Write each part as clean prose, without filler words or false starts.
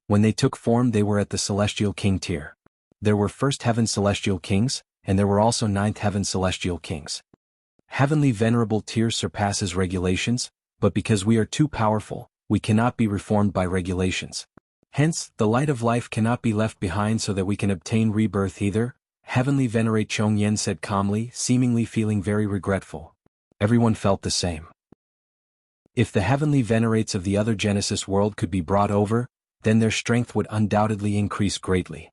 When they took form they were at the Celestial King tier. There were First Heaven Celestial Kings, and there were also Ninth Heaven Celestial Kings. Heavenly Venerable tier surpasses regulations, but because we are too powerful, we cannot be reformed by regulations. Hence, the light of life cannot be left behind so that we can obtain rebirth either, Heavenly Venerate Chongyen said calmly, seemingly feeling very regretful. Everyone felt the same. If the Heavenly Venerates of the other Genesis world could be brought over, then their strength would undoubtedly increase greatly.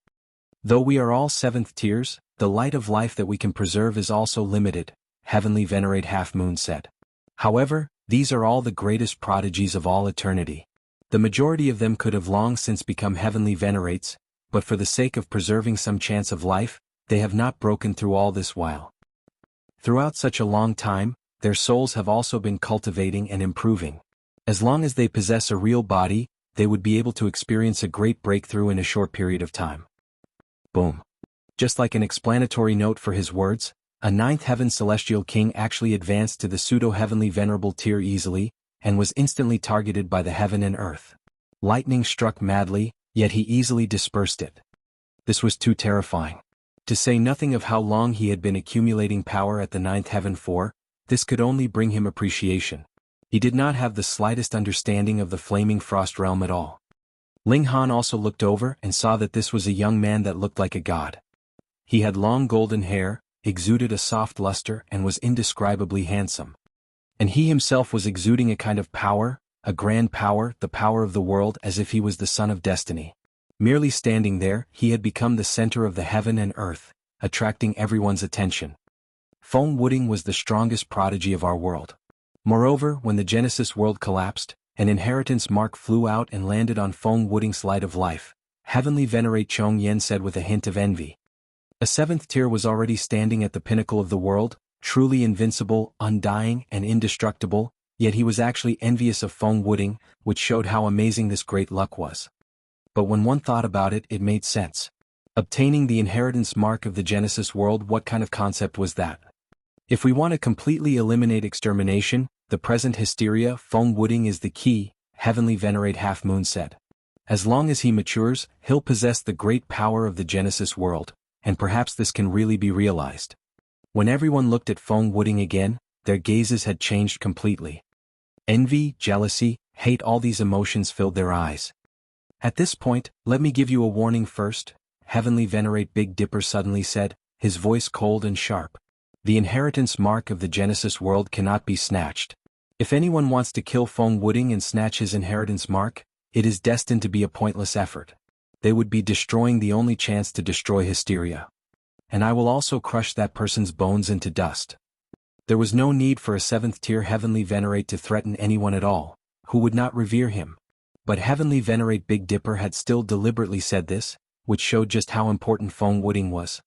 Though we are all 7th tiers, the light of life that we can preserve is also limited, Heavenly Venerate Half Moon said. However, these are all the greatest prodigies of all eternity. The majority of them could have long since become Heavenly Venerates, but for the sake of preserving some chance of life, they have not broken through all this while. Throughout such a long time, their souls have also been cultivating and improving. As long as they possess a real body, they would be able to experience a great breakthrough in a short period of time. Boom. Just like an explanatory note for his words, a 9th Heaven Celestial King actually advanced to the Pseudo-Heavenly Venerable tier easily, and was instantly targeted by the heaven and earth. Lightning struck madly, yet he easily dispersed it. This was too terrifying. To say nothing of how long he had been accumulating power at the 9th Heaven for, this could only bring him appreciation. He did not have the slightest understanding of the Flaming Frost Realm at all. Ling Han also looked over and saw that this was a young man that looked like a god. He had long golden hair, exuded a soft luster and was indescribably handsome. And he himself was exuding a kind of power, a grand power, the power of the world, as if he was the son of destiny. Merely standing there, he had become the center of the heaven and earth, attracting everyone's attention. Feng Wuding was the strongest prodigy of our world. Moreover, when the Genesis world collapsed, an inheritance mark flew out and landed on Feng Wuding's light of life, Heavenly Venerate Chongyen said with a hint of envy. A 7th tier was already standing at the pinnacle of the world, truly invincible, undying, and indestructible, yet he was actually envious of Feng Wuding, which showed how amazing this great luck was. But when one thought about it, it made sense. Obtaining the inheritance mark of the Genesis world, what kind of concept was that? If we want to completely eliminate extermination, the present hysteria, Feng Wuding is the key, Heavenly Venerate Half Moon said. As long as he matures, he'll possess the great power of the Genesis world, and perhaps this can really be realized. When everyone looked at Feng Wuding again, their gazes had changed completely. Envy, jealousy, hate, all these emotions filled their eyes. At this point, let me give you a warning first, Heavenly Venerate Big Dipper suddenly said, his voice cold and sharp. The inheritance mark of the Genesis world cannot be snatched. If anyone wants to kill Feng Wuding and snatch his inheritance mark, it is destined to be a pointless effort. They would be destroying the only chance to destroy hysteria. And I will also crush that person's bones into dust. There was no need for a 7th tier Heavenly Venerate to threaten anyone at all, who would not revere him. But Heavenly Venerate Big Dipper had still deliberately said this, which showed just how important Feng Wuding was.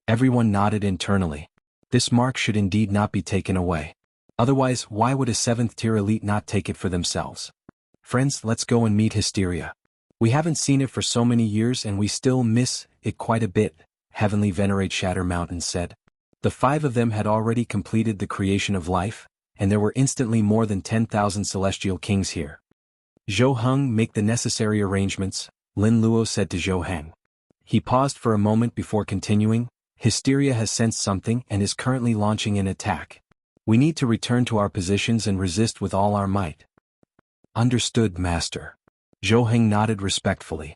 Everyone nodded internally. This mark should indeed not be taken away. Otherwise, why would a 7th tier elite not take it for themselves? Friends, let's go and meet hysteria. We haven't seen it for so many years and we still miss it quite a bit, Heavenly Venerate Shatter Mountain said. The 5 of them had already completed the creation of life, and there were instantly more than 10,000 celestial kings here. Zhou Heng, make the necessary arrangements, Lin Luo said to Zhou Heng. He paused for a moment before continuing. Hysteria has sensed something and is currently launching an attack. We need to return to our positions and resist with all our might. Understood, Master. Zhou Heng nodded respectfully.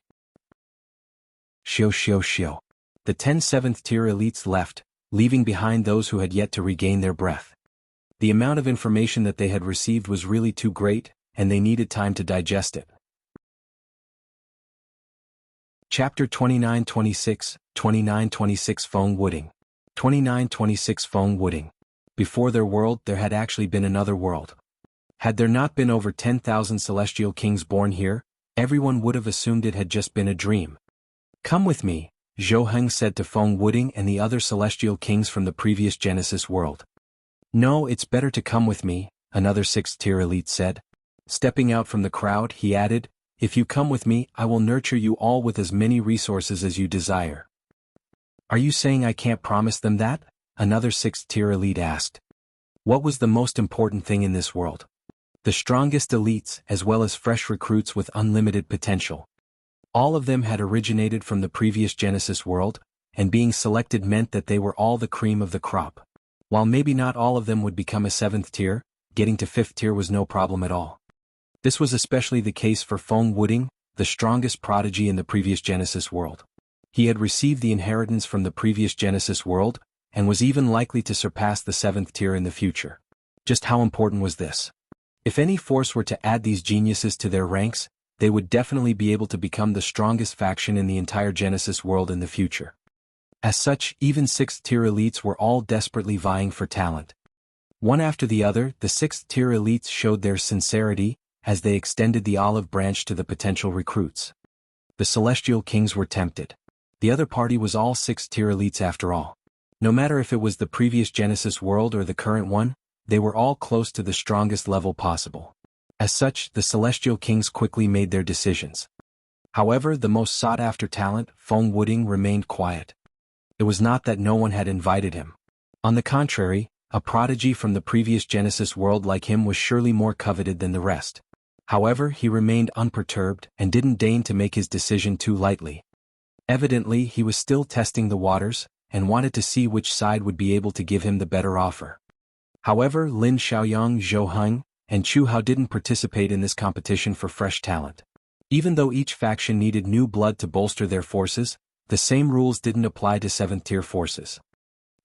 Xiao. The 10 7th tier elites left, leaving behind those who had yet to regain their breath. The amount of information that they had received was really too great, and they needed time to digest it. Chapter 29-26, 29-26 Feng Wuding. 29-26 Feng Wuding. Before their world, there had actually been another world. Had there not been over 10,000 celestial kings born here, everyone would have assumed it had just been a dream. Come with me, Zhou Heng said to Feng Wuding and the other celestial kings from the previous Genesis world. No, it's better to come with me, another 6th tier elite said. Stepping out from the crowd, he added, if you come with me, I will nurture you all with as many resources as you desire. Are you saying I can't promise them that? Another 6th tier elite asked. What was the most important thing in this world? The strongest elites as well as fresh recruits with unlimited potential. All of them had originated from the previous Genesis world, and being selected meant that they were all the cream of the crop. While maybe not all of them would become a 7th tier, getting to 5th tier was no problem at all. This was especially the case for Feng Wuding, the strongest prodigy in the previous Genesis world. He had received the inheritance from the previous Genesis world, and was even likely to surpass the 7th tier in the future. Just how important was this? If any force were to add these geniuses to their ranks, they would definitely be able to become the strongest faction in the entire Genesis world in the future. As such, even 6th tier elites were all desperately vying for talent. One after the other, the 6th tier elites showed their sincerity, as they extended the olive branch to the potential recruits. The Celestial Kings were tempted. The other party was all 6th tier elites after all. No matter if it was the previous Genesis world or the current one, they were all close to the strongest level possible. As such, the Celestial Kings quickly made their decisions. However, the most sought-after talent, Feng Wuding, remained quiet. It was not that no one had invited him. On the contrary, a prodigy from the previous Genesis world like him was surely more coveted than the rest. However, he remained unperturbed and didn't deign to make his decision too lightly. Evidently, he was still testing the waters, and wanted to see which side would be able to give him the better offer. However, Lin Xiaoyang, Zhou Heng, and Chu Hao didn't participate in this competition for fresh talent. Even though each faction needed new blood to bolster their forces, the same rules didn't apply to 7th tier forces.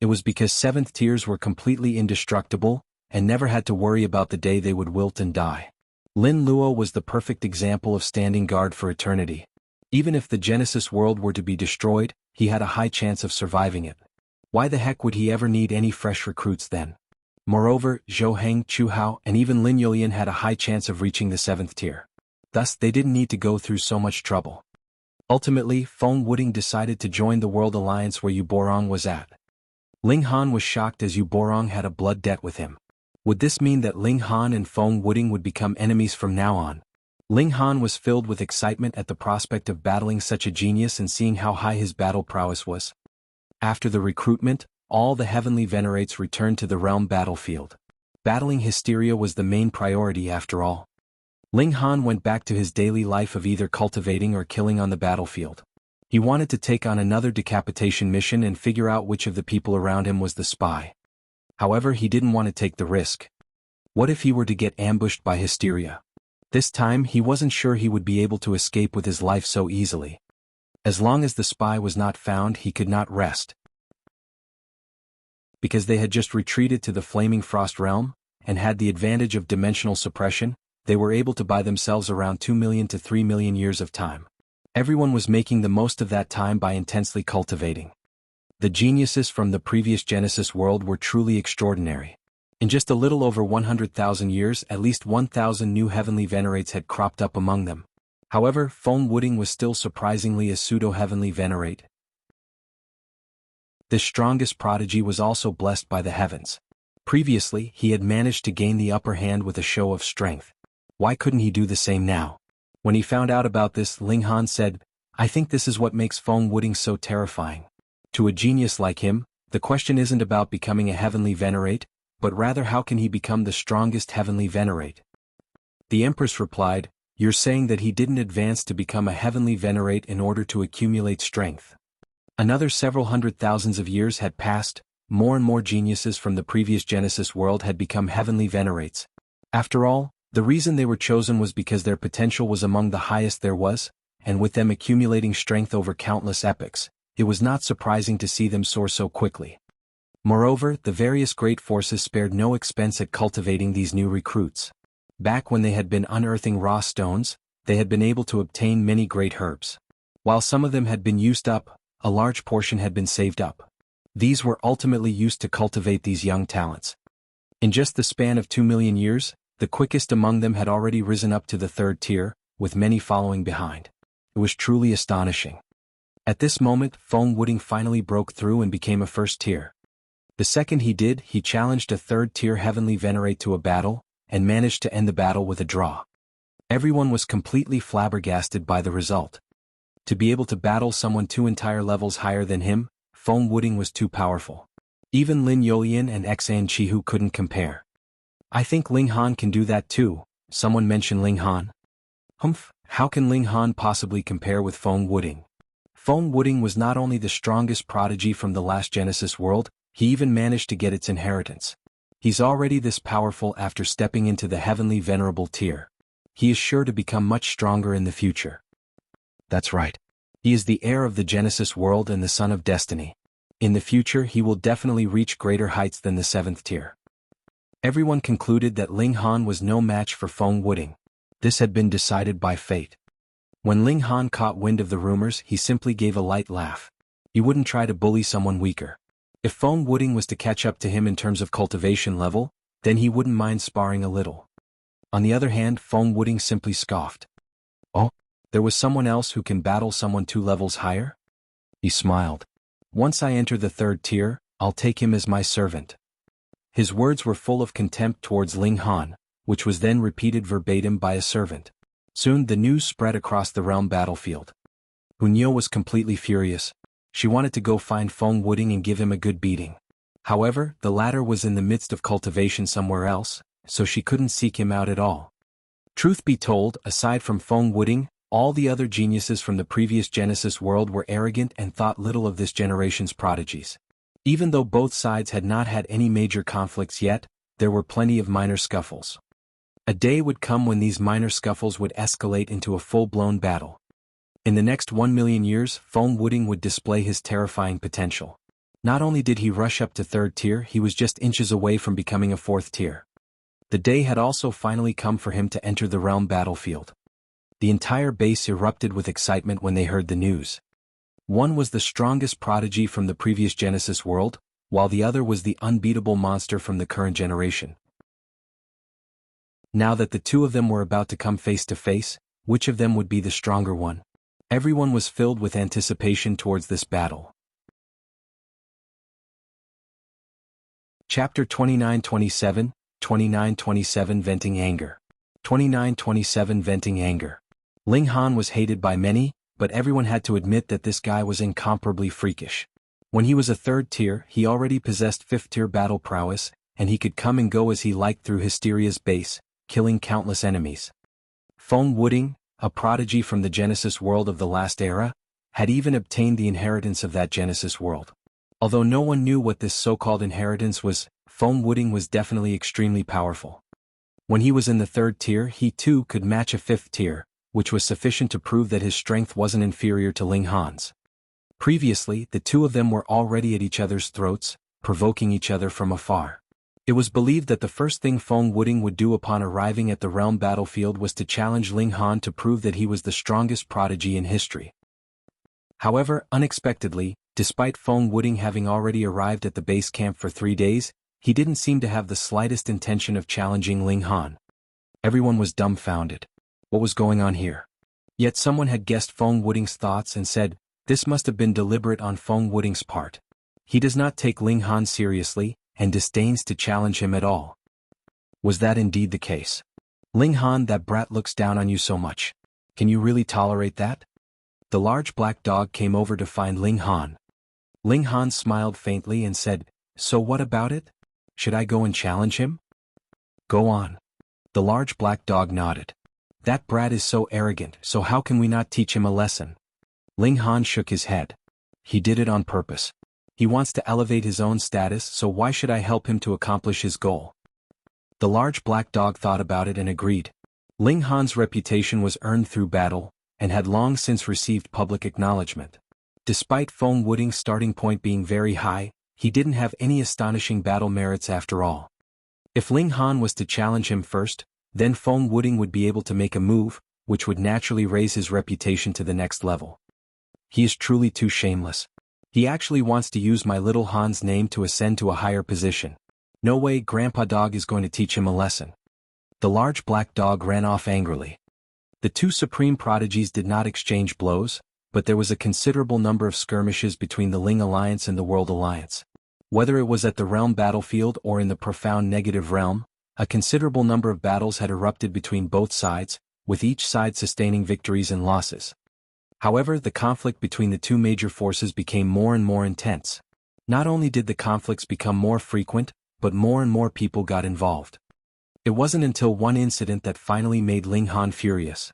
It was because 7th tiers were completely indestructible, and never had to worry about the day they would wilt and die. Lin Luo was the perfect example of standing guard for eternity. Even if the Genesis world were to be destroyed, he had a high chance of surviving it. Why the heck would he ever need any fresh recruits then? Moreover, Zhou Heng, Chu Hao, and even Lin Yulian had a high chance of reaching the 7th tier. Thus, they didn't need to go through so much trouble. Ultimately, Feng Wuding decided to join the World Alliance where Yu Borong was at. Ling Han was shocked as Yu Borong had a blood debt with him. Would this mean that Ling Han and Feng Wuding would become enemies from now on? Ling Han was filled with excitement at the prospect of battling such a genius and seeing how high his battle prowess was. After the recruitment, all the heavenly venerates returned to the realm battlefield. Battling hysteria was the main priority after all. Ling Han went back to his daily life of either cultivating or killing on the battlefield. He wanted to take on another decapitation mission and figure out which of the people around him was the spy. However, he didn't want to take the risk. What if he were to get ambushed by hysteria? This time, he wasn't sure he would be able to escape with his life so easily. As long as the spy was not found, he could not rest. Because they had just retreated to the Flaming Frost realm, and had the advantage of dimensional suppression, they were able to buy themselves around 2 million to 3 million years of time. Everyone was making the most of that time by intensely cultivating. The geniuses from the previous Genesis world were truly extraordinary. In just a little over 100,000 years, at least 1,000 new heavenly venerates had cropped up among them. However, Feng Wuding was still surprisingly a pseudo-heavenly venerate. This strongest prodigy was also blessed by the heavens. Previously, he had managed to gain the upper hand with a show of strength. Why couldn't he do the same now? When he found out about this, Ling Han said, "I think this is what makes Feng Wuding so terrifying. To a genius like him, the question isn't about becoming a heavenly venerate, but rather how can he become the strongest heavenly venerate?" The Empress replied, "You're saying that he didn't advance to become a heavenly venerate in order to accumulate strength." Another several hundred thousands of years had passed, more and more geniuses from the previous Genesis world had become heavenly venerates. After all, the reason they were chosen was because their potential was among the highest there was, and with them accumulating strength over countless epochs, it was not surprising to see them soar so quickly. Moreover, the various great forces spared no expense at cultivating these new recruits. Back when they had been unearthing raw stones, they had been able to obtain many great herbs. While some of them had been used up, a large portion had been saved up. These were ultimately used to cultivate these young talents. In just the span of 2 million years, the quickest among them had already risen up to the 3rd tier, with many following behind. It was truly astonishing. At this moment, Feng Wuding finally broke through and became a 1st tier. The second he did, he challenged a 3rd tier heavenly venerate to a battle, and managed to end the battle with a draw. Everyone was completely flabbergasted by the result. To be able to battle someone 2 entire levels higher than him, Feng Wuding was too powerful. Even Lin Yulian and Xan Chihu couldn't compare. "I think Ling Han can do that too," someone mentioned Ling Han. "Humph, How can Ling Han possibly compare with Feng Wuding? Feng Wuding was not only the strongest prodigy from the last Genesis world, he even managed to get its inheritance. He's already this powerful after stepping into the heavenly venerable tier. He is sure to become much stronger in the future. That's right. He is the heir of the Genesis world and the son of destiny. In the future he will definitely reach greater heights than the 7th tier. Everyone concluded that Ling Han was no match for Feng Wuding. This had been decided by fate. When Ling Han caught wind of the rumors, he simply gave a light laugh. He wouldn't try to bully someone weaker. If Feng Wuding was to catch up to him in terms of cultivation level, then he wouldn't mind sparring a little. On the other hand, Feng Wuding simply scoffed. Oh, there was someone else who can battle someone 2 levels higher? He smiled. Once I enter the 3rd tier, I'll take him as my servant. His words were full of contempt towards Ling Han, which was then repeated verbatim by a servant. Soon the news spread across the realm battlefield. Hunyo was completely furious. She wanted to go find Feng Wuding and give him a good beating. However, the latter was in the midst of cultivation somewhere else, so she couldn't seek him out at all. Truth be told, aside from Feng Wuding, all the other geniuses from the previous Genesis world were arrogant and thought little of this generation's prodigies. Even though both sides had not had any major conflicts yet, there were plenty of minor scuffles. A day would come when these minor scuffles would escalate into a full-blown battle. In the next 1 million years, Feng Wuding would display his terrifying potential. Not only did he rush up to 3rd tier, he was just inches away from becoming a 4th tier. The day had also finally come for him to enter the realm battlefield. The entire base erupted with excitement when they heard the news. One was the strongest prodigy from the previous Genesis world, while the other was the unbeatable monster from the current generation. Now that the 2 of them were about to come face to face, which of them would be the stronger one? Everyone was filled with anticipation towards this battle. Chapter 29-27, 29-27 Venting Anger. 29-27 Venting Anger. Ling Han was hated by many, but everyone had to admit that this guy was incomparably freakish. When he was a 3rd tier, he already possessed 5th tier battle prowess, and he could come and go as he liked through Hysteria's base, killing countless enemies. Feng Wuding, a prodigy from the Genesis world of the last era, had even obtained the inheritance of that Genesis world. Although no one knew what this so-called inheritance was, Feng Wuding was definitely extremely powerful. When he was in the 3rd tier, he too could match a 5th tier, which was sufficient to prove that his strength wasn't inferior to Ling Han's. Previously, the 2 of them were already at each other's throats, provoking each other from afar. It was believed that the first thing Feng Wuding would do upon arriving at the realm battlefield was to challenge Ling Han to prove that he was the strongest prodigy in history. However, unexpectedly, despite Feng Wuding having already arrived at the base camp for 3 days, he didn't seem to have the slightest intention of challenging Ling Han. Everyone was dumbfounded. What was going on here? Yet someone had guessed Feng Wuding's thoughts and said, this must have been deliberate on Feng Wuding's part. He does not take Ling Han seriously, and disdains to challenge him at all. Was that indeed the case? Ling Han, that brat looks down on you so much. Can you really tolerate that? The large black dog came over to find Ling Han. Ling Han smiled faintly and said, so what about it? Should I go and challenge him? Go on. The large black dog nodded. That brat is so arrogant, so how can we not teach him a lesson? Ling Han shook his head. He did it on purpose. He wants to elevate his own status, so why should I help him to accomplish his goal? The large black dog thought about it and agreed. Ling Han's reputation was earned through battle, and had long since received public acknowledgement. Despite Feng Wuding's starting point being very high, he didn't have any astonishing battle merits after all. If Ling Han was to challenge him first, then Feng Wuding would be able to make a move, which would naturally raise his reputation to the next level. He is truly too shameless. He actually wants to use my little Han's name to ascend to a higher position. No way Grandpa Dog is going to teach him a lesson. The large black dog ran off angrily. The 2 supreme prodigies did not exchange blows, but there was a considerable number of skirmishes between the Ling Alliance and the World Alliance. Whether it was at the realm battlefield or in the profound negative realm, a considerable number of battles had erupted between both sides, with each side sustaining victories and losses. However, the conflict between the 2 major forces became more and more intense. Not only did the conflicts become more frequent, but more and more people got involved. It wasn't until one incident that finally made Ling Han furious.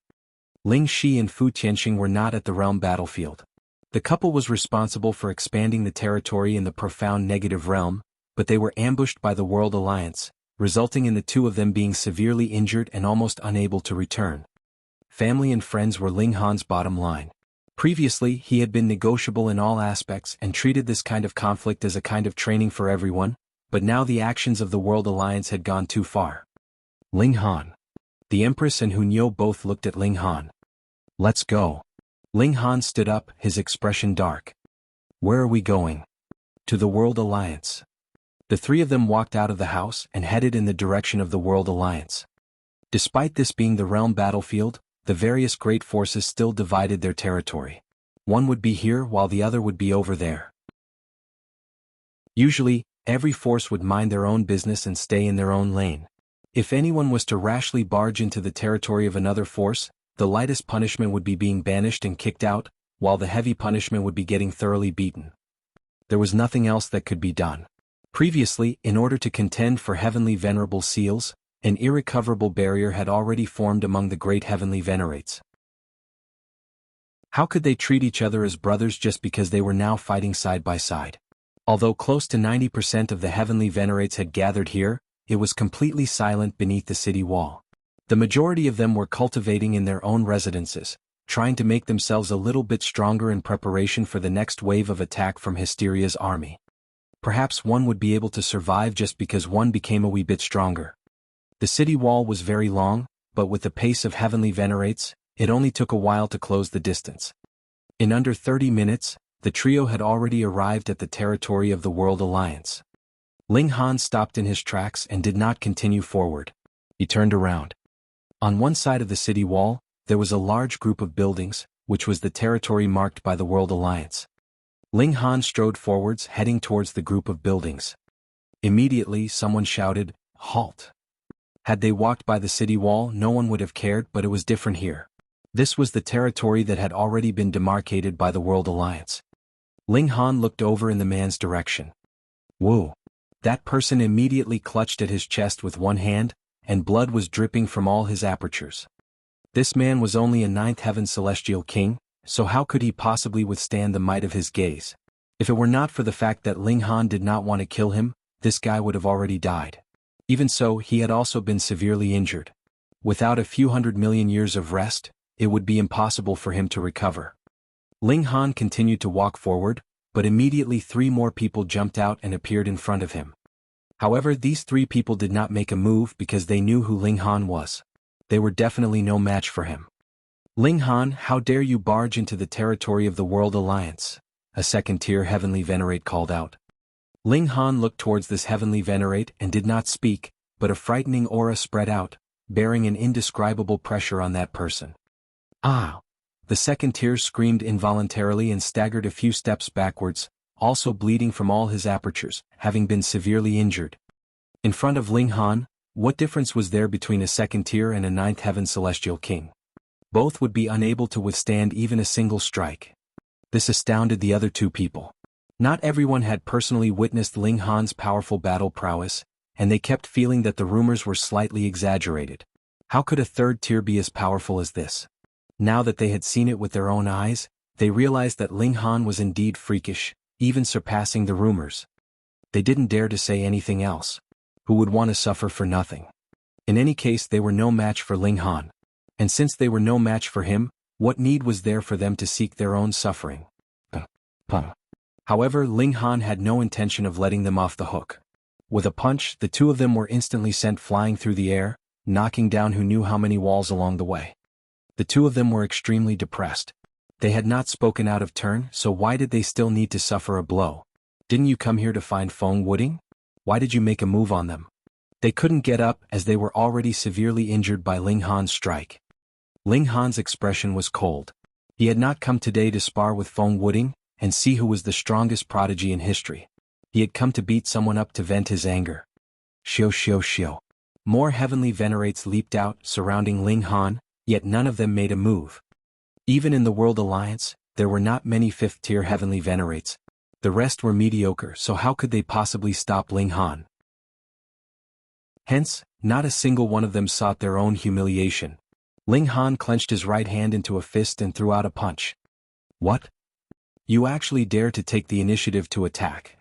Ling Shi and Fu Tianxing were not at the realm battlefield. The couple was responsible for expanding the territory in the profound negative realm, but they were ambushed by the World Alliance, resulting in the two of them being severely injured and almost unable to return. Family and friends were Ling Han's bottom line. Previously, he had been negotiable in all aspects and treated this kind of conflict as a kind of training for everyone, but now the actions of the World Alliance had gone too far. Ling Han. The Empress and Hunyo both looked at Ling Han. Let's go. Ling Han stood up, his expression dark. Where are we going? To the World Alliance. The three of them walked out of the house and headed in the direction of the World Alliance. Despite this being the realm battlefield, the various great forces still divided their territory. One would be here while the other would be over there. Usually, every force would mind their own business and stay in their own lane. If anyone was to rashly barge into the territory of another force, the lightest punishment would be being banished and kicked out, while the heavy punishment would be getting thoroughly beaten. There was nothing else that could be done. Previously, in order to contend for heavenly venerable seals, an irrecoverable barrier had already formed among the great heavenly venerates. How could they treat each other as brothers just because they were now fighting side by side? Although close to 90% of the heavenly venerates had gathered here, it was completely silent beneath the city wall. The majority of them were cultivating in their own residences, trying to make themselves a little bit stronger in preparation for the next wave of attack from Hysteria's army. Perhaps one would be able to survive just because one became a wee bit stronger. The city wall was very long, but with the pace of heavenly venerates, it only took a while to close the distance. In under 30 minutes, the trio had already arrived at the territory of the World Alliance. Ling Han stopped in his tracks and did not continue forward. He turned around. On one side of the city wall, there was a large group of buildings, which was the territory marked by the World Alliance. Ling Han strode forwards, heading towards the group of buildings. Immediately, someone shouted, "Halt!" Had they walked by the city wall, no one would have cared, but it was different here. This was the territory that had already been demarcated by the World Alliance. Ling Han looked over in the man's direction. Whoa! That person immediately clutched at his chest with one hand, and blood was dripping from all his apertures. This man was only a 9th heaven celestial king, so how could he possibly withstand the might of his gaze? If it were not for the fact that Ling Han did not want to kill him, this guy would have already died. Even so, he had also been severely injured. Without a few 100 million years of rest, it would be impossible for him to recover. Ling Han continued to walk forward, but immediately 3 more people jumped out and appeared in front of him. However, these 3 people did not make a move because they knew who Ling Han was. They were definitely no match for him. Ling Han, how dare you barge into the territory of the World Alliance? A second-tier heavenly venerate called out. Ling Han looked towards this heavenly venerate and did not speak, but a frightening aura spread out, bearing an indescribable pressure on that person. Ah! The second-tier screamed involuntarily and staggered a few steps backwards, also bleeding from all his apertures, having been severely injured. In front of Ling Han, what difference was there between a second-tier and a 9th heaven celestial king? Both would be unable to withstand even a single strike. This astounded the other 2 people. Not everyone had personally witnessed Ling Han's powerful battle prowess, and they kept feeling that the rumors were slightly exaggerated. How could a 3rd tier be as powerful as this? Now that they had seen it with their own eyes, they realized that Ling Han was indeed freakish, even surpassing the rumors. They didn't dare to say anything else. Who would want to suffer for nothing? In any case, they were no match for Ling Han. And since they were no match for him, what need was there for them to seek their own suffering? However, Ling Han had no intention of letting them off the hook. With a punch, the 2 of them were instantly sent flying through the air, knocking down who knew how many walls along the way. The 2 of them were extremely depressed. They had not spoken out of turn, so why did they still need to suffer a blow? Didn't you come here to find Feng Wuding? Why did you make a move on them? They couldn't get up as they were already severely injured by Ling Han's strike. Ling Han's expression was cold. He had not come today to spar with Feng Wuding and see who was the strongest prodigy in history. He had come to beat someone up to vent his anger. Shio shio shio. More heavenly venerates leaped out, surrounding Ling Han, yet none of them made a move. Even in the World Alliance, there were not many 5th-tier heavenly venerates. The rest were mediocre, so how could they possibly stop Ling Han? Hence, not a single one of them sought their own humiliation. Ling Han clenched his right hand into a fist and threw out a punch. What? You actually dare to take the initiative to attack?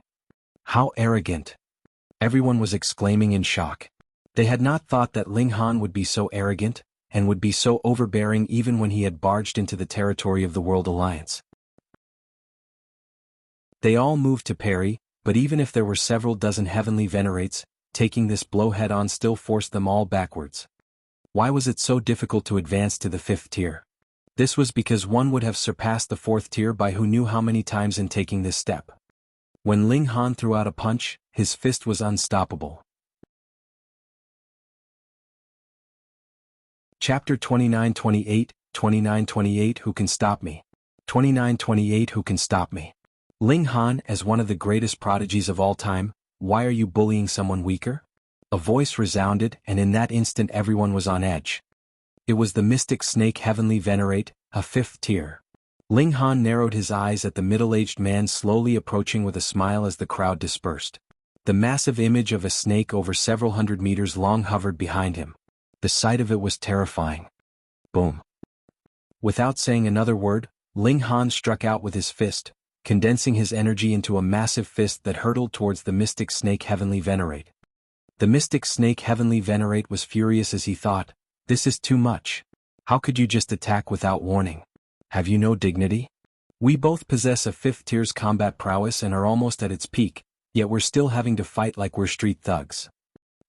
How arrogant! Everyone was exclaiming in shock. They had not thought that Ling Han would be so arrogant, and would be so overbearing even when he had barged into the territory of the World Alliance. They all moved to parry, but even if there were several dozen heavenly venerates, taking this blow head-on still forced them all backwards. Why was it so difficult to advance to the 5th tier? This was because one would have surpassed the 4th tier by who knew how many times in taking this step. When Ling Han threw out a punch, his fist was unstoppable. Chapter 29-28, 29-28 Who can stop me? 29-28 Who can stop me? Ling Han, as one of the greatest prodigies of all time, why are you bullying someone weaker? A voice resounded, and in that instant everyone was on edge. It was the Mystic Snake Heavenly Venerate, a 5th tier. Ling Han narrowed his eyes at the middle-aged man slowly approaching with a smile as the crowd dispersed. The massive image of a snake over several hundred meters long hovered behind him. The sight of it was terrifying. Boom. Without saying another word, Ling Han struck out with his fist, condensing his energy into a massive fist that hurtled towards the Mystic Snake Heavenly Venerate. The Mystic Snake Heavenly Venerate was furious as he thought, "This is too much. How could you just attack without warning? Have you no dignity? We both possess a 5th tier's combat prowess and are almost at its peak, yet we're still having to fight like we're street thugs."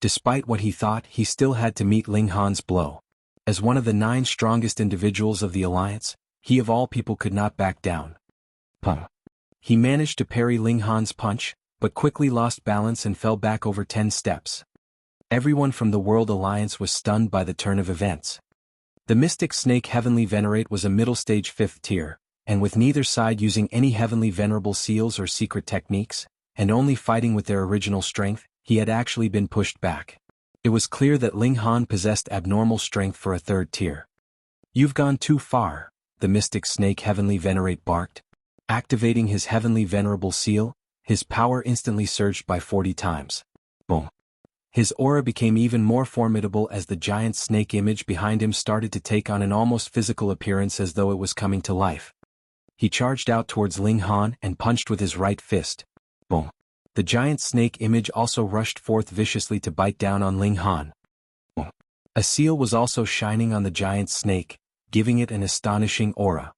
Despite what he thought, he still had to meet Ling Han's blow. As one of the 9 strongest individuals of the Alliance, he of all people could not back down. Pum. He managed to parry Ling Han's punch, but quickly lost balance and fell back over 10 steps. Everyone from the World Alliance was stunned by the turn of events. The Mystic Snake Heavenly Venerate was a middle-stage 5th tier, and with neither side using any heavenly venerable seals or secret techniques, and only fighting with their original strength, he had actually been pushed back. It was clear that Ling Han possessed abnormal strength for a 3rd tier. "You've gone too far," the Mystic Snake Heavenly Venerate barked. Activating his heavenly venerable seal, his power instantly surged by 40 times. Boom. His aura became even more formidable as the giant snake image behind him started to take on an almost physical appearance as though it was coming to life. He charged out towards Ling Han and punched with his right fist. Boom. The giant snake image also rushed forth viciously to bite down on Ling Han. Boom. A seal was also shining on the giant snake, giving it an astonishing aura.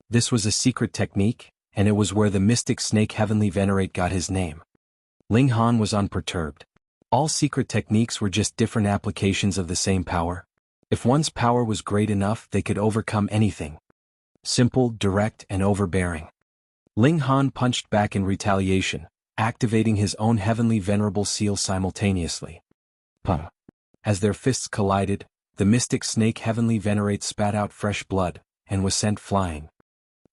This was a secret technique, and it was where the Mystic Snake Heavenly Venerate got his name. Ling Han was unperturbed. All secret techniques were just different applications of the same power. If one's power was great enough, they could overcome anything. Simple, direct, and overbearing. Ling Han punched back in retaliation, activating his own heavenly venerable seal simultaneously. Pum. As their fists collided, the Mystic Snake Heavenly Venerate spat out fresh blood, and was sent flying.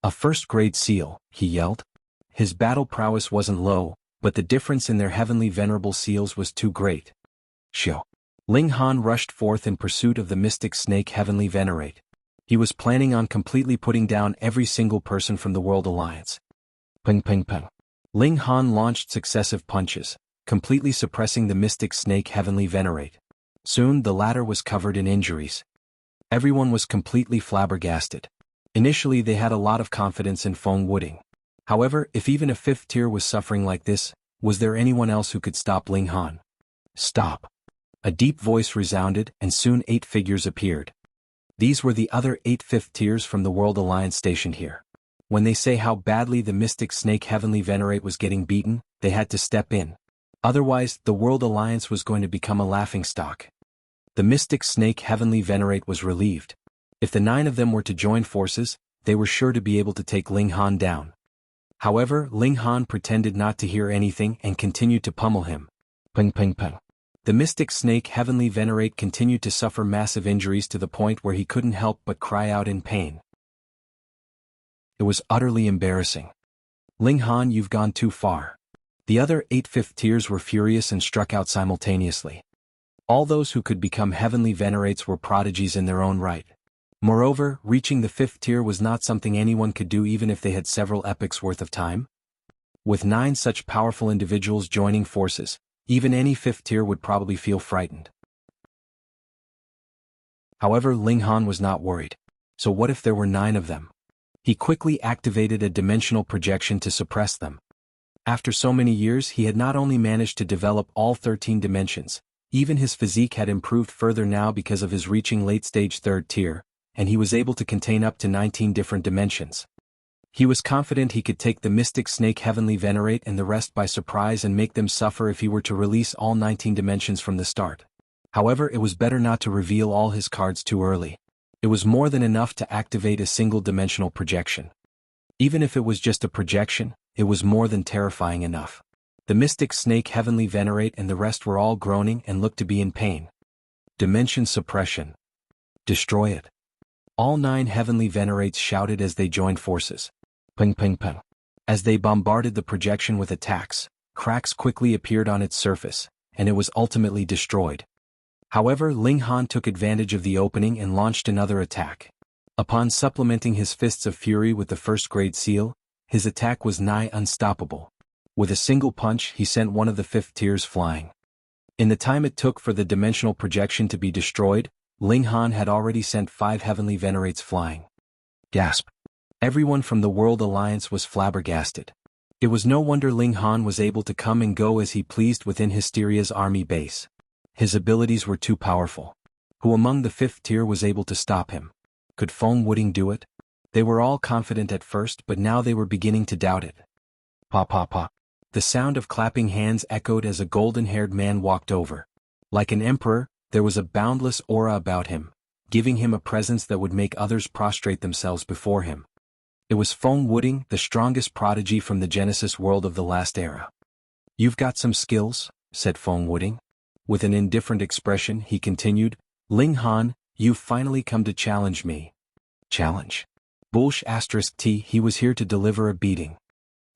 "A 1st-grade seal," he yelled. His battle prowess wasn't low, but the difference in their heavenly venerable seals was too great. Shoo. Ling Han rushed forth in pursuit of the Mystic Snake Heavenly Venerate. He was planning on completely putting down every single person from the World Alliance. Ping ping ping. Ling Han launched successive punches, completely suppressing the Mystic Snake Heavenly Venerate. Soon the latter was covered in injuries. Everyone was completely flabbergasted. Initially they had a lot of confidence in Feng Wuding. However, if even a 5th tier was suffering like this, was there anyone else who could stop Ling Han? "Stop." A deep voice resounded, and soon 8 figures appeared. These were the other 8 5th tiers from the World Alliance stationed here. When they say how badly the Mystic Snake Heavenly Venerate was getting beaten, they had to step in. Otherwise, the World Alliance was going to become a laughingstock. The Mystic Snake Heavenly Venerate was relieved. If the 9 of them were to join forces, they were sure to be able to take Ling Han down. However, Ling Han pretended not to hear anything and continued to pummel him. Ping ping ping. The Mystic Snake Heavenly Venerate continued to suffer massive injuries to the point where he couldn't help but cry out in pain. It was utterly embarrassing. "Ling Han, you've gone too far." The other 8 5th tiers were furious and struck out simultaneously. All those who could become heavenly venerates were prodigies in their own right. Moreover, reaching the 5th tier was not something anyone could do even if they had several epochs worth of time. With 9 such powerful individuals joining forces, even any 5th tier would probably feel frightened. However, Ling Han was not worried. So what if there were 9 of them? He quickly activated a dimensional projection to suppress them. After so many years, he had not only managed to develop all 13 dimensions, even his physique had improved further now because of his reaching late-stage 3rd tier, and he was able to contain up to 19 different dimensions. He was confident he could take the Mystic Snake Heavenly Venerate and the rest by surprise and make them suffer if he were to release all 19 dimensions from the start. However, it was better not to reveal all his cards too early. It was more than enough to activate a single-dimensional projection. Even if it was just a projection, it was more than terrifying enough. The Mystic Snake Heavenly Venerate and the rest were all groaning and looked to be in pain. Dimension suppression. Destroy it. All 9 Heavenly Venerates shouted as they joined forces. Ping ping ping. As they bombarded the projection with attacks, cracks quickly appeared on its surface, and it was ultimately destroyed. However, Ling Han took advantage of the opening and launched another attack. Upon supplementing his Fists of Fury with the 1st grade seal, his attack was nigh unstoppable. With a single punch, he sent one of the 5th tiers flying. In the time it took for the dimensional projection to be destroyed, Ling Han had already sent 5 Heavenly Venerates flying. Gasp. Everyone from the World Alliance was flabbergasted. It was no wonder Ling Han was able to come and go as he pleased within Hysteria's army base. His abilities were too powerful. Who among the 5th tier was able to stop him? Could Feng Wuding do it? They were all confident at first, but now they were beginning to doubt it. Pa pa pa. The sound of clapping hands echoed as a golden-haired man walked over. Like an emperor, there was a boundless aura about him, giving him a presence that would make others prostrate themselves before him. It was Feng Wuding, the strongest prodigy from the Genesis world of the last era. "You've got some skills," said Feng Wuding. With an indifferent expression, he continued, "Ling Han, you've finally come to challenge me." Challenge? Bullsh*T, he was here to deliver a beating.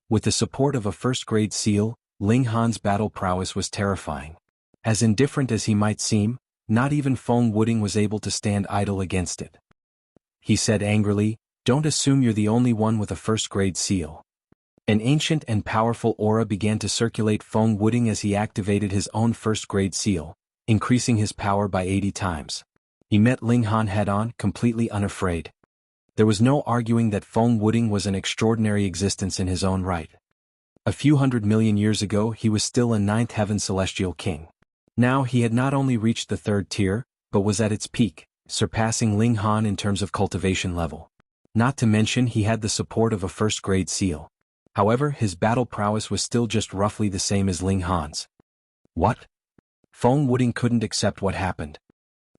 With the support of a 1st grade seal, Ling Han's battle prowess was terrifying. As indifferent as he might seem, not even Feng Wuding was able to stand idle against it. He said angrily, "Don't assume you're the only one with a 1st grade seal." An ancient and powerful aura began to circulate Feng Wuding as he activated his own 1st grade seal, increasing his power by 80 times. He met Ling Han head-on, completely unafraid. There was no arguing that Feng Wuding was an extraordinary existence in his own right. A few 100 million years ago he was still a 9th heaven celestial king. Now he had not only reached the 3rd tier, but was at its peak, surpassing Ling Han in terms of cultivation level. Not to mention he had the support of a 1st grade seal. However, his battle prowess was still just roughly the same as Ling Han's. What? Feng Wuding couldn't accept what happened.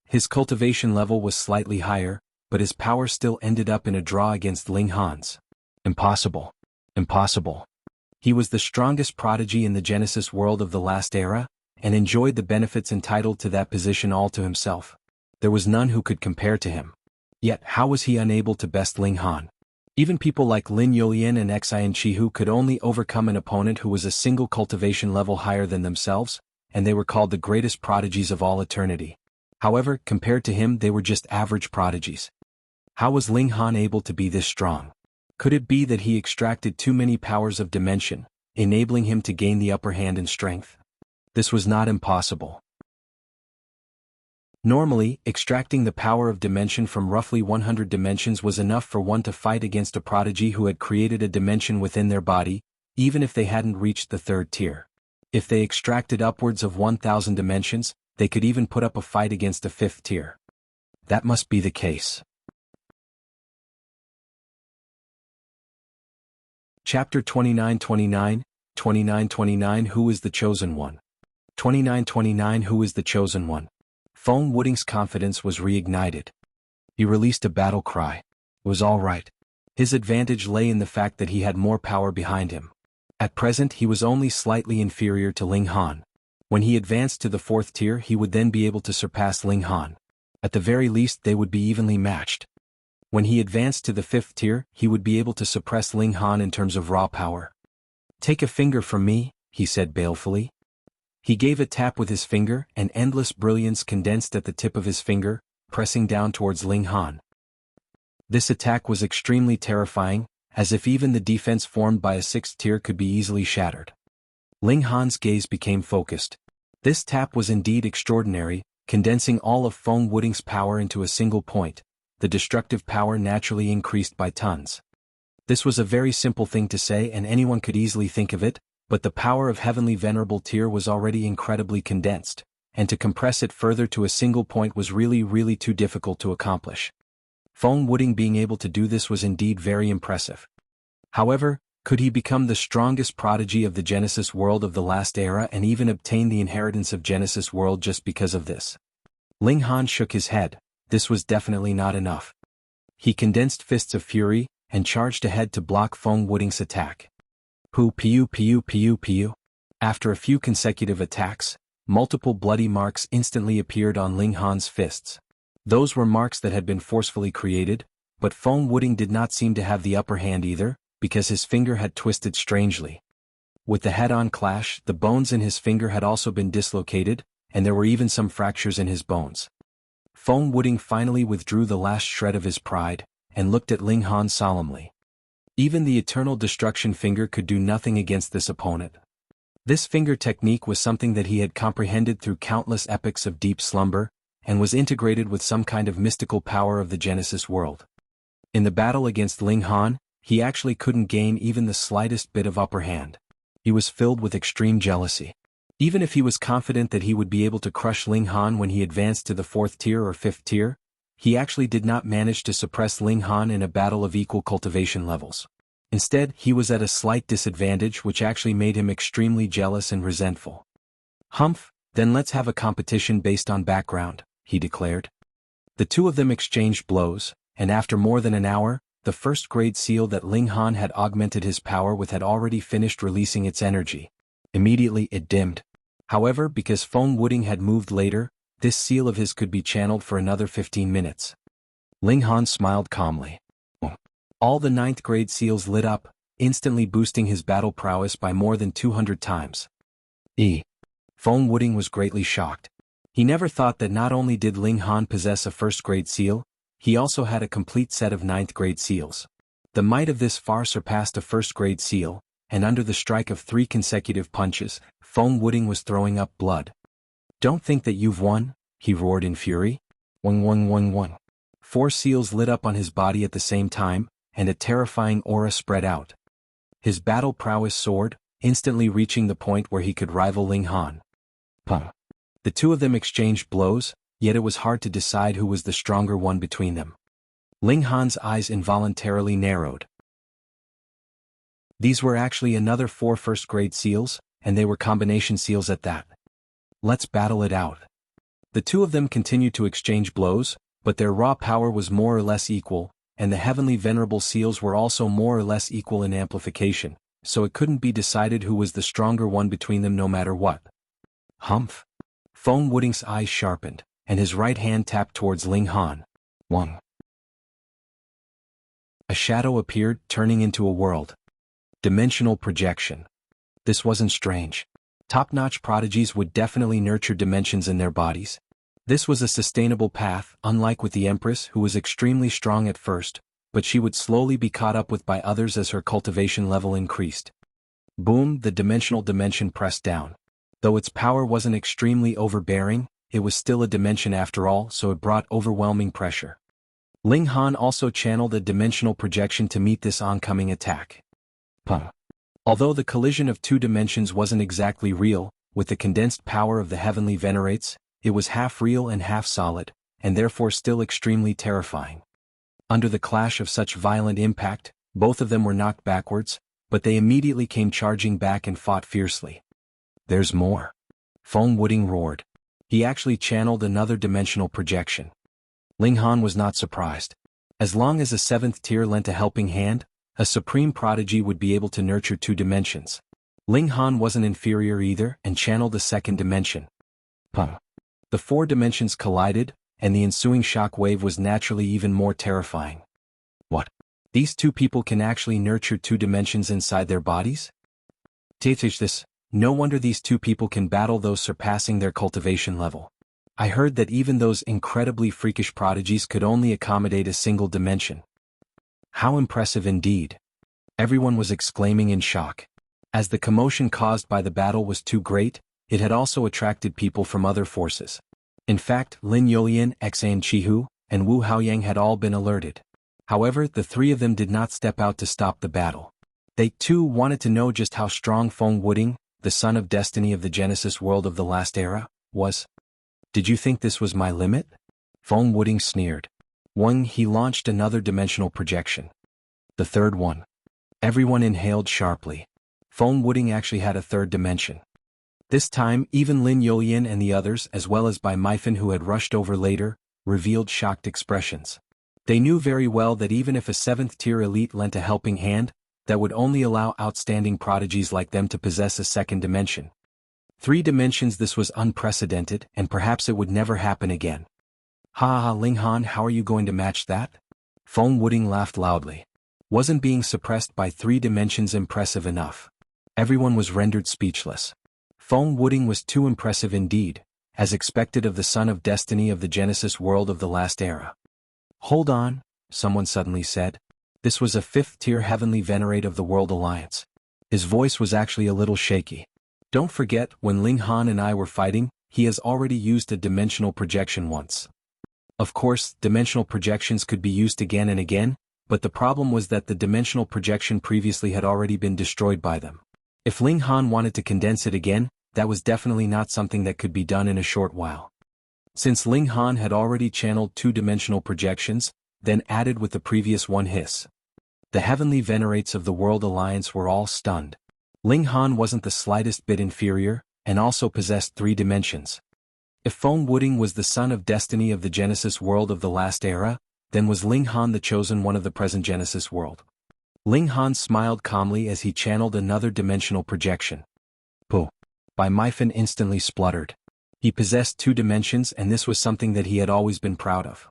His cultivation level was slightly higher, but his power still ended up in a draw against Ling Han's. Impossible. Impossible. He was the strongest prodigy in the Genesis world of the last era, and enjoyed the benefits entitled to that position all to himself. There was none who could compare to him. Yet how was he unable to best Ling Han? Even people like Lin Yulian and Xian Chihu could only overcome an opponent who was a single cultivation level higher than themselves, and they were called the greatest prodigies of all eternity. However, compared to him they were just average prodigies. How was Ling Han able to be this strong? Could it be that he extracted too many powers of dimension, enabling him to gain the upper hand in strength? This was not impossible. Normally, extracting the power of dimension from roughly 100 dimensions was enough for one to fight against a prodigy who had created a dimension within their body, even if they hadn't reached the 3rd tier. If they extracted upwards of 1,000 dimensions, they could even put up a fight against a 5th tier. That must be the case. Chapter 2929, 2929 Who is the Chosen One? 2929 Who is the Chosen One? Feng Wuding's confidence was reignited. He released a battle cry. It was all right. His advantage lay in the fact that he had more power behind him. At present he was only slightly inferior to Ling Han. When he advanced to the 4th tier he would then be able to surpass Ling Han. At the very least they would be evenly matched. When he advanced to the 5th tier he would be able to suppress Ling Han in terms of raw power. "Take a finger from me," he said balefully. He gave a tap with his finger, and endless brilliance condensed at the tip of his finger, pressing down towards Ling Han. This attack was extremely terrifying, as if even the defense formed by a 6th tier could be easily shattered. Ling Han's gaze became focused. This tap was indeed extraordinary, condensing all of Feng Wuding's power into a single point. The destructive power naturally increased by tons. This was a very simple thing to say and anyone could easily think of it, but the power of Heavenly Venerable Tier was already incredibly condensed, and to compress it further to a single point was really too difficult to accomplish. Feng Wuding being able to do this was indeed very impressive. However, could he become the strongest prodigy of the Genesis world of the last era and even obtain the inheritance of Genesis world just because of this? Ling Han shook his head. This was definitely not enough. He condensed fists of fury and charged ahead to block Feng Wuding's attack. Piu. After a few consecutive attacks, multiple bloody marks instantly appeared on Ling Han's fists. Those were marks that had been forcefully created, but Feng Wuding did not seem to have the upper hand either, because his finger had twisted strangely. With the head-on clash, the bones in his finger had also been dislocated, and there were even some fractures in his bones. Feng Wuding finally withdrew the last shred of his pride, and looked at Ling Han solemnly. Even the Eternal Destruction finger could do nothing against this opponent. This finger technique was something that he had comprehended through countless epochs of deep slumber, and was integrated with some kind of mystical power of the Genesis world. In the battle against Ling Han, he actually couldn't gain even the slightest bit of upper hand. He was filled with extreme jealousy. Even if he was confident that he would be able to crush Ling Han when he advanced to the 4th tier or 5th tier, he actually did not manage to suppress Ling Han in a battle of equal cultivation levels. Instead, he was at a slight disadvantage which actually made him extremely jealous and resentful. "Humph, then let's have a competition based on background," he declared. The two of them exchanged blows, and after more than an hour, the first-grade seal that Ling Han had augmented his power with had already finished releasing its energy. Immediately it dimmed. However, because Feng Wuding had moved later, this seal of his could be channeled for another 15 minutes. Ling Han smiled calmly. All the 9th-grade seals lit up, instantly boosting his battle prowess by more than 200 times. Feng Wuding was greatly shocked. He never thought that not only did Ling Han possess a first-grade seal, he also had a complete set of 9th-grade seals. The might of this far surpassed a first-grade seal, and under the strike of 3 consecutive punches, Feng Wuding was throwing up blood. "Don't think that you've won," he roared in fury. 1. 4 seals lit up on his body at the same time, and a terrifying aura spread out. His battle prowess soared, instantly reaching the point where he could rival Ling Han. The two of them exchanged blows, yet it was hard to decide who was the stronger one between them. Ling Han's eyes involuntarily narrowed. These were actually another 4 first-grade seals, and they were combination seals at that. "Let's battle it out." The two of them continued to exchange blows, but their raw power was more or less equal, and the Heavenly Venerable seals were also more or less equal in amplification, so it couldn't be decided who was the stronger one between them no matter what. "Humph." Feng Wuding's eyes sharpened, and his right hand tapped towards Ling Han. 1. A shadow appeared, turning into a world. Dimensional projection. This wasn't strange. Top-notch prodigies would definitely nurture dimensions in their bodies. This was a sustainable path, unlike with the Empress, who was extremely strong at first, but she would slowly be caught up with by others as her cultivation level increased. Boom, the dimensional dimension pressed down. Though its power wasn't extremely overbearing, it was still a dimension after all, so it brought overwhelming pressure. Ling Han also channeled a dimensional projection to meet this oncoming attack. Although the collision of 2 dimensions wasn't exactly real, with the condensed power of the Heavenly Venerates, it was half real and half solid, and therefore still extremely terrifying. Under the clash of such violent impact, both of them were knocked backwards, but they immediately came charging back and fought fiercely. "There's more." Feng Wuding roared. He actually channeled another dimensional projection. Ling Han was not surprised. As long as a 7th tier lent a helping hand, a supreme prodigy would be able to nurture 2 dimensions. Ling Han wasn't inferior either and channeled a 2nd dimension. The 4 dimensions collided, and the ensuing shock wave was naturally even more terrifying. What? These 2 people can actually nurture 2 dimensions inside their bodies? Teach this. No wonder these 2 people can battle those surpassing their cultivation level. I heard that even those incredibly freakish prodigies could only accommodate a single dimension. How impressive indeed. Everyone was exclaiming in shock. As the commotion caused by the battle was too great, it had also attracted people from other forces. In fact, Lin Youlian, Xan Chihu, and Wu Haoyang had all been alerted. However, the three of them did not step out to stop the battle. They too wanted to know just how strong Feng Wuding, the son of destiny of the Genesis world of the last era, was. Did you think this was my limit? Feng Wuding sneered. He launched another dimensional projection. The third one. Everyone inhaled sharply. Feng Wuding actually had a third dimension. This time, even Lin Youlian and the others, as well as Bai Meifan who had rushed over later, revealed shocked expressions. They knew very well that even if a 7th-tier elite lent a helping hand, that would only allow outstanding prodigies like them to possess a second dimension. 3 dimensions. This was unprecedented, and perhaps it would never happen again. Ha ha, Ling Han, how are you going to match that? Feng Wuding laughed loudly. Wasn't being suppressed by 3 dimensions impressive enough? Everyone was rendered speechless. Feng Wuding was too impressive indeed, as expected of the son of destiny of the Genesis world of the last era. Hold on, someone suddenly said. This was a 5th-tier heavenly venerate of the World Alliance. His voice was actually a little shaky. Don't forget, when Ling Han and I were fighting, he has already used a dimensional projection once. Of course, dimensional projections could be used again and again, but the problem was that the dimensional projection previously had already been destroyed by them. If Ling Han wanted to condense it again, that was definitely not something that could be done in a short while. Since Ling Han had already channeled 2-dimensional projections, then added with the previous one the heavenly venerates of the World Alliance were all stunned. Ling Han wasn't the slightest bit inferior, and also possessed 3 dimensions. If Feng Wuding was the son of destiny of the Genesis world of the last era, then was Ling Han the chosen one of the present Genesis world? Ling Han smiled calmly as he channeled another dimensional projection. Puh! Bai Meifan instantly spluttered. He possessed 2 dimensions, and this was something that he had always been proud of.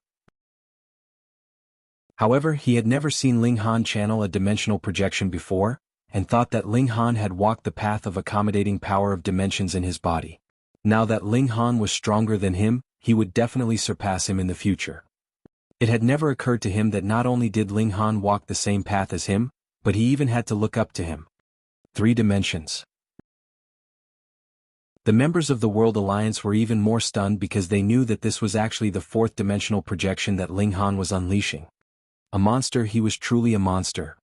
However, he had never seen Ling Han channel a dimensional projection before, and thought that Ling Han had walked the path of accommodating power of dimensions in his body. Now that Ling Han was stronger than him, he would definitely surpass him in the future. It had never occurred to him that not only did Ling Han walk the same path as him, but he even had to look up to him. 3 dimensions. The members of the World Alliance were even more stunned because they knew that this was actually the 4th dimensional projection that Ling Han was unleashing. A monster, he was truly a monster.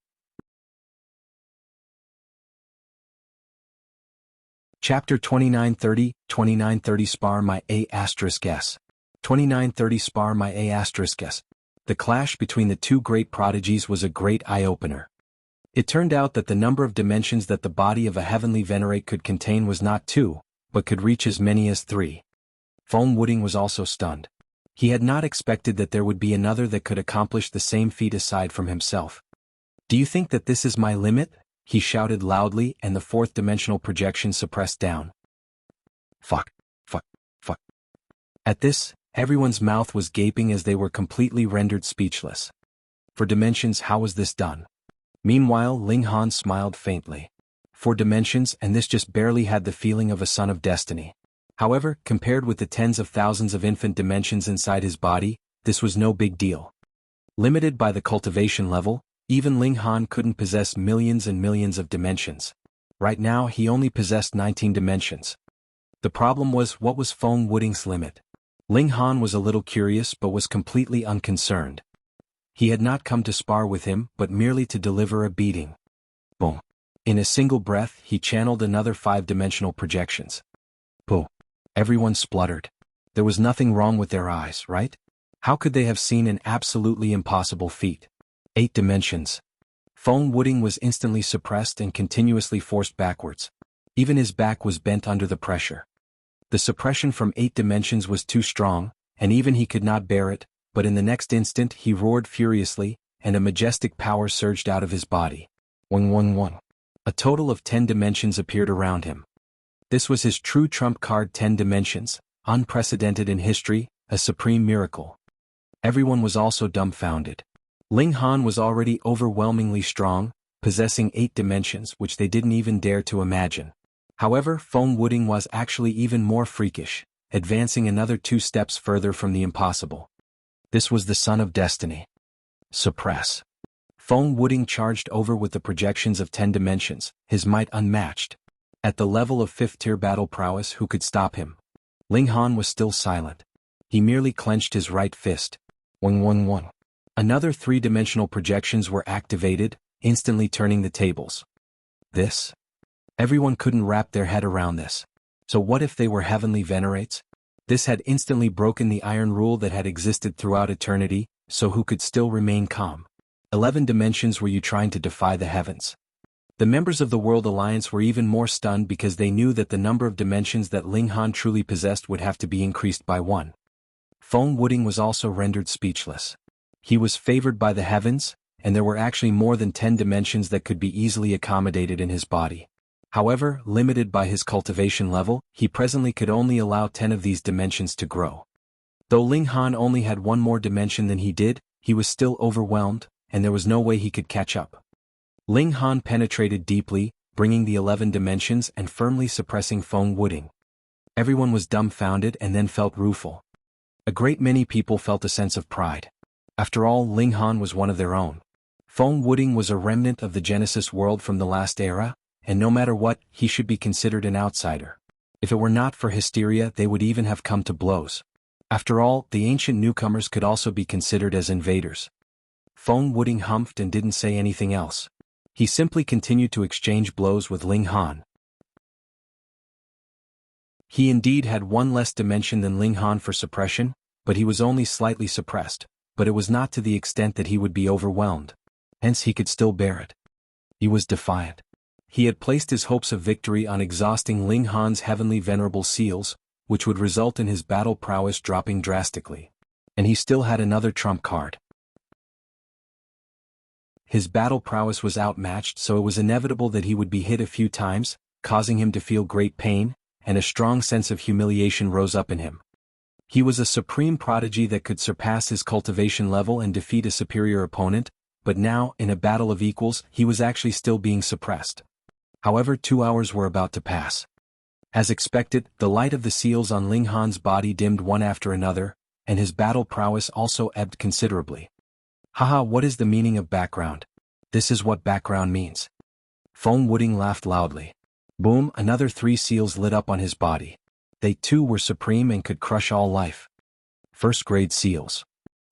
Chapter 2930 Spar my A**s. 2930 Spar my A**s. The clash between the 2 great prodigies was a great eye-opener. It turned out that the number of dimensions that the body of a heavenly venerate could contain was not 2, but could reach as many as 3. Feng Wuding was also stunned. He had not expected that there would be another that could accomplish the same feat aside from himself. Do you think that this is my limit? He shouted loudly, and the 4th dimensional projection suppressed down. Fuck. At this, everyone's mouth was gaping as they were completely rendered speechless. For dimensions, how was this done? Meanwhile, Ling Han smiled faintly. 4 dimensions, and this just barely had the feeling of a son of destiny. However, compared with the tens of thousands of infant dimensions inside his body, this was no big deal. Limited by the cultivation level, even Ling Han couldn't possess millions and millions of dimensions. Right now he only possessed 19 dimensions. The problem was, what was Feng Wuding's limit? Ling Han was a little curious but was completely unconcerned. He had not come to spar with him, but merely to deliver a beating. Boom. In a single breath he channeled another 5-dimensional projections. Puh. Everyone spluttered. There was nothing wrong with their eyes, right? How could they have seen an absolutely impossible feat? 8 dimensions. Feng Wuding was instantly suppressed and continuously forced backwards. Even his back was bent under the pressure. The suppression from 8 dimensions was too strong, and even he could not bear it, but in the next instant he roared furiously, and a majestic power surged out of his body. 111. A total of 10 dimensions appeared around him. This was his true trump card, 10 dimensions, unprecedented in history, a supreme miracle. Everyone was also dumbfounded. Ling Han was already overwhelmingly strong, possessing 8 dimensions which they didn't even dare to imagine. However, Feng Wuding was actually even more freakish, advancing another 2 steps further from the impossible. This was the son of destiny. Suppress. Feng Wuding charged over with the projections of 10 dimensions, his might unmatched. At the level of 5th tier battle prowess, who could stop him? Ling Han was still silent. He merely clenched his right fist. 111. Another three-dimensional projections were activated, instantly turning the tables. This? Everyone couldn't wrap their head around this. So what if they were heavenly venerates? This had instantly broken the iron rule that had existed throughout eternity, so who could still remain calm? 11 dimensions. Were you trying to defy the heavens? The members of the World Alliance were even more stunned because they knew that the number of dimensions that Ling Han truly possessed would have to be increased by 1. Feng Wuding was also rendered speechless. He was favored by the heavens, and there were actually more than 10 dimensions that could be easily accommodated in his body. However, limited by his cultivation level, he presently could only allow 10 of these dimensions to grow. Though Ling Han only had one more dimension than he did, he was still overwhelmed, and there was no way he could catch up. Ling Han penetrated deeply, bringing the 11 dimensions and firmly suppressing Feng Wuding. Everyone was dumbfounded and then felt rueful. A great many people felt a sense of pride. After all, Ling Han was one of their own. Feng Wuding was a remnant of the Genesis world from the last era, and no matter what, he should be considered an outsider. If it were not for hysteria, they would even have come to blows. After all, the ancient newcomers could also be considered as invaders. Feng Wuding humphed and didn't say anything else. He simply continued to exchange blows with Ling Han. He indeed had one less dimension than Ling Han for suppression, but he was only slightly suppressed, but it was not to the extent that he would be overwhelmed. Hence he could still bear it. He was defiant. He had placed his hopes of victory on exhausting Ling Han's heavenly venerable seals, which would result in his battle prowess dropping drastically. And he still had another trump card. His battle prowess was outmatched, so it was inevitable that he would be hit a few times, causing him to feel great pain, and a strong sense of humiliation rose up in him. He was a supreme prodigy that could surpass his cultivation level and defeat a superior opponent, but now, in a battle of equals, he was actually still being suppressed. However, 2 hours were about to pass. As expected, the light of the seals on Ling Han's body dimmed one after another, and his battle prowess also ebbed considerably. Haha, what is the meaning of background? This is what background means. Feng Wuding laughed loudly. Boom, another 3 seals lit up on his body. They too were supreme and could crush all life. First-grade seals.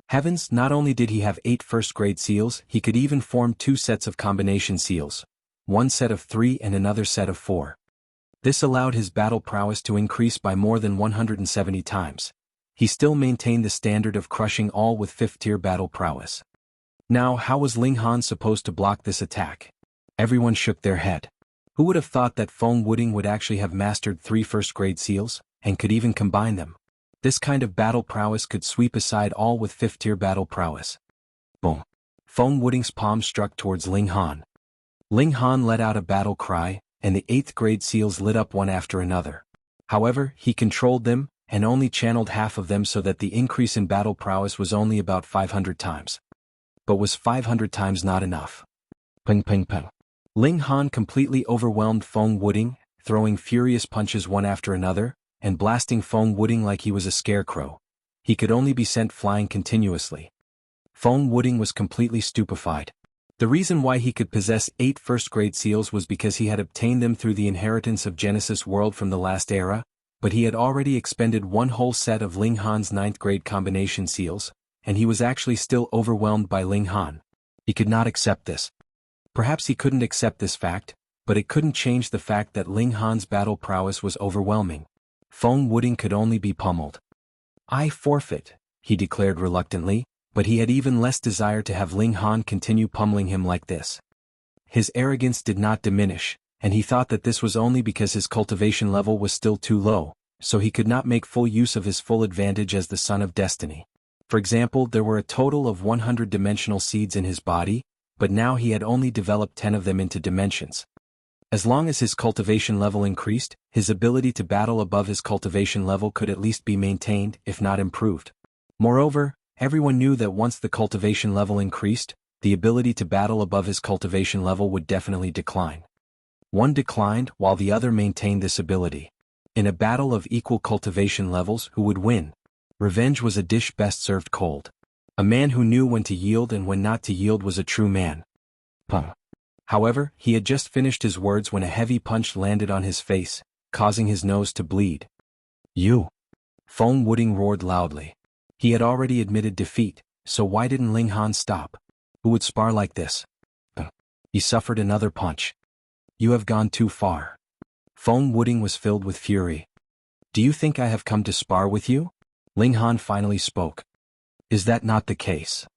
Heavens, not only did he have 8 first-grade seals, he could even form 2 sets of combination seals. 1 set of 3 and another set of 4. This allowed his battle prowess to increase by more than 170 times. He still maintained the standard of crushing all with 5th-tier battle prowess. Now, how was Ling Han supposed to block this attack? Everyone shook their head. Who would have thought that Feng Wuding would actually have mastered 3 first-grade seals, and could even combine them? This kind of battle prowess could sweep aside all with 5th-tier battle prowess. Boom. Feng Wuding's palm struck towards Ling Han. Ling Han let out a battle cry, and the 8th-grade seals lit up one after another. However, he controlled them, and only channeled half of them so that the increase in battle prowess was only about 500 times. But was 500 times not enough? Ping ping ping. Ling Han completely overwhelmed Feng Wuding, throwing furious punches one after another, and blasting Feng Wuding like he was a scarecrow. He could only be sent flying continuously. Feng Wuding was completely stupefied. The reason why he could possess 8 first-grade seals was because he had obtained them through the inheritance of Genesis world from the last era, but he had already expended 1 whole set of Ling Han's 9th-grade combination seals, and he was actually still overwhelmed by Ling Han. He could not accept this. Perhaps he couldn't accept this fact, but it couldn't change the fact that Ling Han's battle prowess was overwhelming. Feng Wuding could only be pummeled. I forfeit, he declared reluctantly, but he had even less desire to have Ling Han continue pummeling him like this. His arrogance did not diminish, and he thought that this was only because his cultivation level was still too low, so he could not make full use of his full advantage as the son of destiny. For example, there were a total of 100 dimensional seeds in his body, but now he had only developed 10 of them into dimensions. As long as his cultivation level increased, his ability to battle above his cultivation level could at least be maintained, if not improved. Moreover, everyone knew that once the cultivation level increased, the ability to battle above his cultivation level would definitely decline. One declined while the other maintained this ability. In a battle of equal cultivation levels, who would win? Revenge was a dish best served cold. A man who knew when to yield and when not to yield was a true man. Puh. However, he had just finished his words when a heavy punch landed on his face, causing his nose to bleed. You. Feng Wuding roared loudly. He had already admitted defeat, so why didn't Ling Han stop? Who would spar like this? He suffered another punch. You have gone too far. Feng Wuding was filled with fury. Do you think I have come to spar with you? Ling Han finally spoke. Is that not the case?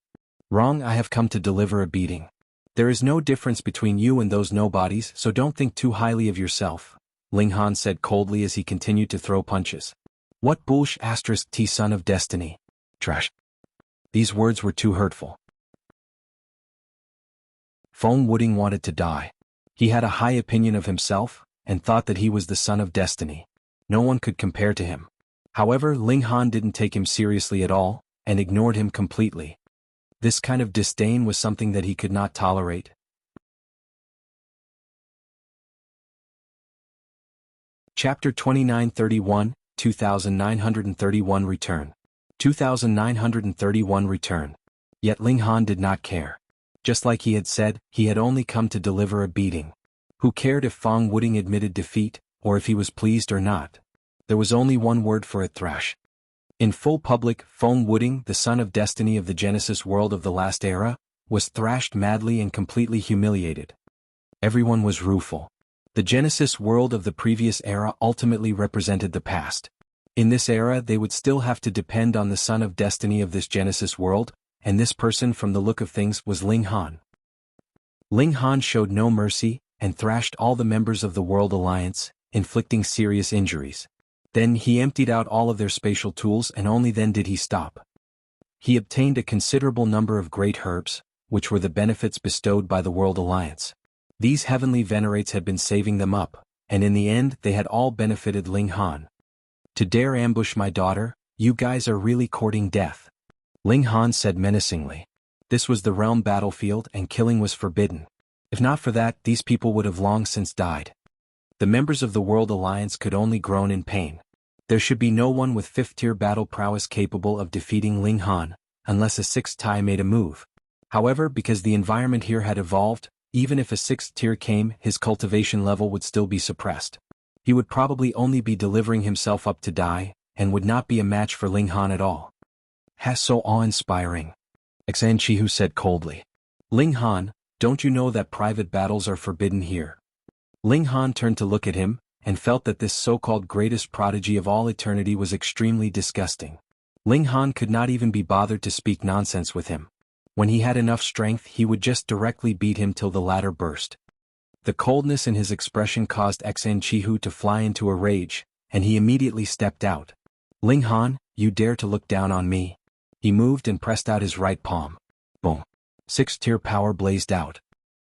Wrong, I have come to deliver a beating. There is no difference between you and those nobodies, so don't think too highly of yourself, Ling Han said coldly as he continued to throw punches. What bullsh***, son of destiny. Trash. These words were too hurtful. Feng Wuding wanted to die. He had a high opinion of himself, and thought that he was the son of destiny. No one could compare to him. However, Ling Han didn't take him seriously at all, and ignored him completely. This kind of disdain was something that he could not tolerate. Chapter 2931, 2931 Return. 2931 Return. Yet Ling Han did not care. Just like he had said, he had only come to deliver a beating. Who cared if Feng Wuding admitted defeat, or if he was pleased or not? There was only one word for it: thrash. In full public, Feng Wuding, the son of destiny of the Genesis world of the last era, was thrashed madly and completely humiliated. Everyone was rueful. The Genesis world of the previous era ultimately represented the past. In this era they would still have to depend on the son of destiny of this Genesis world, and this person from the look of things was Ling Han. Ling Han showed no mercy, and thrashed all the members of the World Alliance, inflicting serious injuries. Then he emptied out all of their spatial tools, and only then did he stop. He obtained a considerable number of great herbs, which were the benefits bestowed by the World Alliance. These heavenly venerates had been saving them up, and in the end they had all benefited Ling Han. To dare ambush my daughter, you guys are really courting death. Ling Han said menacingly. This was the realm battlefield and killing was forbidden. If not for that, these people would have long since died. The members of the World Alliance could only groan in pain. There should be no one with 5th-tier battle prowess capable of defeating Ling Han, unless a 6th tie made a move. However, because the environment here had evolved, even if a 6th tier came, his cultivation level would still be suppressed. He would probably only be delivering himself up to die, and would not be a match for Ling Han at all. Has so awe-inspiring. Jianghu said coldly. Ling Han, don't you know that private battles are forbidden here? Ling Han turned to look at him, and felt that this so-called greatest prodigy of all eternity was extremely disgusting. Ling Han could not even be bothered to speak nonsense with him. When he had enough strength he would just directly beat him till the latter burst. The coldness in his expression caused Jianghu to fly into a rage, and he immediately stepped out. Ling Han, you dare to look down on me? He moved and pressed out his right palm. Boom. 6th-tier power blazed out.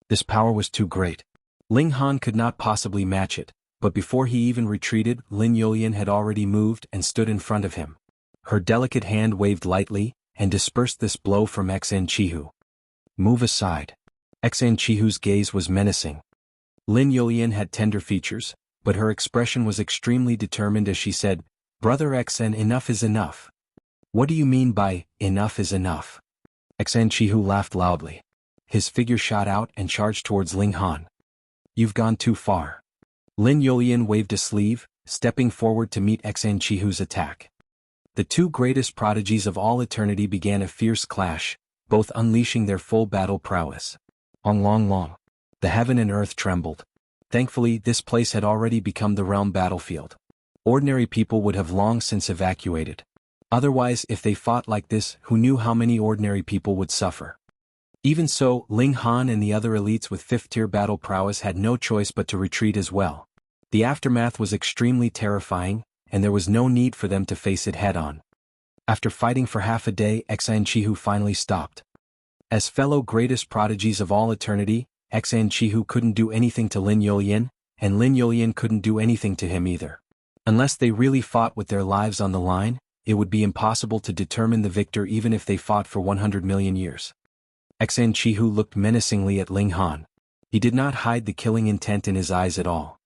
This power was too great. Ling Han could not possibly match it, but before he even retreated, Lin Yulian had already moved and stood in front of him. Her delicate hand waved lightly, and dispersed this blow from Jianghu. Move aside. Jianghu's gaze was menacing. Lin Yulian had tender features, but her expression was extremely determined as she said, Brother Xen, enough is enough. What do you mean by, enough is enough? Jianghu laughed loudly. His figure shot out and charged towards Ling Han. You've gone too far. Lin Yulian waved a sleeve, stepping forward to meet Jianghu's attack. The two greatest prodigies of all eternity began a fierce clash, both unleashing their full battle prowess. Long, long, long. The heaven and earth trembled. Thankfully, this place had already become the realm battlefield. Ordinary people would have long since evacuated. Otherwise, if they fought like this, who knew how many ordinary people would suffer? Even so, Ling Han and the other elites with 5th-tier battle prowess had no choice but to retreat as well. The aftermath was extremely terrifying, and there was no need for them to face it head-on. After fighting for half a day, Jianghu finally stopped. As fellow greatest prodigies of all eternity, Jianghu couldn't do anything to Lin Yulian, and Lin Yulian couldn't do anything to him either. Unless they really fought with their lives on the line, it would be impossible to determine the victor even if they fought for 100 million years. Jianghu looked menacingly at Ling Han. He did not hide the killing intent in his eyes at all.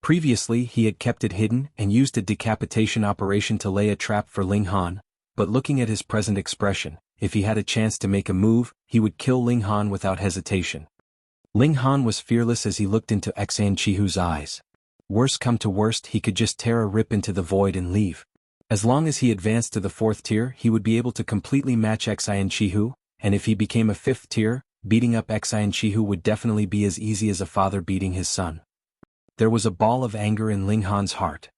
Previously he had kept it hidden and used a decapitation operation to lay a trap for Ling Han, but looking at his present expression, if he had a chance to make a move, he would kill Ling Han without hesitation. Ling Han was fearless as he looked into Jianghu's eyes. Worst come to worst, he could just tear a rip into the void and leave. As long as he advanced to the 4th tier, he would be able to completely match Xi and Chihu, and if he became a 5th tier, beating up Xi and Chihu would definitely be as easy as a father beating his son. There was a ball of anger in Ling Han's heart.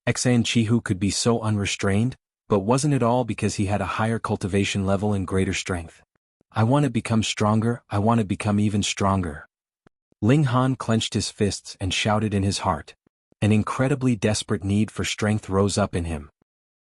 Xi and Chihu could be so unrestrained, but wasn't it all because he had a higher cultivation level and greater strength? I want to become stronger, I want to become even stronger. Ling Han clenched his fists and shouted in his heart. An incredibly desperate need for strength rose up in him.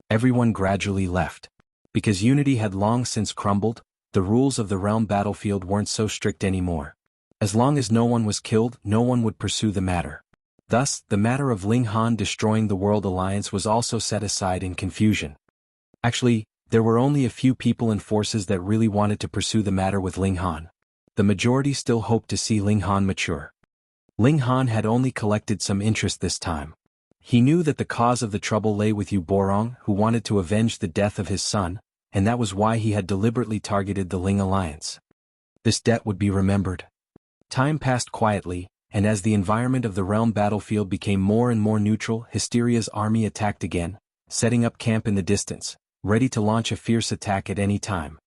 Everyone gradually left. Because unity had long since crumbled, the rules of the realm battlefield weren't so strict anymore. As long as no one was killed, no one would pursue the matter. Thus, the matter of Ling Han destroying the World Alliance was also set aside in confusion. Actually, there were only a few people and forces that really wanted to pursue the matter with Ling Han. The majority still hoped to see Ling Han mature. Ling Han had only collected some interest this time. He knew that the cause of the trouble lay with Yu Borong, who wanted to avenge the death of his son, and that was why he had deliberately targeted the Ling Alliance. This debt would be remembered. Time passed quietly, and as the environment of the realm battlefield became more and more neutral, Hysteria's army attacked again, setting up camp in the distance, ready to launch a fierce attack at any time.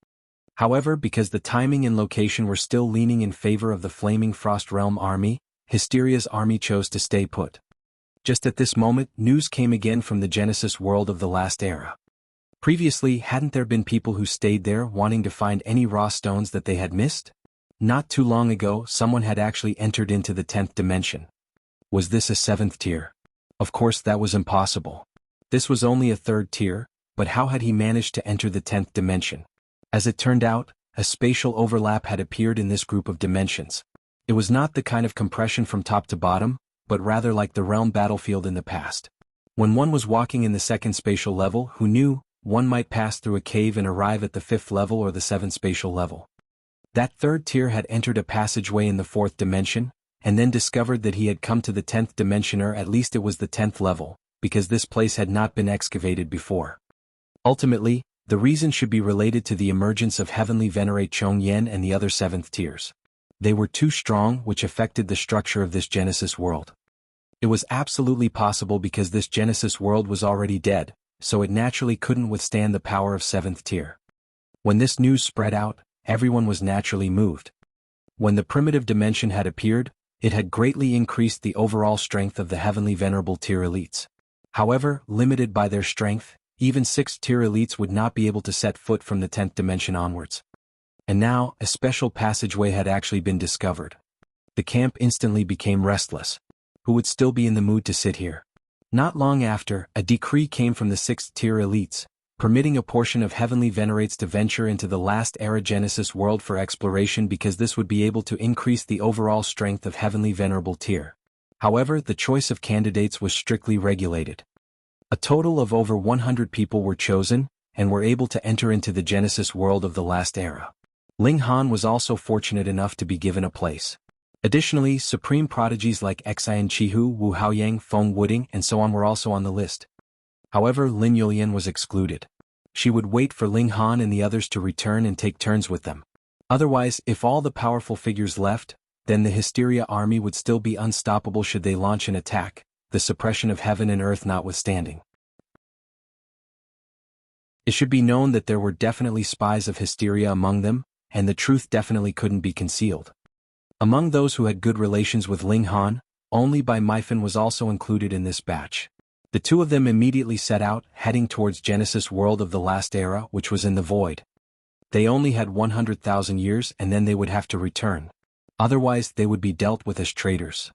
However, because the timing and location were still leaning in favor of the Flaming Frost Realm army, Hysteria's army chose to stay put. Just at this moment, news came again from the Genesis world of the last era. Previously, hadn't there been people who stayed there wanting to find any raw stones that they had missed? Not too long ago, someone had actually entered into the 10th dimension. Was this a 7th tier? Of course that was impossible. This was only a 3rd tier, but how had he managed to enter the 10th dimension? As it turned out, a spatial overlap had appeared in this group of dimensions. It was not the kind of compression from top to bottom, but rather like the realm battlefield in the past. When one was walking in the 2nd spatial level, who knew, one might pass through a cave and arrive at the 5th level or the 7th spatial level. That 3rd tier had entered a passageway in the 4th dimension, and then discovered that he had come to the 10th dimension, or at least it was the 10th level, because this place had not been excavated before. Ultimately, the reason should be related to the emergence of Heavenly Venerate Chong Yen and the other 7th tiers. They were too strong, which affected the structure of this Genesis world. It was absolutely possible because this Genesis world was already dead, so it naturally couldn't withstand the power of 7th tier. When this news spread out, everyone was naturally moved. When the primitive dimension had appeared, it had greatly increased the overall strength of the Heavenly Venerable tier elites. However, limited by their strength, even 6th tier elites would not be able to set foot from the 10th dimension onwards. And now, a special passageway had actually been discovered. The camp instantly became restless. Who would still be in the mood to sit here? Not long after, a decree came from the 6th tier elites, permitting a portion of Heavenly Venerates to venture into the last era Genesis world for exploration because this would be able to increase the overall strength of Heavenly Venerable tier. However, the choice of candidates was strictly regulated. A total of over 100 people were chosen, and were able to enter into the Genesis world of the last era. Ling Han was also fortunate enough to be given a place. Additionally, supreme prodigies like Xi and Chihu, Wu Haoyang, Feng, Wuding, and so on were also on the list. However, Lin Yulian was excluded. She would wait for Ling Han and the others to return and take turns with them. Otherwise, if all the powerful figures left, then the Hysteria army would still be unstoppable should they launch an attack, the suppression of heaven and earth notwithstanding. It should be known that there were definitely spies of Hysteria among them, and the truth definitely couldn't be concealed. Among those who had good relations with Ling Han, only Bai Meifen was also included in this batch. The two of them immediately set out, heading towards Genesis world of the last era, which was in the void. They only had 100,000 years and then they would have to return. Otherwise they would be dealt with as traitors.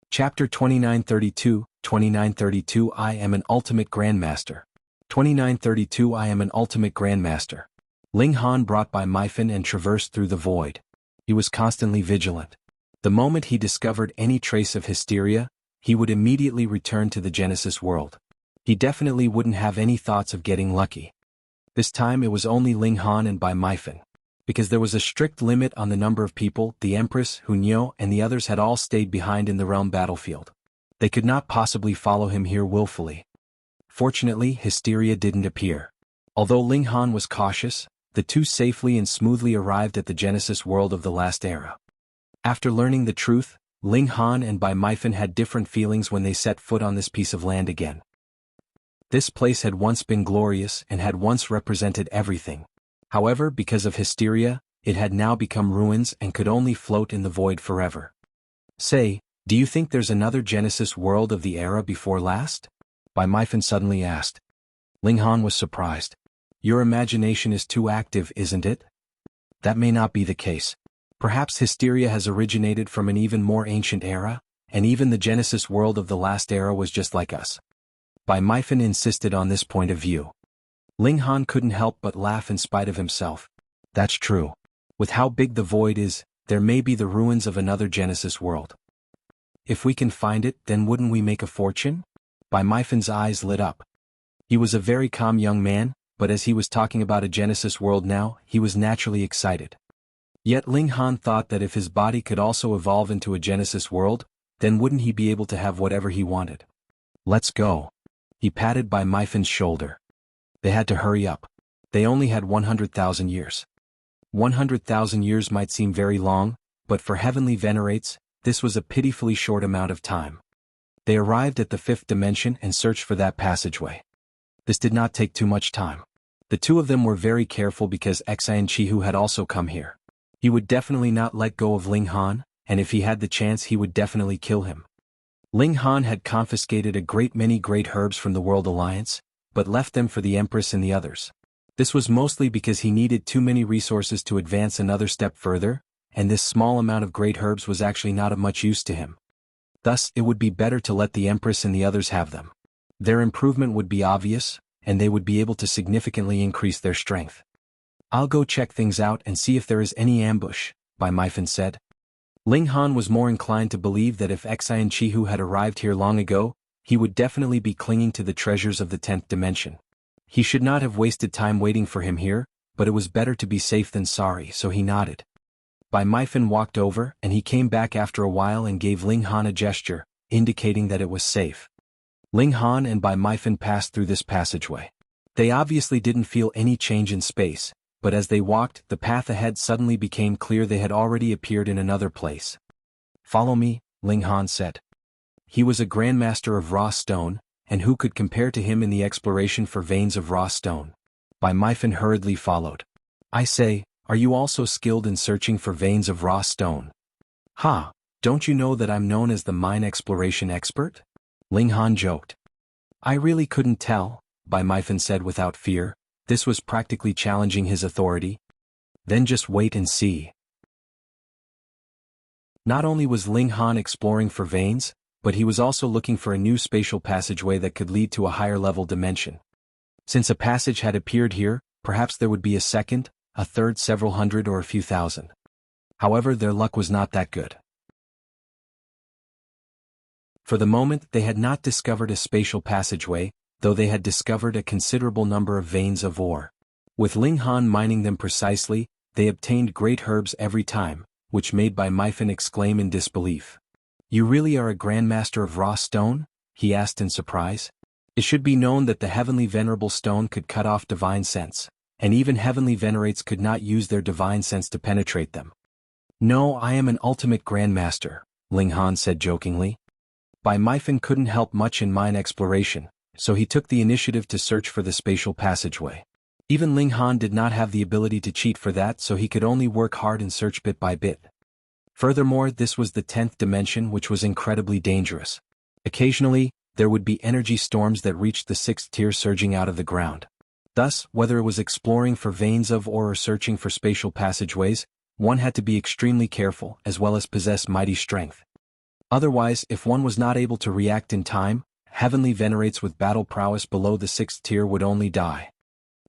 Chapter 2932 I am an ultimate Grandmaster. 2932 I am an ultimate Grandmaster. Ling Han brought Bai Meifen and traversed through the void. He was constantly vigilant. The moment he discovered any trace of Hysteria, he would immediately return to the Genesis world. He definitely wouldn't have any thoughts of getting lucky. This time it was only Ling Han and Bai Meifen. Because there was a strict limit on the number of people, the Empress, Hunyo, and the others had all stayed behind in the realm battlefield. They could not possibly follow him here willfully. Fortunately, Hysteria didn't appear. Although Ling Han was cautious, the two safely and smoothly arrived at the Genesis world of the last era. After learning the truth, Ling Han and Bai Meifan had different feelings when they set foot on this piece of land again. This place had once been glorious and had once represented everything. However, because of hysteria, it had now become ruins and could only float in the void forever. Say, do you think there's another Genesis world of the era before last? Bai Meifan suddenly asked. Ling Han was surprised. Your imagination is too active, isn't it? That may not be the case. Perhaps hysteria has originated from an even more ancient era, and even the Genesis world of the last era was just like us. Bai Meifan insisted on this point of view. Ling Han couldn't help but laugh in spite of himself. That's true. With how big the void is, there may be the ruins of another Genesis world. If we can find it, then wouldn't we make a fortune? Bai Meifan's eyes lit up. He was a very calm young man, but as he was talking about a Genesis world now, he was naturally excited. Yet Ling Han thought that if his body could also evolve into a Genesis world, then wouldn't he be able to have whatever he wanted? Let's go. He patted Bai Meifan's shoulder. They had to hurry up. They only had 100,000 years. 100,000 years might seem very long, but for heavenly venerates, this was a pitifully short amount of time. They arrived at the fifth dimension and searched for that passageway. This did not take too much time. The two of them were very careful because Xian Chihu had also come here. He would definitely not let go of Ling Han, and if he had the chance he would definitely kill him. Ling Han had confiscated a great many great herbs from the World Alliance, but left them for the Empress and the others. This was mostly because he needed too many resources to advance another step further, and this small amount of great herbs was actually not of much use to him. Thus, it would be better to let the Empress and the others have them. Their improvement would be obvious, and they would be able to significantly increase their strength. I'll go check things out and see if there is any ambush, Bai Meifan said. Ling Han was more inclined to believe that if Xian Chihu had arrived here long ago, he would definitely be clinging to the treasures of the 10th dimension. He should not have wasted time waiting for him here, but it was better to be safe than sorry, so he nodded. Bai Meifan walked over and he came back after a while and gave Ling Han a gesture, indicating that it was safe. Ling Han and Bai Meifan passed through this passageway. They obviously didn't feel any change in space, but as they walked, the path ahead suddenly became clear they had already appeared in another place. Follow me, Ling Han said. He was a Grandmaster of raw stone, and who could compare to him in the exploration for veins of raw stone? Bai Meifan hurriedly followed. I say, are you also skilled in searching for veins of raw stone? Ha, don't you know that I'm known as the mine exploration expert? Ling Han joked. I really couldn't tell, Bai Meifan said without fear. This was practically challenging his authority. Then just wait and see. Not only was Ling Han exploring for veins, but he was also looking for a new spatial passageway that could lead to a higher level dimension. Since a passage had appeared here, perhaps there would be a second, a third, several hundred or a few thousand. However, their luck was not that good. For the moment, they had not discovered a spatial passageway, though they had discovered a considerable number of veins of ore. With Ling Han mining them precisely, they obtained great herbs every time, which made Bai Meifan exclaim in disbelief. You really are a Grandmaster of raw stone? He asked in surprise. It should be known that the heavenly venerable stone could cut off divine sense, and even heavenly venerates could not use their divine sense to penetrate them. No, I am an ultimate Grandmaster, Ling Han said jokingly. Bai Meifan couldn't help much in mine exploration, so he took the initiative to search for the spatial passageway. Even Ling Han did not have the ability to cheat for that, so he could only work hard and search bit by bit. Furthermore, this was the 10th dimension, which was incredibly dangerous. Occasionally, there would be energy storms that reached the 6th tier surging out of the ground. Thus, whether it was exploring for veins of ore or searching for spatial passageways, one had to be extremely careful as well as possess mighty strength. Otherwise, if one was not able to react in time, heavenly venerates with battle prowess below the 6th tier would only die.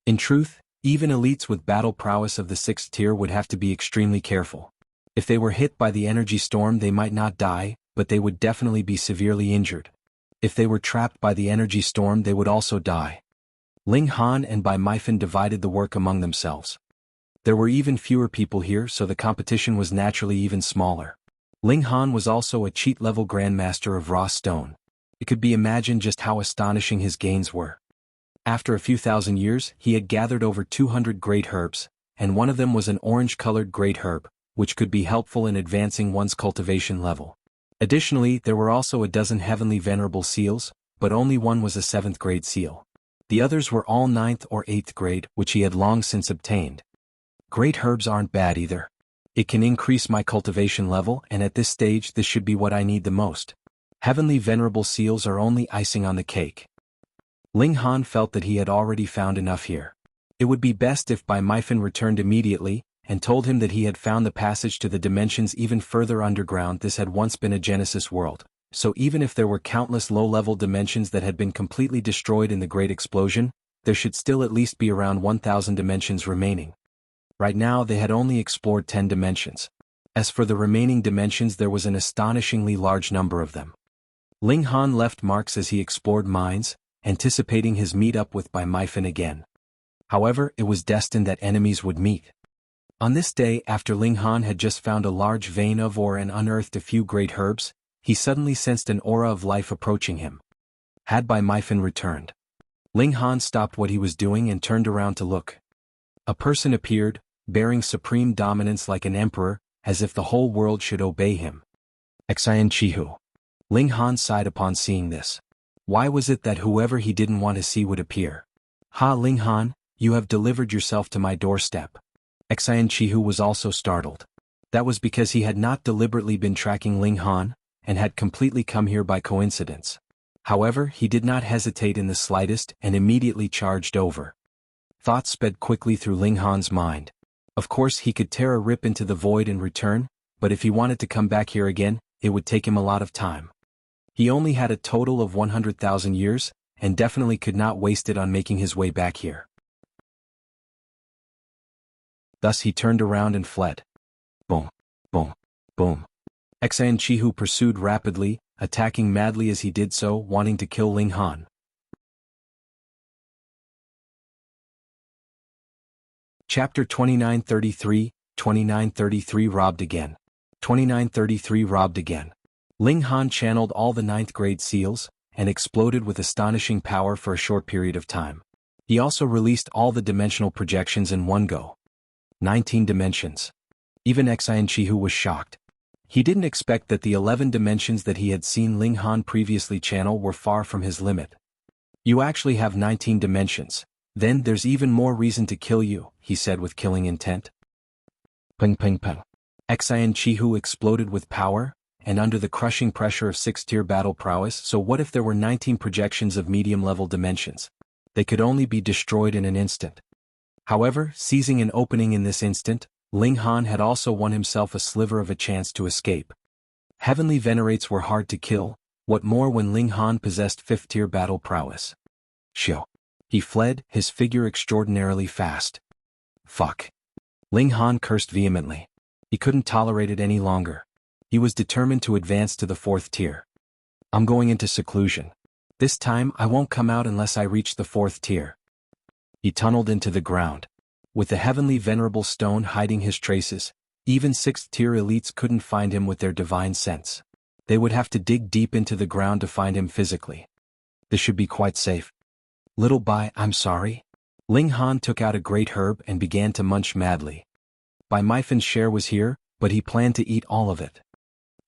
In truth, even elites with battle prowess of the 6th tier would have to be extremely careful. If they were hit by the energy storm, they might not die, but they would definitely be severely injured. If they were trapped by the energy storm, they would also die. Ling Han and Bai Meifan divided the work among themselves. There were even fewer people here, so the competition was naturally even smaller. Ling Han was also a cheat-level Grandmaster of raw stone. It could be imagined just how astonishing his gains were. After a few thousand years, he had gathered over 200 great herbs, and one of them was an orange-colored great herb, which could be helpful in advancing one's cultivation level. Additionally, there were also a dozen heavenly venerable seals, but only one was a 7th grade seal. The others were all 9th or 8th grade, which he had long since obtained. Great herbs aren't bad either. It can increase my cultivation level, and at this stage this should be what I need the most. Heavenly venerable seals are only icing on the cake. Ling Han felt that he had already found enough here. It would be best if Bai Meifan returned immediately, and told him that he had found the passage to the dimensions even further underground. This had once been a Genesis world, so even if there were countless low-level dimensions that had been completely destroyed in the Great Explosion, there should still at least be around 1,000 dimensions remaining. Right now they had only explored 10 dimensions. As for the remaining dimensions, there was an astonishingly large number of them. Ling Han left marks as he explored mines, anticipating his meet-up with Bai Meifan again. However, it was destined that enemies would meet. On this day, after Ling Han had just found a large vein of ore and unearthed a few great herbs, he suddenly sensed an aura of life approaching him. Had Bai Meifan returned? Ling Han stopped what he was doing and turned around to look. A person appeared, bearing supreme dominance like an emperor, as if the whole world should obey him. Xian Chihu. Ling Han sighed upon seeing this. Why was it that whoever he didn't want to see would appear? Ha, Ling Han, you have delivered yourself to my doorstep. Xian Chihu was also startled. That was because he had not deliberately been tracking Ling Han, and had completely come here by coincidence. However, he did not hesitate in the slightest and immediately charged over. Thoughts sped quickly through Ling Han's mind. Of course he could tear a rip into the void and return, but if he wanted to come back here again, it would take him a lot of time. He only had a total of 100,000 years, and definitely could not waste it on making his way back here. Thus he turned around and fled. Boom, boom, boom. Xian Chihu pursued rapidly, attacking madly as he did so, wanting to kill Ling Han. Chapter 2933, 2933 Robbed Again. 2933 Robbed Again. Ling Han channeled all the 9th grade seals, and exploded with astonishing power for a short period of time. He also released all the dimensional projections in one go. 19 dimensions. Even Xian Chihu was shocked. He didn't expect that the 11 dimensions that he had seen Ling Han previously channel were far from his limit. You actually have 19 dimensions. Then there's even more reason to kill you, he said with killing intent. Ping ping ping. Xian Chihu exploded with power, and under the crushing pressure of 6th-tier battle prowess. So what if there were 19 projections of medium-level dimensions? They could only be destroyed in an instant. However, seizing an opening in this instant, Ling Han had also won himself a sliver of a chance to escape. Heavenly venerates were hard to kill, what more when Ling Han possessed 5th-tier battle prowess. Shio. He fled, his figure extraordinarily fast. Fuck. Ling Han cursed vehemently. He couldn't tolerate it any longer. He was determined to advance to the 4th tier. I'm going into seclusion. This time I won't come out unless I reach the 4th tier. He tunneled into the ground. With the heavenly venerable stone hiding his traces, even 6th-tier elites couldn't find him with their divine sense. They would have to dig deep into the ground to find him physically. This should be quite safe. Little Bai, I'm sorry. Ling Han took out a great herb and began to munch madly. Bai Meifan's share was here, but he planned to eat all of it.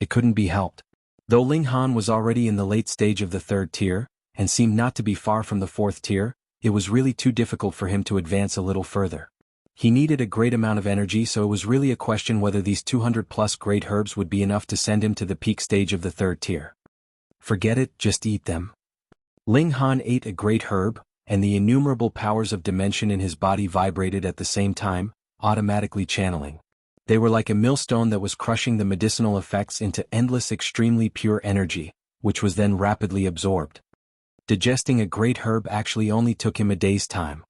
It couldn't be helped. Though Ling Han was already in the late stage of the 3rd tier, and seemed not to be far from the 4th tier, it was really too difficult for him to advance a little further. He needed a great amount of energy, so it was really a question whether these 200+ great herbs would be enough to send him to the peak stage of the 3rd tier. Forget it, just eat them. Ling Han ate a great herb, and the innumerable powers of dimension in his body vibrated at the same time, automatically channeling. They were like a millstone that was crushing the medicinal effects into endless extremely pure energy, which was then rapidly absorbed. Digesting a great herb actually only took him a day's time.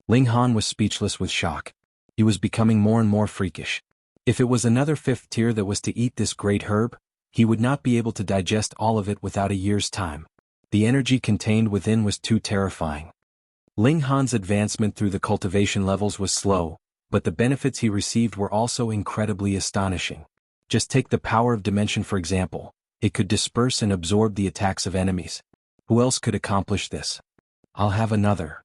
Ling Han was speechless with shock. He was becoming more and more freakish. If it was another 5th tier that was to eat this great herb, he would not be able to digest all of it without a year's time. The energy contained within was too terrifying. Ling Han's advancement through the cultivation levels was slow, but the benefits he received were also incredibly astonishing. Just take the power of dimension for example. It could disperse and absorb the attacks of enemies. Who else could accomplish this? I'll have another.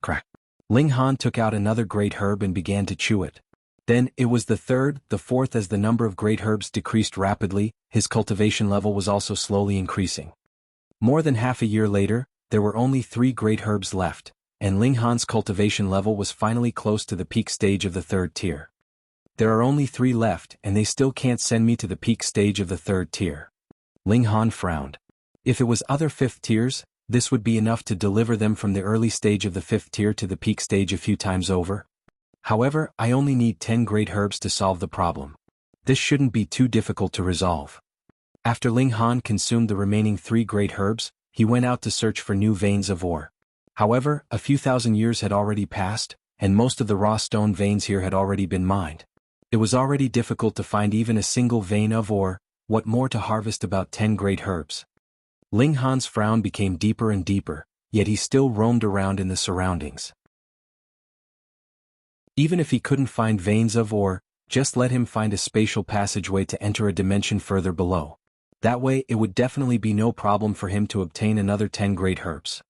Crack. Ling Han took out another great herb and began to chew it. Then, it was the third, the fourth. As the number of great herbs decreased rapidly, his cultivation level was also slowly increasing. More than half a year later, there were only 3 great herbs left, and Ling Han's cultivation level was finally close to the peak stage of the 3rd tier. There are only 3 left, and they still can't send me to the peak stage of the 3rd tier. Ling Han frowned. If it was other 5th tiers, this would be enough to deliver them from the early stage of the 5th tier to the peak stage a few times over. However, I only need 10 great herbs to solve the problem. This shouldn't be too difficult to resolve. After Ling Han consumed the remaining 3 great herbs, he went out to search for new veins of ore. However, a few thousand years had already passed, and most of the raw stone veins here had already been mined. It was already difficult to find even a single vein of ore, what more to harvest about 10 great herbs. Ling Han's frown became deeper and deeper, yet he still roamed around in the surroundings. Even if he couldn't find veins of ore, just let him find a spatial passageway to enter a dimension further below. That way it would definitely be no problem for him to obtain another 10 great herbs.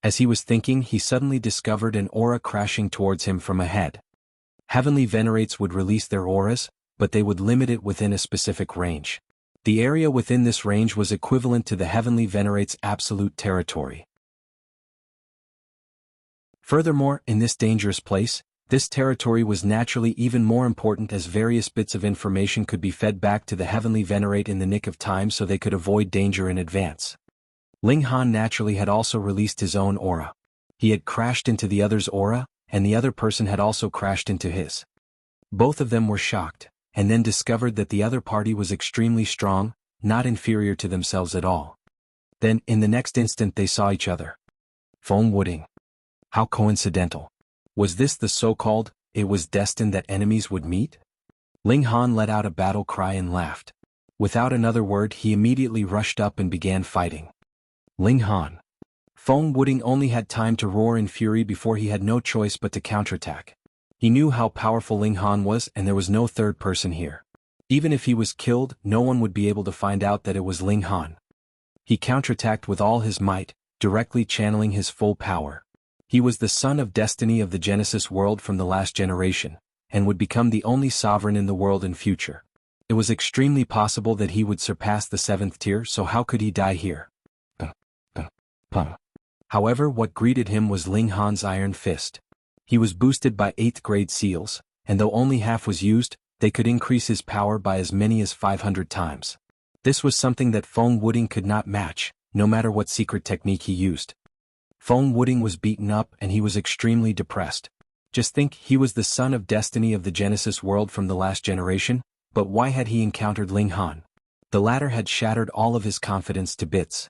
As he was thinking, he suddenly discovered an aura crashing towards him from ahead. Heavenly Venerates would release their auras, but they would limit it within a specific range. The area within this range was equivalent to the Heavenly Venerates' absolute territory. Furthermore, in this dangerous place, this territory was naturally even more important as various bits of information could be fed back to the Heavenly Venerate in the nick of time so they could avoid danger in advance. Ling Han naturally had also released his own aura. He had crashed into the other's aura, and the other person had also crashed into his. Both of them were shocked, and then discovered that the other party was extremely strong, not inferior to themselves at all. Then, in the next instant they saw each other. Feng Wuding. How coincidental. Was this the so-called, it was destined that enemies would meet? Ling Han let out a battle cry and laughed. Without another word he immediately rushed up and began fighting. Ling Han. Feng Wuding only had time to roar in fury before he had no choice but to counterattack. He knew how powerful Ling Han was and there was no third person here. Even if he was killed, no one would be able to find out that it was Ling Han. He counterattacked with all his might, directly channeling his full power. He was the son of destiny of the Genesis world from the last generation, and would become the only sovereign in the world in future. It was extremely possible that he would surpass the 7th tier, so how could he die here? However, what greeted him was Ling Han's iron fist. He was boosted by 8th grade seals, and though only half was used, they could increase his power by as many as 500 times. This was something that Feng Wuding could not match, no matter what secret technique he used. Feng Wuding was beaten up and he was extremely depressed. Just think, he was the son of destiny of the Genesis world from the last generation, but why had he encountered Ling Han? The latter had shattered all of his confidence to bits.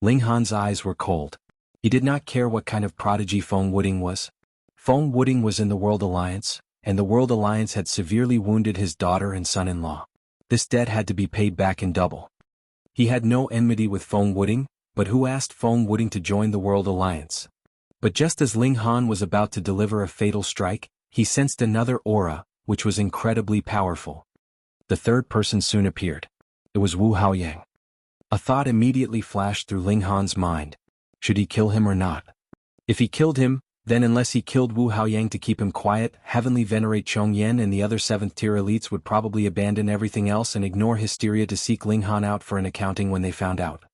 Ling Han's eyes were cold. He did not care what kind of prodigy Feng Wuding was. Feng Wuding was in the World Alliance, and the World Alliance had severely wounded his daughter and son-in-law. This debt had to be paid back in double. He had no enmity with Feng Wuding, but who asked Feng Wuding to join the World Alliance? But just as Ling Han was about to deliver a fatal strike, he sensed another aura, which was incredibly powerful. The third person soon appeared. It was Wu Haoyang. A thought immediately flashed through Ling Han's mind. Should he kill him or not? If he killed him, then unless he killed Wu Haoyang to keep him quiet, Heavenly Venerate Chongyan and the other 7th tier elites would probably abandon everything else and ignore Hysteria to seek Ling Han out for an accounting when they found out.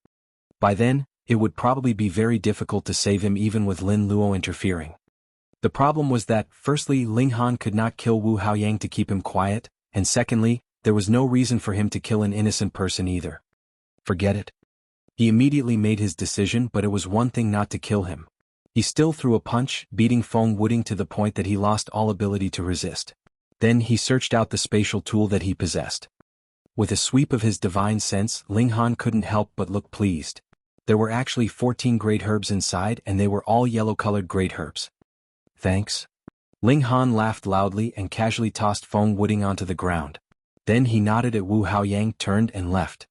By then, it would probably be very difficult to save him even with Lin Luo interfering. The problem was that, firstly, Ling Han could not kill Wu Haoyang to keep him quiet, and secondly, there was no reason for him to kill an innocent person either. Forget it. He immediately made his decision, but it was one thing not to kill him. He still threw a punch, beating Feng Wuding to the point that he lost all ability to resist. Then he searched out the spatial tool that he possessed. With a sweep of his divine sense, Ling Han couldn't help but look pleased. There were actually 14 great herbs inside and they were all yellow-colored great herbs. Thanks. Ling Han laughed loudly and casually tossed Feng Wuding onto the ground. Then he nodded at Wu Haoyang, turned and left.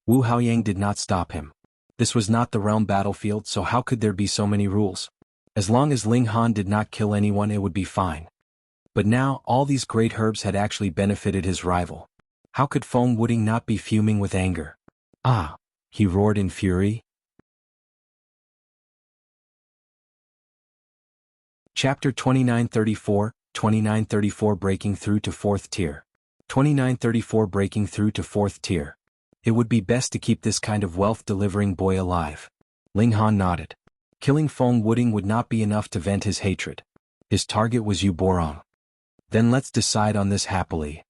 Wu Haoyang did not stop him. This was not the realm battlefield, so how could there be so many rules? As long as Ling Han did not kill anyone, it would be fine. But now, all these great herbs had actually benefited his rival. How could Feng Wuding not be fuming with anger? Ah! He roared in fury. Chapter 2934, 2934 Breaking Through to 4th Tier. 2934 Breaking Through to 4th Tier. It would be best to keep this kind of wealth-delivering boy alive. Ling Han nodded. Killing Feng Wuding would not be enough to vent his hatred. His target was Yu Borong. Then let's decide on this happily.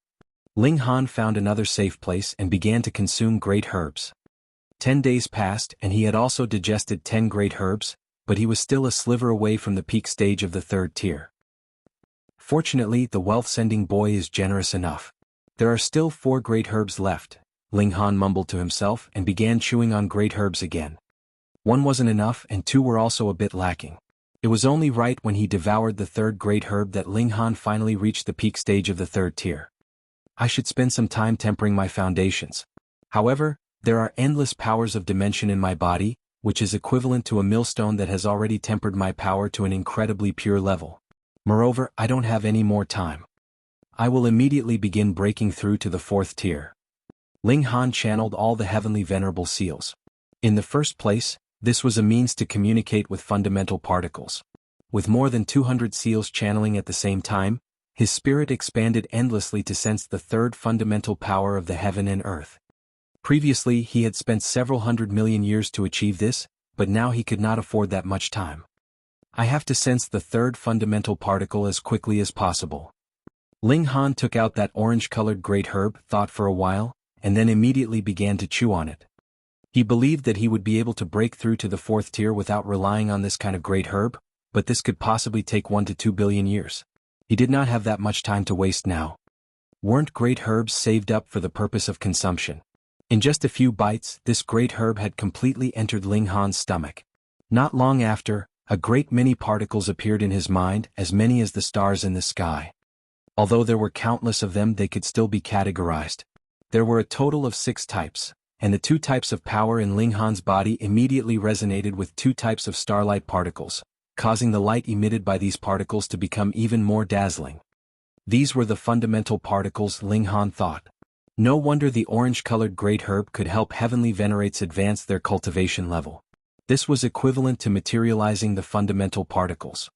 Ling Han found another safe place and began to consume great herbs. 10 days passed and he had also digested 10 great herbs, but he was still a sliver away from the peak stage of the 3rd tier. Fortunately, the wealth-sending boy is generous enough. There are still 4 great herbs left, Ling Han mumbled to himself and began chewing on great herbs again. 1 wasn't enough and 2 were also a bit lacking. It was only right when he devoured the 3rd great herb that Ling Han finally reached the peak stage of the 3rd tier. I should spend some time tempering my foundations. However, there are endless powers of dimension in my body, which is equivalent to a millstone that has already tempered my power to an incredibly pure level. Moreover, I don't have any more time. I will immediately begin breaking through to the 4th tier. Ling Han channeled all the heavenly venerable seals. In the first place, this was a means to communicate with fundamental particles. With more than 200 seals channeling at the same time, his spirit expanded endlessly to sense the 3rd fundamental power of the heaven and earth. Previously he had spent several 100 million years to achieve this, but now he could not afford that much time. I have to sense the 3rd fundamental particle as quickly as possible. Ling Han took out that orange-colored great herb, thought for a while, and then immediately began to chew on it. He believed that he would be able to break through to the 4th tier without relying on this kind of great herb, but this could possibly take 1 to 2 billion years. He did not have that much time to waste now. Weren't great herbs saved up for the purpose of consumption? In just a few bites, this great herb had completely entered Ling Han's stomach. Not long after, a great many particles appeared in his mind, as many as the stars in the sky. Although there were countless of them, they could still be categorized. There were a total of 6 types, and the 2 types of power in Ling Han's body immediately resonated with 2 types of starlight particles, causing the light emitted by these particles to become even more dazzling. These were the fundamental particles, Ling Han thought. No wonder the orange-colored great herb could help heavenly venerates advance their cultivation level. This was equivalent to materializing the fundamental particles.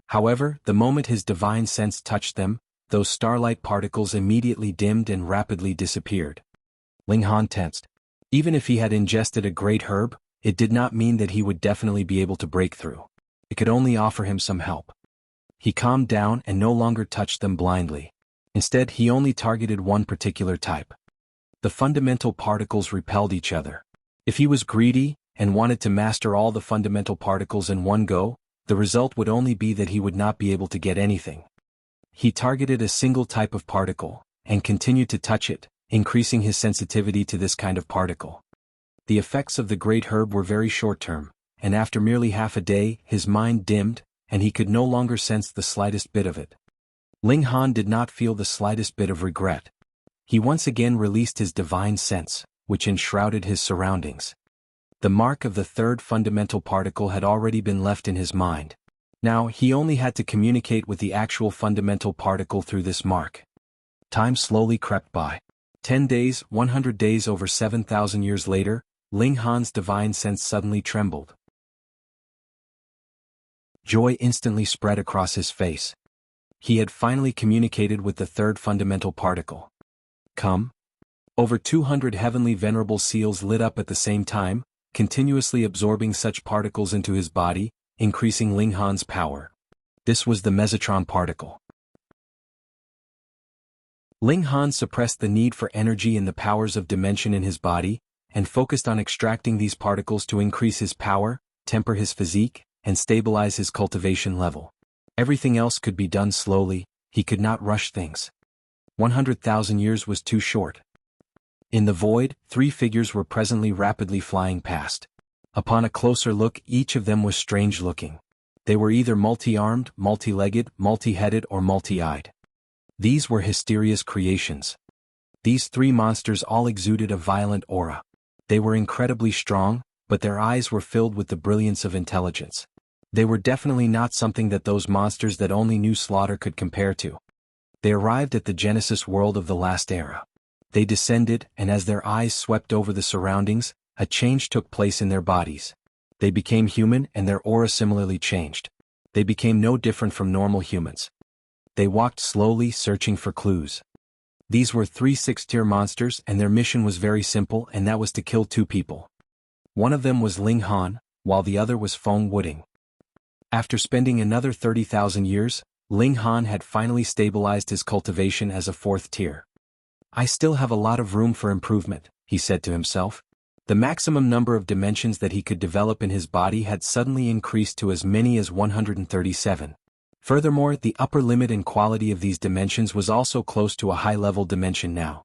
However, the moment his divine sense touched them, those starlight particles immediately dimmed and rapidly disappeared. Ling Han tensed. Even if he had ingested a great herb, it did not mean that he would definitely be able to break through. It could only offer him some help. He calmed down and no longer touched them blindly. Instead, he only targeted one particular type. The fundamental particles repelled each other. If he was greedy and wanted to master all the fundamental particles in one go, the result would only be that he would not be able to get anything. He targeted a single type of particle and continued to touch it, increasing his sensitivity to this kind of particle. The effects of the great herb were very short-term, and after merely half a day, his mind dimmed, and he could no longer sense the slightest bit of it. Ling Han did not feel the slightest bit of regret. He once again released his divine sense, which enshrouded his surroundings. The mark of the 3rd fundamental particle had already been left in his mind. Now, he only had to communicate with the actual fundamental particle through this mark. Time slowly crept by. 10 days, 100 days, over 7,000 years later, Ling Han's divine sense suddenly trembled. Joy instantly spread across his face. He had finally communicated with the 3rd fundamental particle. Come. Over 200 heavenly venerable seals lit up at the same time, continuously absorbing such particles into his body, increasing Ling Han's power. This was the mesotron particle. Ling Han suppressed the need for energy in the powers of dimension in his body, and focused on extracting these particles to increase his power, temper his physique, and stabilize his cultivation level. Everything else could be done slowly, he could not rush things. 100,000 years was too short. In the void, 3 figures were presently rapidly flying past. Upon a closer look, each of them was strange-looking. They were either multi-armed, multi-legged, multi-headed, or multi-eyed. These were Hysteria's creations. These 3 monsters all exuded a violent aura. They were incredibly strong, but their eyes were filled with the brilliance of intelligence. They were definitely not something that those monsters that only knew slaughter could compare to. They arrived at the Genesis world of the last era. They descended, and as their eyes swept over the surroundings, a change took place in their bodies. They became human and their aura similarly changed. They became no different from normal humans. They walked slowly, searching for clues. These were 3 6th-tier monsters, and their mission was very simple, and that was to kill 2 people. One of them was Ling Han, while the other was Feng Wuding. After spending another 30,000 years, Ling Han had finally stabilized his cultivation as a 4th tier. I still have a lot of room for improvement, he said to himself. The maximum number of dimensions that he could develop in his body had suddenly increased to as many as 137. Furthermore, the upper limit and quality of these dimensions was also close to a high-level dimension now.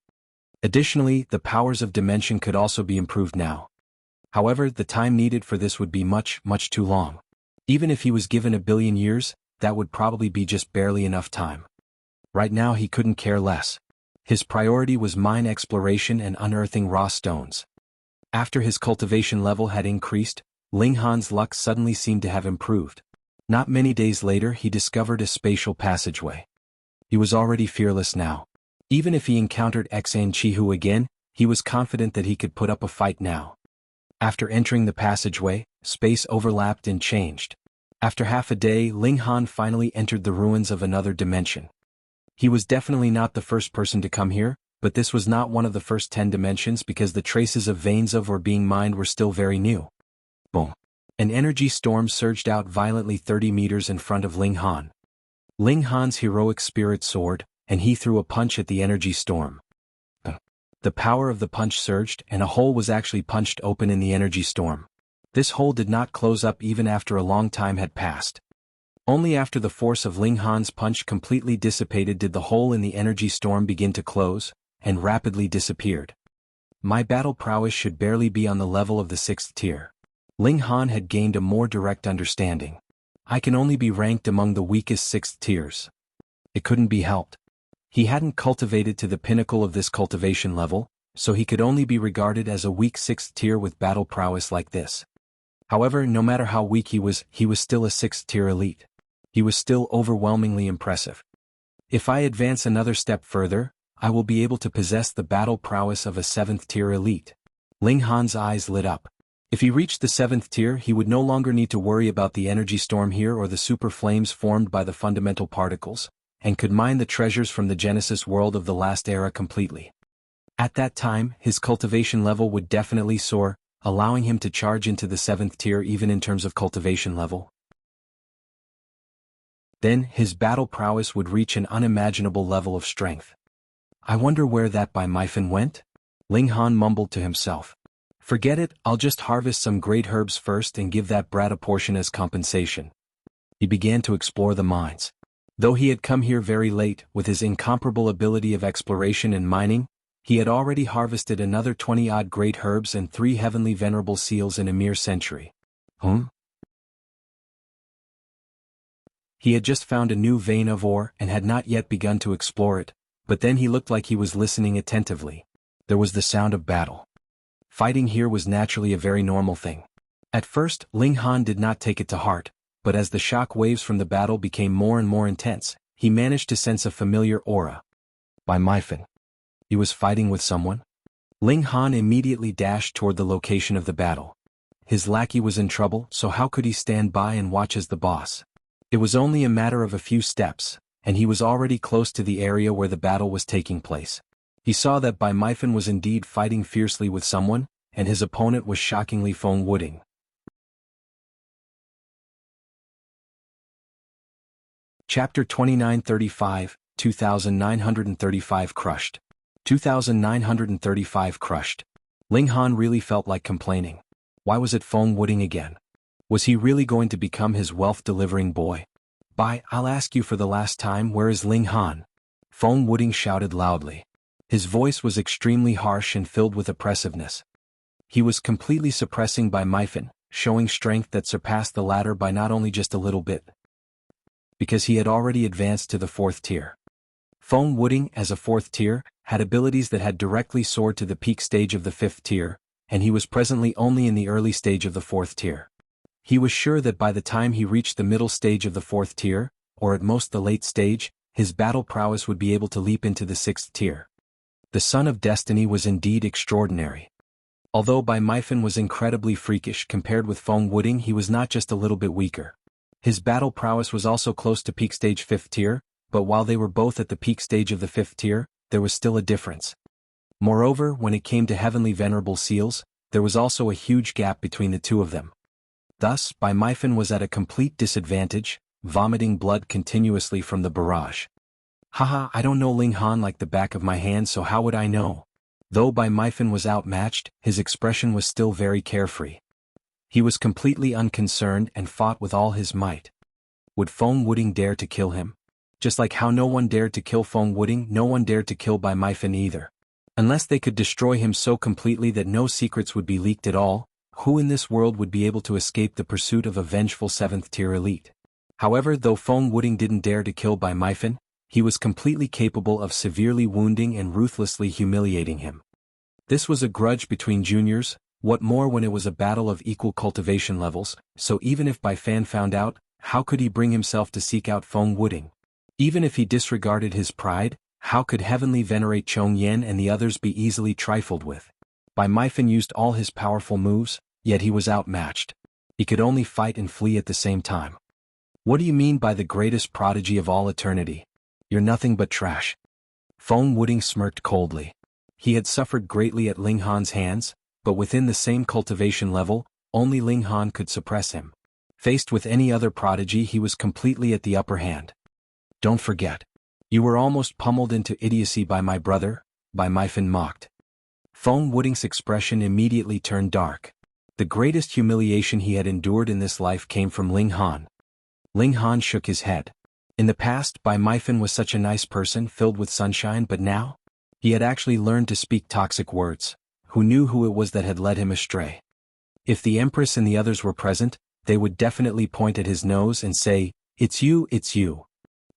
Additionally, the powers of dimension could also be improved now. However, the time needed for this would be much, much too long. Even if he was given 1 billion years, that would probably be just barely enough time. Right now he couldn't care less. His priority was mine exploration and unearthing raw stones. After his cultivation level had increased, Ling Han's luck suddenly seemed to have improved. Not many days later he discovered a spatial passageway. He was already fearless now. Even if he encountered Xan Chihu again, he was confident that he could put up a fight now. After entering the passageway, space overlapped and changed. After half a day, Ling Han finally entered the ruins of another dimension. He was definitely not the first person to come here, but this was not one of the first 10 dimensions because the traces of veins of or being mined were still very new. Boom. An energy storm surged out violently 30 meters in front of Ling Han. Ling Han's heroic spirit soared, and he threw a punch at the energy storm. The power of the punch surged, and a hole was actually punched open in the energy storm. This hole did not close up even after a long time had passed. Only after the force of Ling Han's punch completely dissipated did the hole in the energy storm begin to close, and rapidly disappeared. My battle prowess should barely be on the level of the 6th tier. Ling Han had gained a more direct understanding. I can only be ranked among the weakest 6th tiers. It couldn't be helped. He hadn't cultivated to the pinnacle of this cultivation level, so he could only be regarded as a weak 6th tier with battle prowess like this. However, no matter how weak he was still a 6th tier elite. He was still overwhelmingly impressive. If I advance another step further, I will be able to possess the battle prowess of a 7th tier elite. Ling Han's eyes lit up. If he reached the 7th tier, he would no longer need to worry about the energy storm here or the super flames formed by the fundamental particles, and could mine the treasures from the Genesis world of the last era completely. At that time, his cultivation level would definitely soar, allowing him to charge into the 7th tier even in terms of cultivation level. Then, his battle prowess would reach an unimaginable level of strength. I wonder where that Bai Meifen went? Ling Han mumbled to himself. Forget it, I'll just harvest some great herbs first and give that brat a portion as compensation. He began to explore the mines. Though he had come here very late, with his incomparable ability of exploration and mining, he had already harvested another 20-odd great herbs and 3 heavenly venerable seals in a mere century. He had just found a new vein of ore and had not yet begun to explore it, but then he looked like he was listening attentively. There was the sound of battle. Fighting here was naturally a very normal thing. At first, Ling Han did not take it to heart, but as the shock waves from the battle became more and more intense, he managed to sense a familiar aura. Bai Meifen. He was fighting with someone? Ling Han immediately dashed toward the location of the battle. His lackey was in trouble, so how could he stand by and watch as the boss? It was only a matter of a few steps, and he was already close to the area where the battle was taking place. He saw that Bai Meifen was indeed fighting fiercely with someone, and his opponent was shockingly Feng Wuding. Chapter 2935, 2935 Crushed. 2935 Crushed. Ling Han really felt like complaining. Why was it Feng Wuding again? Was he really going to become his wealth-delivering boy? Bai, I'll ask you for the last time, where is Ling Han? Feng Wuding shouted loudly. His voice was extremely harsh and filled with oppressiveness. He was completely suppressing Bai Meifen, showing strength that surpassed the latter by not only just a little bit, because he had already advanced to the 4th tier. Feng Wuding, as a 4th tier, had abilities that had directly soared to the peak stage of the 5th tier, and he was presently only in the early stage of the 4th tier. He was sure that by the time he reached the middle stage of the 4th tier, or at most the late stage, his battle prowess would be able to leap into the 6th tier. The Son of Destiny was indeed extraordinary. Although Bai Meifen was incredibly freakish compared with Feng Wuding, he was not just a little bit weaker. His battle prowess was also close to peak stage 5th tier, but while they were both at the peak stage of the 5th tier, there was still a difference. Moreover, when it came to heavenly venerable seals, there was also a huge gap between the two of them. Thus, Bai Meifan was at a complete disadvantage, vomiting blood continuously from the barrage. Haha, I don't know Ling Han like the back of my hand, so how would I know? Though Bai Meifan was outmatched, his expression was still very carefree. He was completely unconcerned and fought with all his might. Would Feng Wuding dare to kill him? Just like how no one dared to kill Feng Wuding, no one dared to kill Bai Meifan either. Unless they could destroy him so completely that no secrets would be leaked at all, who in this world would be able to escape the pursuit of a vengeful 7th tier elite? However, though Feng Wuding didn't dare to kill Bai Meifan, he was completely capable of severely wounding and ruthlessly humiliating him. This was a grudge between juniors, what more when it was a battle of equal cultivation levels, so even if Bai Fan found out, how could he bring himself to seek out Feng Wuding? Even if he disregarded his pride, how could Heavenly Venerate Chong Yen and the others be easily trifled with? Bai Meifan used all his powerful moves, yet he was outmatched. He could only fight and flee at the same time. What do you mean by the greatest prodigy of all eternity? You're nothing but trash. Feng Wuding smirked coldly. He had suffered greatly at Ling Han's hands, but within the same cultivation level, only Ling Han could suppress him. Faced with any other prodigy, he was completely at the upper hand. Don't forget. You were almost pummeled into idiocy by my brother, Bai Meifan mocked. Feng Wuding's expression immediately turned dark. The greatest humiliation he had endured in this life came from Ling Han. Ling Han shook his head. In the past, Bai Meifan was such a nice person filled with sunshine, but now? He had actually learned to speak toxic words. Who knew who it was that had led him astray? If the Empress and the others were present, they would definitely point at his nose and say, "It's you, it's you."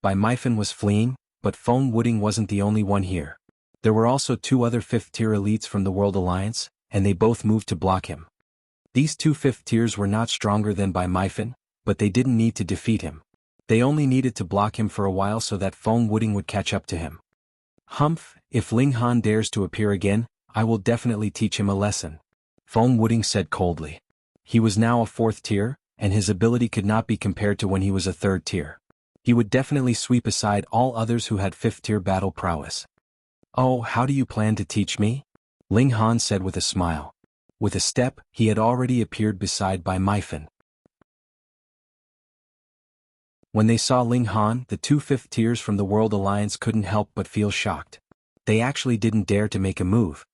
Bai Meifan was fleeing, but Feng Wuding wasn't the only one here. There were also 2 other 5th tier elites from the World Alliance, and they both moved to block him. These 2 5th tiers were not stronger than Bai Meifan, but they didn't need to defeat him. They only needed to block him for a while so that Feng Wuding would catch up to him. Humph, if Ling Han dares to appear again, I will definitely teach him a lesson. Feng Wuding said coldly. He was now a 4th tier, and his ability could not be compared to when he was a 3rd tier. He would definitely sweep aside all others who had 5th tier battle prowess. Oh, how do you plan to teach me? Ling Han said with a smile. With a step, he had already appeared beside Bai Meifan. When they saw Ling Han, the 2 5th tiers from the World Alliance couldn't help but feel shocked. They actually didn't dare to make a move.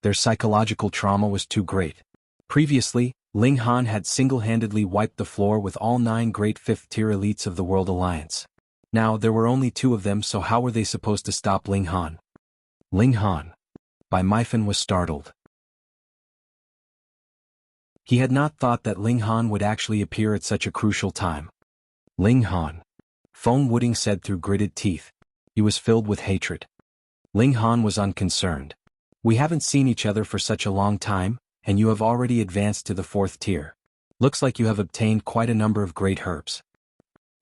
Their psychological trauma was too great. Previously, Ling Han had single-handedly wiped the floor with all 9 great 5th tier elites of the World Alliance. Now there were only 2 of them, so how were they supposed to stop Ling Han? Ling Han. Bai Meifan was startled. He had not thought that Ling Han would actually appear at such a crucial time. Ling Han. Feng Wuding said through gritted teeth. He was filled with hatred. Ling Han was unconcerned. We haven't seen each other for such a long time, and you have already advanced to the 4th tier. Looks like you have obtained quite a number of great herbs.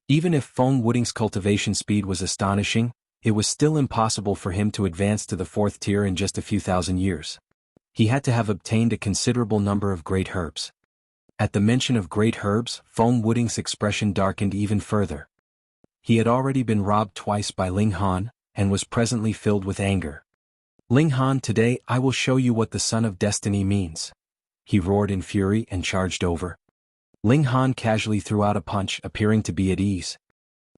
Even if Feng Wuding's cultivation speed was astonishing, it was still impossible for him to advance to the 4th tier in just a few thousand years. He had to have obtained a considerable number of great herbs. At the mention of great herbs, Feng Wuding's expression darkened even further. He had already been robbed twice by Ling Han, and was presently filled with anger. Ling Han, today I will show you what the Son of Destiny means. He roared in fury and charged over. Ling Han casually threw out a punch, appearing to be at ease.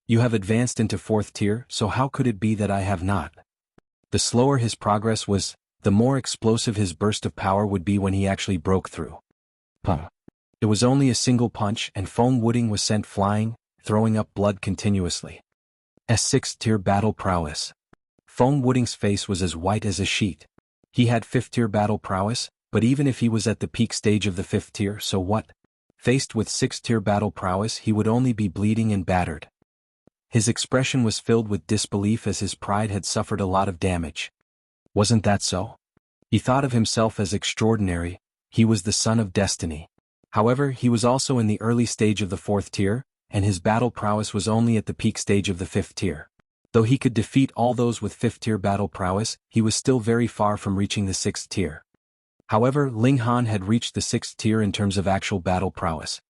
You have advanced into 4th tier, so how could it be that I have not? The slower his progress was, the more explosive his burst of power would be when he actually broke through. Puh. It was only a single punch and Feng Wuding was sent flying, throwing up blood continuously. S6th tier battle prowess. Feng Wuding's face was as white as a sheet. He had 5th tier battle prowess, but even if he was at the peak stage of the 5th tier, so what? Faced with 6th tier battle prowess, he would only be bleeding and battered. His expression was filled with disbelief as his pride had suffered a lot of damage. Wasn't that so? He thought of himself as extraordinary. He was the Son of Destiny. However, he was also in the early stage of the 4th tier, and his battle prowess was only at the peak stage of the 5th tier. Though he could defeat all those with 5th tier battle prowess, he was still very far from reaching the 6th tier. However, Ling Han had reached the 6th tier in terms of actual battle prowess.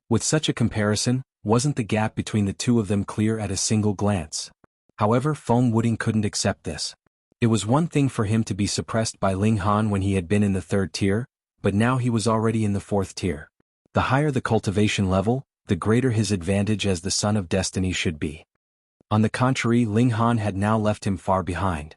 With such a comparison, wasn't the gap between the two of them clear at a single glance? However, Feng Wuding couldn't accept this. It was one thing for him to be suppressed by Ling Han when he had been in the 3rd tier, but now he was already in the 4th tier. The higher the cultivation level, the greater his advantage as the Son of Destiny should be. On the contrary, Ling Han had now left him far behind.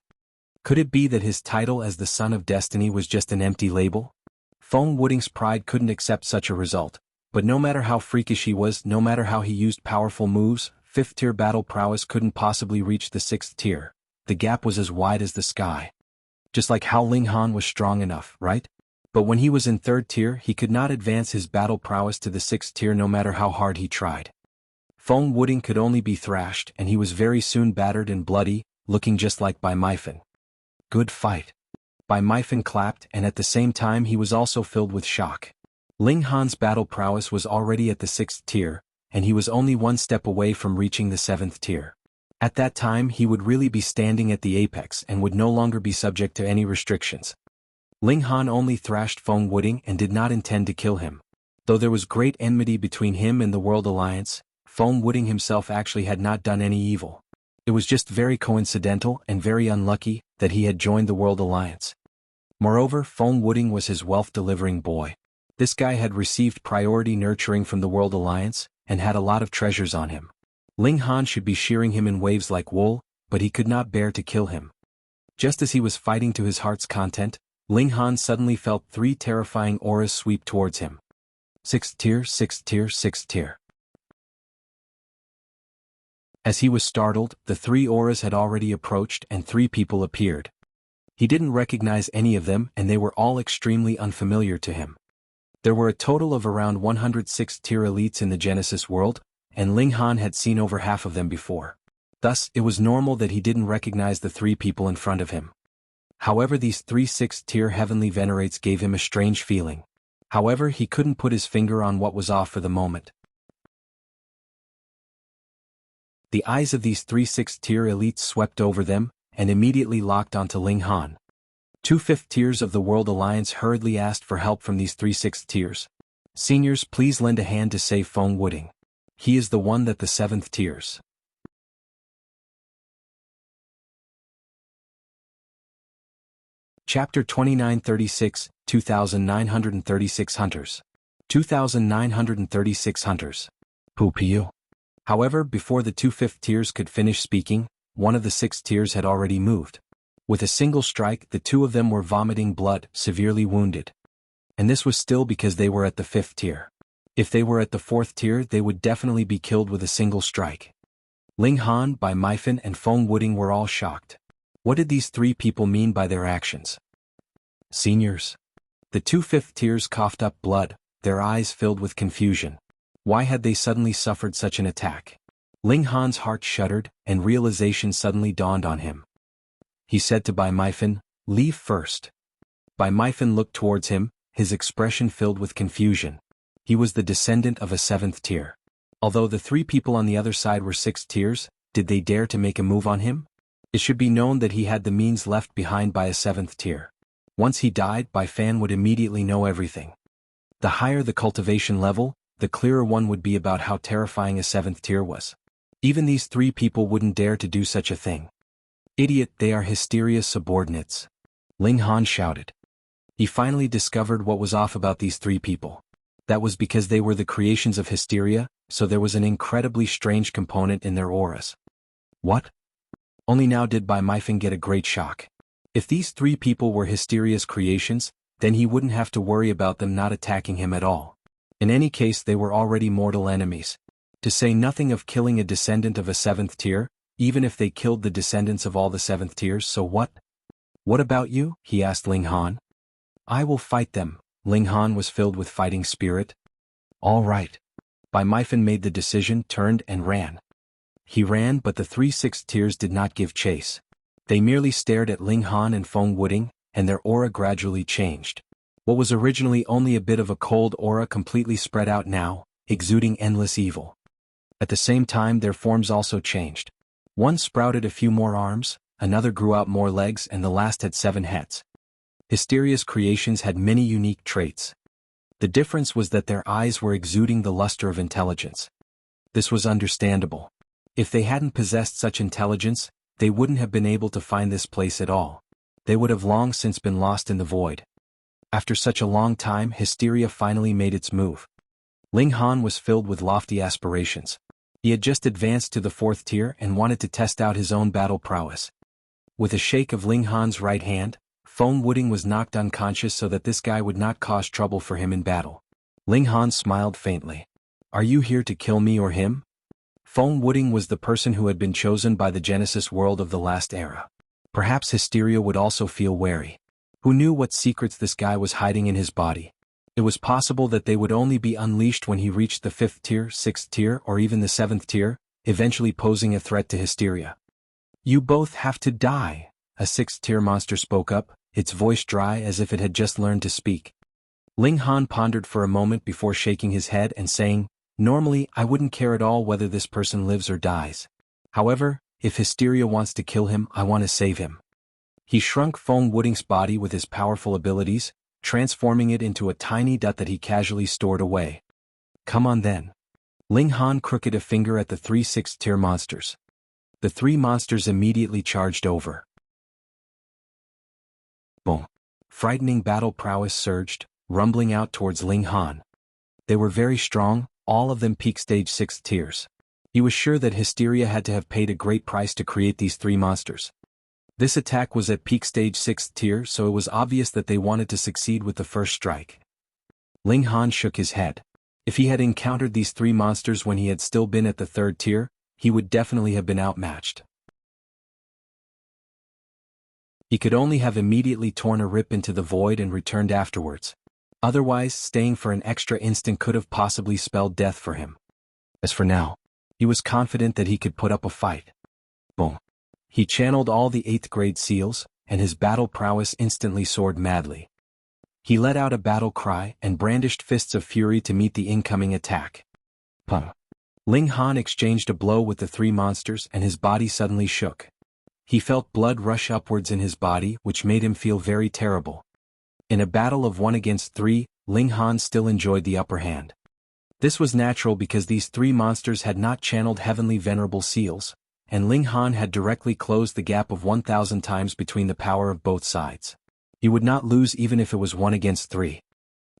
Could it be that his title as the Son of Destiny was just an empty label? Feng Wuding's pride couldn't accept such a result, but no matter how freakish he was, no matter how he used powerful moves, 5th tier battle prowess couldn't possibly reach the 6th tier. The gap was as wide as the sky. Just like how Ling Han was strong enough, right? But when he was in 3rd tier, he could not advance his battle prowess to the 6th tier no matter how hard he tried. Feng Wuding could only be thrashed, and he was very soon battered and bloody, looking just like Bai Maifen. Good fight. Bai Maifen clapped, and at the same time he was also filled with shock. Ling Han's battle prowess was already at the 6th tier, and he was only one step away from reaching the 7th tier. At that time he would really be standing at the apex and would no longer be subject to any restrictions. Ling Han only thrashed Feng Wuding and did not intend to kill him. Though there was great enmity between him and the World Alliance, Feng Wuding himself actually had not done any evil. It was just very coincidental and very unlucky that he had joined the World Alliance. Moreover, Feng Wuding was his wealth-delivering boy. This guy had received priority nurturing from the World Alliance, and had a lot of treasures on him. Ling Han should be shearing him in waves like wool, but he could not bear to kill him. Just as he was fighting to his heart's content, Ling Han suddenly felt 3 terrifying auras sweep towards him. 6th tier, 6th tier, 6th tier. As he was startled, the 3 auras had already approached and 3 people appeared. He didn't recognize any of them, and they were all extremely unfamiliar to him. There were a total of around 106 tier elites in the Genesis world, and Ling Han had seen over half of them before. Thus, it was normal that he didn't recognize the 3 people in front of him. However, these 3 6th tier heavenly venerates gave him a strange feeling. However, he couldn't put his finger on what was off for the moment. The eyes of these 3 6th tier elites swept over them, and immediately locked onto Ling Han. 2 5th tiers of the World Alliance hurriedly asked for help from these 3 6th tiers. Seniors, please lend a hand to save Feng Wuding. He is the one that the 7th tiers. Chapter 2936, 2936 Hunters. 2936 Hunters. Poo-pee-you. However, before the 2 5th tiers could finish speaking, one of the 6 tiers had already moved. With a single strike, the 2 of them were vomiting blood, severely wounded. And this was still because they were at the 5th tier. If they were at the 4th tier, they would definitely be killed with a single strike. Ling Han, Bai Maifen, and Feng Wuding were all shocked. What did these 3 people mean by their actions? Seniors. The 2 5th tiers coughed up blood, their eyes filled with confusion. Why had they suddenly suffered such an attack? Ling Han's heart shuddered, and realization suddenly dawned on him. He said to Bai Maifen, "Leave first." Bai Maifen looked towards him, his expression filled with confusion. He was the descendant of a 7th tier. Although the 3 people on the other side were 6th tiers, did they dare to make a move on him? It should be known that he had the means left behind by a 7th tier. Once he died, Bai Fan would immediately know everything. The higher the cultivation level, the clearer one would be about how terrifying a 7th tier was. Even these 3 people wouldn't dare to do such a thing. Idiot, they are Hysteria's subordinates. Ling Han shouted. He finally discovered what was off about these 3 people. That was because they were the creations of Hysteria, so there was an incredibly strange component in their auras. What? Only now did Bai Maifen get a great shock. If these 3 people were Hysteria's creations, then he wouldn't have to worry about them not attacking him at all. In any case, they were already mortal enemies. To say nothing of killing a descendant of a 7th tier, even if they killed the descendants of all the 7th tiers, so what? What about you? He asked Ling Han. I will fight them. Ling Han was filled with fighting spirit. All right. Bai Maifen made the decision, turned and ran. He ran, but the 3 6th tiers did not give chase. They merely stared at Ling Han and Feng Wuding, and their aura gradually changed. What was originally only a bit of a cold aura completely spread out now, exuding endless evil. At the same time, their forms also changed. One sprouted a few more arms, another grew out more legs, and the last had 7 heads. Hysteria's creations had many unique traits. The difference was that their eyes were exuding the luster of intelligence. This was understandable. If they hadn't possessed such intelligence, they wouldn't have been able to find this place at all. They would have long since been lost in the void. After such a long time, hysteria finally made its move. Ling Han was filled with lofty aspirations. He had just advanced to the 4th tier and wanted to test out his own battle prowess. With a shake of Ling Han's right hand, Feng Wuding was knocked unconscious so that this guy would not cause trouble for him in battle. Ling Han smiled faintly. Are you here to kill me or him? Feng Wuding was the person who had been chosen by the Genesis world of the last era. Perhaps Hysteria would also feel wary. Who knew what secrets this guy was hiding in his body? It was possible that they would only be unleashed when he reached the 5th tier, 6th tier, or even the 7th tier, eventually posing a threat to Hysteria. You both have to die, a 6th tier monster spoke up, its voice dry as if it had just learned to speak. Ling Han pondered for a moment before shaking his head and saying, normally I wouldn't care at all whether this person lives or dies. However, if Hysteria wants to kill him, I want to save him. He shrunk Feng Wuding's body with his powerful abilities, transforming it into a tiny dot that he casually stored away. Come on then. Ling Han crooked a finger at the 3 6th tier monsters. The 3 monsters immediately charged over. Boom. Frightening battle prowess surged, rumbling out towards Ling Han. They were very strong, all of them peak stage 6 tiers. He was sure that Hysteria had to have paid a great price to create these 3 monsters. This attack was at peak stage 6th tier, so it was obvious that they wanted to succeed with the first strike. Ling Han shook his head. If he had encountered these 3 monsters when he had still been at the 3rd tier, he would definitely have been outmatched. He could only have immediately torn a rip into the void and returned afterwards. Otherwise, staying for an extra instant could have possibly spelled death for him. As for now, he was confident that he could put up a fight. Boom. He channeled all the 8th grade seals, and his battle prowess instantly soared madly. He let out a battle cry and brandished fists of fury to meet the incoming attack. Pum. Ling Han exchanged a blow with the 3 monsters and his body suddenly shook. He felt blood rush upwards in his body, which made him feel very terrible. In a battle of 1 against 3, Ling Han still enjoyed the upper hand. This was natural because these 3 monsters had not channeled heavenly venerable seals, and Ling Han had directly closed the gap of 1,000 times between the power of both sides. He would not lose even if it was 1 against 3.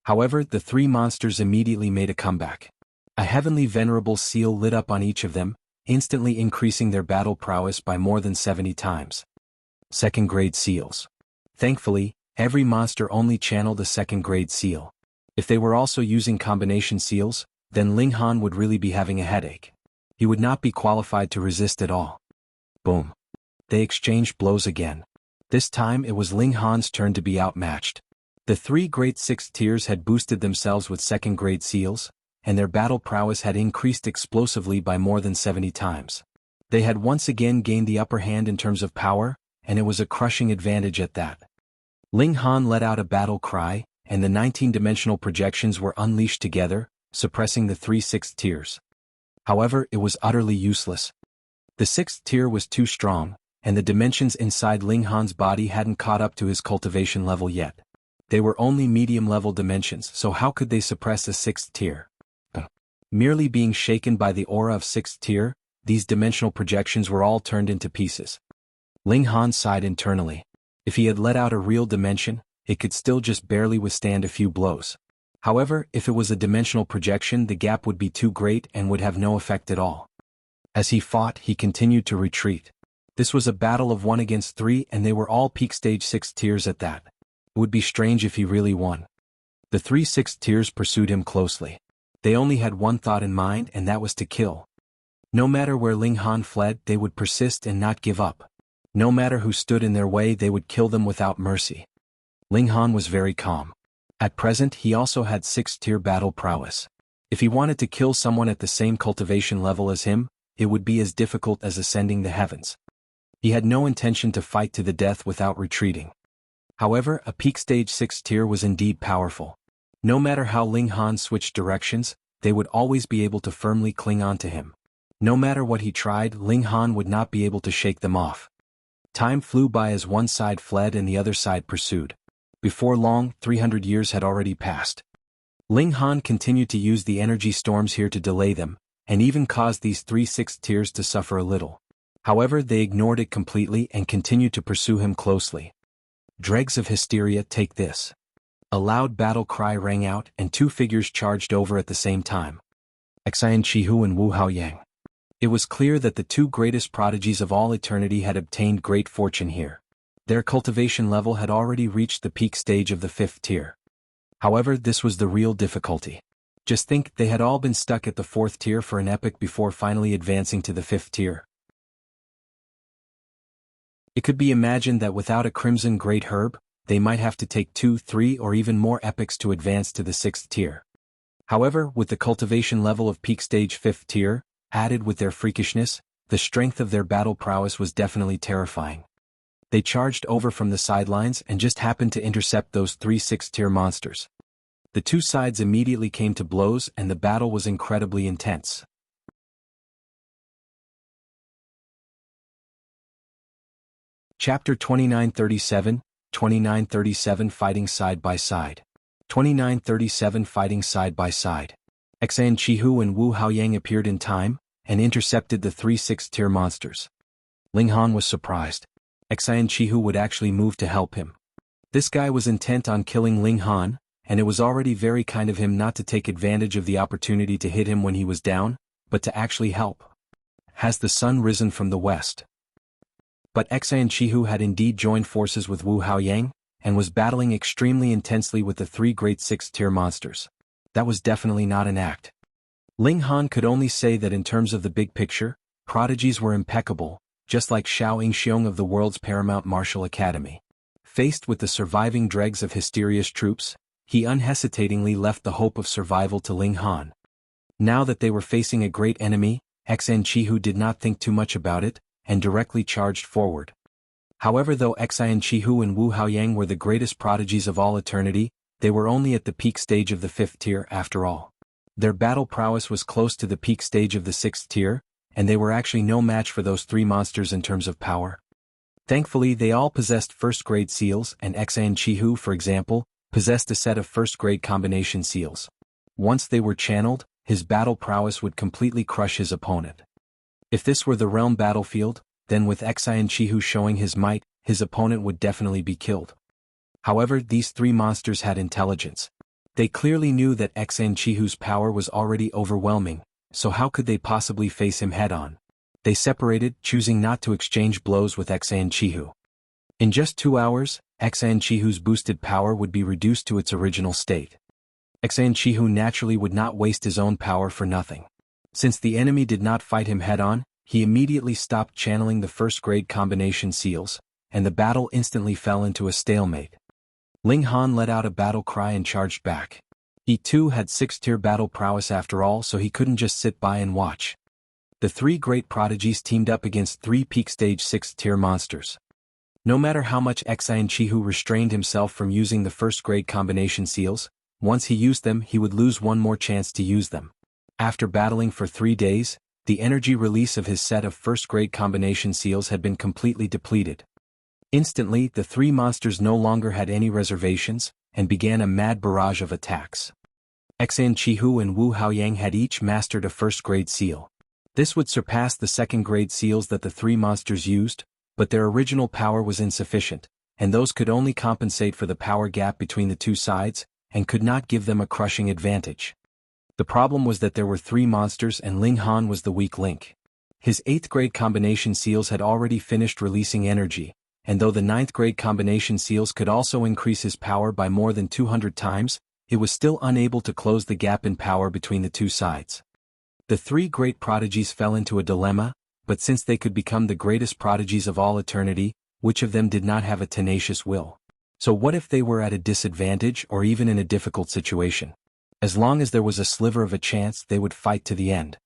However, the 3 monsters immediately made a comeback. A heavenly venerable seal lit up on each of them, instantly increasing their battle prowess by more than 70 times. 2nd grade seals. Thankfully, every monster only channeled a 2nd grade seal. If they were also using combination seals, then Ling Han would really be having a headache. He would not be qualified to resist at all. Boom. They exchanged blows again. This time it was Ling Han's turn to be outmatched. The 3 great 6th tiers had boosted themselves with 2nd grade seals, and their battle prowess had increased explosively by more than 70 times. They had once again gained the upper hand in terms of power, and it was a crushing advantage at that. Ling Han let out a battle cry, and the 19-dimensional projections were unleashed together, suppressing the 3 6th tiers. However, it was utterly useless. The 6th tier was too strong, and the dimensions inside Ling Han's body hadn't caught up to his cultivation level yet. They were only medium-level dimensions, so how could they suppress a 6th tier? Merely being shaken by the aura of 6th tier, these dimensional projections were all turned into pieces. Ling Han sighed internally. If he had let out a real dimension, it could still just barely withstand a few blows. However, if it was a dimensional projection, the gap would be too great and would have no effect at all. As he fought, he continued to retreat. This was a battle of 1 against 3, and they were all peak stage 6 tiers at that. It would be strange if he really won. The 3 6th tiers pursued him closely. They only had one thought in mind, and that was to kill. No matter where Ling Han fled, they would persist and not give up. No matter who stood in their way, they would kill them without mercy. Ling Han was very calm. At present, he also had 6th tier battle prowess. If he wanted to kill someone at the same cultivation level as him, it would be as difficult as ascending the heavens. He had no intention to fight to the death without retreating. However, a peak stage 6th tier was indeed powerful. No matter how Ling Han switched directions, they would always be able to firmly cling on to him. No matter what he tried, Ling Han would not be able to shake them off. Time flew by as one side fled and the other side pursued. Before long, 300 years had already passed. Ling Han continued to use the energy storms here to delay them, and even caused these 3/6 tiers to suffer a little. However, they ignored it completely and continued to pursue him closely. Dregs of Hysteria, take this. A loud battle cry rang out and two figures charged over at the same time. Xian Qihu and Wu Haoyang. It was clear that the two greatest prodigies of all eternity had obtained great fortune here. Their cultivation level had already reached the peak stage of the 5th tier. However, this was the real difficulty. Just think, they had all been stuck at the 4th tier for an epoch before finally advancing to the 5th tier. It could be imagined that without a Crimson Great Herb, they might have to take 2, 3 or even more epochs to advance to the 6th tier. However, with the cultivation level of peak stage 5th tier, added with their freakishness, the strength of their battle prowess was definitely terrifying. They charged over from the sidelines and just happened to intercept those 3 6th tier monsters. The two sides immediately came to blows and the battle was incredibly intense. Chapter 2937, 2937 Fighting Side by Side. 2937 Fighting Side by Side. Xian Qihu and Wu Haoyang appeared in time, and intercepted the 3 6th tier monsters. Ling Han was surprised. Xian Qihu would actually move to help him. This guy was intent on killing Ling Han, and it was already very kind of him not to take advantage of the opportunity to hit him when he was down, but to actually help. Has the sun risen from the west? But Xian Qihu had indeed joined forces with Wu Haoyang, and was battling extremely intensely with the 3 great 6th tier monsters. That was definitely not an act. Ling Han could only say that in terms of the big picture, prodigies were impeccable, just like Xiao Yingxiong of the world's paramount martial academy. Faced with the surviving dregs of Hysteria's troops, he unhesitatingly left the hope of survival to Ling Han. Now that they were facing a great enemy, Xian Qihu did not think too much about it, and directly charged forward. However, though Xian Qihu and Wu Haoyang were the greatest prodigies of all eternity, they were only at the peak stage of the 5th tier after all. Their battle prowess was close to the peak stage of the 6th tier, and they were actually no match for those 3 monsters in terms of power. Thankfully, they all possessed first-grade seals, and Xian Qihu, for example, possessed a set of first-grade combination seals. Once they were channeled, his battle prowess would completely crush his opponent. If this were the realm battlefield, then with Xian Qihu showing his might, his opponent would definitely be killed. However, these 3 monsters had intelligence. They clearly knew that Xian Qihu's power was already overwhelming, so how could they possibly face him head-on? They separated, choosing not to exchange blows with Xian Qihu. In just 2 hours, Xian Qihu's boosted power would be reduced to its original state. Xian Qihu naturally would not waste his own power for nothing. Since the enemy did not fight him head-on, he immediately stopped channeling the first-grade combination seals, and the battle instantly fell into a stalemate. Ling Han let out a battle cry and charged back. He too had 6th-tier battle prowess after all, so he couldn't just sit by and watch. The 3 great prodigies teamed up against 3 peak stage 6th-tier monsters. No matter how much Xian Qihu restrained himself from using the first-grade combination seals, once he used them he would lose one more chance to use them. After battling for 3 days, the energy release of his set of first-grade combination seals had been completely depleted. Instantly, the 3 monsters no longer had any reservations, and began a mad barrage of attacks. Xian Qihu and Wu Haoyang had each mastered a first-grade seal. This would surpass the second-grade seals that the 3 monsters used, but their original power was insufficient, and those could only compensate for the power gap between the 2 sides, and could not give them a crushing advantage. The problem was that there were 3 monsters and Ling Han was the weak link. His 8th-grade combination seals had already finished releasing energy, and though the 9th-grade combination seals could also increase his power by more than 200 times, it was still unable to close the gap in power between the 2 sides. The 3 great prodigies fell into a dilemma, but since they could become the greatest prodigies of all eternity, which of them did not have a tenacious will? So what if they were at a disadvantage or even in a difficult situation? As long as there was a sliver of a chance, they would fight to the end.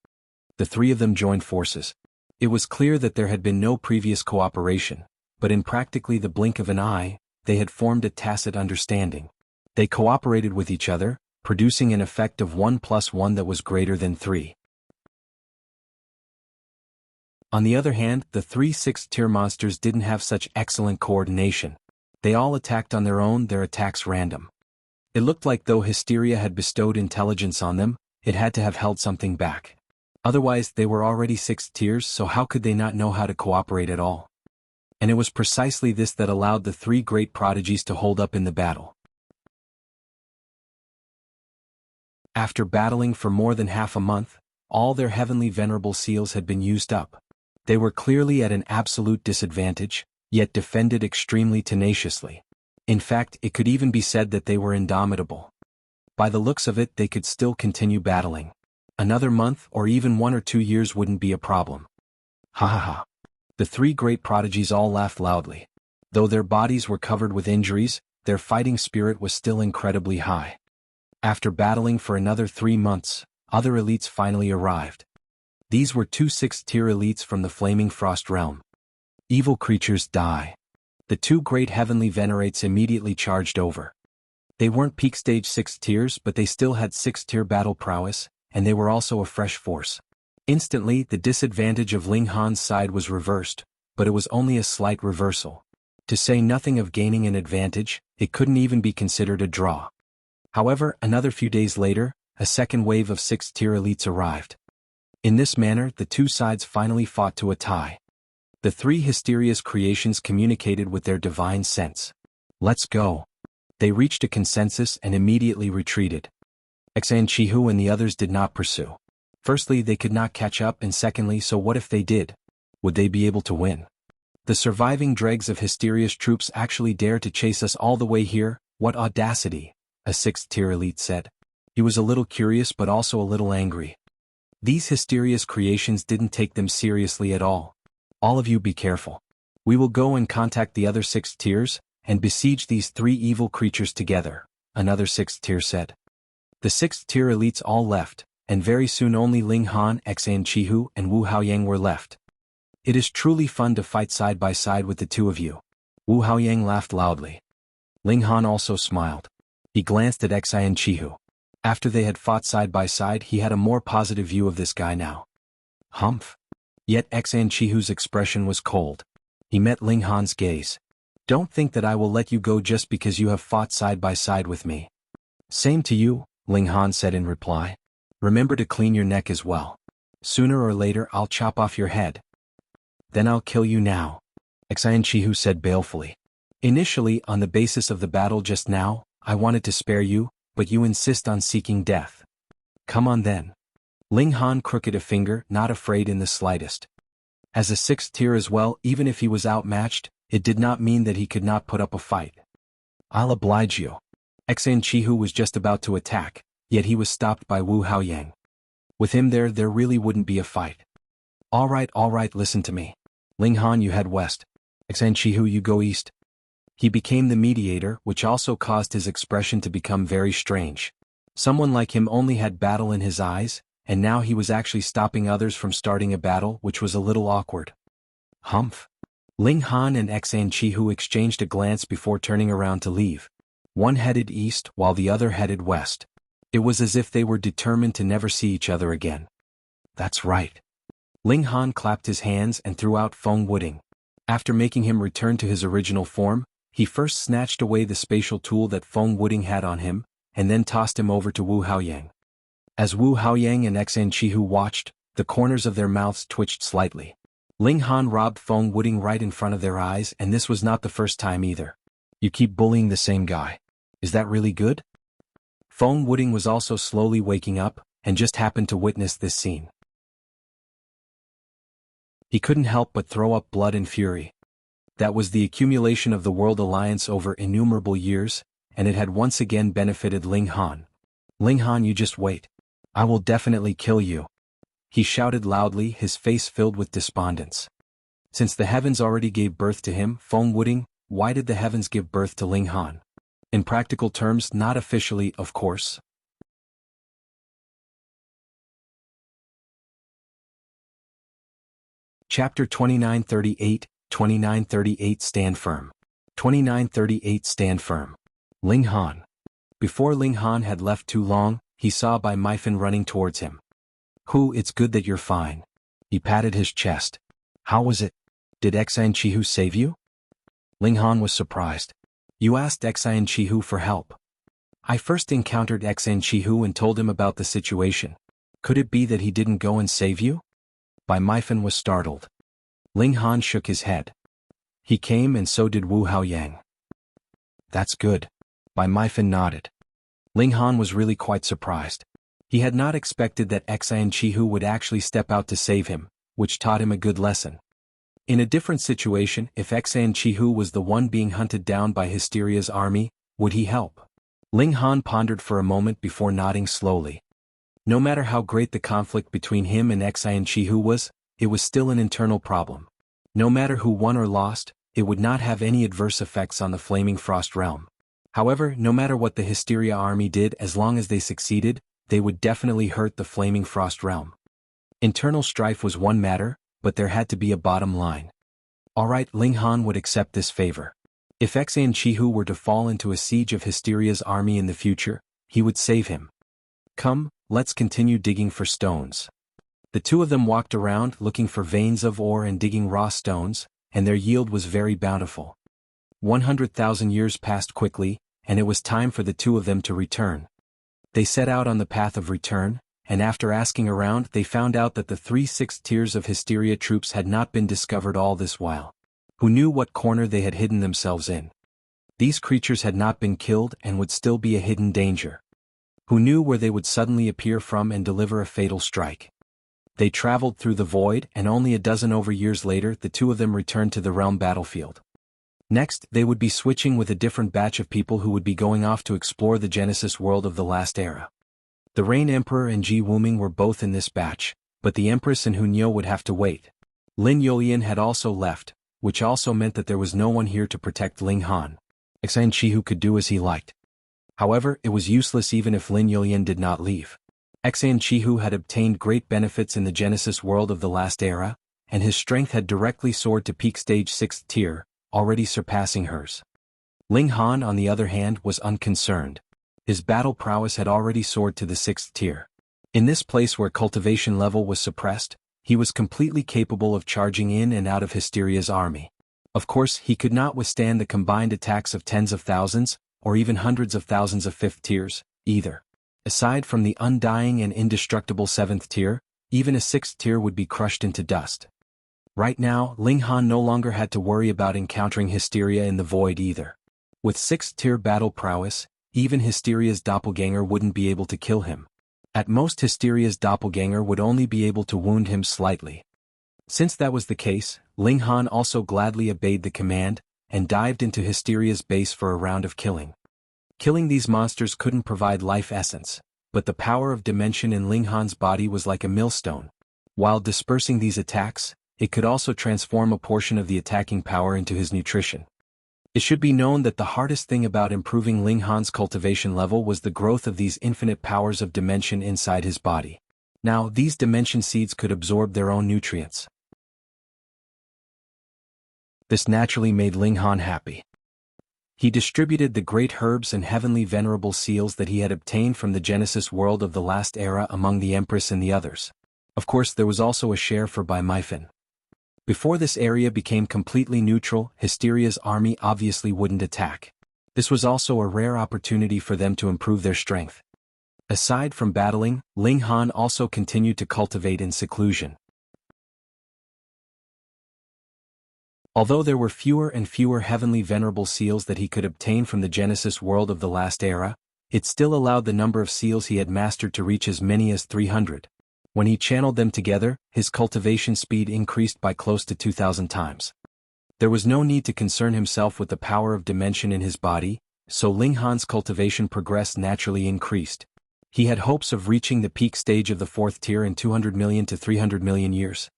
The 3 of them joined forces. It was clear that there had been no previous cooperation, but in practically the blink of an eye, they had formed a tacit understanding. They cooperated with each other, producing an effect of 1 + 1 that was greater than 3. On the other hand, the 3 6th-tier monsters didn't have such excellent coordination. They all attacked on their own, their attacks random. It looked like though Hysteria had bestowed intelligence on them, it had to have held something back. Otherwise they were already 6th tiers, so how could they not know how to cooperate at all? And it was precisely this that allowed the 3 great prodigies to hold up in the battle. After battling for more than half a month, all their heavenly venerable seals had been used up. They were clearly at an absolute disadvantage, yet defended extremely tenaciously. In fact, it could even be said that they were indomitable. By the looks of it, they could still continue battling. Another month or even 1 or 2 years wouldn't be a problem. Ha ha ha. The 3 great prodigies all laughed loudly. Though their bodies were covered with injuries, their fighting spirit was still incredibly high. After battling for another 3 months, other elites finally arrived. These were 2 6th-tier elites from the Flaming Frost realm. Evil creatures die. The 2 great heavenly venerates immediately charged over. They weren't peak stage 6th tiers, but they still had 6th-tier battle prowess, and they were also a fresh force. Instantly, the disadvantage of Ling Han's side was reversed, but it was only a slight reversal. To say nothing of gaining an advantage, it couldn't even be considered a draw. However, another few days later, a second wave of 6th-tier elites arrived. In this manner, the 2 sides finally fought to a tie. The 3 Hysteria's creations communicated with their divine sense. Let's go. They reached a consensus and immediately retreated. Jianghu and the others did not pursue. Firstly, they could not catch up, and secondly, so what if they did? Would they be able to win? The surviving dregs of Hysteria's troops actually dared to chase us all the way here? What audacity, a 6th-tier elite said. He was a little curious but also a little angry. These Hysteria's creations didn't take them seriously at all. All of you be careful. We will go and contact the other 6th tiers, and besiege these 3 evil creatures together, another 6th tier said. The 6th tier elites all left, and very soon only Ling Han, Jianghu, and Wu Haoyang were left. It is truly fun to fight side by side with the 2 of you. Wu Haoyang laughed loudly. Ling Han also smiled. He glanced at Jianghu. After they had fought side by side, he had a more positive view of this guy now. Humph. Yet Jianghu's expression was cold. He met Ling Han's gaze. Don't think that I will let you go just because you have fought side by side with me. Same to you, Ling Han said in reply. Remember to clean your neck as well. Sooner or later I'll chop off your head. Then I'll kill you now, Jianghu said balefully. Initially, on the basis of the battle just now, I wanted to spare you, but you insist on seeking death. Come on then. Ling Han crooked a finger, not afraid in the slightest. As a 6th tier as well, even if he was outmatched, it did not mean that he could not put up a fight. I'll oblige you. Jianghu was just about to attack, yet he was stopped by Wu Haoyang. With him there really wouldn't be a fight. All right, listen to me. Ling Han, you head west. Jianghu, you go east. He became the mediator, which also caused his expression to become very strange. Someone like him only had battle in his eyes, and now he was actually stopping others from starting a battle, which was a little awkward. Humph. Ling Han and Jianghu exchanged a glance before turning around to leave. One headed east while the other headed west. It was as if they were determined to never see each other again. That's right. Ling Han clapped his hands and threw out Feng Wuding. After making him return to his original form, he first snatched away the spatial tool that Feng Wuding had on him, and then tossed him over to Wu Haoyang. As Wu Haoyang and Jianghu watched, the corners of their mouths twitched slightly. Ling Han robbed Feng Wuding right in front of their eyes, and this was not the first time either. You keep bullying the same guy. Is that really good? Feng Wuding was also slowly waking up, and just happened to witness this scene. He couldn't help but throw up blood and fury. That was the accumulation of the World Alliance over innumerable years, and it had once again benefited Ling Han. Ling Han, you just wait. I will definitely kill you. He shouted loudly, his face filled with despondence. Since the heavens already gave birth to him, Feng Wuding, why did the heavens give birth to Ling Han? In practical terms, not officially, of course. Chapter 2938, 2938 Stand Firm. 2938 Stand Firm. Ling Han. Before Ling Han had left too long, he saw Bai Meifan running towards him. It's good that you're fine. He patted his chest. How was it? Did Jianghu save you? Ling Han was surprised. You asked Jianghu for help. I first encountered Jianghu and told him about the situation. Could it be that he didn't go and save you? Bai Maifen was startled. Ling Han shook his head. He came and so did Wu Haoyang. That's good. Bai Maifen nodded. Ling Han was really quite surprised. He had not expected that Xian Chihu would actually step out to save him, which taught him a good lesson. In a different situation, if Xian Chihu was the one being hunted down by Hysteria's army, would he help? Ling Han pondered for a moment before nodding slowly. No matter how great the conflict between him and Xian Chihu was, it was still an internal problem. No matter who won or lost, it would not have any adverse effects on the Flaming Frost realm. However, no matter what the Hysteria army did, as long as they succeeded, they would definitely hurt the Flaming Frost realm. Internal strife was one matter, but there had to be a bottom line. Alright, Ling Han would accept this favor. If Xian Chihu were to fall into a siege of Hysteria's army in the future, he would save him. Come, let's continue digging for stones. The two of them walked around looking for veins of ore and digging raw stones, and their yield was very bountiful. 100,000 years passed quickly, and it was time for the two of them to return. They set out on the path of return, and after asking around they found out that the 3/6 tiers of Hysteria troops had not been discovered all this while. Who knew what corner they had hidden themselves in? These creatures had not been killed and would still be a hidden danger. Who knew where they would suddenly appear from and deliver a fatal strike? They traveled through the void, and only a dozen over years later the two of them returned to the realm battlefield. Next, they would be switching with a different batch of people who would be going off to explore the Genesis world of the last era. The Rain Emperor and Ji Wuming were both in this batch, but the Empress and Hunyo would have to wait. Lin Yulian had also left, which also meant that there was no one here to protect Ling Han. Xian Chihu could do as he liked. However, it was useless even if Lin Yulian did not leave. Xian Chihu had obtained great benefits in the Genesis world of the last era, and his strength had directly soared to peak stage 6th tier, already surpassing hers. Ling Han, on the other hand, was unconcerned. His battle prowess had already soared to the 6th tier. In this place where cultivation level was suppressed, he was completely capable of charging in and out of Hysteria's army. Of course, he could not withstand the combined attacks of tens of thousands, or even hundreds of thousands of 5th tiers, either. Aside from the undying and indestructible 7th tier, even a 6th tier would be crushed into dust. Right now, Ling Han no longer had to worry about encountering Hysteria in the void either. With 6th tier battle prowess, even Hysteria's doppelganger wouldn't be able to kill him. At most, Hysteria's doppelganger would only be able to wound him slightly. Since that was the case, Ling Han also gladly obeyed the command, and dived into Hysteria's base for a round of killing. Killing these monsters couldn't provide life essence, but the power of dimension in Ling Han's body was like a millstone. While dispersing these attacks, it could also transform a portion of the attacking power into his nutrition. It should be known that the hardest thing about improving Ling Han's cultivation level was the growth of these infinite powers of dimension inside his body. Now, these dimension seeds could absorb their own nutrients. This naturally made Ling Han happy. He distributed the great herbs and heavenly venerable seals that he had obtained from the Genesis world of the last era among the Empress and the others. Of course, there was also a share for Bai Maifen. Before this area became completely neutral, Hysteria's army obviously wouldn't attack. This was also a rare opportunity for them to improve their strength. Aside from battling, Ling Han also continued to cultivate in seclusion. Although there were fewer and fewer heavenly venerable seals that he could obtain from the Genesis world of the last era, it still allowed the number of seals he had mastered to reach as many as 300. When he channeled them together, his cultivation speed increased by close to 2,000 times. There was no need to concern himself with the power of dimension in his body, so Ling Han's cultivation progress naturally increased. He had hopes of reaching the peak stage of the 4th tier in 200 million to 300 million years.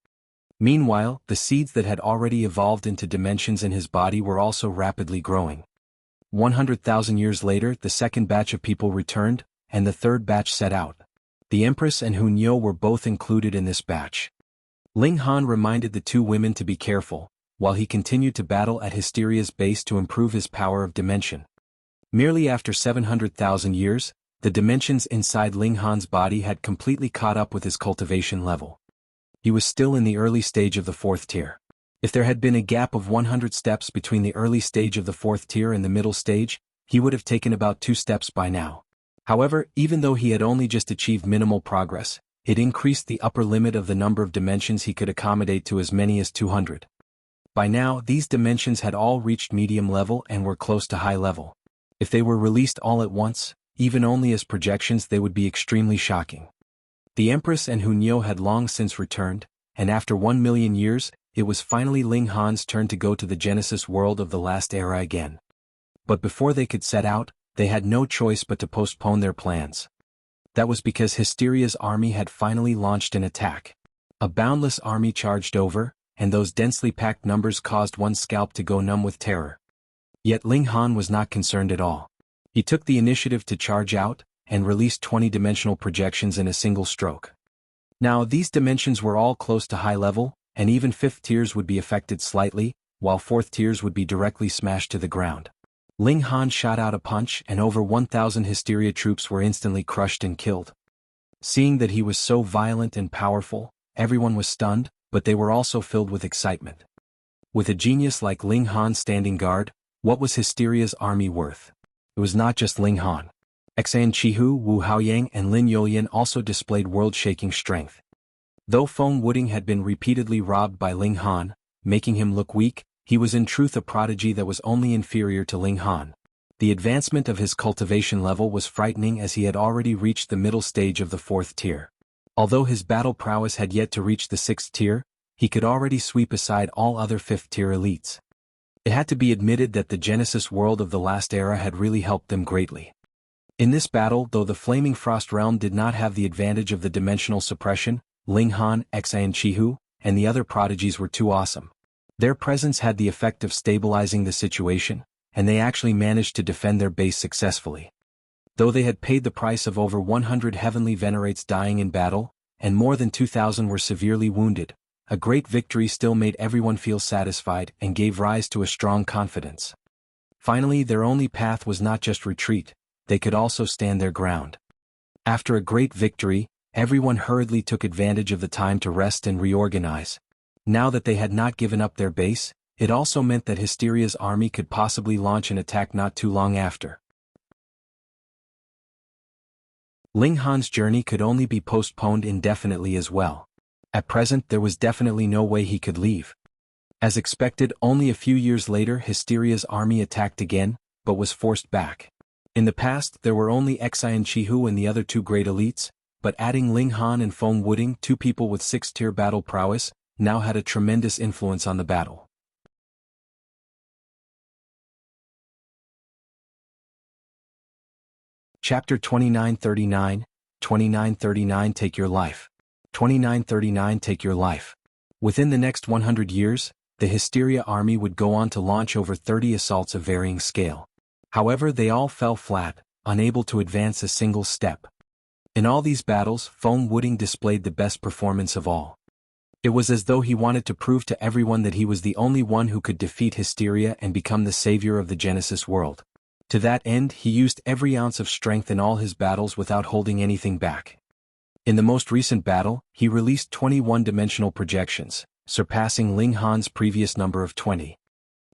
Meanwhile, the seeds that had already evolved into dimensions in his body were also rapidly growing. 100,000 years later, the second batch of people returned, and the third batch set out. The Empress and Hunyo were both included in this batch. Ling Han reminded the two women to be careful, while he continued to battle at Hysteria's base to improve his power of dimension. Merely after 700,000 years, the dimensions inside Ling Han's body had completely caught up with his cultivation level. He was still in the early stage of the 4th tier. If there had been a gap of 100 steps between the early stage of the 4th tier and the middle stage, he would have taken about 2 steps by now. However, even though he had only just achieved minimal progress, it increased the upper limit of the number of dimensions he could accommodate to as many as 200. By now, these dimensions had all reached medium level and were close to high level. If they were released all at once, even only as projections, they would be extremely shocking. The Empress and Hunyo had long since returned, and after 1,000,000 years, it was finally Ling Han's turn to go to the Genesis world of the last era again. But before they could set out, they had no choice but to postpone their plans. That was because Hysteria's army had finally launched an attack. A boundless army charged over, and those densely packed numbers caused one's scalp to go numb with terror. Yet Ling Han was not concerned at all. He took the initiative to charge out, and released 20-dimensional projections in a single stroke. Now these dimensions were all close to high level, and even 5th tiers would be affected slightly, while 4th tiers would be directly smashed to the ground. Ling Han shot out a punch and over 1,000 Hysteria troops were instantly crushed and killed. Seeing that he was so violent and powerful, everyone was stunned, but they were also filled with excitement. With a genius like Ling Han standing guard, what was Hysteria's army worth? It was not just Ling Han. Xan Chihu, Wu Haoyang and Lin Youlian also displayed world-shaking strength. Though Feng Wuding had been repeatedly robbed by Ling Han, making him look weak, he was in truth a prodigy that was only inferior to Ling Han. The advancement of his cultivation level was frightening as he had already reached the middle stage of the 4th tier. Although his battle prowess had yet to reach the 6th tier, he could already sweep aside all other 5th tier elites. It had to be admitted that the Genesis world of the last era had really helped them greatly. In this battle, though the Flaming Frost Realm did not have the advantage of the dimensional suppression, Ling Han, Xan Chihu, and the other prodigies were too awesome. Their presence had the effect of stabilizing the situation, and they actually managed to defend their base successfully. Though they had paid the price of over 100 heavenly venerates dying in battle, and more than 2,000 were severely wounded, a great victory still made everyone feel satisfied and gave rise to a strong confidence. Finally, their only path was not just retreat, they could also stand their ground. After a great victory, everyone hurriedly took advantage of the time to rest and reorganize. Now that they had not given up their base, it also meant that Hysteria's army could possibly launch an attack not too long after. Ling Han's journey could only be postponed indefinitely as well. At present there was definitely no way he could leave. As expected, only a few years later Hysteria's army attacked again, but was forced back. In the past there were only Xi and Chihu and the other 2 great elites, but adding Ling Han and Feng Wuding, 2 people with 6th-tier battle prowess, now had a tremendous influence on the battle. Chapter 2939, 2939 Take Your Life. 2939 Take Your Life. Within the next 100 years, the Hysteria army would go on to launch over 30 assaults of varying scale. However, they all fell flat, unable to advance a single step. In all these battles, Feng Wuding displayed the best performance of all. It was as though he wanted to prove to everyone that he was the only one who could defeat Hysteria and become the savior of the Genesis world. To that end, he used every ounce of strength in all his battles without holding anything back. In the most recent battle, he released 21-dimensional projections, surpassing Ling Han's previous number of 20.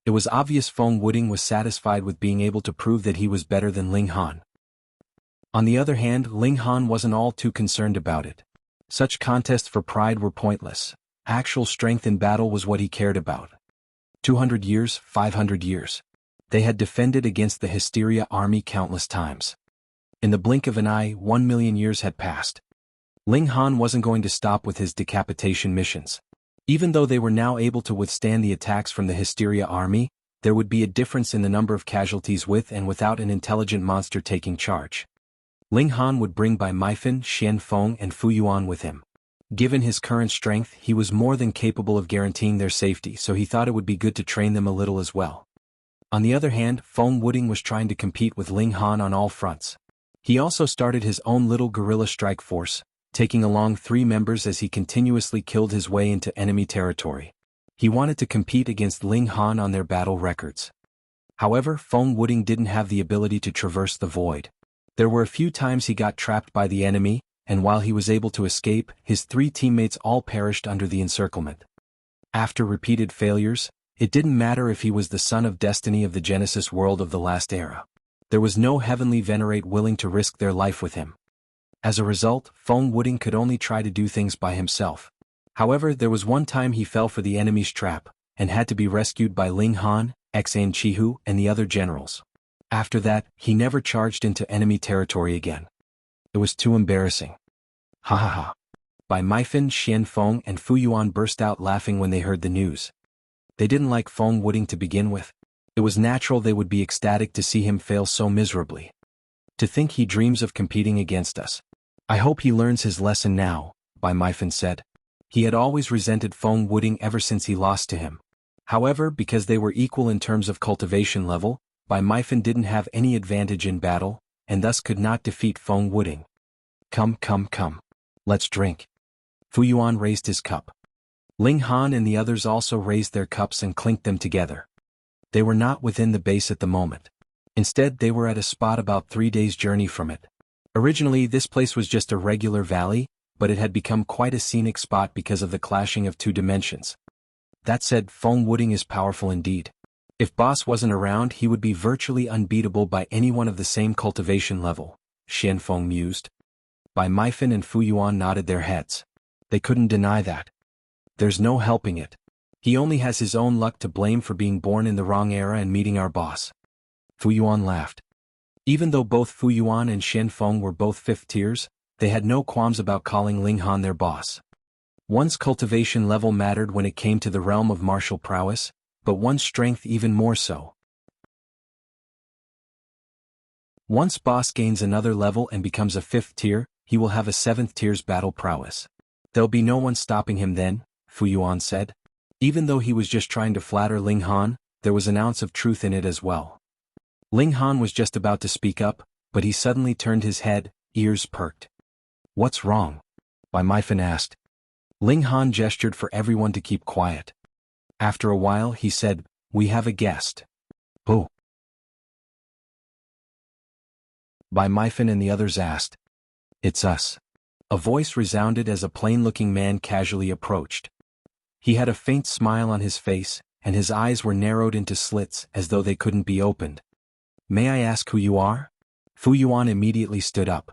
It was obvious Feng Wuding was satisfied with being able to prove that he was better than Ling Han. On the other hand, Ling Han wasn't all too concerned about it. Such contests for pride were pointless. Actual strength in battle was what he cared about. 200 years, 500 years. They had defended against the Hysteria army countless times. In the blink of an eye, 1,000,000 years had passed. Ling Han wasn't going to stop with his decapitation missions. Even though they were now able to withstand the attacks from the Hysteria army, there would be a difference in the number of casualties with and without an intelligent monster taking charge. Ling Han would bring Bai Meifeng, Xian Feng and Fu Yuan with him. Given his current strength, he was more than capable of guaranteeing their safety, so he thought it would be good to train them a little as well. On the other hand, Feng Wuding was trying to compete with Ling Han on all fronts. He also started his own little guerrilla strike force, taking along 3 members as he continuously killed his way into enemy territory. He wanted to compete against Ling Han on their battle records. However, Feng Wuding didn't have the ability to traverse the void. There were a few times he got trapped by the enemy, and while he was able to escape, his 3 teammates all perished under the encirclement. After repeated failures, it didn't matter if he was the son of destiny of the Genesis world of the last era. There was no heavenly venerate willing to risk their life with him. As a result, Feng Wuding could only try to do things by himself. However, there was one time he fell for the enemy's trap, and had to be rescued by Ling Han, Xan Chihu, and the other generals. After that, he never charged into enemy territory again. It was too embarrassing. Ha ha ha. Bai Meifeng, Xian Feng, and Fu Yuan burst out laughing when they heard the news. They didn't like Feng Wuding to begin with. It was natural they would be ecstatic to see him fail so miserably. To think he dreams of competing against us. I hope he learns his lesson now, Bai Meifeng said. He had always resented Feng Wuding ever since he lost to him. However, because they were equal in terms of cultivation level, Bai Meifeng didn't have any advantage in battle, and thus could not defeat Feng Wuding. Come. Let's drink. Fu Yuan raised his cup. Ling Han and the others also raised their cups and clinked them together. They were not within the base at the moment. Instead, they were at a spot about 3 days' journey from it. Originally, this place was just a regular valley, but it had become quite a scenic spot because of the clashing of two dimensions. That said, Feng Wuding is powerful indeed. If Boss wasn't around, he would be virtually unbeatable by anyone of the same cultivation level, Xian Feng mused. Bai Meifeng and Fu Yuan nodded their heads. They couldn't deny that. There's no helping it. He only has his own luck to blame for being born in the wrong era and meeting our boss. Fu Yuan laughed. Even though both Fu Yuan and Xian Feng were both 5th tiers, they had no qualms about calling Ling Han their boss. One's cultivation level mattered when it came to the realm of martial prowess, but one's strength even more so. Once boss gains another level and becomes a 5th tier, he will have a 7th tier's battle prowess. There'll be no one stopping him then, Fu Yuan said. Even though he was just trying to flatter Ling Han, there was an ounce of truth in it as well. Ling Han was just about to speak up, but he suddenly turned his head, ears perked. What's wrong? Bai Meifeng asked. Ling Han gestured for everyone to keep quiet. After a while he said, We have a guest. Who? Bai Meifeng and the others asked. It's us. A voice resounded as a plain-looking man casually approached. He had a faint smile on his face, and his eyes were narrowed into slits as though they couldn't be opened. May I ask who you are? Fu Yuan immediately stood up.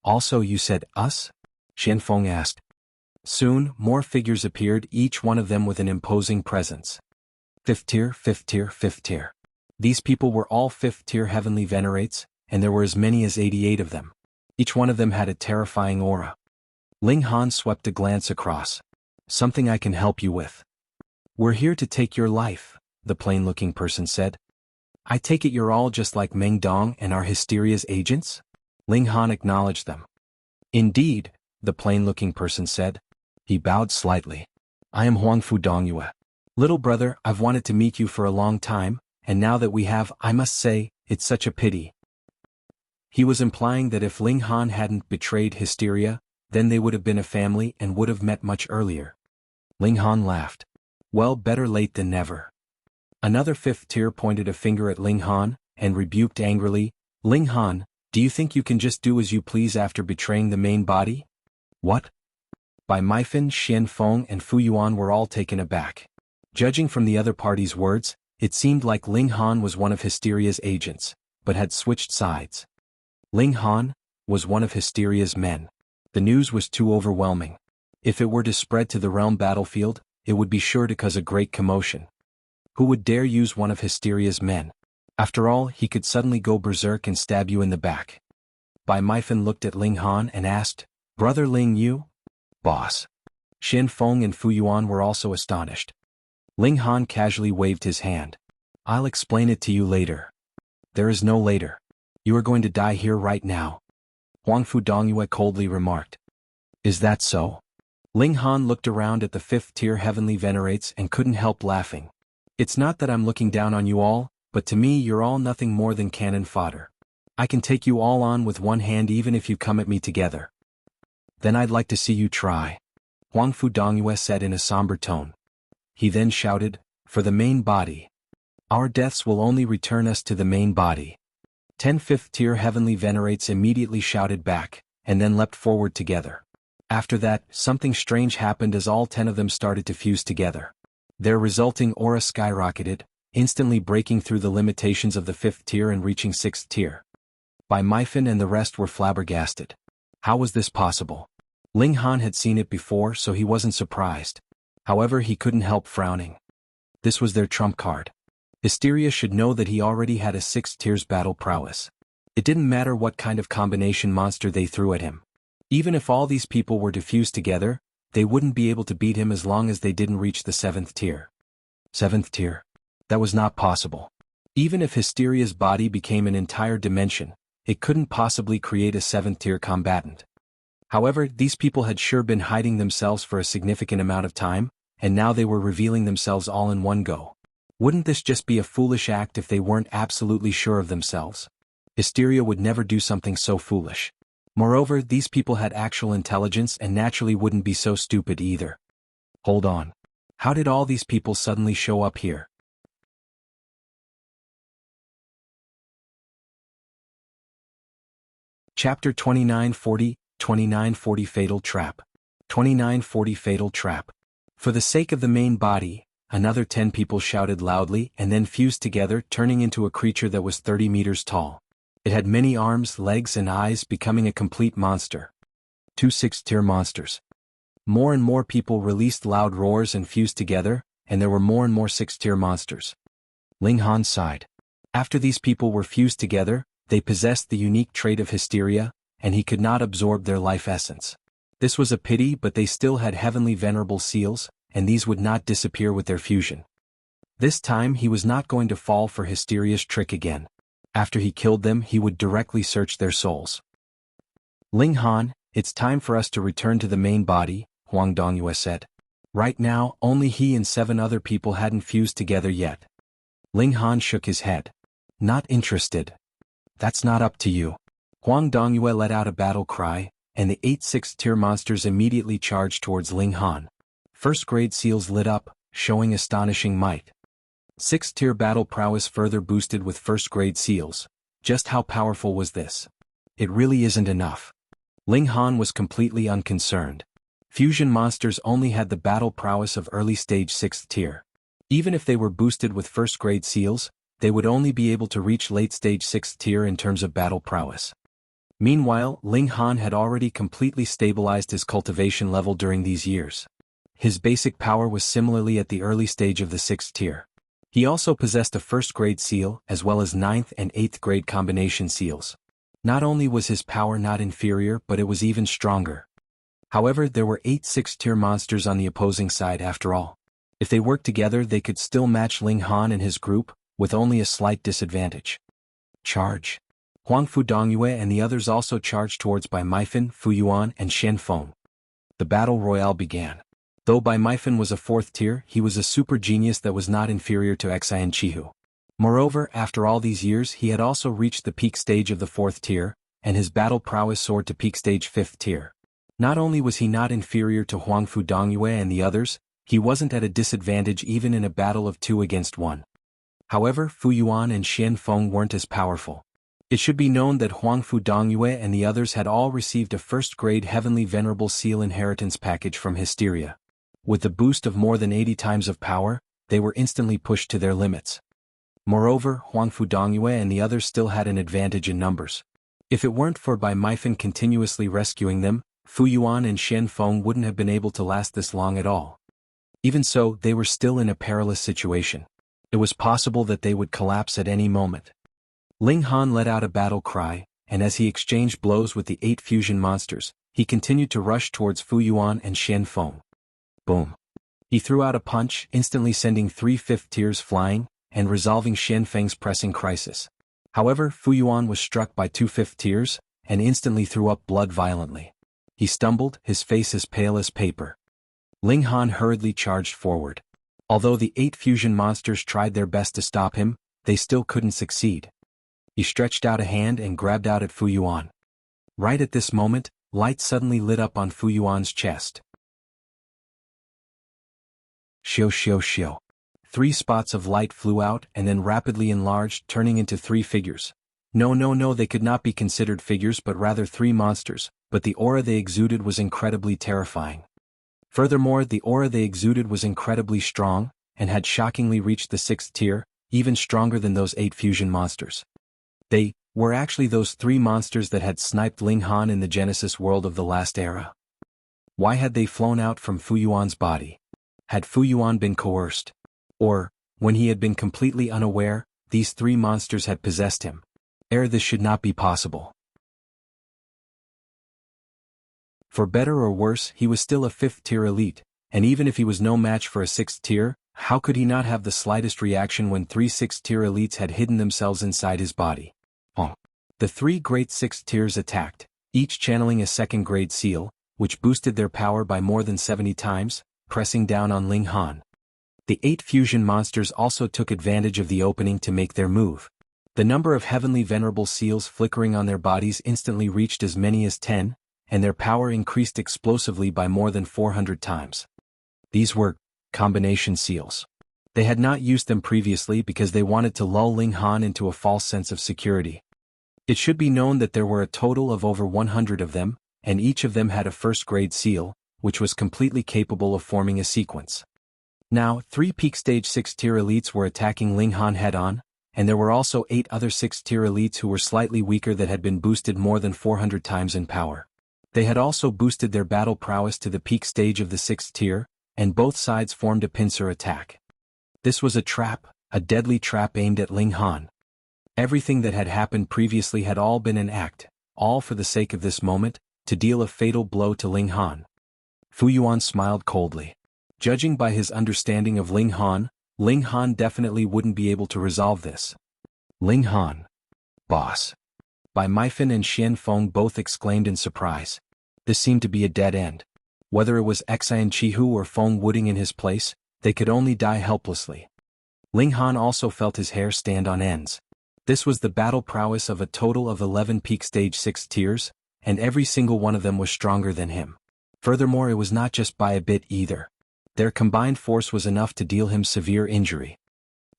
Also, you said us? Xian Feng asked. Soon, more figures appeared, each one of them with an imposing presence. 5th tier, 5th tier, 5th tier. These people were all 5th tier heavenly venerates, and there were as many as 88 of them. Each one of them had a terrifying aura. Ling Han swept a glance across. Something I can help you with. We're here to take your life, the plain-looking person said. I take it you're all just like Meng Dong and are Hysteria's agents? Ling Han acknowledged them. Indeed, the plain-looking person said. He bowed slightly. I am Huangfu Dongyue. Little brother, I've wanted to meet you for a long time, and now that we have, I must say, it's such a pity. He was implying that if Ling Han hadn't betrayed Hysteria, then they would have been a family and would have met much earlier. Ling Han laughed. Well, better late than never. Another 5th tier pointed a finger at Ling Han, and rebuked angrily, Ling Han, do you think you can just do as you please after betraying the main body? What? Bai Meifeng, Xian Feng and Fu Yuan were all taken aback. Judging from the other party's words, it seemed like Ling Han was one of Hysteria's agents, but had switched sides. Ling Han was one of Hysteria's men. The news was too overwhelming. If it were to spread to the realm battlefield, it would be sure to cause a great commotion. Who would dare use one of Hysteria's men? After all, he could suddenly go berserk and stab you in the back. Bai Meifeng looked at Ling Han and asked, Brother Ling you? Boss. Xian Feng and Fu Yuan were also astonished. Ling Han casually waved his hand. I'll explain it to you later. There is no later. You are going to die here right now. Huangfu Dongyue coldly remarked. Is that so? Ling Han looked around at the 5th tier heavenly venerates and couldn't help laughing. It's not that I'm looking down on you all, but to me you're all nothing more than cannon fodder. I can take you all on with one hand even if you come at me together. Then I'd like to see you try. Huangfu Dongyue said in a somber tone. He then shouted, For the main body. Our deaths will only return us to the main body. 10 5th tier heavenly venerates immediately shouted back, and then leapt forward together. After that, something strange happened as all 10 of them started to fuse together. Their resulting aura skyrocketed, instantly breaking through the limitations of the 5th tier and reaching 6th tier. Bai Meifeng and the rest were flabbergasted. How was this possible? Ling Han had seen it before, so he wasn't surprised. However, he couldn't help frowning. This was their trump card. Hysteria should know that he already had a 6th tier's battle prowess. It didn't matter what kind of combination monster they threw at him. Even if all these people were diffused together, they wouldn't be able to beat him as long as they didn't reach the 7th tier. 7th tier? That was not possible. Even if Hysteria's body became an entire dimension, it couldn't possibly create a 7th tier combatant. However, these people had sure been hiding themselves for a significant amount of time, and now they were revealing themselves all in one go. Wouldn't this just be a foolish act if they weren't absolutely sure of themselves? Hysteria would never do something so foolish. Moreover, these people had actual intelligence and naturally wouldn't be so stupid either. Hold on. How did all these people suddenly show up here? Chapter 2940 Fatal Trap. 2940 Fatal Trap. For the sake of the main body, another 10 people shouted loudly and then fused together, turning into a creature that was 30 meters tall. It had many arms, legs and eyes, becoming a complete monster. 2 6th tier monsters. More and more people released loud roars and fused together, and there were more and more 6th tier monsters. Ling Han sighed. After these people were fused together, they possessed the unique trait of hysteria, and he could not absorb their life essence. This was a pity, but they still had heavenly venerable seals, and these would not disappear with their fusion. This time he was not going to fall for hysteria's trick again. After he killed them, he would directly search their souls. Ling Han, it's time for us to return to the main body, Huang Dongyue said. Right now, only he and 7 other people hadn't fused together yet. Ling Han shook his head. Not interested. That's not up to you. Huang Dongyue let out a battle cry, and the 8 6th tier monsters immediately charged towards Ling Han. 1st grade seals lit up, showing astonishing might. 6th tier battle prowess further boosted with 1st grade seals. Just how powerful was this? It really isn't enough. Ling Han was completely unconcerned. Fusion monsters only had the battle prowess of early stage 6th tier. Even if they were boosted with 1st grade seals, they would only be able to reach late stage 6th tier in terms of battle prowess. Meanwhile, Ling Han had already completely stabilized his cultivation level during these years. His basic power was similarly at the early stage of the 6th tier. He also possessed a 1st grade seal as well as 9th and 8th grade combination seals. Not only was his power not inferior, but it was even stronger. However, there were 8 6th tier monsters on the opposing side after all. If they worked together, they could still match Ling Han and his group, with only a slight disadvantage. Charge. Huang Dongyue and the others also charged towards Bai Meifan, Fu Yuan and Shen Feng. The battle royale began. Though Bai Meifan was a 4th tier, he was a super genius that was not inferior to Xian Chihu. Moreover, after all these years he had also reached the peak stage of the 4th tier, and his battle prowess soared to peak stage 5th tier. Not only was he not inferior to Huang Dongyue and the others, he wasn't at a disadvantage even in a battle of 2 against 1. However, Fu Yuan and Shen Feng weren't as powerful. It should be known that Huang Dongyue and the others had all received a 1st grade Heavenly Venerable Seal inheritance package from Hysteria. With the boost of more than 80 times of power, they were instantly pushed to their limits. Moreover, Huang Dongyue and the others still had an advantage in numbers. If it weren't for Bai Meifan continuously rescuing them, Fu Yuan and Shen Feng wouldn't have been able to last this long at all. Even so, they were still in a perilous situation. It was possible that they would collapse at any moment. Ling Han let out a battle cry, and as he exchanged blows with the 8 fusion monsters, he continued to rush towards Fu Yuan and Shen Feng. Boom. He threw out a punch, instantly sending 3 5th tiers flying, and resolving Shen Feng's pressing crisis. However, Fu Yuan was struck by 2 5th tiers, and instantly threw up blood violently. He stumbled, his face as pale as paper. Ling Han hurriedly charged forward. Although the 8 fusion monsters tried their best to stop him, they still couldn't succeed. He stretched out a hand and grabbed out at Fu Yuan. Right at this moment, light suddenly lit up on Fu Yuan's chest. Shio shio shio. 3 spots of light flew out and then rapidly enlarged, turning into 3 figures. No, they could not be considered figures but rather 3 monsters, but the aura they exuded was incredibly terrifying. Furthermore, the aura they exuded was incredibly strong, and had shockingly reached the 6th tier, even stronger than those 8 fusion monsters. They were actually those three monsters that had sniped Ling Han in the Genesis world of the last era. Why had they flown out from Fu Yuan's body? Had Fu Yuan been coerced? Or, when he had been completely unaware, these three monsters had possessed him? This should not be possible. For better or worse, he was still a 5th-tier elite, and even if he was no match for a 6th tier, how could he not have the slightest reaction when 3 6th-tier elites had hidden themselves inside his body? The 3 great 6th tiers attacked, each channeling a 2nd-grade seal, which boosted their power by more than 70 times, pressing down on Ling Han. The 8 fusion monsters also took advantage of the opening to make their move. The number of heavenly venerable seals flickering on their bodies instantly reached as many as 10, and their power increased explosively by more than 400 times. These were combination seals. They had not used them previously because they wanted to lull Ling Han into a false sense of security. It should be known that there were a total of over 100 of them, and each of them had a 1st-grade seal, which was completely capable of forming a sequence. Now, 3 peak stage 6th-tier elites were attacking Ling Han head-on, and there were also 8 other 6th-tier elites who were slightly weaker that had been boosted more than 400 times in power. They had also boosted their battle prowess to the peak stage of the 6th tier, and both sides formed a pincer attack. This was a trap, a deadly trap aimed at Ling Han. Everything that had happened previously had all been an act, all for the sake of this moment, to deal a fatal blow to Ling Han. Fu Yuan smiled coldly. Judging by his understanding of Ling Han definitely wouldn't be able to resolve this. Ling Han. Boss. Bai Meifeng and Xian Feng both exclaimed in surprise. This seemed to be a dead end. Whether it was Xian Qihu or Feng Wuding in his place, they could only die helplessly. Ling Han also felt his hair stand on ends. This was the battle prowess of a total of 11 peak stage 6 tiers, and every single one of them was stronger than him. Furthermore, it was not just by a bit either. Their combined force was enough to deal him severe injury.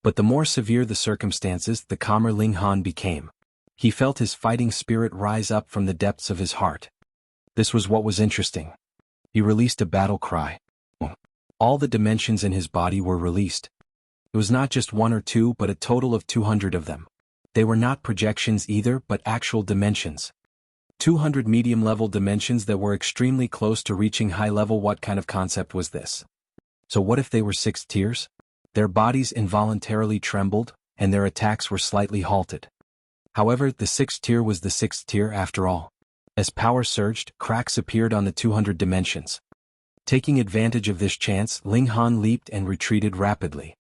But the more severe the circumstances, the calmer Ling Han became. He felt his fighting spirit rise up from the depths of his heart. This was what was interesting. He released a battle cry. All the dimensions in his body were released. It was not just 1 or 2 but a total of 200 of them. They were not projections either but actual dimensions. 200 medium-level dimensions that were extremely close to reaching high-level. What kind of concept was this? So what if they were 6 tiers? Their bodies involuntarily trembled, and their attacks were slightly halted. However, the 6th tier was the 6th tier after all. As power surged, cracks appeared on the 200 dimensions. Taking advantage of this chance, Ling Han leaped and retreated rapidly.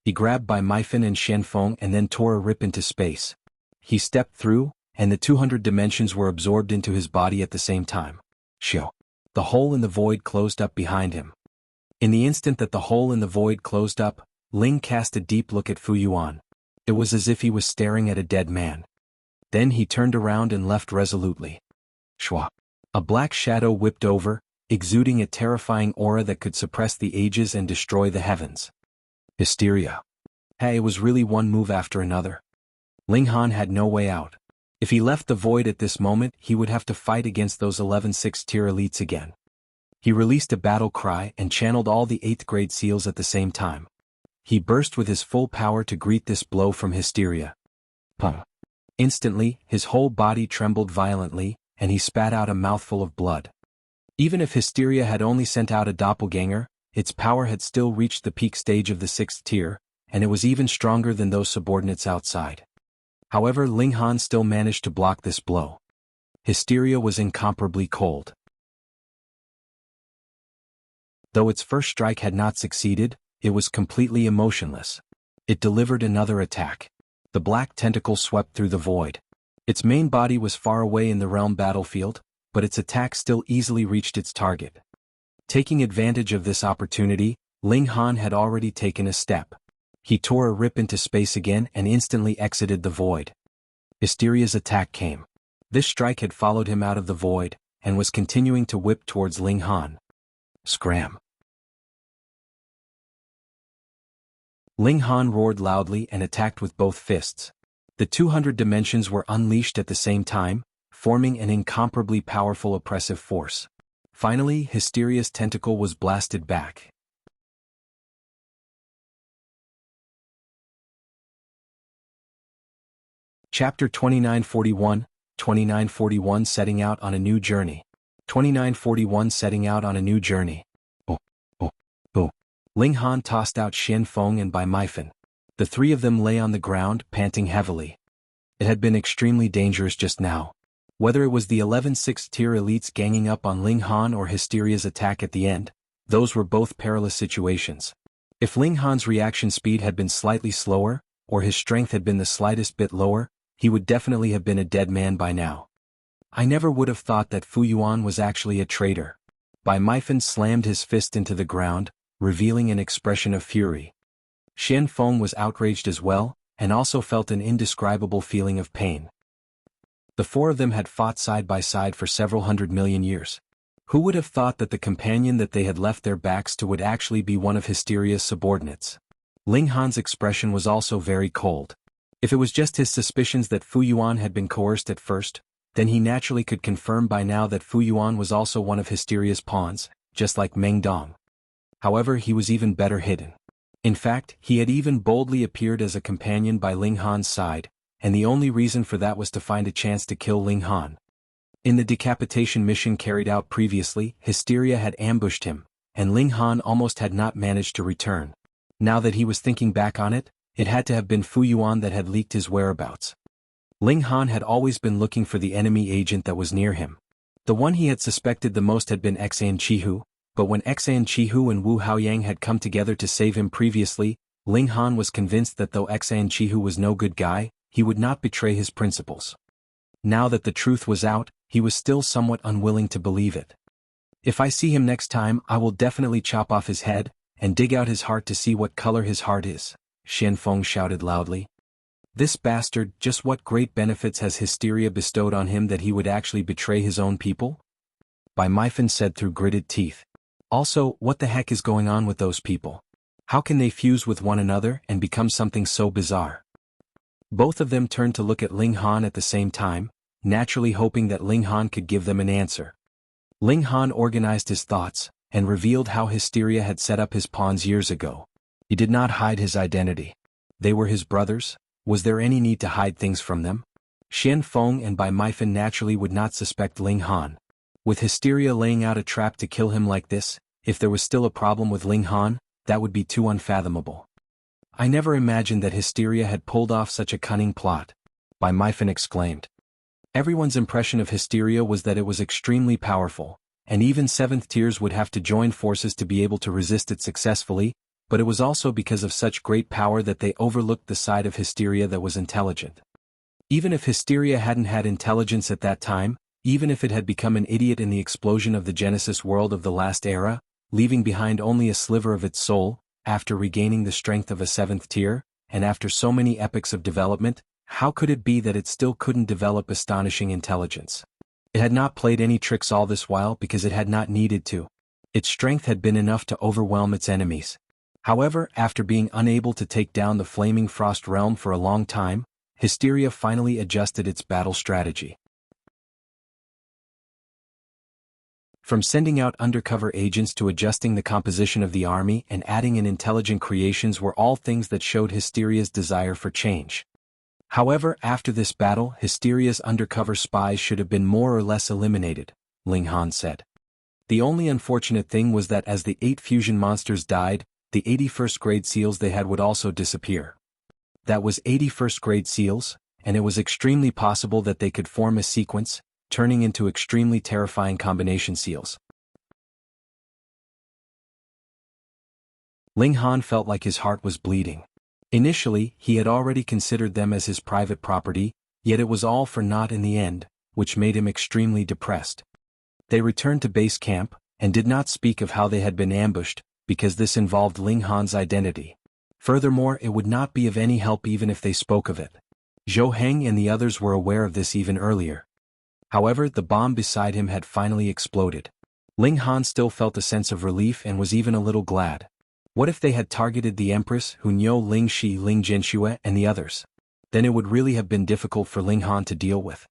He grabbed Bai Meifeng and Xian Feng and then tore a rip into space. He stepped through, and the 200 dimensions were absorbed into his body at the same time. Shio. The hole in the void closed up behind him. In the instant that the hole in the void closed up, Ling cast a deep look at Fu Yuan. It was as if he was staring at a dead man. Then he turned around and left resolutely. Shwa. A black shadow whipped over, exuding a terrifying aura that could suppress the ages and destroy the heavens. Hysteria. Hey, it was really one move after another. Ling Han had no way out. If he left the void at this moment, he would have to fight against those 11 6th-tier elites again. He released a battle cry and channeled all the 8th-grade seals at the same time. He burst with his full power to greet this blow from Hysteria. Puh. Instantly, his whole body trembled violently, and he spat out a mouthful of blood. Even if Hysteria had only sent out a Doppelganger, its power had still reached the peak stage of the 6th tier, and it was even stronger than those subordinates outside. However, Ling Han still managed to block this blow. Hysteria was incomparably cold. Though its first strike had not succeeded, it was completely emotionless. It delivered another attack. The black tentacle swept through the void. Its main body was far away in the realm battlefield, but its attack still easily reached its target. Taking advantage of this opportunity, Ling Han had already taken a step. He tore a rip into space again and instantly exited the void. Hysteria's attack came. This strike had followed him out of the void, and was continuing to whip towards Ling Han. Scram. Ling Han roared loudly and attacked with both fists. The 200 dimensions were unleashed at the same time, forming an incomparably powerful oppressive force. Finally, Hysteria's tentacle was blasted back. Chapter 2941, 2941 Setting Out on a New Journey. 2941 Setting Out on a New Journey. Oh. Ling Han tossed out Xian Feng and Bai Meifen. The three of them lay on the ground, panting heavily. It had been extremely dangerous just now. Whether it was the 11 6th-tier elites ganging up on Ling Han or Hysteria's attack at the end, those were both perilous situations. If Ling Han's reaction speed had been slightly slower, or his strength had been the slightest bit lower, he would definitely have been a dead man by now. I never would have thought that Fu Yuan was actually a traitor. Bai Meifen slammed his fist into the ground, revealing an expression of fury. Xian Feng was outraged as well, and also felt an indescribable feeling of pain. The four of them had fought side by side for several 100 million years. Who would have thought that the companion that they had left their backs to would actually be one of Hysteria's subordinates? Ling Han's expression was also very cold. If it was just his suspicions that Fu Yuan had been coerced at first, then he naturally could confirm by now that Fu Yuan was also one of Hysteria's pawns, just like Meng Dong. However, he was even better hidden. In fact, he had even boldly appeared as a companion by Ling Han's side, and the only reason for that was to find a chance to kill Ling Han. In the decapitation mission carried out previously, Hysteria had ambushed him, and Ling Han almost had not managed to return. Now that he was thinking back on it, it had to have been Fu Yuan that had leaked his whereabouts. Ling Han had always been looking for the enemy agent that was near him. The one he had suspected the most had been Xan Chihu, but when Xan Chihu and Wu Haoyang had come together to save him previously, Ling Han was convinced that though Xan Chihu was no good guy, he would not betray his principles. Now that the truth was out, he was still somewhat unwilling to believe it. If I see him next time, I will definitely chop off his head, and dig out his heart to see what color his heart is, Xian Feng shouted loudly. This bastard, just what great benefits has Hysteria bestowed on him that he would actually betray his own people? Bai Meifen said through gritted teeth. Also, what the heck is going on with those people? How can they fuse with one another and become something so bizarre? Both of them turned to look at Ling Han at the same time, naturally hoping that Ling Han could give them an answer. Ling Han organized his thoughts, and revealed how Hysteria had set up his pawns years ago. He did not hide his identity. They were his brothers. Was there any need to hide things from them? Xian Feng and Bai Meifen naturally would not suspect Ling Han. With Hysteria laying out a trap to kill him like this, if there was still a problem with Ling Han, that would be too unfathomable. I never imagined that Hysteria had pulled off such a cunning plot, Bai Meifen exclaimed. Everyone's impression of Hysteria was that it was extremely powerful, and even 7th tiers would have to join forces to be able to resist it successfully, but it was also because of such great power that they overlooked the side of Hysteria that was intelligent. Even if Hysteria hadn't had intelligence at that time, even if it had become an idiot in the explosion of the Genesis world of the last era, leaving behind only a sliver of its soul, after regaining the strength of a 7th tier, and after so many epochs of development, how could it be that it still couldn't develop astonishing intelligence? It had not played any tricks all this while because it had not needed to. Its strength had been enough to overwhelm its enemies. However, after being unable to take down the Flaming Frost Realm for a long time, Hysteria finally adjusted its battle strategy. From sending out undercover agents to adjusting the composition of the army and adding in intelligent creations were all things that showed Hysteria's desire for change. However, after this battle, Hysteria's undercover spies should have been more or less eliminated, Ling Han said. The only unfortunate thing was that as the 8 fusion monsters died, the 81st grade seals they had would also disappear. That was 81st grade seals, and it was extremely possible that they could form a sequence, turning into extremely terrifying combination seals. Ling Han felt like his heart was bleeding. Initially, he had already considered them as his private property, yet it was all for naught in the end, which made him extremely depressed. They returned to base camp, and did not speak of how they had been ambushed, because this involved Ling Han's identity. Furthermore, it would not be of any help even if they spoke of it. Zhou Heng and the others were aware of this even earlier. However, the bomb beside him had finally exploded. Ling Han still felt a sense of relief and was even a little glad. What if they had targeted the Empress, Hunyo, Ling Shi, Ling Jianxue, and the others? Then it would really have been difficult for Ling Han to deal with.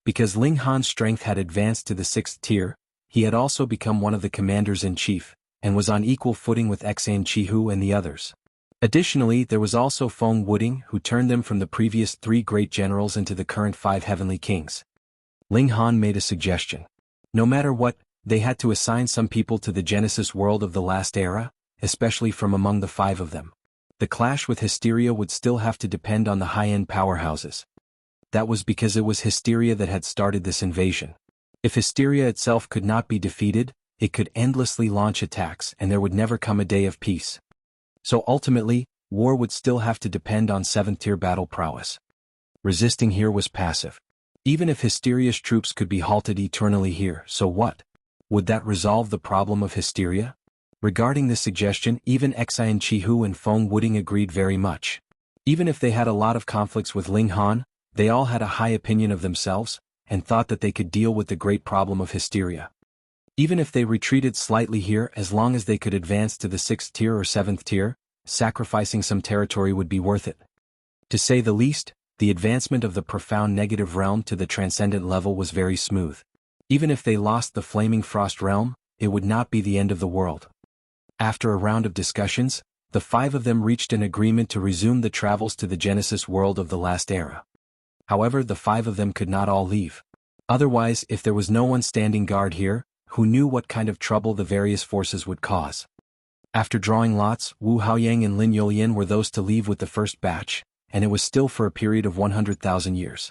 Because Ling Han's strength had advanced to the 6th tier, he had also become one of the commanders-in-chief, and was on equal footing with Xan Chihu and the others. Additionally, there was also Feng Wuding, who turned them from the previous 3 great generals into the current 5 heavenly kings. Ling Han made a suggestion. No matter what, they had to assign some people to the Genesis world of the last era, especially from among the 5 of them. The clash with Hysteria would still have to depend on the high-end powerhouses. That was because it was Hysteria that had started this invasion. If Hysteria itself could not be defeated, it could endlessly launch attacks and there would never come a day of peace. So ultimately, war would still have to depend on 7th-tier battle prowess. Resisting here was passive. Even if Hysteria's troops could be halted eternally here, so what? Would that resolve the problem of Hysteria? Regarding this suggestion, even Jianghu and Feng Wuding agreed very much. Even if they had a lot of conflicts with Ling Han, they all had a high opinion of themselves, and thought that they could deal with the great problem of Hysteria. Even if they retreated slightly here, as long as they could advance to the 6th tier or 7th tier, sacrificing some territory would be worth it. To say the least, the advancement of the profound negative realm to the transcendent level was very smooth. Even if they lost the flaming frost realm, it would not be the end of the world. After a round of discussions, the 5 of them reached an agreement to resume the travels to the Genesis world of the last era. However, the 5 of them could not all leave. Otherwise, if there was no one standing guard here, who knew what kind of trouble the various forces would cause? After drawing lots, Wu Haoyang and Lin Yolian were those to leave with the first batch, and it was still for a period of 100,000 years.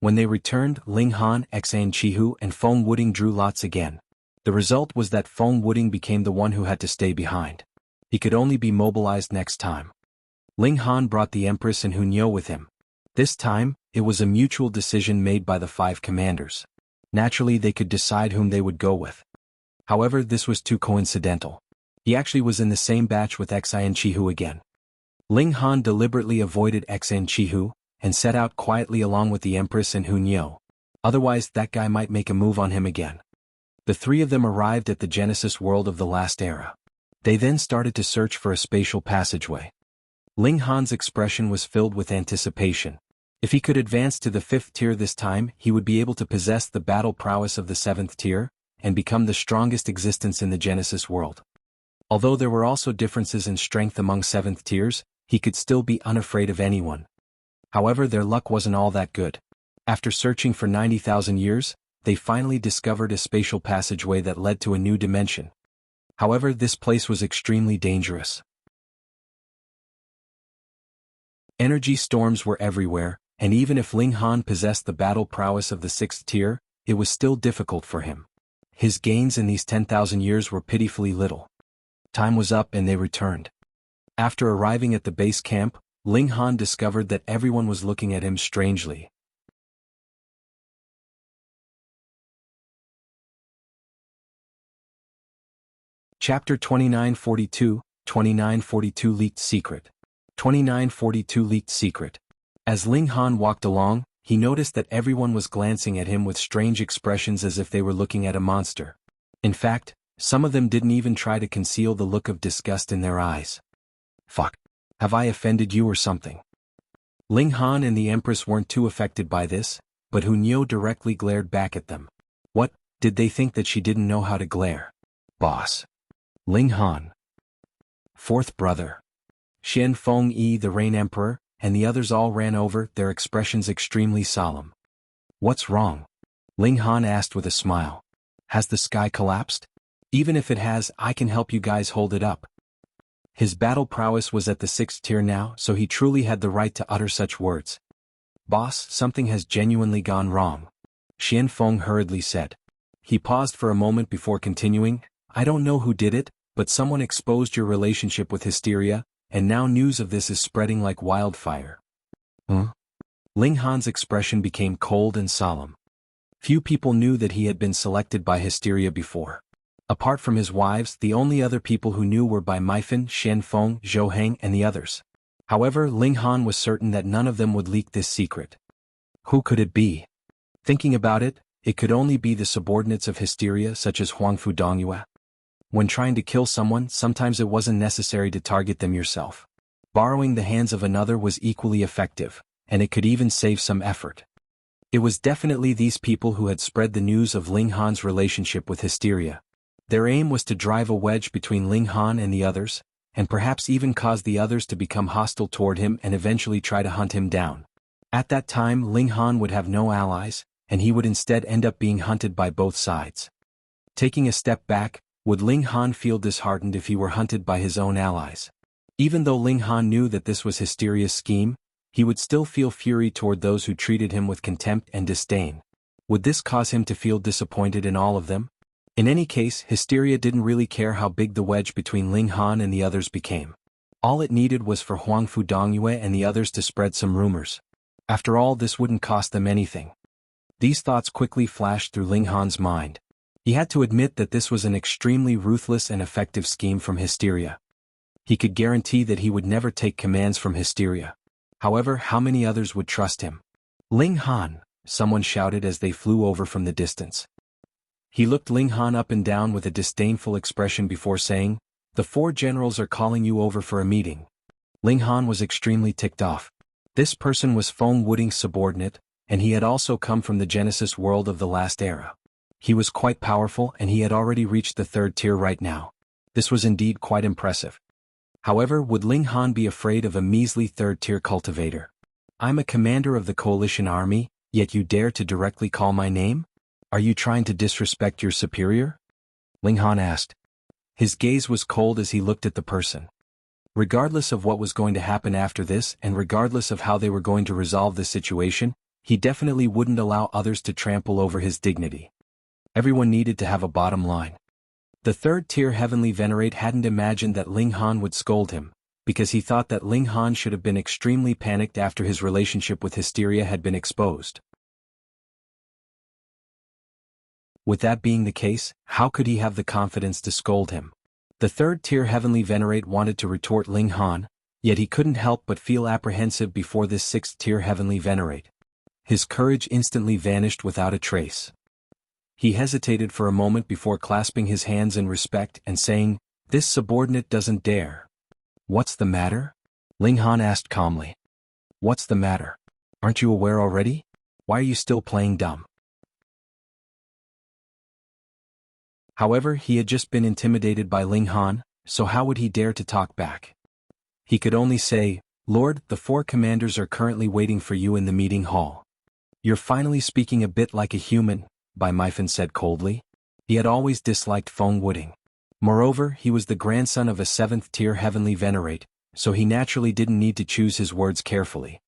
When they returned, Ling Han, Jianghu, and Feng Wuding drew lots again. The result was that Feng Wuding became the one who had to stay behind. He could only be mobilized next time. Ling Han brought the Empress and Hunyo with him. This time, it was a mutual decision made by the 5 commanders. Naturally, they could decide whom they would go with. However, this was too coincidental. He actually was in the same batch with Jianghu again. Ling Han deliberately avoided Jianghu, and set out quietly along with the Empress and Hunyo. Otherwise, that guy might make a move on him again. The 3 of them arrived at the Genesis world of the last era. They then started to search for a spatial passageway. Ling Han's expression was filled with anticipation. If he could advance to the 5th tier this time, he would be able to possess the battle prowess of the 7th tier, and become the strongest existence in the Genesis world. Although there were also differences in strength among 7th tiers, he could still be unafraid of anyone. However, their luck wasn't all that good. After searching for 90,000 years, they finally discovered a spatial passageway that led to a new dimension. However, this place was extremely dangerous. Energy storms were everywhere, and even if Ling Han possessed the battle prowess of the 6th tier, it was still difficult for him. His gains in these 10,000 years were pitifully little. Time was up and they returned. After arriving at the base camp, Ling Han discovered that everyone was looking at him strangely. Chapter 2942, 2942 Leaked Secret. 2942 Leaked Secret. As Ling Han walked along, he noticed that everyone was glancing at him with strange expressions as if they were looking at a monster. In fact, some of them didn't even try to conceal the look of disgust in their eyes. Fuck. Have I offended you or something? Ling Han and the Empress weren't too affected by this, but Hunyo directly glared back at them. What, did they think that she didn't know how to glare? Boss. Ling Han. 4th brother. Xian Feng Yi, the Rain Emperor, and the others all ran over, their expressions extremely solemn. What's wrong? Ling Han asked with a smile. Has the sky collapsed? Even if it has, I can help you guys hold it up. His battle prowess was at the 6th tier now, so he truly had the right to utter such words. Boss, something has genuinely gone wrong. Xian Feng hurriedly said. He paused for a moment before continuing. I don't know who did it, but someone exposed your relationship with Hysteria, and now news of this is spreading like wildfire. Huh? Ling Han's expression became cold and solemn. Few people knew that he had been selected by Hysteria before. Apart from his wives, the only other people who knew were Bai Meifeng, Xian Feng, Zhou Heng, and the others. However, Ling Han was certain that none of them would leak this secret. Who could it be? Thinking about it, it could only be the subordinates of Hysteria such as Huangfu Dongyue. When trying to kill someone, sometimes it wasn't necessary to target them yourself. Borrowing the hands of another was equally effective, and it could even save some effort. It was definitely these people who had spread the news of Ling Han's relationship with Hysteria. Their aim was to drive a wedge between Ling Han and the others, and perhaps even cause the others to become hostile toward him and eventually try to hunt him down. At that time Ling Han would have no allies, and he would instead end up being hunted by both sides. Taking a step back, would Ling Han feel disheartened if he were hunted by his own allies? Even though Ling Han knew that this was Hysteria's scheme, he would still feel fury toward those who treated him with contempt and disdain. Would this cause him to feel disappointed in all of them? In any case, Hysteria didn't really care how big the wedge between Ling Han and the others became. All it needed was for Huang Fudongyue and the others to spread some rumors. After all, this wouldn't cost them anything. These thoughts quickly flashed through Ling Han's mind. He had to admit that this was an extremely ruthless and effective scheme from Hysteria. He could guarantee that he would never take commands from Hysteria. However, how many others would trust him? Ling Han, someone shouted as they flew over from the distance. He looked Ling Han up and down with a disdainful expression before saying, "The 4 generals are calling you over for a meeting." Ling Han was extremely ticked off. This person was Feng Wuding's subordinate, and he had also come from the Genesis world of the last era. He was quite powerful and he had already reached the 3rd tier right now. This was indeed quite impressive. However, would Ling Han be afraid of a measly 3rd tier cultivator? "I'm a commander of the coalition army, yet you dare to directly call my name? Are you trying to disrespect your superior?" Ling Han asked. His gaze was cold as he looked at the person. Regardless of what was going to happen after this and regardless of how they were going to resolve the situation, he definitely wouldn't allow others to trample over his dignity. Everyone needed to have a bottom line. The 3rd tier Heavenly Venerate hadn't imagined that Ling Han would scold him, because he thought that Ling Han should have been extremely panicked after his relationship with Hysteria had been exposed. With that being the case, how could he have the confidence to scold him? The 3rd tier Heavenly Venerate wanted to retort Ling Han, yet he couldn't help but feel apprehensive before this 6th tier Heavenly Venerate. His courage instantly vanished without a trace. He hesitated for a moment before clasping his hands in respect and saying, "This subordinate doesn't dare." "What's the matter?" Ling Han asked calmly. "What's the matter? Aren't you aware already? Why are you still playing dumb?" However, he had just been intimidated by Ling Han, so how would he dare to talk back? He could only say, "Lord, the 4 commanders are currently waiting for you in the meeting hall." "You're finally speaking a bit like a human," Bai Meifen said coldly. He had always disliked Feng Wuding. Moreover, he was the grandson of a 7th tier Heavenly Venerate, so he naturally didn't need to choose his words carefully.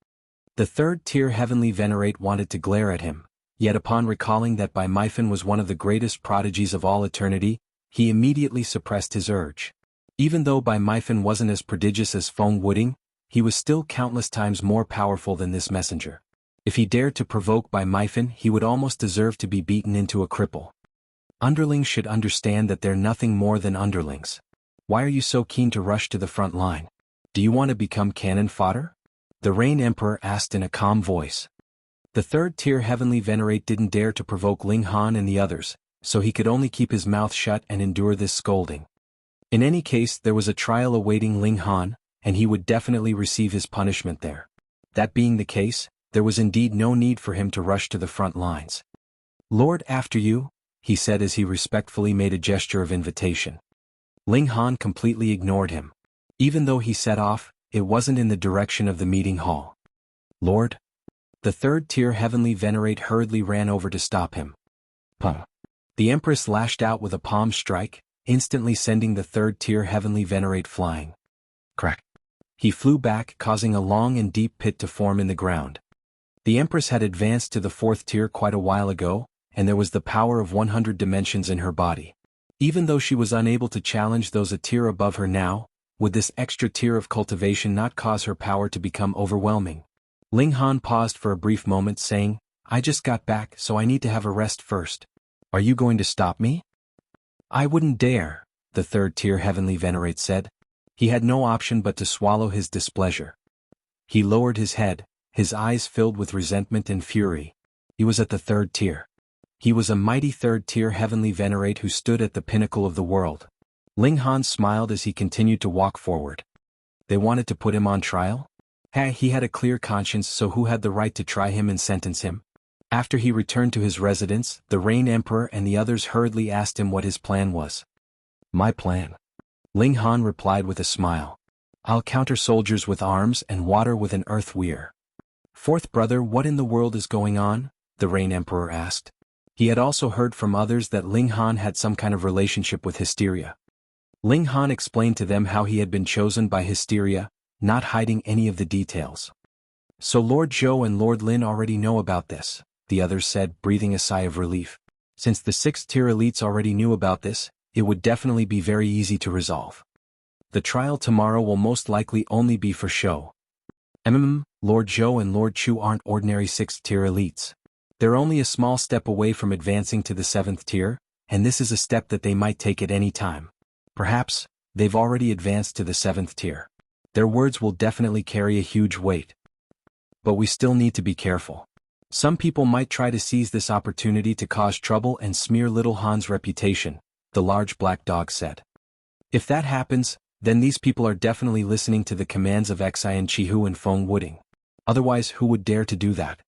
The 3rd tier Heavenly Venerate wanted to glare at him, yet upon recalling that Bai Meifen was one of the greatest prodigies of all eternity, he immediately suppressed his urge. Even though Bai Meifen wasn't as prodigious as Feng Wuding, he was still countless times more powerful than this messenger. If he dared to provoke Bai Meifen, he would almost deserve to be beaten into a cripple. Underlings should understand that they're nothing more than underlings. Why are you so keen to rush to the front line? Do you want to become cannon fodder? The Rain Emperor asked in a calm voice. The 3rd tier Heavenly Venerate didn't dare to provoke Ling Han and the others, so he could only keep his mouth shut and endure this scolding. In any case, there was a trial awaiting Ling Han, and he would definitely receive his punishment there. That being the case, there was indeed no need for him to rush to the front lines. "Lord, after you," he said as he respectfully made a gesture of invitation. Ling Han completely ignored him. Even though he set off, it wasn't in the direction of the meeting hall. "Lord?" The 3rd tier Heavenly Venerate hurriedly ran over to stop him. "Puh." The Empress lashed out with a palm strike, instantly sending the 3rd tier Heavenly Venerate flying. Crack. He flew back, causing a long and deep pit to form in the ground. The Empress had advanced to the 4th tier quite a while ago, and there was the power of 100 dimensions in her body. Even though she was unable to challenge those a tier above her now, would this extra tier of cultivation not cause her power to become overwhelming? Ling Han paused for a brief moment saying, "I just got back, so I need to have a rest first. Are you going to stop me?" "I wouldn't dare," the 3rd tier Heavenly Venerate said. He had no option but to swallow his displeasure. He lowered his head, his eyes filled with resentment and fury. He was at the 3rd tier. He was a mighty 3rd tier Heavenly Venerate who stood at the pinnacle of the world. Ling Han smiled as he continued to walk forward. They wanted to put him on trial? He had a clear conscience, so who had the right to try him and sentence him? After he returned to his residence, the Rain Emperor and the others hurriedly asked him what his plan was. "My plan?" Ling Han replied with a smile. I'll counter soldiers with arms and water with an earth weir. Fourth brother, what in the world is going on? The Rain Emperor asked. He had also heard from others that Ling Han had some kind of relationship with Hysteria. Ling Han explained to them how he had been chosen by Hysteria, not hiding any of the details. So Lord Zhou and Lord Lin already know about this, the others said, breathing a sigh of relief. Since the 6th tier elites already knew about this, it would definitely be very easy to resolve. The trial tomorrow will most likely only be for show. Lord Zhou and Lord Chu aren't ordinary 6th tier elites. They're only a small step away from advancing to the 7th tier, and this is a step that they might take at any time. Perhaps, they've already advanced to the 7th tier. Their words will definitely carry a huge weight. But we still need to be careful. Some people might try to seize this opportunity to cause trouble and smear little Han's reputation, the large black dog said. If that happens, then these people are definitely listening to the commands of Xian Chihu and Feng Wuding. Otherwise, who would dare to do that?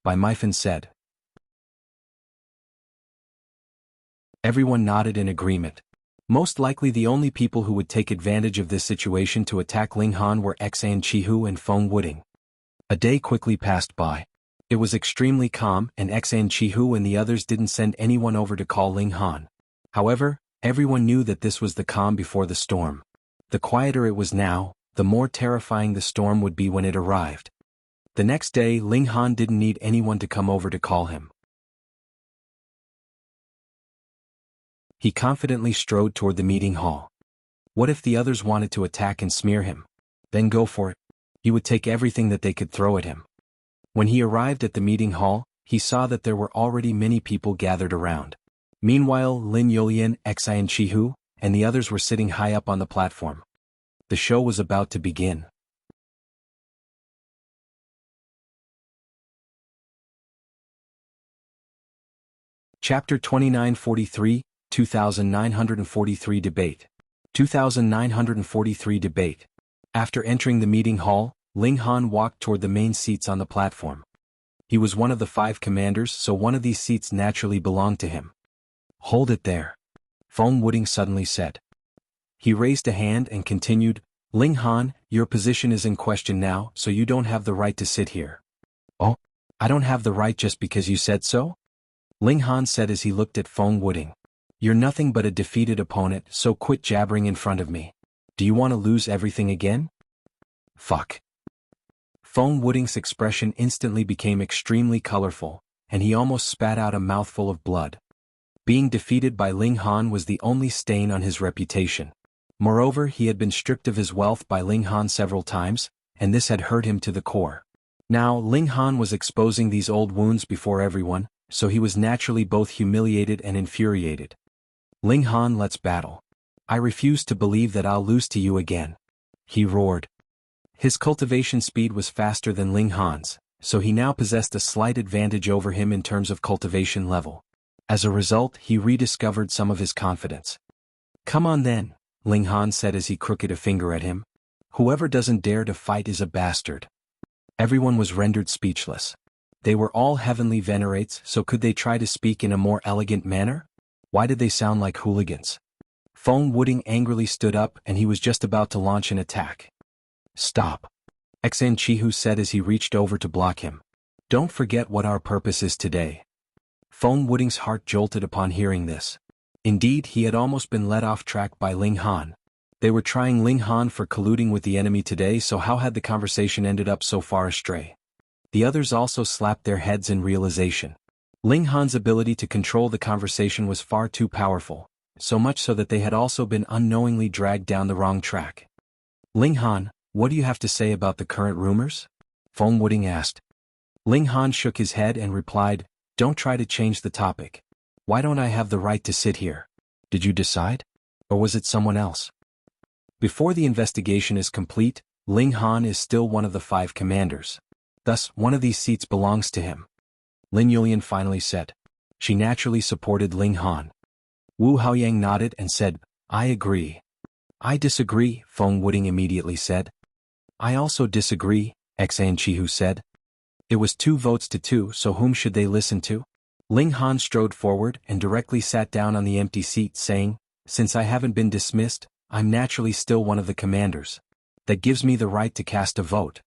Bai Meifan said. Everyone nodded in agreement. Most likely the only people who would take advantage of this situation to attack Ling Han were Xian Chihu and Feng Wuding. A day quickly passed by. It was extremely calm, and Xian Chihu and the others didn't send anyone over to call Ling Han. However, everyone knew that this was the calm before the storm. The quieter it was now, the more terrifying the storm would be when it arrived. The next day, Ling Han didn't need anyone to come over to call him. He confidently strode toward the meeting hall. What if the others wanted to attack and smear him? Then go for it. He would take everything that they could throw at him. When he arrived at the meeting hall, he saw that there were already many people gathered around. Meanwhile, Lin Yulian, Xian Chihu, and the others were sitting high up on the platform. The show was about to begin. Chapter 2943, 2943 Debate. 2943 Debate. After entering the meeting hall, Ling Han walked toward the main seats on the platform. He was one of the 5 commanders, so one of these seats naturally belonged to him. Hold it there. Feng Wuding suddenly said. He raised a hand and continued, Ling Han, your position is in question now, so you don't have the right to sit here. Oh, I don't have the right just because you said so? Ling Han said as he looked at Feng Wuding. You're nothing but a defeated opponent, so quit jabbering in front of me. Do you want to lose everything again? Fuck. Feng Wuding's expression instantly became extremely colorful, and he almost spat out a mouthful of blood. Being defeated by Ling Han was the only stain on his reputation. Moreover, he had been stripped of his wealth by Ling Han several times, and this had hurt him to the core. Now, Ling Han was exposing these old wounds before everyone, so he was naturally both humiliated and infuriated. Ling Han, let's battle. I refuse to believe that I'll lose to you again. He roared. His cultivation speed was faster than Ling Han's, so he now possessed a slight advantage over him in terms of cultivation level. As a result, he rediscovered some of his confidence. Come on then, Ling Han said as he crooked a finger at him. Whoever doesn't dare to fight is a bastard. Everyone was rendered speechless. They were all heavenly venerates, so could they try to speak in a more elegant manner? Why did they sound like hooligans? Feng Wuding angrily stood up and he was just about to launch an attack. Stop. Xian Chihu said as he reached over to block him. Don't forget what our purpose is today. Feng Wuding's heart jolted upon hearing this. Indeed, he had almost been led off track by Ling Han. They were trying Ling Han for colluding with the enemy today, so how had the conversation ended up so far astray? The others also slapped their heads in realization. Ling Han's ability to control the conversation was far too powerful, so much so that they had also been unknowingly dragged down the wrong track. Ling Han, what do you have to say about the current rumors? Feng Wuding asked. Ling Han shook his head and replied, don't try to change the topic. Why don't I have the right to sit here? Did you decide? Or was it someone else? Before the investigation is complete, Ling Han is still one of the 5 commanders. Thus, one of these seats belongs to him. Lin Yulian finally said. She naturally supported Ling Han. Wu Haoyang nodded and said, I agree. I disagree, Feng Wuding immediately said. I also disagree, Xian Chihu said. It was 2 votes to 2, so whom should they listen to? Ling Han strode forward and directly sat down on the empty seat, saying, since I haven't been dismissed, I'm naturally still one of the commanders. That gives me the right to cast a vote.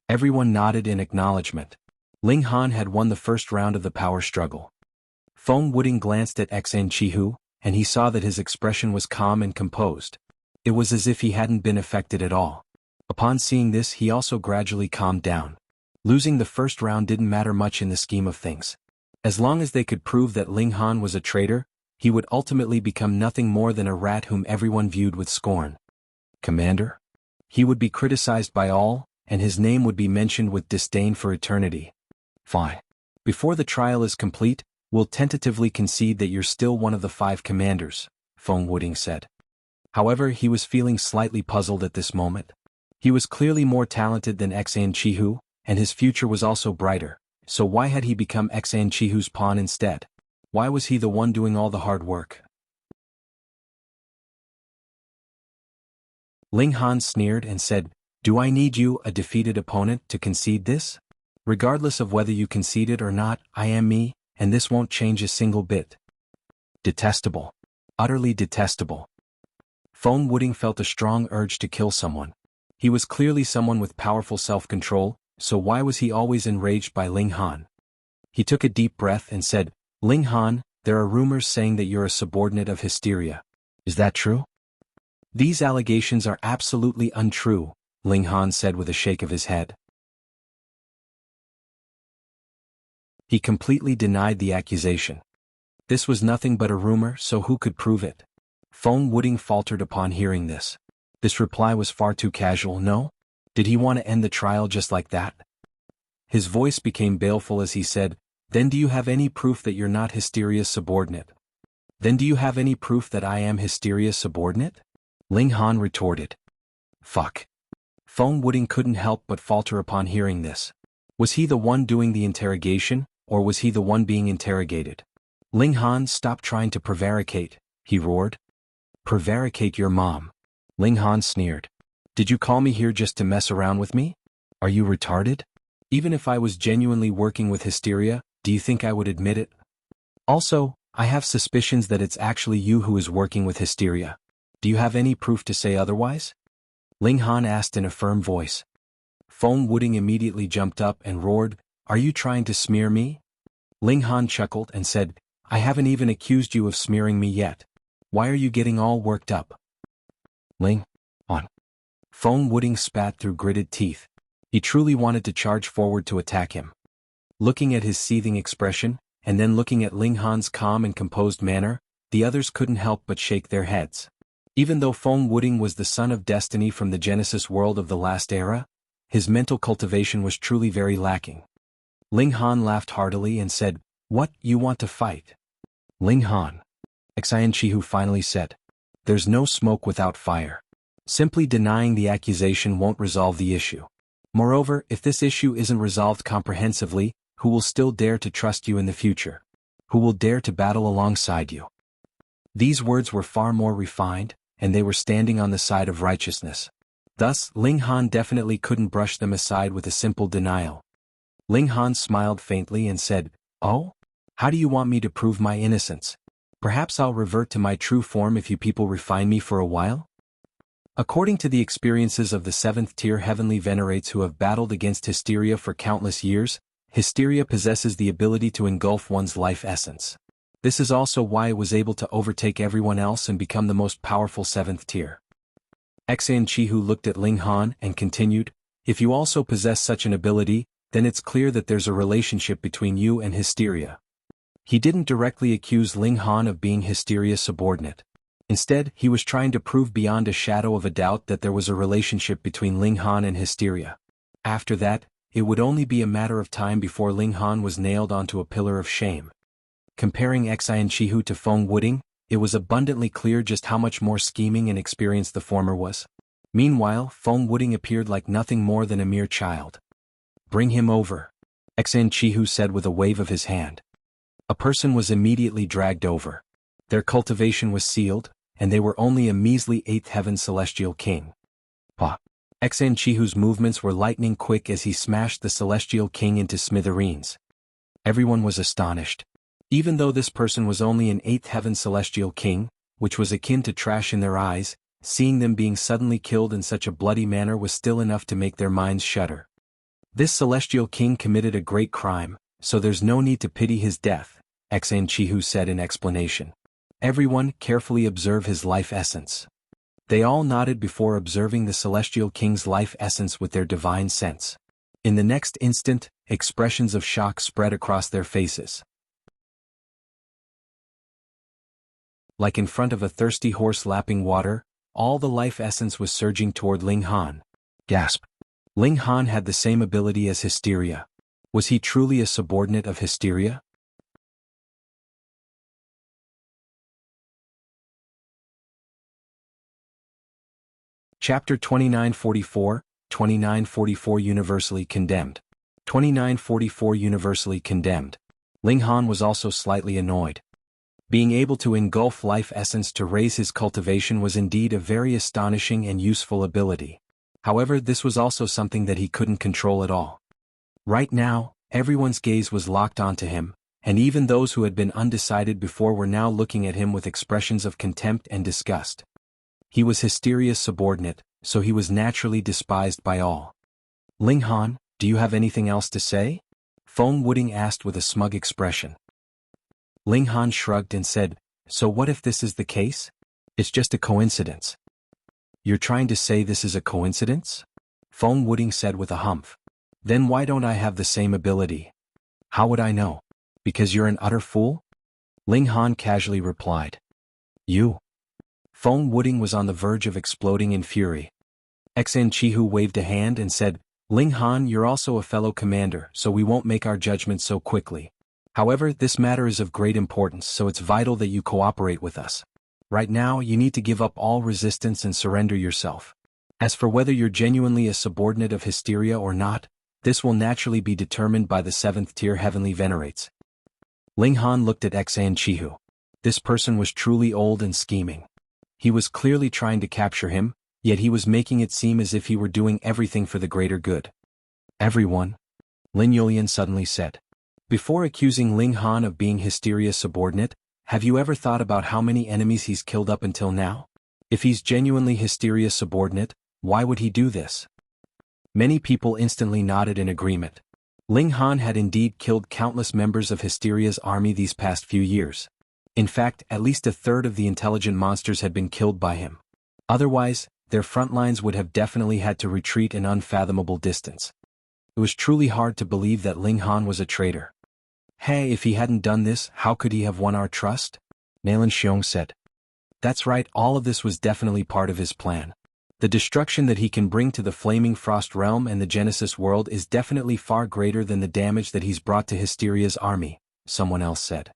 Everyone nodded in acknowledgement. Ling Han had won the first round of the power struggle. Feng Wuding glanced at Jianghu, and he saw that his expression was calm and composed. It was as if he hadn't been affected at all. Upon seeing this, he also gradually calmed down. Losing the first round didn't matter much in the scheme of things. As long as they could prove that Ling Han was a traitor, he would ultimately become nothing more than a rat whom everyone viewed with scorn. Commander? He would be criticized by all, and his name would be mentioned with disdain for eternity. Fine. Before the trial is complete, we'll tentatively concede that you're still one of the 5 commanders, Feng Wuding said. However, he was feeling slightly puzzled at this moment. He was clearly more talented than Jianghu, and his future was also brighter, so why had he become Jianghu's pawn instead? Why was he the one doing all the hard work? Ling Han sneered and said, "Do I need you, a defeated opponent, to concede this? Regardless of whether you concede it or not, I am me, and this won't change a single bit." Detestable. Utterly detestable. Feng Wuding felt a strong urge to kill someone. He was clearly someone with powerful self-control, so why was he always enraged by Ling Han? He took a deep breath and said, "Ling Han, there are rumors saying that you're a subordinate of Hysteria. Is that true?" "These allegations are absolutely untrue," Ling Han said with a shake of his head. He completely denied the accusation. This was nothing but a rumor, so who could prove it? Feng Wuding faltered upon hearing this. This reply was far too casual, no? Did he want to end the trial just like that? His voice became baleful as he said, "Then do you have any proof that you're not Hysteria's subordinate? Then do you have any proof that I am Hysteria's subordinate?" Ling Han retorted. Fuck. Feng Wuding couldn't help but falter upon hearing this. Was he the one doing the interrogation, or was he the one being interrogated? Ling Han, stop trying to prevaricate, he roared. Prevaricate your mom. Ling Han sneered. Did you call me here just to mess around with me? Are you retarded? Even if I was genuinely working with Hysteria, do you think I would admit it? Also, I have suspicions that it's actually you who is working with Hysteria. Do you have any proof to say otherwise? Ling Han asked in a firm voice. Feng Wuding immediately jumped up and roared, "Are you trying to smear me?" Ling Han chuckled and said, "I haven't even accused you of smearing me yet. Why are you getting all worked up?" Ling Han. Feng Wuding spat through gritted teeth. He truly wanted to charge forward to attack him. Looking at his seething expression, and then looking at Ling Han's calm and composed manner, the others couldn't help but shake their heads. Even though Feng Wuding was the son of destiny from the Genesis world of the last era, his mental cultivation was truly very lacking. Ling Han laughed heartily and said, "What, you want to fight?" Ling Han. Jianghu finally said, "There's no smoke without fire. Simply denying the accusation won't resolve the issue. Moreover, if this issue isn't resolved comprehensively, who will still dare to trust you in the future? Who will dare to battle alongside you?" These words were far more refined, and they were standing on the side of righteousness. Thus, Ling Han definitely couldn't brush them aside with a simple denial. Ling Han smiled faintly and said, "Oh? How do you want me to prove my innocence? Perhaps I'll revert to my true form if you people refine me for a while?" According to the experiences of the 7th-tier heavenly venerates who have battled against Hysteria for countless years, Hysteria possesses the ability to engulf one's life essence. This is also why it was able to overtake everyone else and become the most powerful 7th tier. Jianghu looked at Ling Han and continued, "If you also possess such an ability, then it's clear that there's a relationship between you and Hysteria." He didn't directly accuse Ling Han of being Hysteria's subordinate. Instead, he was trying to prove beyond a shadow of a doubt that there was a relationship between Ling Han and Hysteria. After that, it would only be a matter of time before Ling Han was nailed onto a pillar of shame. Comparing Jianghu to Feng Wuding, it was abundantly clear just how much more scheming and experienced the former was. Meanwhile, Feng Wuding appeared like nothing more than a mere child. "Bring him over," Jianghu said with a wave of his hand. A person was immediately dragged over. Their cultivation was sealed, and they were only a measly 8th heaven celestial king. Jianghu's movements were lightning quick as he smashed the celestial king into smithereens. Everyone was astonished. Even though this person was only an 8th heaven celestial king, which was akin to trash in their eyes, seeing them being suddenly killed in such a bloody manner was still enough to make their minds shudder. This celestial king committed a great crime, so there's no need to pity his death, Jianghu said in explanation. Everyone carefully observe his life essence. They all nodded before observing the celestial king's life essence with their divine sense. In the next instant, expressions of shock spread across their faces. Like in front of a thirsty horse lapping water, all the life essence was surging toward Ling Han. Gasp. Ling Han had the same ability as Hysteria. Was he truly a subordinate of Hysteria? Chapter 2944, 2944 Universally Condemned. 2944 Universally Condemned. Ling Han was also slightly annoyed. Being able to engulf life essence to raise his cultivation was indeed a very astonishing and useful ability. However, this was also something that he couldn't control at all. Right now, everyone's gaze was locked onto him, and even those who had been undecided before were now looking at him with expressions of contempt and disgust. He was Hysteria's subordinate, so he was naturally despised by all. Ling Han, do you have anything else to say? Feng Wuding asked with a smug expression. Ling Han shrugged and said, so what if this is the case? It's just a coincidence. You're trying to say this is a coincidence? Feng Wuding said with a humph. Then why don't I have the same ability? How would I know? Because you're an utter fool? Ling Han casually replied. You. Feng Wuding was on the verge of exploding in fury. Jianghu waved a hand and said, Ling Han, you're also a fellow commander, so we won't make our judgment so quickly. However, this matter is of great importance, so it's vital that you cooperate with us. Right now, you need to give up all resistance and surrender yourself. As for whether you're genuinely a subordinate of Hysteria or not, this will naturally be determined by the 7th tier Heavenly Venerates. Ling Han looked at Jianghu. This person was truly old and scheming. He was clearly trying to capture him, yet he was making it seem as if he were doing everything for the greater good. Everyone, Lin Yulian suddenly said. Before accusing Ling Han of being Hysteria's subordinate, have you ever thought about how many enemies he's killed up until now? If he's genuinely Hysteria's subordinate, why would he do this? Many people instantly nodded in agreement. Ling Han had indeed killed countless members of Hysteria's army these past few years. In fact, at least a third of the intelligent monsters had been killed by him. Otherwise, their front lines would have definitely had to retreat an unfathomable distance. It was truly hard to believe that Ling Han was a traitor. Hey, if he hadn't done this, how could he have won our trust? Nalan Xiong said. That's right, all of this was definitely part of his plan. The destruction that he can bring to the Flaming Frost Realm and the Genesis world is definitely far greater than the damage that he's brought to Hysteria's army, someone else said.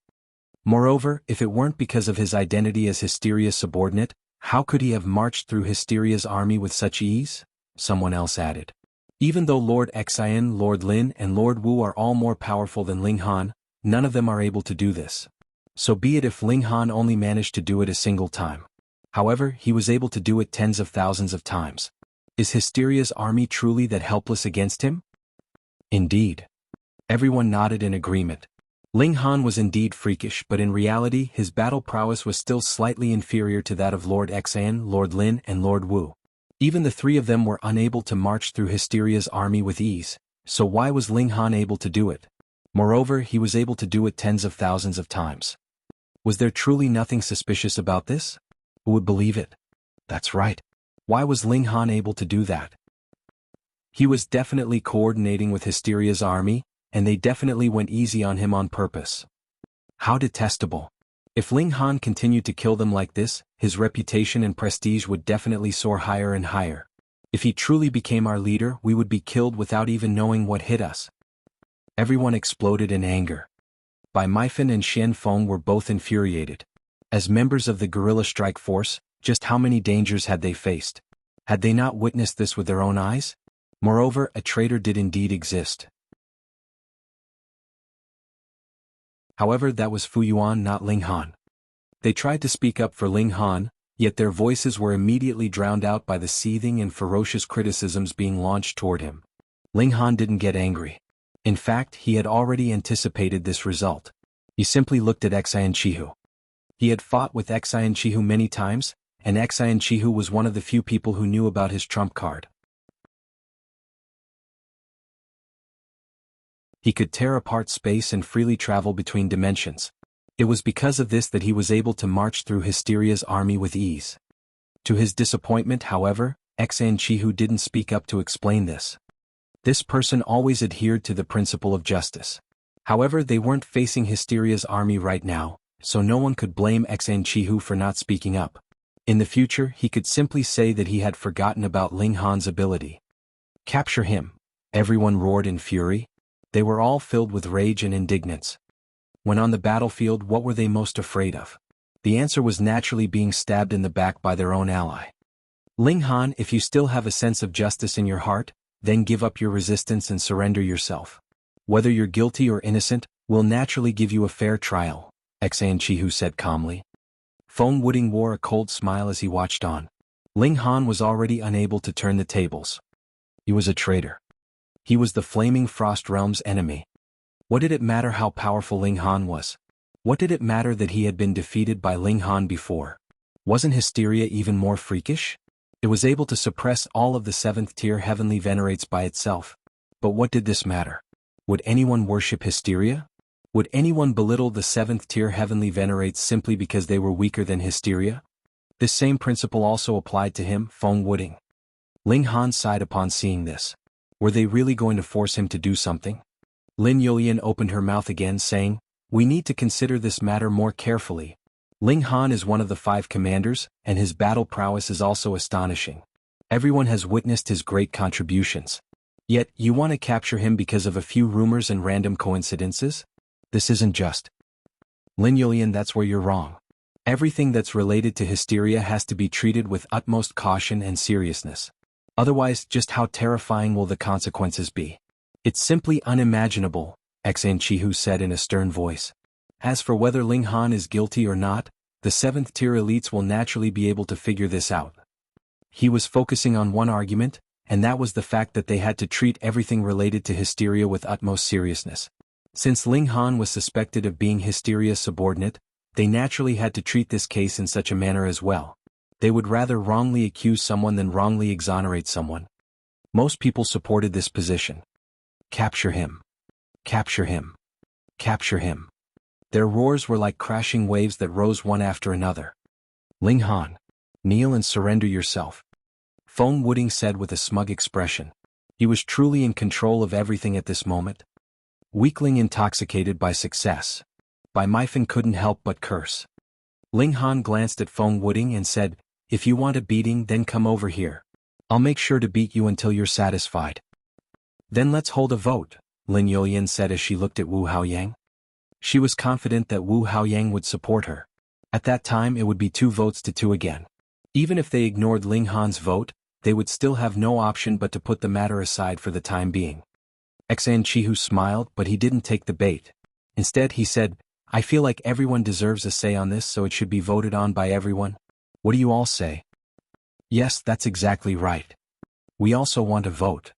Moreover, if it weren't because of his identity as Hysteria's subordinate, how could he have marched through Hysteria's army with such ease? Someone else added. Even though Lord Xian, Lord Lin, and Lord Wu are all more powerful than Ling Han, none of them are able to do this. So be it if Ling Han only managed to do it a single time. However, he was able to do it tens of thousands of times. Is Hysteria's army truly that helpless against him? Indeed. Everyone nodded in agreement. Ling Han was indeed freakish, but in reality his battle prowess was still slightly inferior to that of Lord Xian, Lord Lin, and Lord Wu. Even the three of them were unable to march through Hysteria's army with ease, so why was Ling Han able to do it? Moreover, he was able to do it tens of thousands of times. Was there truly nothing suspicious about this? Who would believe it? That's right. Why was Ling Han able to do that? He was definitely coordinating with Hysteria's army, and they definitely went easy on him on purpose. How detestable. If Ling Han continued to kill them like this, his reputation and prestige would definitely soar higher and higher. If he truly became our leader, we would be killed without even knowing what hit us. Everyone exploded in anger. Bai Meifan and Xian Feng were both infuriated. As members of the guerrilla strike force, just how many dangers had they faced? Had they not witnessed this with their own eyes? Moreover, a traitor did indeed exist. However, that was Fu Yuan, not Ling Han. They tried to speak up for Ling Han, yet their voices were immediately drowned out by the seething and ferocious criticisms being launched toward him. Ling Han didn't get angry. In fact, he had already anticipated this result. He simply looked at Jianghu. He had fought with Jianghu many times, and Jianghu was one of the few people who knew about his trump card. He could tear apart space and freely travel between dimensions. It was because of this that he was able to march through Hysteria's army with ease. To his disappointment, however, Jianghu didn't speak up to explain this. This person always adhered to the principle of justice. However, they weren't facing Hysteria's army right now, so no one could blame Jianghu for not speaking up. In the future, he could simply say that he had forgotten about Ling Han's ability. Capture him! Everyone roared in fury. They were all filled with rage and indignance. When on the battlefield, what were they most afraid of? The answer was naturally being stabbed in the back by their own ally. Ling Han, if you still have a sense of justice in your heart, then give up your resistance and surrender yourself. Whether you're guilty or innocent, we'll naturally give you a fair trial, Jianghu said calmly. Feng Wuding wore a cold smile as he watched on. Ling Han was already unable to turn the tables. He was a traitor. He was the Flaming Frost Realm's enemy. What did it matter how powerful Ling Han was? What did it matter that he had been defeated by Ling Han before? Wasn't Hysteria even more freakish? It was able to suppress all of the 7th tier heavenly venerates by itself. But what did this matter? Would anyone worship Hysteria? Would anyone belittle the 7th tier heavenly venerates simply because they were weaker than Hysteria? This same principle also applied to him, Feng Wuding. Ling Han sighed upon seeing this. Were they really going to force him to do something? Lin Yulian opened her mouth again, saying, "We need to consider this matter more carefully. Ling Han is one of the 5 commanders, and his battle prowess is also astonishing. Everyone has witnessed his great contributions. Yet, you want to capture him because of a few rumors and random coincidences? This isn't just." Lin Yulian, that's where you're wrong. Everything that's related to Hysteria has to be treated with utmost caution and seriousness. Otherwise, just how terrifying will the consequences be? It's simply unimaginable, Jianghu said in a stern voice. As for whether Ling Han is guilty or not, the 7th tier elites will naturally be able to figure this out. He was focusing on one argument, and that was the fact that they had to treat everything related to Hysteria with utmost seriousness. Since Ling Han was suspected of being Hysteria's subordinate, they naturally had to treat this case in such a manner as well. They would rather wrongly accuse someone than wrongly exonerate someone. Most people supported this position. Capture him. Capture him. Capture him. Their roars were like crashing waves that rose one after another. Ling Han, kneel and surrender yourself, Feng Wuding said with a smug expression. He was truly in control of everything at this moment. Weakling intoxicated by success. Bai Meifeng couldn't help but curse. Ling Han glanced at Feng Wuding and said, "If you want a beating, then come over here. I'll make sure to beat you until you're satisfied." "Then let's hold a vote," Lin Yulian said as she looked at Wu Haoyang. She was confident that Wu Haoyang would support her. At that time it would be 2 votes to 2 again. Even if they ignored Ling Han's vote, they would still have no option but to put the matter aside for the time being. Jianghu smiled, but he didn't take the bait. Instead he said, "I feel like everyone deserves a say on this, so it should be voted on by everyone. What do you all say?" "Yes, that's exactly right. We also want a vote."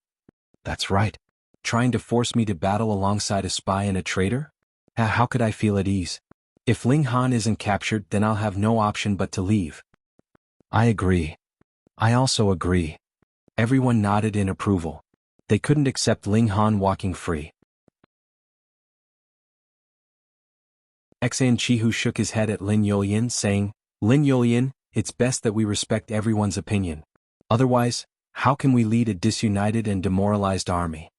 "That's right. Trying to force me to battle alongside a spy and a traitor? How could I feel at ease? If Ling Han isn't captured, then I'll have no option but to leave." "I agree. I also agree." Everyone nodded in approval. They couldn't accept Ling Han walking free. Jianghu shook his head at Lin Yulian, saying, "Lin Yulian, it's best that we respect everyone's opinion. Otherwise, how can we lead a disunited and demoralized army?"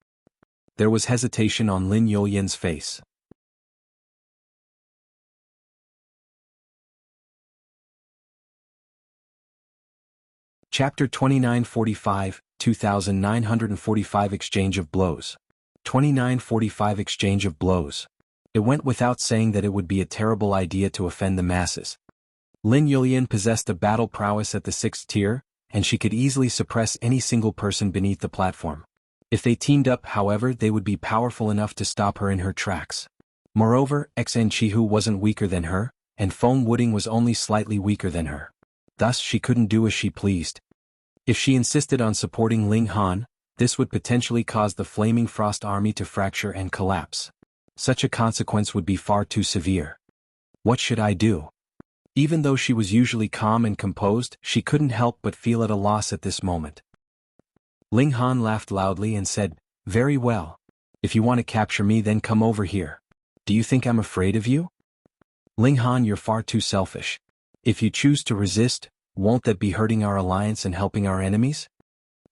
There was hesitation on Lin Yulian's face. Chapter 2945, 2945 Exchange of Blows. 2945 Exchange of Blows. It went without saying that it would be a terrible idea to offend the masses. Lin Yulian possessed a battle prowess at the 6th tier, and she could easily suppress any single person beneath the platform. If they teamed up, however, they would be powerful enough to stop her in her tracks. Moreover, Jianghu wasn't weaker than her, and Feng Wuding was only slightly weaker than her. Thus she couldn't do as she pleased. If she insisted on supporting Ling Han, this would potentially cause the Flaming Frost army to fracture and collapse. Such a consequence would be far too severe. What should I do? Even though she was usually calm and composed, she couldn't help but feel at a loss at this moment. Ling Han laughed loudly and said, "Very well. If you want to capture me, then come over here. Do you think I'm afraid of you? Ling Han, you're far too selfish. If you choose to resist, won't that be hurting our alliance and helping our enemies?"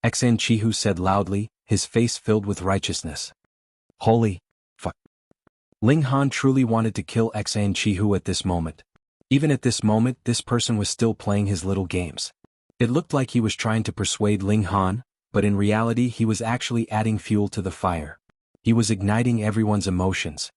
Jianghu said loudly, his face filled with righteousness. Holy fuck. Ling Han truly wanted to kill Jianghu at this moment. Even at this moment, this person was still playing his little games. It looked like he was trying to persuade Ling Han, but in reality he was actually adding fuel to the fire. He was igniting everyone's emotions.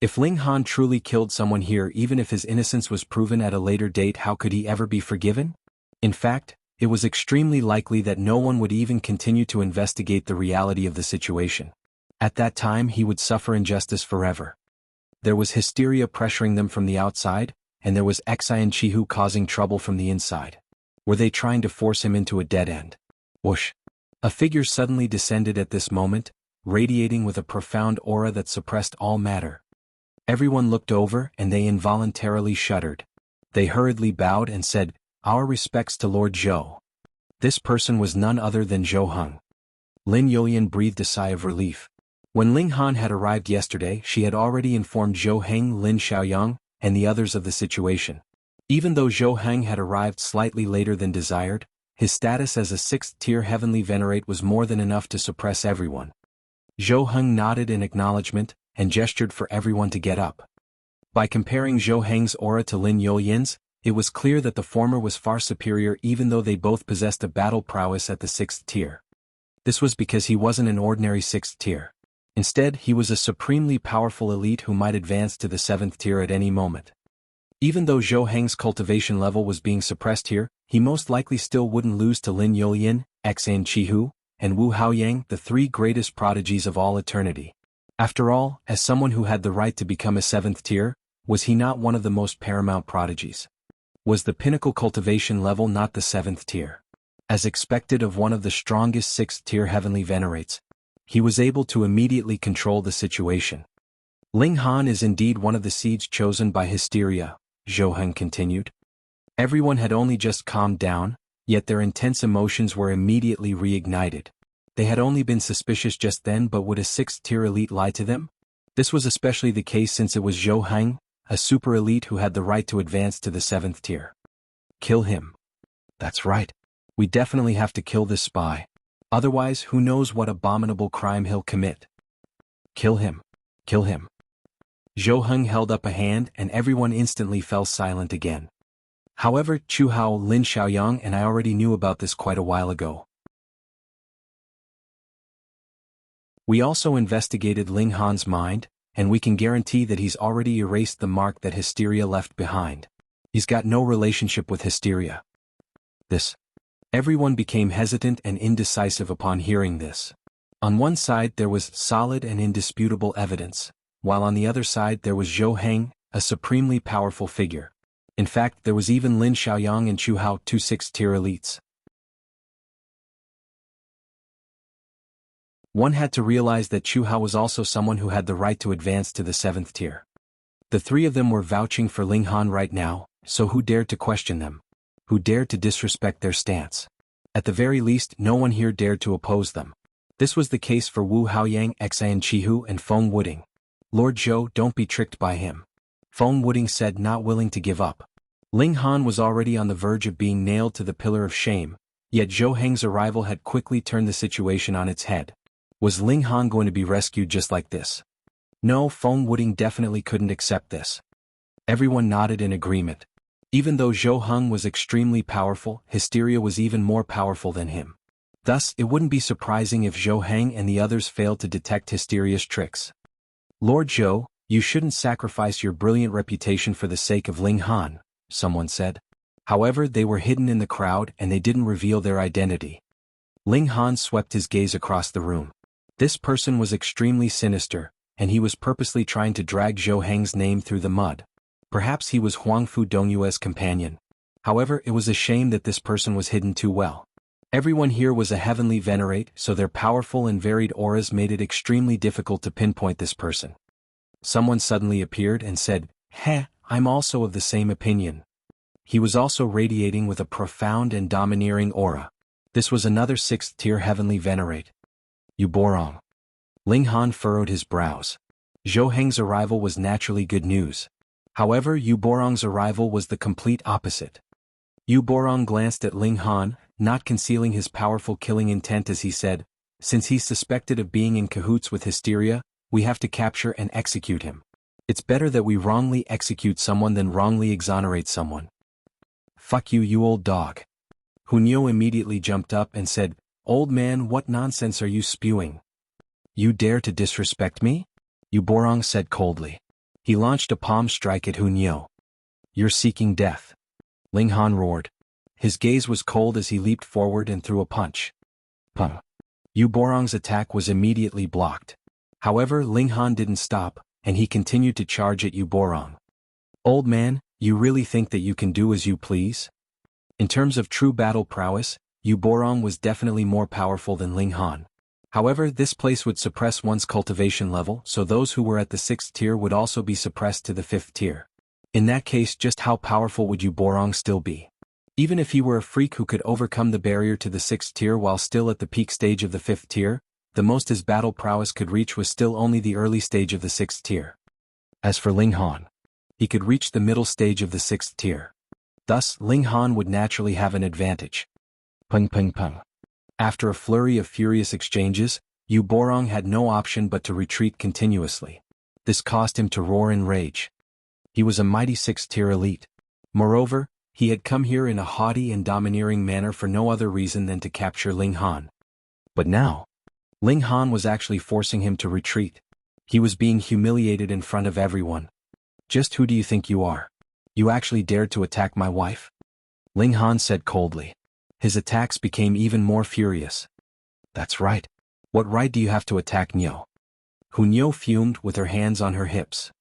If Ling Han truly killed someone here, even if his innocence was proven at a later date, how could he ever be forgiven? In fact, it was extremely likely that no one would even continue to investigate the reality of the situation. At that time he would suffer injustice forever. There was hysteria pressuring them from the outside, and there was Jianghu causing trouble from the inside. Were they trying to force him into a dead end? Whoosh! A figure suddenly descended at this moment, radiating with a profound aura that suppressed all matter. Everyone looked over and they involuntarily shuddered. They hurriedly bowed and said, "Our respects to Lord Zhou." This person was none other than Zhou Heng. Lin Yulian breathed a sigh of relief. When Ling Han had arrived yesterday, she had already informed Zhou Heng, Lin Xiaoyang, and the others of the situation. Even though Zhou Heng had arrived slightly later than desired, his status as a 6th-tier heavenly venerate was more than enough to suppress everyone. Zhou Heng nodded in acknowledgement, and gestured for everyone to get up. By comparing Zhou Heng's aura to Lin Yulian's, it was clear that the former was far superior, even though they both possessed a battle prowess at the 6th tier. This was because he wasn't an ordinary 6th tier. Instead, he was a supremely powerful elite who might advance to the 7th tier at any moment. Even though Zhou Heng's cultivation level was being suppressed here, he most likely still wouldn't lose to Lin Yulian, Jianghu, and Wu Haoyang, the 3 greatest prodigies of all eternity. After all, as someone who had the right to become a 7th tier, was he not one of the most paramount prodigies? Was the pinnacle cultivation level not the 7th tier? As expected of one of the strongest 6th tier heavenly venerates, he was able to immediately control the situation. Ling Han is indeed one of the seeds chosen by hysteria, Zhou Heng continued. Everyone had only just calmed down, yet their intense emotions were immediately reignited. They had only been suspicious just then, but would a 6th-tier elite lie to them? This was especially the case since it was Zhou Heng, a super elite who had the right to advance to the 7th tier. Kill him. That's right. We definitely have to kill this spy. Otherwise, who knows what abominable crime he'll commit. Kill him. Kill him. Zhou Heng held up a hand and everyone instantly fell silent again. However, Chu Hao, Lin Xiaoyang and I already knew about this quite a while ago. We also investigated Ling Han's mind, and we can guarantee that he's already erased the mark that hysteria left behind. He's got no relationship with hysteria. Everyone became hesitant and indecisive upon hearing this. On one side there was solid and indisputable evidence, while on the other side there was Zhou Heng, a supremely powerful figure. In fact, there was even Lin Xiaoyang and Chu Hao, 2 6th-tier elites. One had to realize that Chu Hao was also someone who had the right to advance to the 7th tier. The 3 of them were vouching for Ling Han right now, so who dared to question them? Who dared to disrespect their stance? At the very least, no one here dared to oppose them. This was the case for Wu Haoyang, Jianghu and Feng Wuding. Lord Zhou, don't be tricked by him. Feng Wuding said, not willing to give up. Ling Han was already on the verge of being nailed to the pillar of shame, yet Zhou Heng's arrival had quickly turned the situation on its head. Was Ling Han going to be rescued just like this? No, Feng Wuding definitely couldn't accept this. Everyone nodded in agreement. Even though Zhou Heng was extremely powerful, hysteria was even more powerful than him. Thus, it wouldn't be surprising if Zhou Heng and the others failed to detect hysteria's tricks. Lord Zhou, you shouldn't sacrifice your brilliant reputation for the sake of Ling Han, someone said. However, they were hidden in the crowd and they didn't reveal their identity. Ling Han swept his gaze across the room. This person was extremely sinister, and he was purposely trying to drag Zhou Heng's name through the mud. Perhaps he was Huangfu Dongyue's companion. However, it was a shame that this person was hidden too well. Everyone here was a heavenly venerate, so their powerful and varied auras made it extremely difficult to pinpoint this person. Someone suddenly appeared and said, "Heh, I'm also of the same opinion." He was also radiating with a profound and domineering aura. This was another 6th tier heavenly venerate. Yuborong. Ling Han furrowed his brows. Zhou Heng's arrival was naturally good news. However, Yuborong's arrival was the complete opposite. Yuborong glanced at Ling Han, not concealing his powerful killing intent as he said, "Since he's suspected of being in cahoots with Hysteria, we have to capture and execute him. It's better that we wrongly execute someone than wrongly exonerate someone." "Fuck you, you old dog." Hunyo immediately jumped up and said, "Old man, what nonsense are you spewing? You dare to disrespect me?" Yuborong said coldly. He launched a palm strike at Hunyo. "You're seeking death." Ling Han roared. His gaze was cold as he leaped forward and threw a punch. Pum. Yuborong's attack was immediately blocked. However, Ling Han didn't stop, and he continued to charge at Yuborong. "Old man, you really think that you can do as you please?" In terms of true battle prowess, Yuborong was definitely more powerful than Ling Han. However, this place would suppress one's cultivation level, so those who were at the 6th tier would also be suppressed to the 5th tier. In that case, just how powerful would Yuborong still be? Even if he were a freak who could overcome the barrier to the 6th tier while still at the peak stage of the 5th tier, the most his battle prowess could reach was still only the early stage of the 6th tier. As for Ling Han, he could reach the middle stage of the 6th tier. Thus, Ling Han would naturally have an advantage. Pung pung pung. After a flurry of furious exchanges, Yuborong had no option but to retreat continuously. This caused him to roar in rage. He was a mighty 6th tier elite. Moreover, he had come here in a haughty and domineering manner for no other reason than to capture Ling Han. But now, Ling Han was actually forcing him to retreat. He was being humiliated in front of everyone. "Just who do you think you are? You actually dared to attack my wife?" Ling Han said coldly. His attacks became even more furious. "That's right. What right do you have to attack Nyo?" Hunyo fumed with her hands on her hips.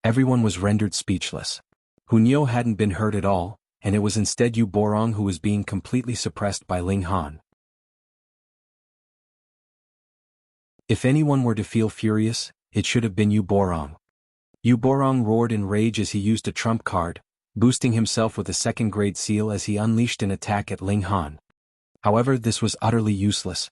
Everyone was rendered speechless. Hunyo hadn't been hurt at all, and it was instead Yuborong who was being completely suppressed by Ling Han. If anyone were to feel furious, it should have been Yuborong. Yuborong roared in rage as he used a trump card, boosting himself with a 2nd grade seal as he unleashed an attack at Ling Han. However, this was utterly useless.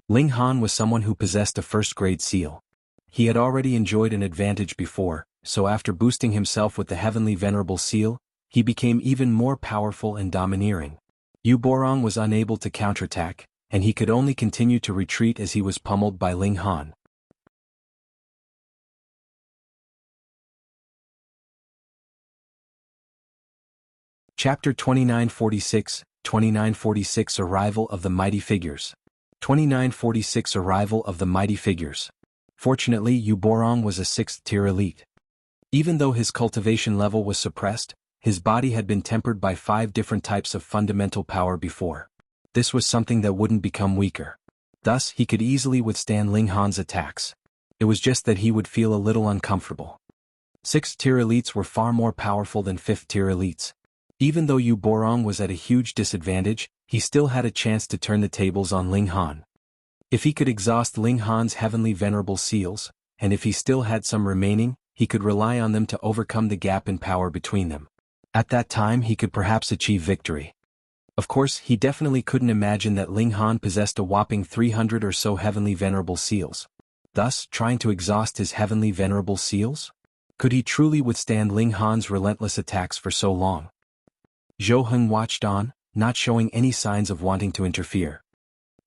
Ling Han was someone who possessed a 1st grade seal. He had already enjoyed an advantage before, so after boosting himself with the Heavenly Venerable Seal, he became even more powerful and domineering. Yuborong was unable to counterattack, and he could only continue to retreat as he was pummeled by Ling Han. Chapter 2946 Arrival of the Mighty Figures. 2946 Arrival of the Mighty Figures. Fortunately, Yuborong was a 6th tier elite. Even though his cultivation level was suppressed, his body had been tempered by 5 different types of fundamental power before. This was something that wouldn't become weaker. Thus, he could easily withstand Ling Han's attacks. It was just that he would feel a little uncomfortable. 6th tier elites were far more powerful than 5th tier elites. Even though Yuborong was at a huge disadvantage, he still had a chance to turn the tables on Ling Han. If he could exhaust Ling Han's Heavenly Venerable Seals, and if he still had some remaining, he could rely on them to overcome the gap in power between them. At that time he could perhaps achieve victory. Of course, he definitely couldn't imagine that Ling Han possessed a whopping 300 or so Heavenly Venerable Seals. Thus, trying to exhaust his Heavenly Venerable Seals? Could he truly withstand Ling Han's relentless attacks for so long? Zhou Heng watched on, not showing any signs of wanting to interfere.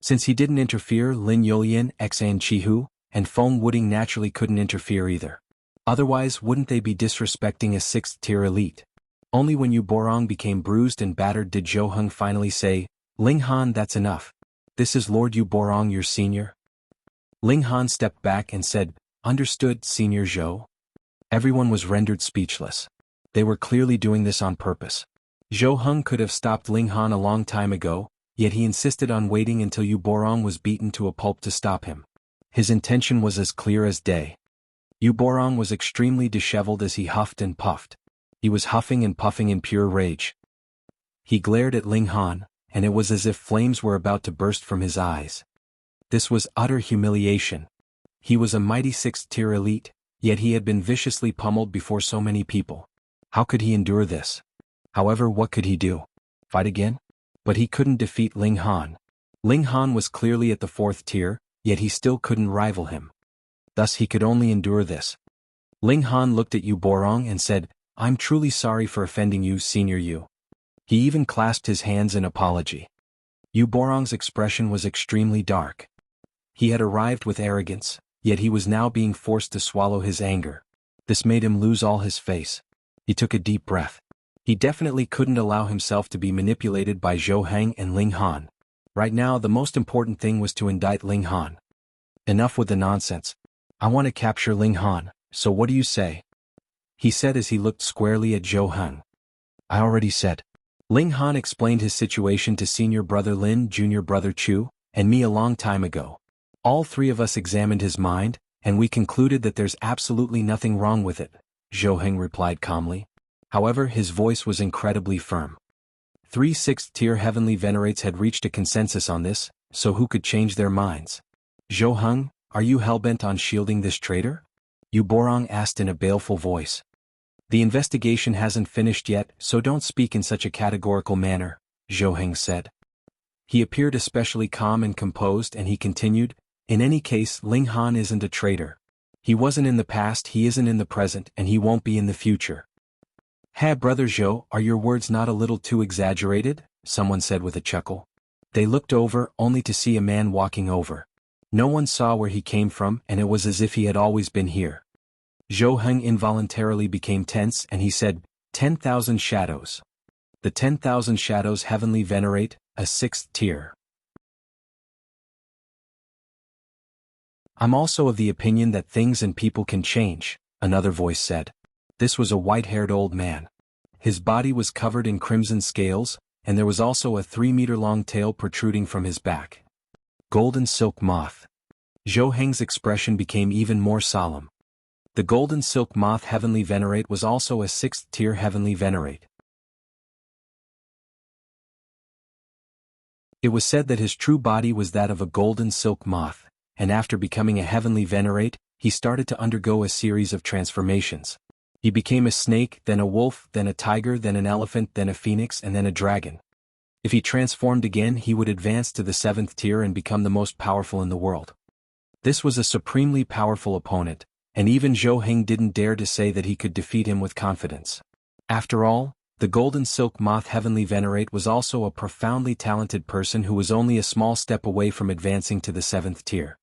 Since he didn't interfere, Lin Yolian, Xan Chihu, and Feng Wuding naturally couldn't interfere either. Otherwise, wouldn't they be disrespecting a 6th tier elite? Only when Yuborong became bruised and battered did Zhou Heng finally say, "Ling Han, that's enough. This is Lord Yuborong, your senior." Ling Han stepped back and said, "Understood, Senior Zhou." Everyone was rendered speechless. They were clearly doing this on purpose. Zhou Heng could have stopped Ling Han a long time ago, yet he insisted on waiting until Yuborong was beaten to a pulp to stop him. His intention was as clear as day. Yuborong was extremely disheveled as he huffed and puffed. He was huffing and puffing in pure rage. He glared at Ling Han, and it was as if flames were about to burst from his eyes. This was utter humiliation. He was a mighty 6th tier elite, yet he had been viciously pummeled before so many people. How could he endure this? However, what could he do? Fight again? But he couldn't defeat Ling Han. Ling Han was clearly at the 4th tier, yet he still couldn't rival him. Thus he could only endure this. Ling Han looked at Yu Borong and said, "I'm truly sorry for offending you, Senior Yu." He even clasped his hands in apology. Yu Borong's expression was extremely dark. He had arrived with arrogance, yet he was now being forced to swallow his anger. This made him lose all his face. He took a deep breath. He definitely couldn't allow himself to be manipulated by Zhou Heng and Ling Han. Right now the most important thing was to indict Ling Han. Enough with the nonsense. I want to capture Ling Han, so what do you say? He said as he looked squarely at Zhou Heng. I already said. Ling Han explained his situation to senior brother Lin, junior brother Chu, and me a long time ago. All three of us examined his mind, and we concluded that there's absolutely nothing wrong with it, Zhou Heng replied calmly. However, his voice was incredibly firm. 3 6th-tier heavenly venerates had reached a consensus on this, so who could change their minds? Zhou Heng, are you hellbent on shielding this traitor? Yu Borong asked in a baleful voice. The investigation hasn't finished yet, so don't speak in such a categorical manner, Zhou Heng said. He appeared especially calm and composed, and he continued, in any case, Ling Han isn't a traitor. He wasn't in the past, he isn't in the present, and he won't be in the future. Hey brother Zhou, are your words not a little too exaggerated? Someone said with a chuckle. They looked over, only to see a man walking over. No one saw where he came from, and it was as if he had always been here. Zhou Heng involuntarily became tense, and he said, 10,000 shadows. The 10,000 shadows heavenly venerate, a 6th tier. I'm also of the opinion that things and people can change, another voice said. This was a white-haired old man. His body was covered in crimson scales, and there was also a 3-meter-long tail protruding from his back. Golden silk moth. Zhou Heng's expression became even more solemn. The golden silk moth heavenly venerate was also a 6th-tier heavenly venerate. It was said that his true body was that of a golden silk moth, and after becoming a heavenly venerate, he started to undergo a series of transformations. He became a snake, then a wolf, then a tiger, then an elephant, then a phoenix, and then a dragon. If he transformed again, he would advance to the 7th tier and become the most powerful in the world. This was a supremely powerful opponent, and even Zhou Heng didn't dare to say that he could defeat him with confidence. After all, the golden silk moth heavenly venerate was also a profoundly talented person who was only a small step away from advancing to the 7th tier.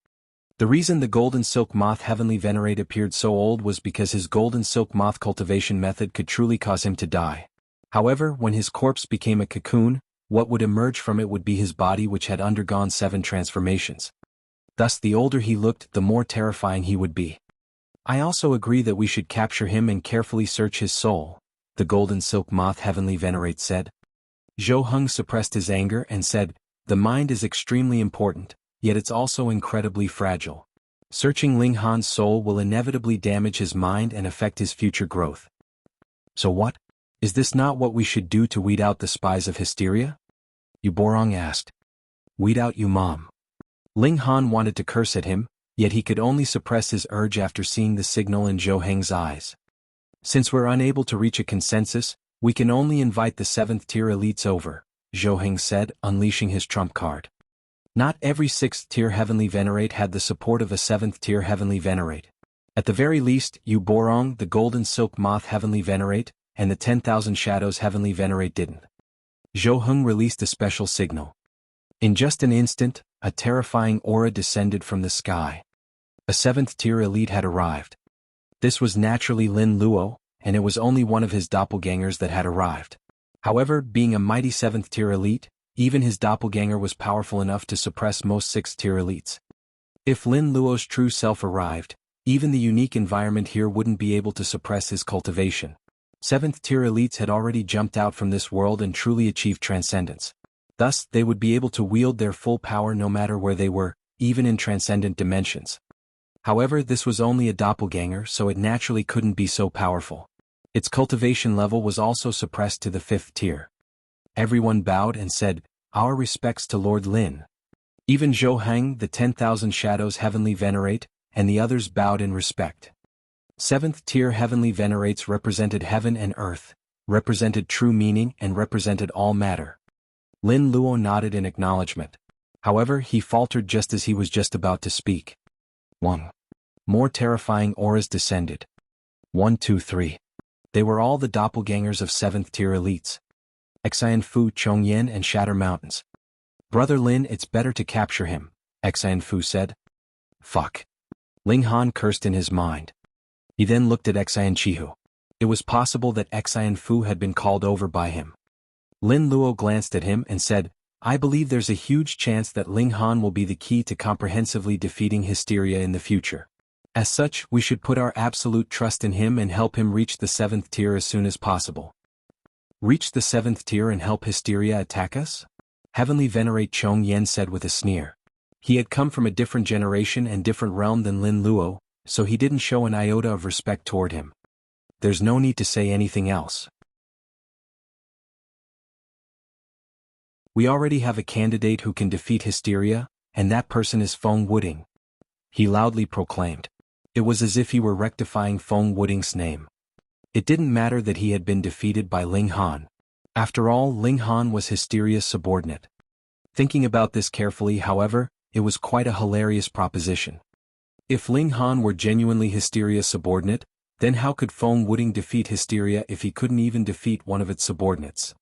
The reason the golden silk moth heavenly venerate appeared so old was because his golden silk moth cultivation method could truly cause him to die. However, when his corpse became a cocoon, what would emerge from it would be his body, which had undergone 7 transformations. Thus the older he looked, the more terrifying he would be. I also agree that we should capture him and carefully search his soul, the golden silk moth heavenly venerate said. Zhou Heng suppressed his anger and said, the mind is extremely important, yet it's also incredibly fragile. Searching Ling Han's soul will inevitably damage his mind and affect his future growth. So what? Is this not what we should do to weed out the spies of hysteria? Yu Borong asked. Weed out you mom. Ling Han wanted to curse at him, yet he could only suppress his urge after seeing the signal in Zhou Heng's eyes. Since we're unable to reach a consensus, we can only invite the 7th tier elites over, Zhou Heng said, unleashing his trump card. Not every 6th tier heavenly venerate had the support of a 7th tier heavenly venerate. At the very least, Yu Borong, the golden silk moth heavenly venerate, and the 10,000 shadows heavenly venerate didn't. Zhou Heng released a special signal. In just an instant, a terrifying aura descended from the sky. A 7th tier elite had arrived. This was naturally Lin Luo, and it was only one of his doppelgangers that had arrived. However, being a mighty 7th tier elite, even his doppelganger was powerful enough to suppress most 6th tier elites. If Lin Luo's true self arrived, even the unique environment here wouldn't be able to suppress his cultivation. 7th tier elites had already jumped out from this world and truly achieved transcendence. Thus, they would be able to wield their full power no matter where they were, even in transcendent dimensions. However, this was only a doppelganger, so it naturally couldn't be so powerful. Its cultivation level was also suppressed to the 5th tier. Everyone bowed and said, our respects to Lord Lin. Even Zhou Heng, the 10,000 shadows heavenly venerate, and the others bowed in respect. 7th tier heavenly venerates represented heaven and earth, represented true meaning and represented all matter. Lin Luo nodded in acknowledgement. However, he faltered just as he was just about to speak. 1. More terrifying auras descended. 1, 2, 3. They were all the doppelgangers of 7th tier elites. Xianfu, Chongyan and Shatter Mountains. Brother Lin, it's better to capture him, Xianfu said. Fuck. Ling Han cursed in his mind. He then looked at Xianqihu. It was possible that Xianfu had been called over by him. Lin Luo glanced at him and said, I believe there's a huge chance that Ling Han will be the key to comprehensively defeating Hysteria in the future. As such, we should put our absolute trust in him and help him reach the 7th tier as soon as possible. Reach the 7th tier and help Hysteria attack us? Heavenly Venerate Chong Yen said with a sneer. He had come from a different generation and different realm than Lin Luo, so he didn't show an iota of respect toward him. There's no need to say anything else. We already have a candidate who can defeat Hysteria, and that person is Feng Wuding. He loudly proclaimed. It was as if he were rectifying Feng Wuding's name. It didn't matter that he had been defeated by Ling Han. After all, Ling Han was Hysteria's subordinate. Thinking about this carefully, however, it was quite a hilarious proposition. If Ling Han were genuinely Hysteria's subordinate, then how could Feng Wuding defeat Hysteria if he couldn't even defeat one of its subordinates?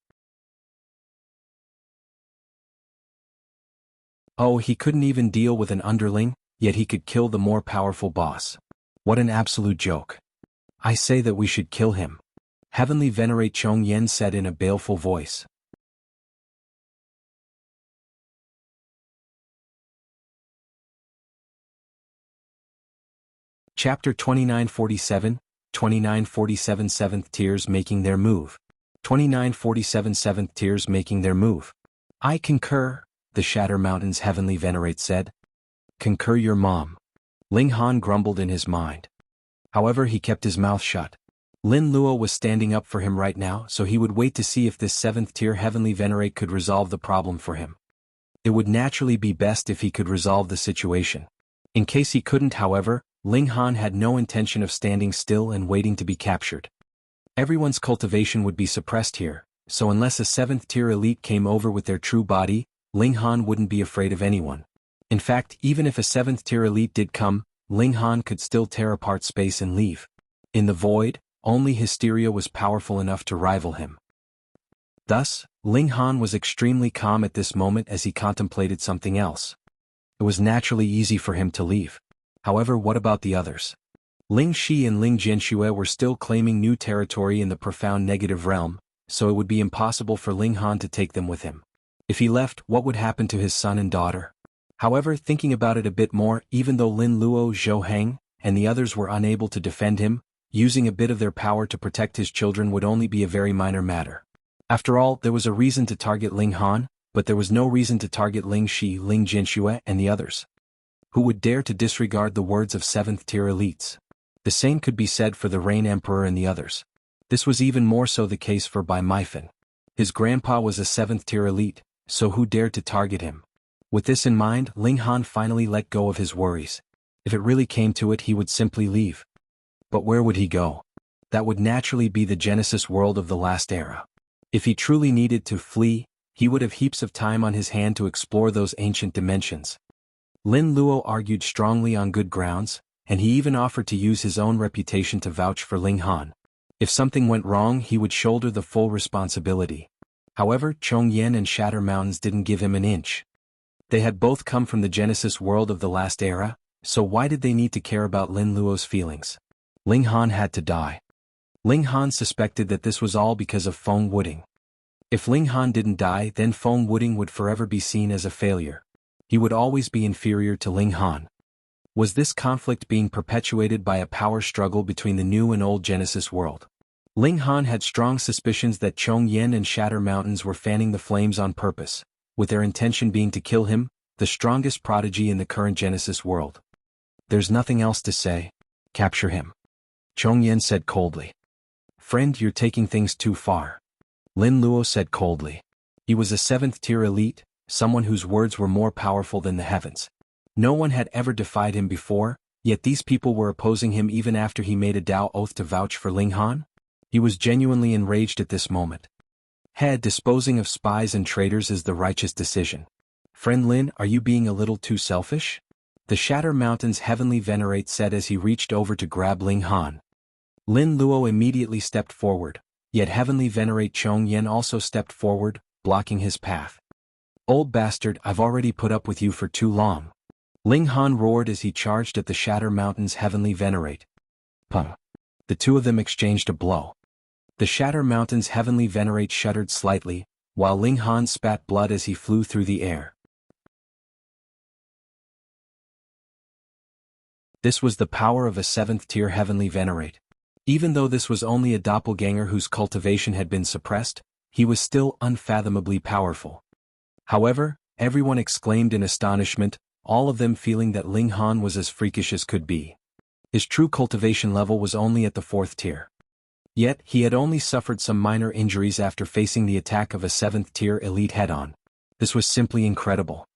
Oh, he couldn't even deal with an underling, yet he could kill the more powerful boss. What an absolute joke. I say that we should kill him. Heavenly Venerate Chong Yen said in a baleful voice. Chapter 2947, 2947 7th tiers making their move. 2947 7th tiers making their move. I concur, the Shatter Mountains Heavenly Venerate said. Concur your mom. Ling Han grumbled in his mind. However, he kept his mouth shut. Lin Luo was standing up for him right now, so he would wait to see if this 7th tier Heavenly Venerate could resolve the problem for him. It would naturally be best if he could resolve the situation. In case he couldn't, however, Ling Han had no intention of standing still and waiting to be captured. Everyone's cultivation would be suppressed here, so unless a 7th tier elite came over with their true body, Ling Han wouldn't be afraid of anyone. In fact, even if a 7th tier elite did come, Ling Han could still tear apart space and leave. In the void, only Hysteria was powerful enough to rival him. Thus, Ling Han was extremely calm at this moment as he contemplated something else. It was naturally easy for him to leave. However, what about the others? Ling Shi and Ling Jianxue were still claiming new territory in the profound negative realm, so it would be impossible for Ling Han to take them with him. If he left, what would happen to his son and daughter? However, thinking about it a bit more, even though Lin Luo, Zhou Heng, and the others were unable to defend him, using a bit of their power to protect his children would only be a very minor matter. After all, there was a reason to target Ling Han, but there was no reason to target Ling Shi, Ling Jianxue, and the others. Who would dare to disregard the words of 7th tier elites? The same could be said for the Rain Emperor and the others. This was even more so the case for Bai Maifan. His grandpa was a 7th tier elite, so who dared to target him? With this in mind, Ling Han finally let go of his worries. If it really came to it, he would simply leave. But where would he go? That would naturally be the Genesis world of the last era. If he truly needed to flee, he would have heaps of time on his hand to explore those ancient dimensions. Lin Luo argued strongly on good grounds, and he even offered to use his own reputation to vouch for Ling Han. If something went wrong, he would shoulder the full responsibility. However, Chong Yen and Shatter Mountains didn't give him an inch. They had both come from the Genesis world of the last era, so why did they need to care about Lin Luo's feelings? Ling Han had to die. Ling Han suspected that this was all because of Feng Wuding. If Ling Han didn't die, then Feng Wuding would forever be seen as a failure. He would always be inferior to Ling Han. Was this conflict being perpetuated by a power struggle between the new and old Genesis world? Ling Han had strong suspicions that Chong Yen and Shatter Mountains were fanning the flames on purpose, with their intention being to kill him, the strongest prodigy in the current Genesis world. There's nothing else to say. Capture him. Chong Yen said coldly. Friend, you're taking things too far. Lin Luo said coldly. He was a 7th tier elite, someone whose words were more powerful than the heavens. No one had ever defied him before, yet these people were opposing him even after he made a Dao oath to vouch for Ling Han? He was genuinely enraged at this moment. Disposing of spies and traitors is the righteous decision. Friend Lin, are you being a little too selfish? The Shatter Mountain's Heavenly Venerate said as he reached over to grab Ling Han. Lin Luo immediately stepped forward, yet Heavenly Venerate Chong Yen also stepped forward, blocking his path. Old bastard, I've already put up with you for too long. Ling Han roared as he charged at the Shatter Mountain's Heavenly Venerate. Pum. The two of them exchanged a blow. The Shatter Mountain's Heavenly Venerate shuddered slightly, while Ling Han spat blood as he flew through the air. This was the power of a 7th-tier Heavenly Venerate. Even though this was only a doppelganger whose cultivation had been suppressed, he was still unfathomably powerful. However, everyone exclaimed in astonishment, all of them feeling that Ling Han was as freakish as could be. His true cultivation level was only at the 4th tier. Yet, he had only suffered some minor injuries after facing the attack of a 7th-tier elite head-on. This was simply incredible.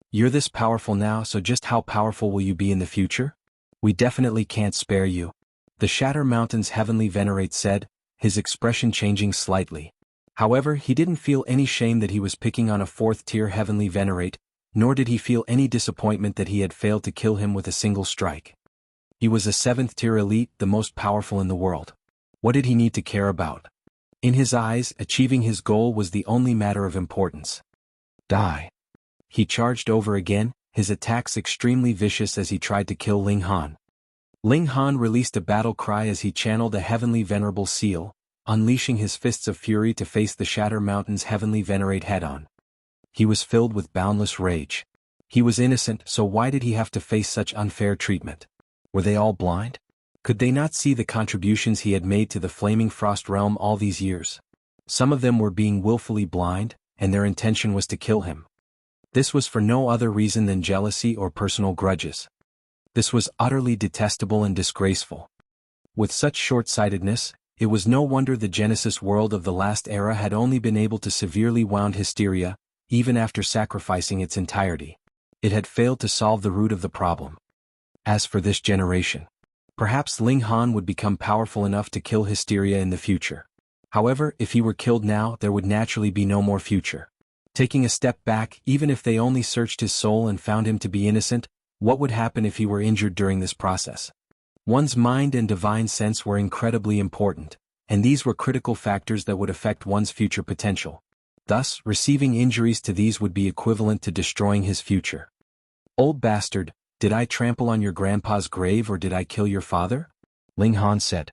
You're this powerful now, so just how powerful will you be in the future? We definitely can't spare you. The Shatter Mountain's Heavenly Venerate said, his expression changing slightly. However, he didn't feel any shame that he was picking on a 4th-tier Heavenly Venerate, nor did he feel any disappointment that he had failed to kill him with a single strike. He was a 7th-tier elite, the most powerful in the world. What did he need to care about? In his eyes, achieving his goal was the only matter of importance. Die. He charged over again, his attacks extremely vicious as he tried to kill Ling Han. Ling Han released a battle cry as he channeled a Heavenly Venerable Seal, unleashing his fists of fury to face the Shatter Mountain's Heavenly Venerate head-on. He was filled with boundless rage. He was innocent, so why did he have to face such unfair treatment? Were they all blind? Could they not see the contributions he had made to the Flaming Frost Realm all these years? Some of them were being willfully blind, and their intention was to kill him. This was for no other reason than jealousy or personal grudges. This was utterly detestable and disgraceful. With such short-sightedness, it was no wonder the Genesis world of the last era had only been able to severely wound hysteria, even after sacrificing its entirety. It had failed to solve the root of the problem. As for this generation, perhaps Ling Han would become powerful enough to kill hysteria in the future. However, if he were killed now, there would naturally be no more future. Taking a step back, even if they only searched his soul and found him to be innocent, what would happen if he were injured during this process? One's mind and divine sense were incredibly important, and these were critical factors that would affect one's future potential. Thus, receiving injuries to these would be equivalent to destroying his future. Old bastard, did I trample on your grandpa's grave or did I kill your father? Ling Han said.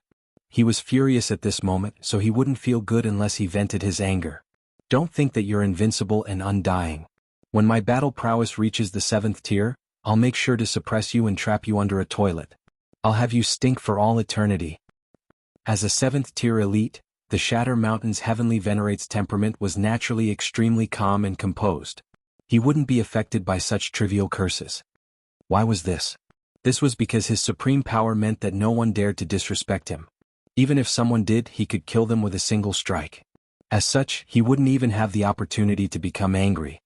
He was furious at this moment, so he wouldn't feel good unless he vented his anger. Don't think that you're invincible and undying. When my battle prowess reaches the 7th tier, I'll make sure to suppress you and trap you under a toilet. I'll have you stink for all eternity. As a 7th tier elite, the Shatter Mountain's Heavenly Venerate's temperament was naturally extremely calm and composed. He wouldn't be affected by such trivial curses. Why was this? This was because his supreme power meant that no one dared to disrespect him. Even if someone did, he could kill them with a single strike. As such, he wouldn't even have the opportunity to become angry.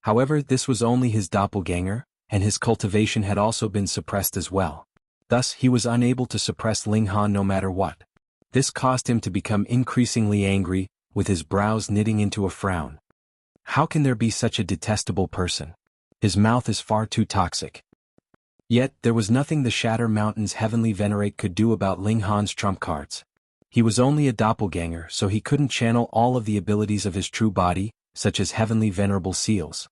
However, this was only his doppelganger, and his cultivation had also been suppressed as well. Thus, he was unable to suppress Ling Han no matter what. This caused him to become increasingly angry, with his brows knitting into a frown. How can there be such a detestable person? His mouth is far too toxic. Yet, there was nothing the Shatter Mountain's Heavenly Venerate could do about Ling Han's trump cards. He was only a doppelganger, so he couldn't channel all of the abilities of his true body, such as Heavenly Venerable Seals.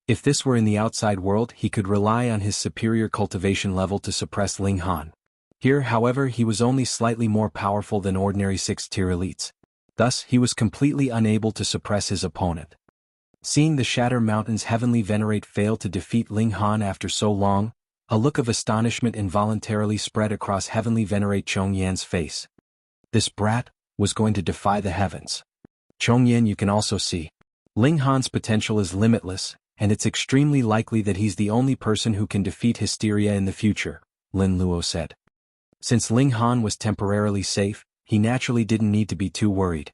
If this were in the outside world, he could rely on his superior cultivation level to suppress Ling Han. Here, however, he was only slightly more powerful than ordinary 6th-tier elites. Thus, he was completely unable to suppress his opponent. Seeing the Shatter Mountain's Heavenly Venerate fail to defeat Ling Han after so long, a look of astonishment involuntarily spread across Heavenly Venerate Chong Yan's face. This brat was going to defy the heavens. Chong Yan, you can also see. Ling Han's potential is limitless, and it's extremely likely that he's the only person who can defeat hysteria in the future, Lin Luo said. Since Ling Han was temporarily safe, he naturally didn't need to be too worried.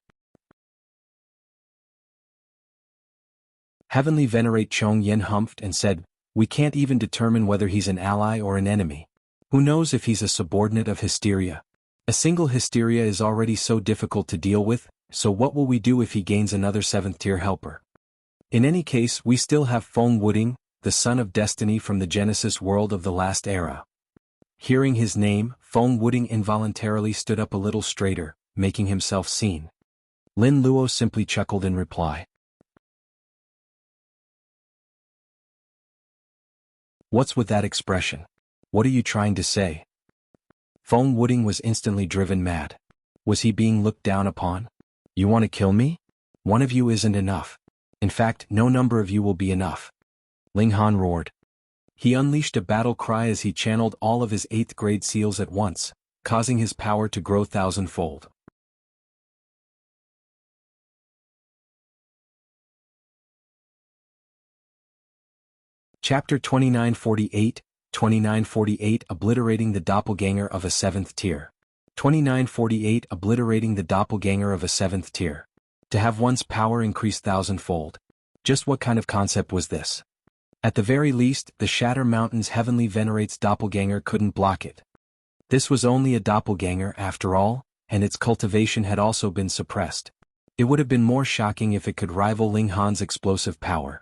Heavenly Venerate Chong Yan humphed and said, "We can't even determine whether he's an ally or an enemy. Who knows if he's a subordinate of Hysteria? A single Hysteria is already so difficult to deal with, so what will we do if he gains another 7th tier helper? In any case, we still have Feng Wuding, the son of destiny from the Genesis world of the last era. Hearing his name, Feng Wuding involuntarily stood up a little straighter, making himself seen. Lin Luo simply chuckled in reply. What's with that expression? What are you trying to say? Feng Wuding was instantly driven mad. Was he being looked down upon? You want to kill me? One of you isn't enough. In fact, no number of you will be enough. Ling Han roared. He unleashed a battle cry as he channeled all of his 8th grade seals at once, causing his power to grow 1,000-fold. Chapter 2948, 2948 Obliterating the Doppelganger of a 7th tier. 2948 Obliterating the Doppelganger of a 7th tier. To have one's power increase 1,000-fold. Just what kind of concept was this? At the very least, the Shatter Mountain's Heavenly Venerate's Doppelganger couldn't block it. This was only a Doppelganger after all, and its cultivation had also been suppressed. It would have been more shocking if it could rival Ling Han's explosive power.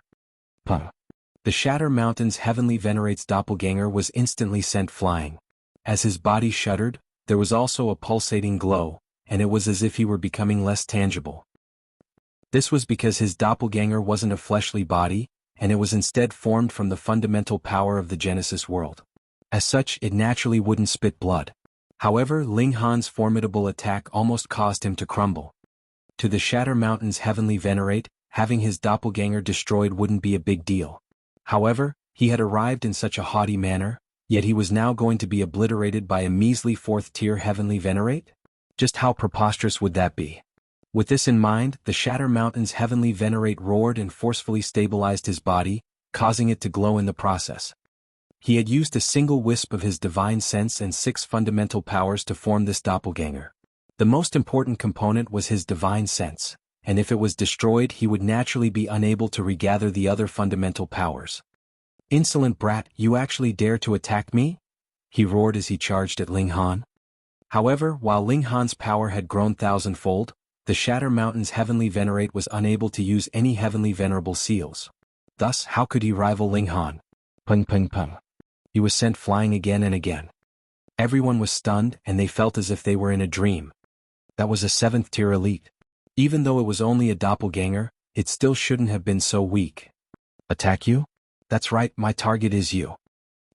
The Shatter Mountain's Heavenly Venerate's Doppelganger was instantly sent flying. As his body shuddered, there was also a pulsating glow, and it was as if he were becoming less tangible. This was because his Doppelganger wasn't a fleshly body, and it was instead formed from the fundamental power of the Genesis world. As such, it naturally wouldn't spit blood. However, Ling Han's formidable attack almost caused him to crumble. To the Shatter Mountain's Heavenly Venerate, having his Doppelganger destroyed wouldn't be a big deal. However, he had arrived in such a haughty manner, yet he was now going to be obliterated by a measly 4th-tier Heavenly Venerate? Just how preposterous would that be? With this in mind, the Shatter Mountain's Heavenly Venerate roared and forcefully stabilized his body, causing it to glow in the process. He had used a single wisp of his divine sense and 6 fundamental powers to form this Doppelganger. The most important component was his divine sense, and if it was destroyed he would naturally be unable to regather the other fundamental powers. "Insolent brat, you actually dare to attack me?" he roared as he charged at Ling Han. However, while Ling Han's power had grown 1,000-fold, the Shatter Mountain's Heavenly Venerate was unable to use any Heavenly Venerable seals. Thus, how could he rival Ling Han? Pung pung pung. He was sent flying again and again. Everyone was stunned and they felt as if they were in a dream. That was a 7th-tier elite. Even though it was only a Doppelganger, it still shouldn't have been so weak. Attack you? That's right, my target is you.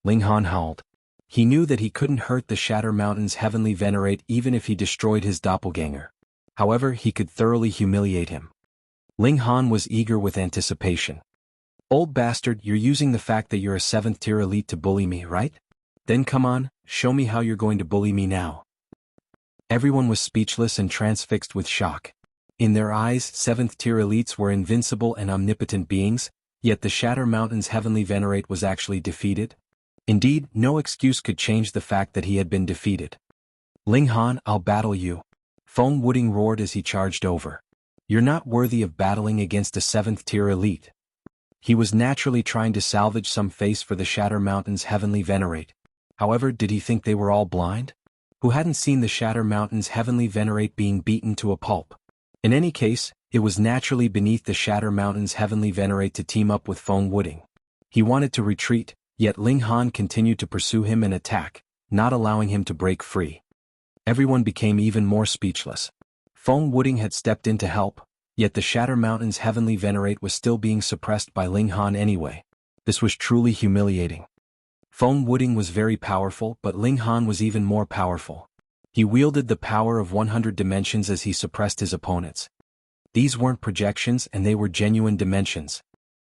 Ling Han howled. He knew that he couldn't hurt the Shatter Mountain's Heavenly Venerate even if he destroyed his Doppelganger. However, he could thoroughly humiliate him. Ling Han was eager with anticipation. "Old bastard, you're using the fact that you're a 7th-tier elite to bully me, right? Then come on, show me how you're going to bully me now." Everyone was speechless and transfixed with shock. In their eyes, 7th-tier elites were invincible and omnipotent beings, yet the Shatter Mountain's Heavenly Venerate was actually defeated. Indeed, no excuse could change the fact that he had been defeated. "Ling Han, I'll battle you." Feng Wuding roared as he charged over. "You're not worthy of battling against a 7th-tier elite." He was naturally trying to salvage some face for the Shatter Mountain's Heavenly Venerate. However, did he think they were all blind? Who hadn't seen the Shatter Mountain's Heavenly Venerate being beaten to a pulp? In any case, it was naturally beneath the Shatter Mountain's Heavenly Venerate to team up with Feng Wuding. He wanted to retreat, yet Ling Han continued to pursue him and attack, not allowing him to break free. Everyone became even more speechless. Feng Wuding had stepped in to help, yet the Shatter Mountain's Heavenly Venerate was still being suppressed by Ling Han anyway. This was truly humiliating. Feng Wuding was very powerful, but Ling Han was even more powerful. He wielded the power of 100 dimensions as he suppressed his opponents. These weren't projections and they were genuine dimensions.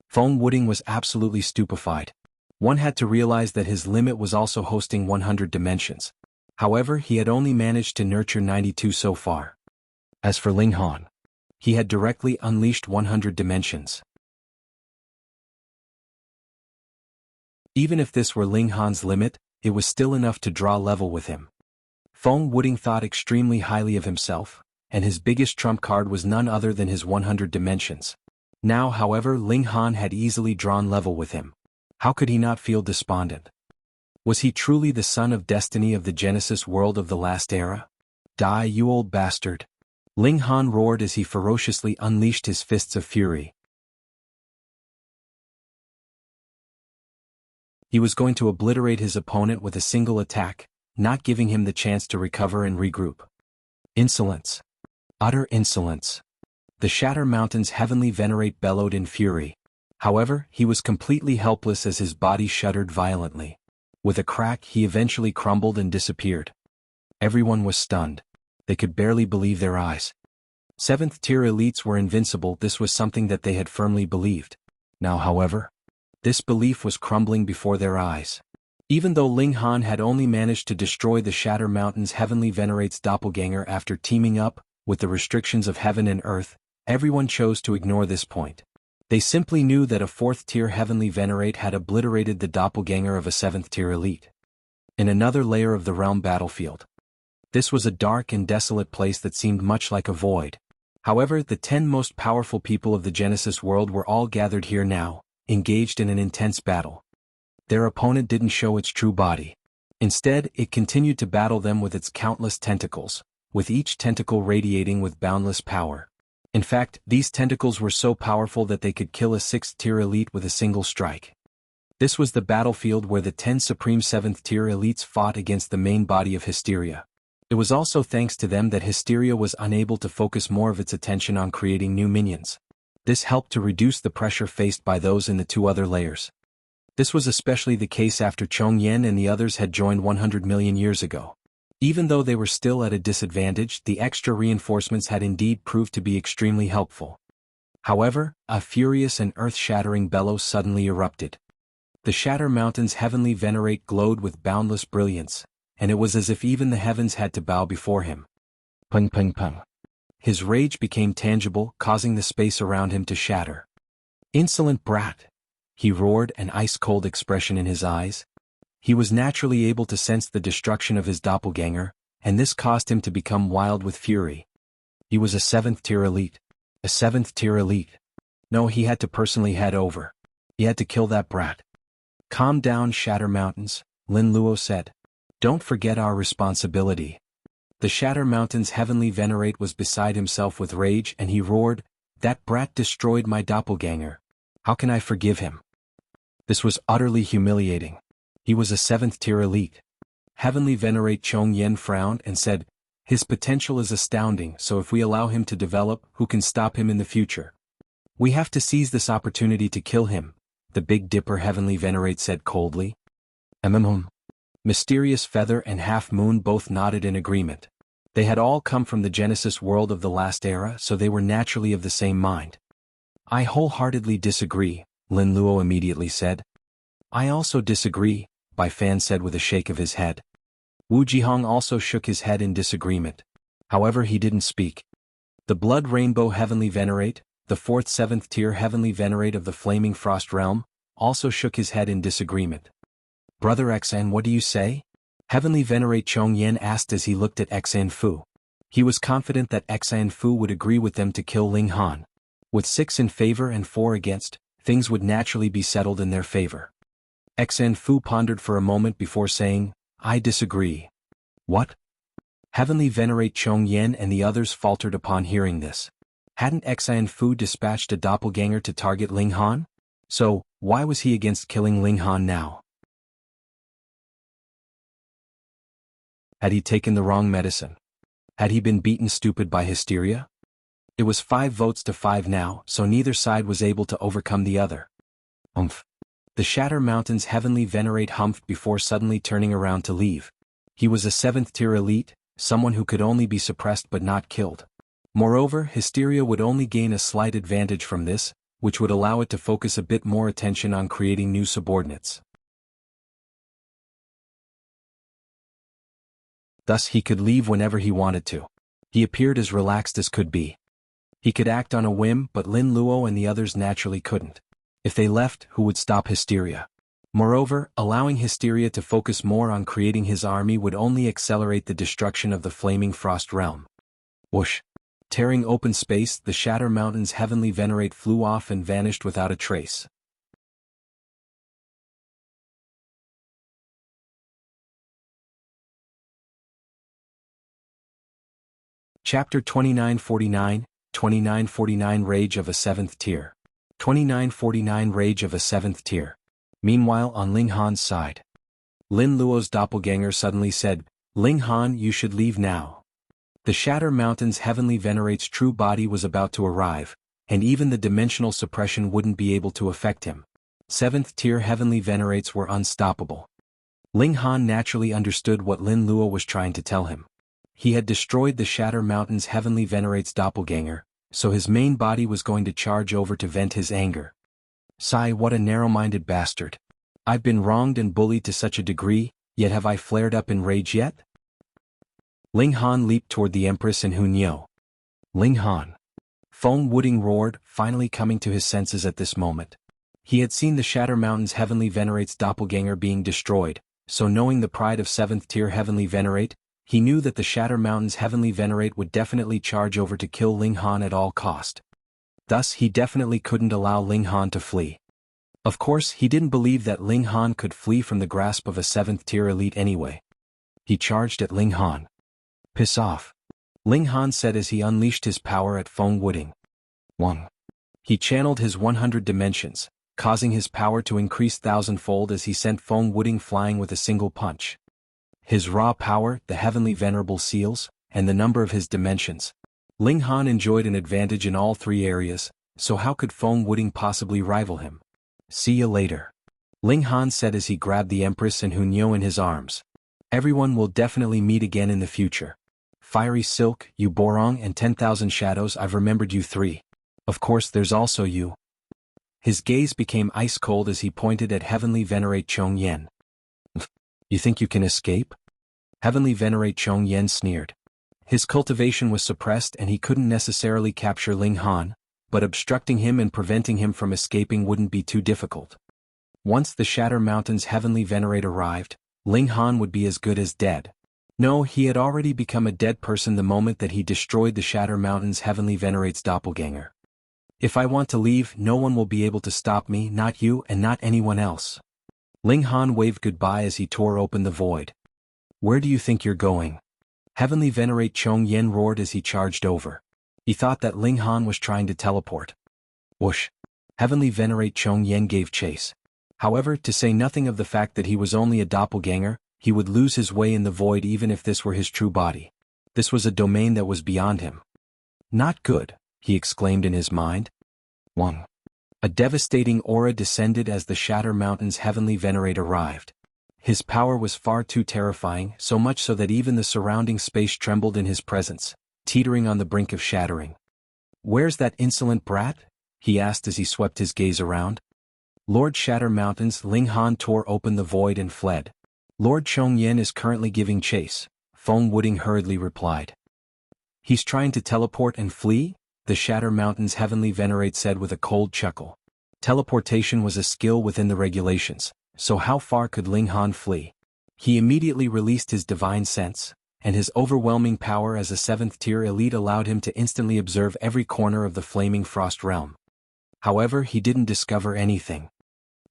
Feng Wuding was absolutely stupefied. One had to realize that his limit was also hosting 100 dimensions. However, he had only managed to nurture 92 so far. As for Ling Han, he had directly unleashed 100 dimensions. Even if this were Ling Han's limit, it was still enough to draw level with him. Feng Wuding thought extremely highly of himself, and his biggest trump card was none other than his 100 dimensions. Now, however, Ling Han had easily drawn level with him. How could he not feel despondent? Was he truly the son of destiny of the Genesis world of the last era? Die, you old bastard! Ling Han roared as he ferociously unleashed his fists of fury. He was going to obliterate his opponent with a single attack, not giving him the chance to recover and regroup. Insolence. Utter insolence. The Shatter Mountain's heavenly venerate bellowed in fury. However, he was completely helpless as his body shuddered violently. With a crack, he eventually crumbled and disappeared. Everyone was stunned. They could barely believe their eyes. 7th tier elites were invincible. This was something that they had firmly believed. Now, however, this belief was crumbling before their eyes. Even though Ling Han had only managed to destroy the Shatter Mountain's heavenly venerate's doppelganger after teaming up with the restrictions of heaven and earth, everyone chose to ignore this point. They simply knew that a 4th tier heavenly venerate had obliterated the doppelganger of a 7th tier elite. In another layer of the realm battlefield. This was a dark and desolate place that seemed much like a void. However, the 10 most powerful people of the Genesis world were all gathered here now, engaged in an intense battle. Their opponent didn't show its true body. Instead, it continued to battle them with its countless tentacles, with each tentacle radiating with boundless power. In fact, these tentacles were so powerful that they could kill a 6th tier elite with a single strike. This was the battlefield where the 10 supreme 7th tier elites fought against the main body of Hysteria. It was also thanks to them that Hysteria was unable to focus more of its attention on creating new minions. This helped to reduce the pressure faced by those in the 2 other layers. This was especially the case after Chong Yen and the others had joined 100 million years ago. Even though they were still at a disadvantage, the extra reinforcements had indeed proved to be extremely helpful. However, a furious and earth-shattering bellow suddenly erupted. The Shatter Mountain's heavenly venerate glowed with boundless brilliance, and it was as if even the heavens had to bow before him. Pung pung pung. His rage became tangible, causing the space around him to shatter. Insolent brat! He roared, an ice-cold expression in his eyes. He was naturally able to sense the destruction of his doppelganger, and this caused him to become wild with fury. He was a 7th tier elite. A 7th tier elite. No, he had to personally head over. He had to kill that brat. Calm down, Shatter Mountains, Lin Luo said. Don't forget our responsibility. The Shatter Mountain's heavenly venerate was beside himself with rage, and he roared, that brat destroyed my doppelganger. How can I forgive him? This was utterly humiliating. He was a 7th tier elite. Heavenly venerate Chong Yen frowned and said, his potential is astounding, so if we allow him to develop, who can stop him in the future? We have to seize this opportunity to kill him, the Big Dipper heavenly venerate said coldly. Mysterious Feather and Half Moon both nodded in agreement. They had all come from the Genesis world of the last era, so they were naturally of the same mind. I wholeheartedly disagree, Lin Luo immediately said. I also disagree, Bai Fan said with a shake of his head. Wu Jihong also shook his head in disagreement. However, he didn't speak. The Blood Rainbow Heavenly Venerate, the 4th 7th tier Heavenly Venerate of the Flaming Frost Realm, also shook his head in disagreement. Brother Xan, what do you say? Heavenly Venerate Chong Yen asked as he looked at Xan Fu. He was confident that Xan Fu would agree with them to kill Ling Han. With 6 in favor and 4 against, things would naturally be settled in their favor. Xan Fu pondered for a moment before saying, I disagree. What? Heavenly Venerate Chong Yen and the others faltered upon hearing this. Hadn't Xan Fu dispatched a doppelganger to target Ling Han? So, why was he against killing Ling Han now? Had he taken the wrong medicine? Had he been beaten stupid by Hysteria? It was 5 votes to 5 now, so neither side was able to overcome the other. The Shatter Mountain's heavenly venerate humphed before suddenly turning around to leave. He was a 7th tier elite, someone who could only be suppressed but not killed. Moreover, Hysteria would only gain a slight advantage from this, which would allow it to focus a bit more attention on creating new subordinates. Thus he could leave whenever he wanted to. He appeared as relaxed as could be. He could act on a whim, but Lin Luo and the others naturally couldn't. If they left, who would stop Hysteria? Moreover, allowing Hysteria to focus more on creating his army would only accelerate the destruction of the Flaming Frost Realm. Whoosh! Tearing open space, the Shatter Mountain's heavenly venerate flew off and vanished without a trace. Chapter 2949, 2949 Rage of a 7th Tier. 2949 Rage of a 7th Tier. Meanwhile on Ling Han's side. Lin Luo's doppelganger suddenly said, "Ling Han, you should leave now." The Shatter Mountain's Heavenly Venerate's true body was about to arrive, and even the dimensional suppression wouldn't be able to affect him. 7th Tier Heavenly Venerates were unstoppable. Ling Han naturally understood what Lin Luo was trying to tell him. He had destroyed the Shatter Mountain's Heavenly Venerate's doppelganger, so his main body was going to charge over to vent his anger. Sigh, what a narrow-minded bastard. I've been wronged and bullied to such a degree, yet have I flared up in rage yet? Ling Han leaped toward the Empress and Hunyo. Ling Han. Feng Wuding roared, finally coming to his senses at this moment. He had seen the Shatter Mountain's Heavenly Venerate's doppelganger being destroyed, so knowing the pride of 7th Tier Heavenly Venerate, he knew that the Shatter Mountain's Heavenly Venerate would definitely charge over to kill Ling Han at all cost. Thus he definitely couldn't allow Ling Han to flee. Of course he didn't believe that Ling Han could flee from the grasp of a 7th Tier elite anyway. He charged at Ling Han. Piss off. Ling Han said as he unleashed his power at Feng Wuding. 1. He channeled his 100 dimensions, causing his power to increase thousandfold as he sent Feng Wuding flying with a single punch. His raw power, the Heavenly Venerable Seals, and the number of his dimensions. Ling Han enjoyed an advantage in all three areas, so how could Feng Wuding possibly rival him? See ya later. Ling Han said as he grabbed the Empress and Hunyo in his arms. Everyone will definitely meet again in the future. Fiery Silk, you Borong and 10,000 Shadows, I've remembered you three. Of course there's also you. His gaze became ice cold as he pointed at Heavenly Venerate Chong Yen. You think you can escape? Heavenly Venerate Chong Yen sneered. His cultivation was suppressed and he couldn't necessarily capture Ling Han, but obstructing him and preventing him from escaping wouldn't be too difficult. Once the Shatter Mountain's Heavenly Venerate arrived, Ling Han would be as good as dead. No, he had already become a dead person the moment that he destroyed the Shatter Mountain's Heavenly Venerate's doppelganger. If I want to leave, no one will be able to stop me, not you and not anyone else. Ling Han waved goodbye as he tore open the void. Where do you think you're going? Heavenly Venerate Chong Yen roared as he charged over. He thought that Ling Han was trying to teleport. Whoosh! Heavenly Venerate Chong Yen gave chase. However, to say nothing of the fact that he was only a doppelganger, he would lose his way in the void even if this were his true body. This was a domain that was beyond him. Not good, he exclaimed in his mind. 1. A devastating aura descended as the Shatter Mountain's Heavenly Venerate arrived. His power was far too terrifying, so much so that even the surrounding space trembled in his presence, teetering on the brink of shattering. Where's that insolent brat? He asked as he swept his gaze around. Lord Shatter Mountain's Ling Han tore open the void and fled. Lord Chong Yen is currently giving chase, Feng Wuding hurriedly replied. He's trying to teleport and flee? The Shatter Mountain's Heavenly Venerate said with a cold chuckle. Teleportation was a skill within the regulations, so how far could Ling Han flee? He immediately released his divine sense, and his overwhelming power as a 7th Tier elite allowed him to instantly observe every corner of the flaming frost realm. However, he didn't discover anything.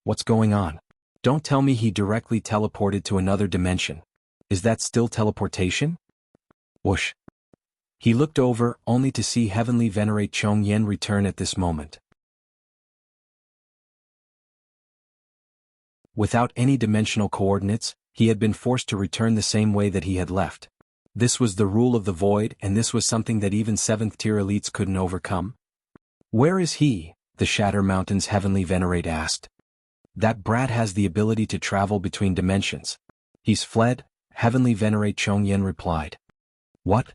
What's going on? Don't tell me he directly teleported to another dimension. Is that still teleportation? Whoosh! He looked over, only to see Heavenly Venerate Chong Yen return at this moment. Without any dimensional coordinates, he had been forced to return the same way that he had left. This was the rule of the void, and this was something that even 7th Tier elites couldn't overcome. Where is he? The Shatter Mountain's Heavenly Venerate asked. That brat has the ability to travel between dimensions. He's fled, Heavenly Venerate Chong Yen replied. What?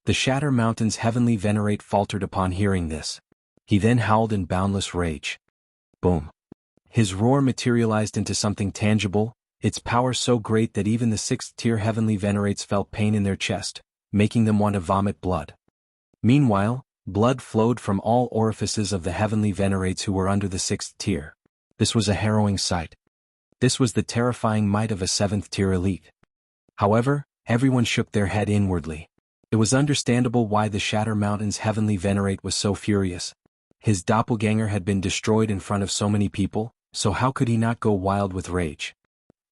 The Shatter Mountain's Heavenly Venerate faltered upon hearing this. He then howled in boundless rage. Boom. His roar materialized into something tangible, its power so great that even the 6th Tier Heavenly Venerates felt pain in their chest, making them want to vomit blood. Meanwhile, blood flowed from all orifices of the Heavenly Venerates who were under the 6th Tier. This was a harrowing sight. This was the terrifying might of a 7th Tier elite. However, everyone shook their head inwardly. It was understandable why the Shatter Mountain's Heavenly Venerate was so furious. His doppelganger had been destroyed in front of so many people, so how could he not go wild with rage?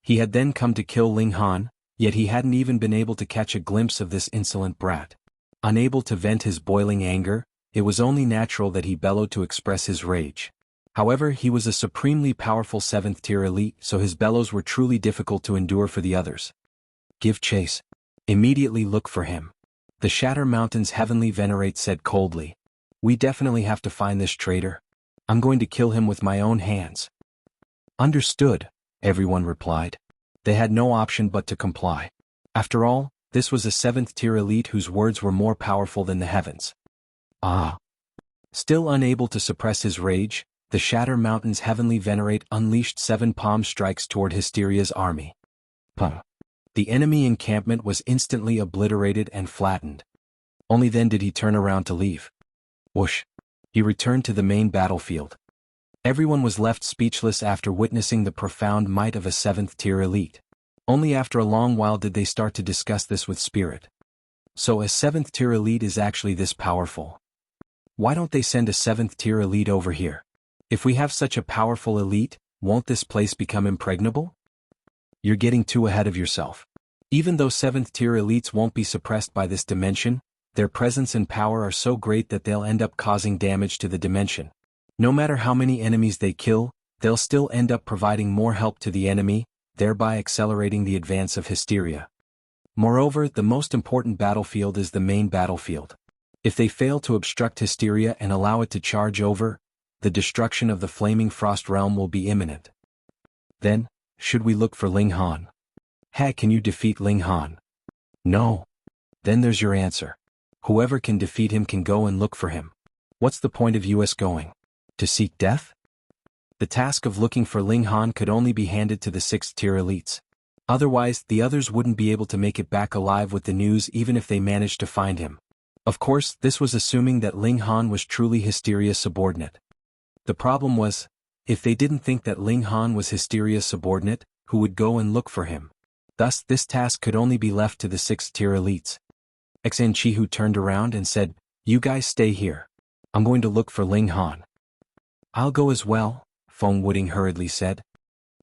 He had then come to kill Ling Han, yet he hadn't even been able to catch a glimpse of this insolent brat. Unable to vent his boiling anger, it was only natural that he bellowed to express his rage. However, he was a supremely powerful 7th tier elite, so his bellows were truly difficult to endure for the others. Give chase. Immediately look for him. The Shatter Mountain's Heavenly Venerate said coldly. We definitely have to find this traitor. I'm going to kill him with my own hands. Understood, everyone replied. They had no option but to comply. After all, this was a 7th tier elite whose words were more powerful than the heavens. Ah. Still unable to suppress his rage, the Shatter Mountain's Heavenly Venerate unleashed 7 palm strikes toward Hysteria's army. Puh. The enemy encampment was instantly obliterated and flattened. Only then did he turn around to leave. Whoosh. He returned to the main battlefield. Everyone was left speechless after witnessing the profound might of a 7th tier elite. Only after a long while did they start to discuss this with spirit. So a 7th tier elite is actually this powerful. Why don't they send a 7th tier elite over here? If we have such a powerful elite, won't this place become impregnable? You're getting too ahead of yourself. Even though 7th tier elites won't be suppressed by this dimension, their presence and power are so great that they'll end up causing damage to the dimension. No matter how many enemies they kill, they'll still end up providing more help to the enemy, thereby accelerating the advance of Hysteria. Moreover, the most important battlefield is the main battlefield. If they fail to obstruct Hysteria and allow it to charge over, the destruction of the Flaming Frost Realm will be imminent. Then, should we look for Ling Han? Hey, can you defeat Ling Han? No. Then there's your answer. Whoever can defeat him can go and look for him. What's the point of us going? To seek death? The task of looking for Ling Han could only be handed to the 6th tier elites. Otherwise, the others wouldn't be able to make it back alive with the news even if they managed to find him. Of course, this was assuming that Ling Han was truly Hysteria's subordinate. The problem was, if they didn't think that Ling Han was Hysteria's subordinate, who would go and look for him? Thus, this task could only be left to the 6th tier elites. Jianghu turned around and said, You guys stay here. I'm going to look for Ling Han. I'll go as well, Feng Wuding hurriedly said.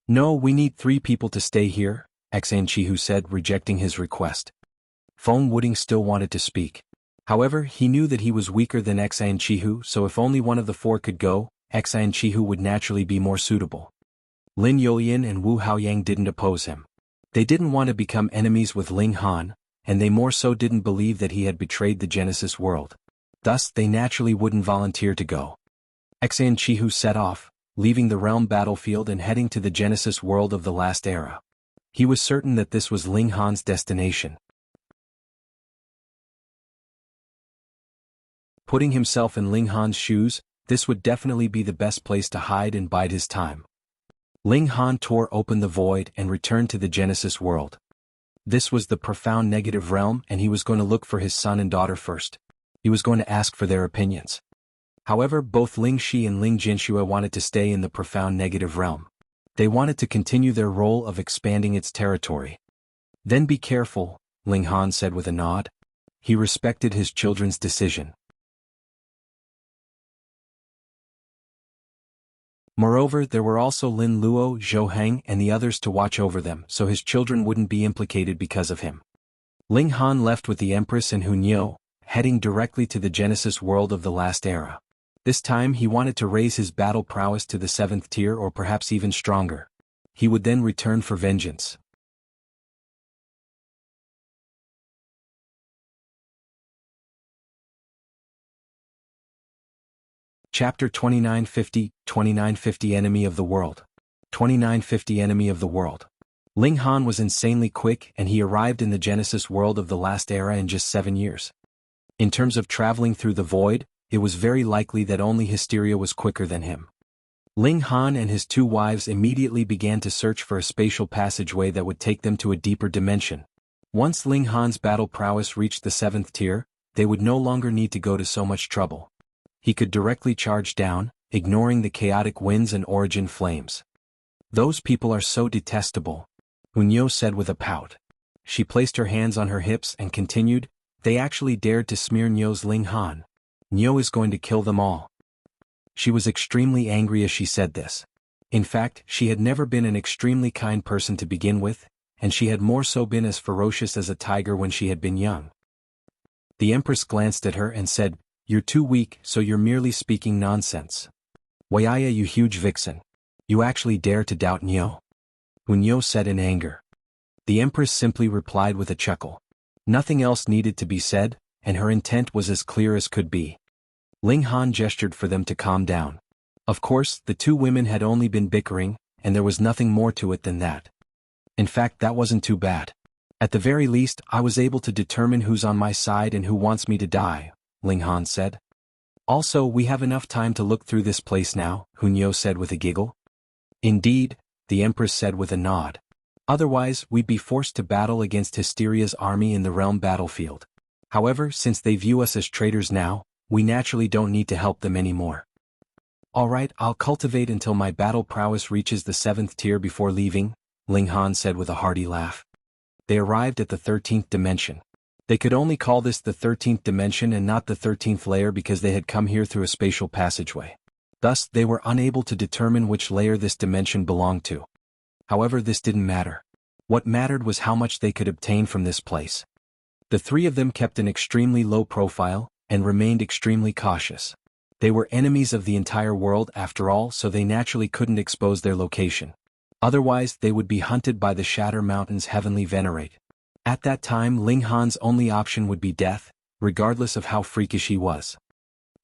No, we need 3 people to stay here, Jianghu said, rejecting his request. Feng Wuding still wanted to speak. However, he knew that he was weaker than Jianghu, so if only one of the 4 could go, Jianghu would naturally be more suitable. Lin Youyin and Wu Haoyang didn't oppose him. They didn't want to become enemies with Ling Han, and they more so didn't believe that he had betrayed the Genesis world. Thus, they naturally wouldn't volunteer to go. Jianghu set off, leaving the realm battlefield and heading to the Genesis world of the last era. He was certain that this was Ling Han's destination. Putting himself in Ling Han's shoes, this would definitely be the best place to hide and bide his time. Ling Han tore open the void and returned to the Genesis world. This was the profound negative realm, and he was going to look for his son and daughter first. He was going to ask for their opinions. However, both Ling Shi and Ling Jinxue wanted to stay in the profound negative realm. They wanted to continue their role of expanding its territory. Then be careful, Ling Han said with a nod. He respected his children's decision. Moreover, there were also Lin Luo, Zhou Heng and the others to watch over them, so his children wouldn't be implicated because of him. Ling Han left with the Empress and Hunyou, heading directly to the Genesis world of the last era. This time he wanted to raise his battle prowess to the 7th tier or perhaps even stronger. He would then return for vengeance. Chapter 2950, 2950 Enemy of the World. 2950 Enemy of the World. Ling Han was insanely quick and he arrived in the Genesis world of the last era in just 7 years. In terms of traveling through the void, it was very likely that only Hysteria was quicker than him. Ling Han and his 2 wives immediately began to search for a spatial passageway that would take them to a deeper dimension. Once Ling Han's battle prowess reached the 7th tier, they would no longer need to go to so much trouble. He could directly charge down, ignoring the chaotic winds and origin flames. Those people are so detestable, Hunyou said with a pout. She placed her hands on her hips and continued, They actually dared to smear Nyou's Ling Han. Nyou is going to kill them all. She was extremely angry as she said this. In fact, she had never been an extremely kind person to begin with, and she had more so been as ferocious as a tiger when she had been young. The Empress glanced at her and said, "You're too weak, so you're merely speaking nonsense. Wayaya, you huge vixen. You actually dare to doubt Nyo?" Nyo said in anger. The Empress simply replied with a chuckle. Nothing else needed to be said, and her intent was as clear as could be. Ling Han gestured for them to calm down. Of course, the two women had only been bickering, and there was nothing more to it than that. In fact, that wasn't too bad. At the very least, I was able to determine who's on my side and who wants me to die, Ling Han said. Also, we have enough time to look through this place now, Hunyo said with a giggle. Indeed, the Empress said with a nod. Otherwise, we'd be forced to battle against Hysteria's army in the realm battlefield. However, since they view us as traitors now, we naturally don't need to help them anymore. Alright, I'll cultivate until my battle prowess reaches the 7th tier before leaving, Ling Han said with a hearty laugh. They arrived at the 13th dimension. They could only call this the 13th dimension and not the 13th layer because they had come here through a spatial passageway. Thus, they were unable to determine which layer this dimension belonged to. However, this didn't matter. What mattered was how much they could obtain from this place. The three of them kept an extremely low profile, and remained extremely cautious. They were enemies of the entire world after all, so they naturally couldn't expose their location. Otherwise, they would be hunted by the Shatter Mountain's heavenly venerate. At that time, Ling Han's only option would be death, regardless of how freakish he was.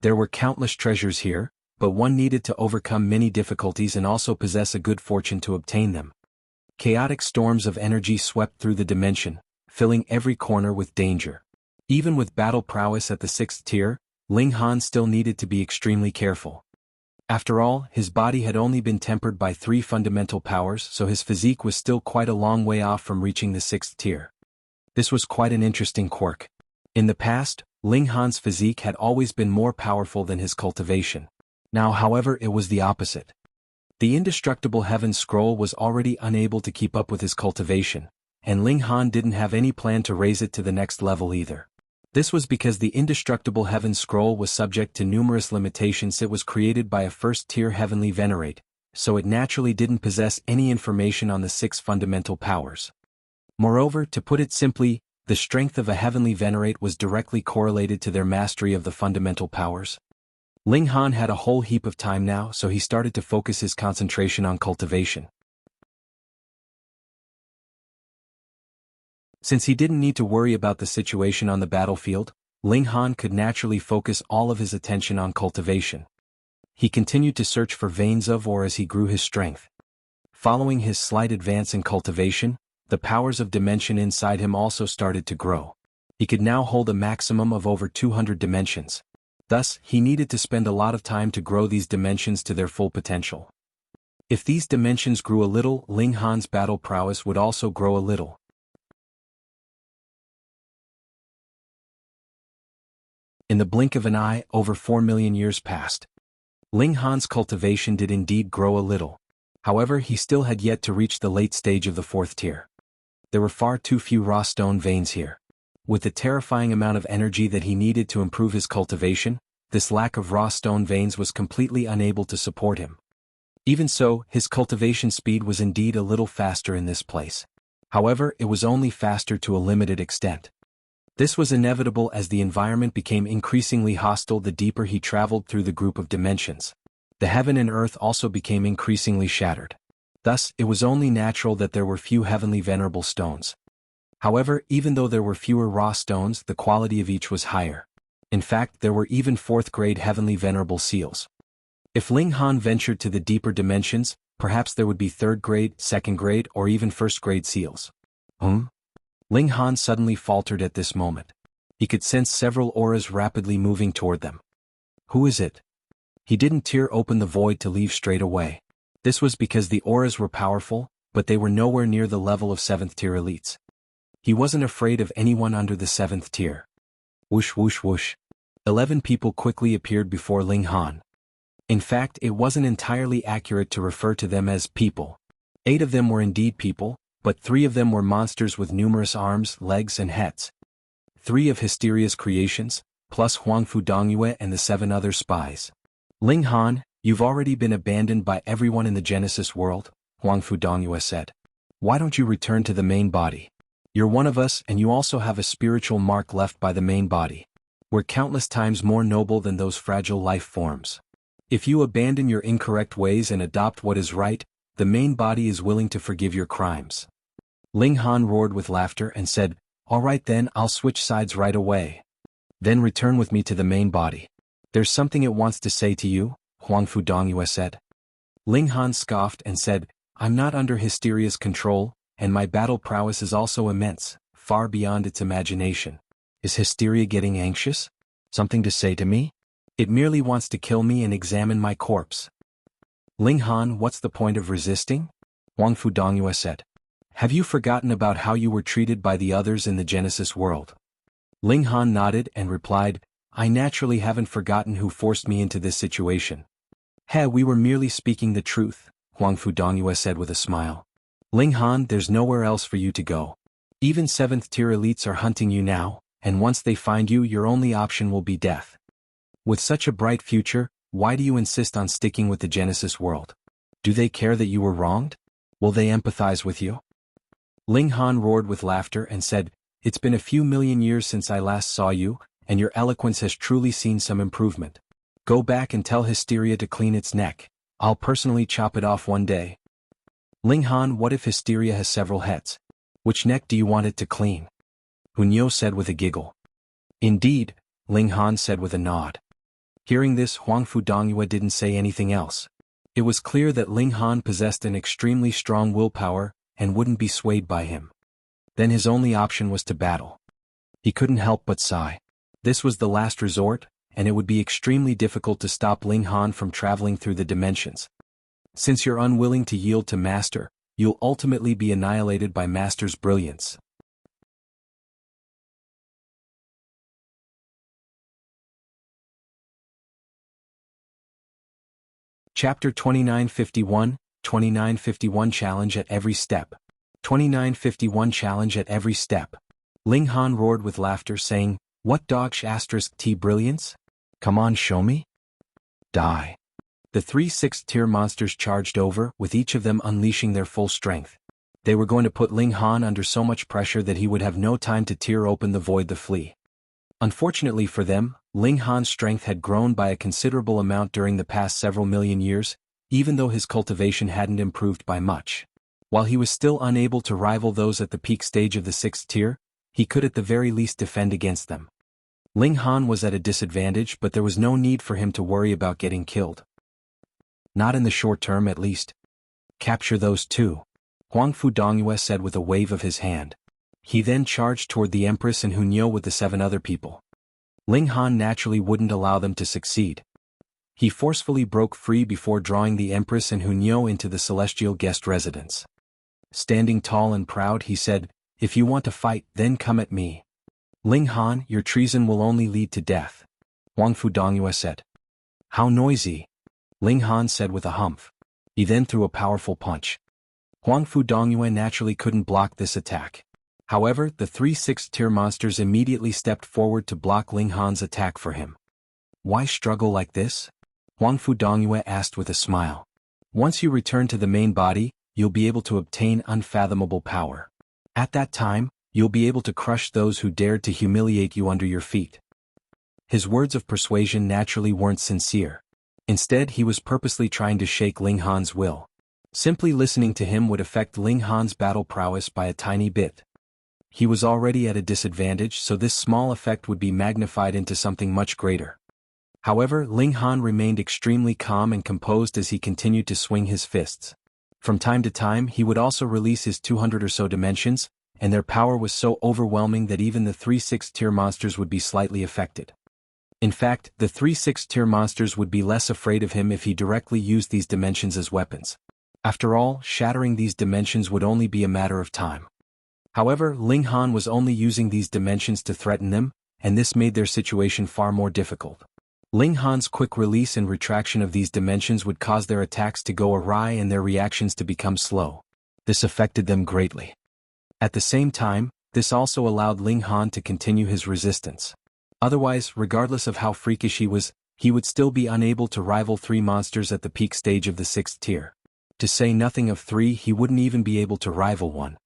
There were countless treasures here, but one needed to overcome many difficulties and also possess a good fortune to obtain them. Chaotic storms of energy swept through the dimension, filling every corner with danger. Even with battle prowess at the 6th tier, Ling Han still needed to be extremely careful. After all, his body had only been tempered by 3 fundamental powers, so his physique was still quite a long way off from reaching the 6th tier. This was quite an interesting quirk. In the past, Ling Han's physique had always been more powerful than his cultivation. Now, however, it was the opposite. The indestructible Heaven Scroll was already unable to keep up with his cultivation, and Ling Han didn't have any plan to raise it to the next level either. This was because the indestructible Heaven Scroll was subject to numerous limitations. It was created by a 1st-tier heavenly venerate, so it naturally didn't possess any information on the 6 fundamental powers. Moreover, to put it simply, the strength of a heavenly venerate was directly correlated to their mastery of the fundamental powers. Ling Han had a whole heap of time now, so he started to focus his concentration on cultivation. Since he didn't need to worry about the situation on the battlefield, Ling Han could naturally focus all of his attention on cultivation. He continued to search for veins of ore as he grew his strength. Following his slight advance in cultivation, the powers of dimension inside him also started to grow. He could now hold a maximum of over 200 dimensions. Thus, he needed to spend a lot of time to grow these dimensions to their full potential. If these dimensions grew a little, Ling Han's battle prowess would also grow a little. In the blink of an eye, over 4 million years passed. Ling Han's cultivation did indeed grow a little. However, he still had yet to reach the late stage of the 4th tier. There were far too few raw stone veins here. With the terrifying amount of energy that he needed to improve his cultivation, this lack of raw stone veins was completely unable to support him. Even so, his cultivation speed was indeed a little faster in this place. However, it was only faster to a limited extent. This was inevitable as the environment became increasingly hostile the deeper he traveled through the group of dimensions. The heaven and earth also became increasingly shattered. Thus, it was only natural that there were few heavenly venerable stones. However, even though there were fewer raw stones, the quality of each was higher. In fact, there were even 4th-grade heavenly venerable seals. If Ling Han ventured to the deeper dimensions, perhaps there would be 3rd-grade, 2nd-grade, or even 1st-grade seals. Ling Han suddenly faltered at this moment. He could sense several auras rapidly moving toward them. Who is it? He didn't tear open the void to leave straight away. This was because the auras were powerful, but they were nowhere near the level of 7th-tier elites. He wasn't afraid of anyone under the 7th tier. Whoosh whoosh whoosh. 11 people quickly appeared before Ling Han. In fact, it wasn't entirely accurate to refer to them as people. 8 of them were indeed people, but 3 of them were monsters with numerous arms, legs and heads. 3 of Hysteria's creations, plus Huangfu Dongyue and the 7 other spies. Ling Han, You've already been abandoned by everyone in the Genesis world, Huangfu Dongyue said. Why don't you return to the main body? You're one of us and you also have a spiritual mark left by the main body. We're countless times more noble than those fragile life forms. If you abandon your incorrect ways and adopt what is right, the main body is willing to forgive your crimes. Ling Han roared with laughter and said, all right then, I'll switch sides right away. Then return with me to the main body. There's something it wants to say to you, Huangfu Dongyue said. Ling Han scoffed and said, I'm not under Hysteria's control, and my battle prowess is also immense, far beyond its imagination. Is Hysteria getting anxious? Something to say to me? It merely wants to kill me and examine my corpse. Ling Han, what's the point of resisting? Huangfu Dongyue said. Have you forgotten about how you were treated by the others in the Genesis world? Ling Han nodded and replied, I naturally haven't forgotten who forced me into this situation. We were merely speaking the truth, Huangfu Dongyue said with a smile. Ling Han, there's nowhere else for you to go. Even 7th tier elites are hunting you now, and once they find you, your only option will be death. With such a bright future, why do you insist on sticking with the Genesis world? Do they care that you were wronged? Will they empathize with you? Ling Han roared with laughter and said, it's been a few million years since I last saw you, and your eloquence has truly seen some improvement. Go back and tell Hysteria to clean its neck. I'll personally chop it off one day. Ling Han, what if Hysteria has several heads? Which neck do you want it to clean? Hunyo said with a giggle. Indeed, Ling Han said with a nod. Hearing this, Huangfu Dongyue didn't say anything else. It was clear that Ling Han possessed an extremely strong willpower, and wouldn't be swayed by him. Then his only option was to battle. He couldn't help but sigh. This was the last resort, and it would be extremely difficult to stop Ling Han from traveling through the dimensions. Since you're unwilling to yield to Master, you'll ultimately be annihilated by Master's brilliance. Chapter 2951, 2951 Challenge at Every Step. 2951 Challenge at Every Step. Ling Han roared with laughter saying, what dogsh asterisk T brilliance? Come on, show me. Die. The 3 6th tier monsters charged over, with each of them unleashing their full strength. They were going to put Ling Han under so much pressure that he would have no time to tear open the void to flee. Unfortunately for them, Ling Han's strength had grown by a considerable amount during the past several million years, even though his cultivation hadn't improved by much. While he was still unable to rival those at the peak stage of the 6th tier, he could at the very least defend against them. Ling Han was at a disadvantage, but there was no need for him to worry about getting killed. Not in the short term at least. Capture those two, Huangfu Dongyue said with a wave of his hand. He then charged toward the Empress and Hunyo with the 7 other people. Ling Han naturally wouldn't allow them to succeed. He forcefully broke free before drawing the Empress and Hunyo into the celestial guest residence. Standing tall and proud, he said, if you want to fight, then come at me. Ling Han, your treason will only lead to death, Huangfu Dongyue said. How noisy, Ling Han said with a humph. He then threw a powerful punch. Huangfu Dongyue naturally couldn't block this attack. However, the 3 6th tier monsters immediately stepped forward to block Ling Han's attack for him. Why struggle like this? Huangfu Dongyue asked with a smile. Once you return to the main body, you'll be able to obtain unfathomable power. At that time, you'll be able to crush those who dared to humiliate you under your feet. His words of persuasion naturally weren't sincere. Instead, he was purposely trying to shake Ling Han's will. Simply listening to him would affect Ling Han's battle prowess by a tiny bit. He was already at a disadvantage, so this small effect would be magnified into something much greater. However, Ling Han remained extremely calm and composed as he continued to swing his fists. From time to time, he would also release his 200 or so dimensions, and their power was so overwhelming that even the 3 6th tier monsters would be slightly affected. In fact, the 3 6th tier monsters would be less afraid of him if he directly used these dimensions as weapons. After all, shattering these dimensions would only be a matter of time. However, Ling Han was only using these dimensions to threaten them, and this made their situation far more difficult. Ling Han's quick release and retraction of these dimensions would cause their attacks to go awry and their reactions to become slow. This affected them greatly. At the same time, this also allowed Ling Han to continue his resistance. Otherwise, regardless of how freakish he was, he would still be unable to rival 3 monsters at the peak stage of the 6th tier. To say nothing of 3, he wouldn't even be able to rival 1.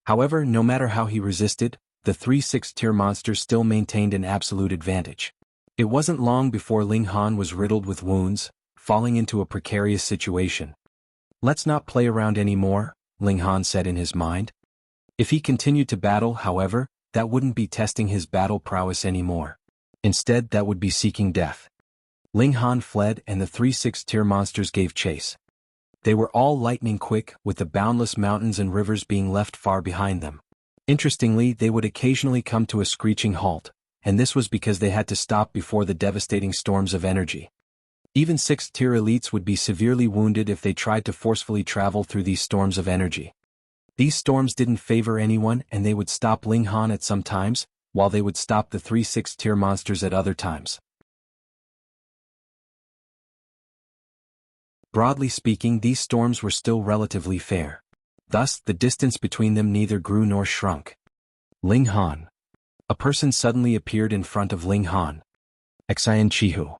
However, no matter how he resisted, the 3 6th tier monsters still maintained an absolute advantage. It wasn't long before Ling Han was riddled with wounds, falling into a precarious situation. "Let's not play around anymore," Ling Han said in his mind. If he continued to battle, however, that wouldn't be testing his battle prowess anymore. Instead, that would be seeking death. Ling Han fled and the 3 6th tier monsters gave chase. They were all lightning quick, with the boundless mountains and rivers being left far behind them. Interestingly, they would occasionally come to a screeching halt, and this was because they had to stop before the devastating storms of energy. Even 6th tier elites would be severely wounded if they tried to forcefully travel through these storms of energy. These storms didn't favor anyone, and they would stop Ling Han at some times, while they would stop the 3 6th tier monsters at other times. Broadly speaking, these storms were still relatively fair. Thus, the distance between them neither grew nor shrunk. Ling Han. A person suddenly appeared in front of Ling Han. Xian Chihu.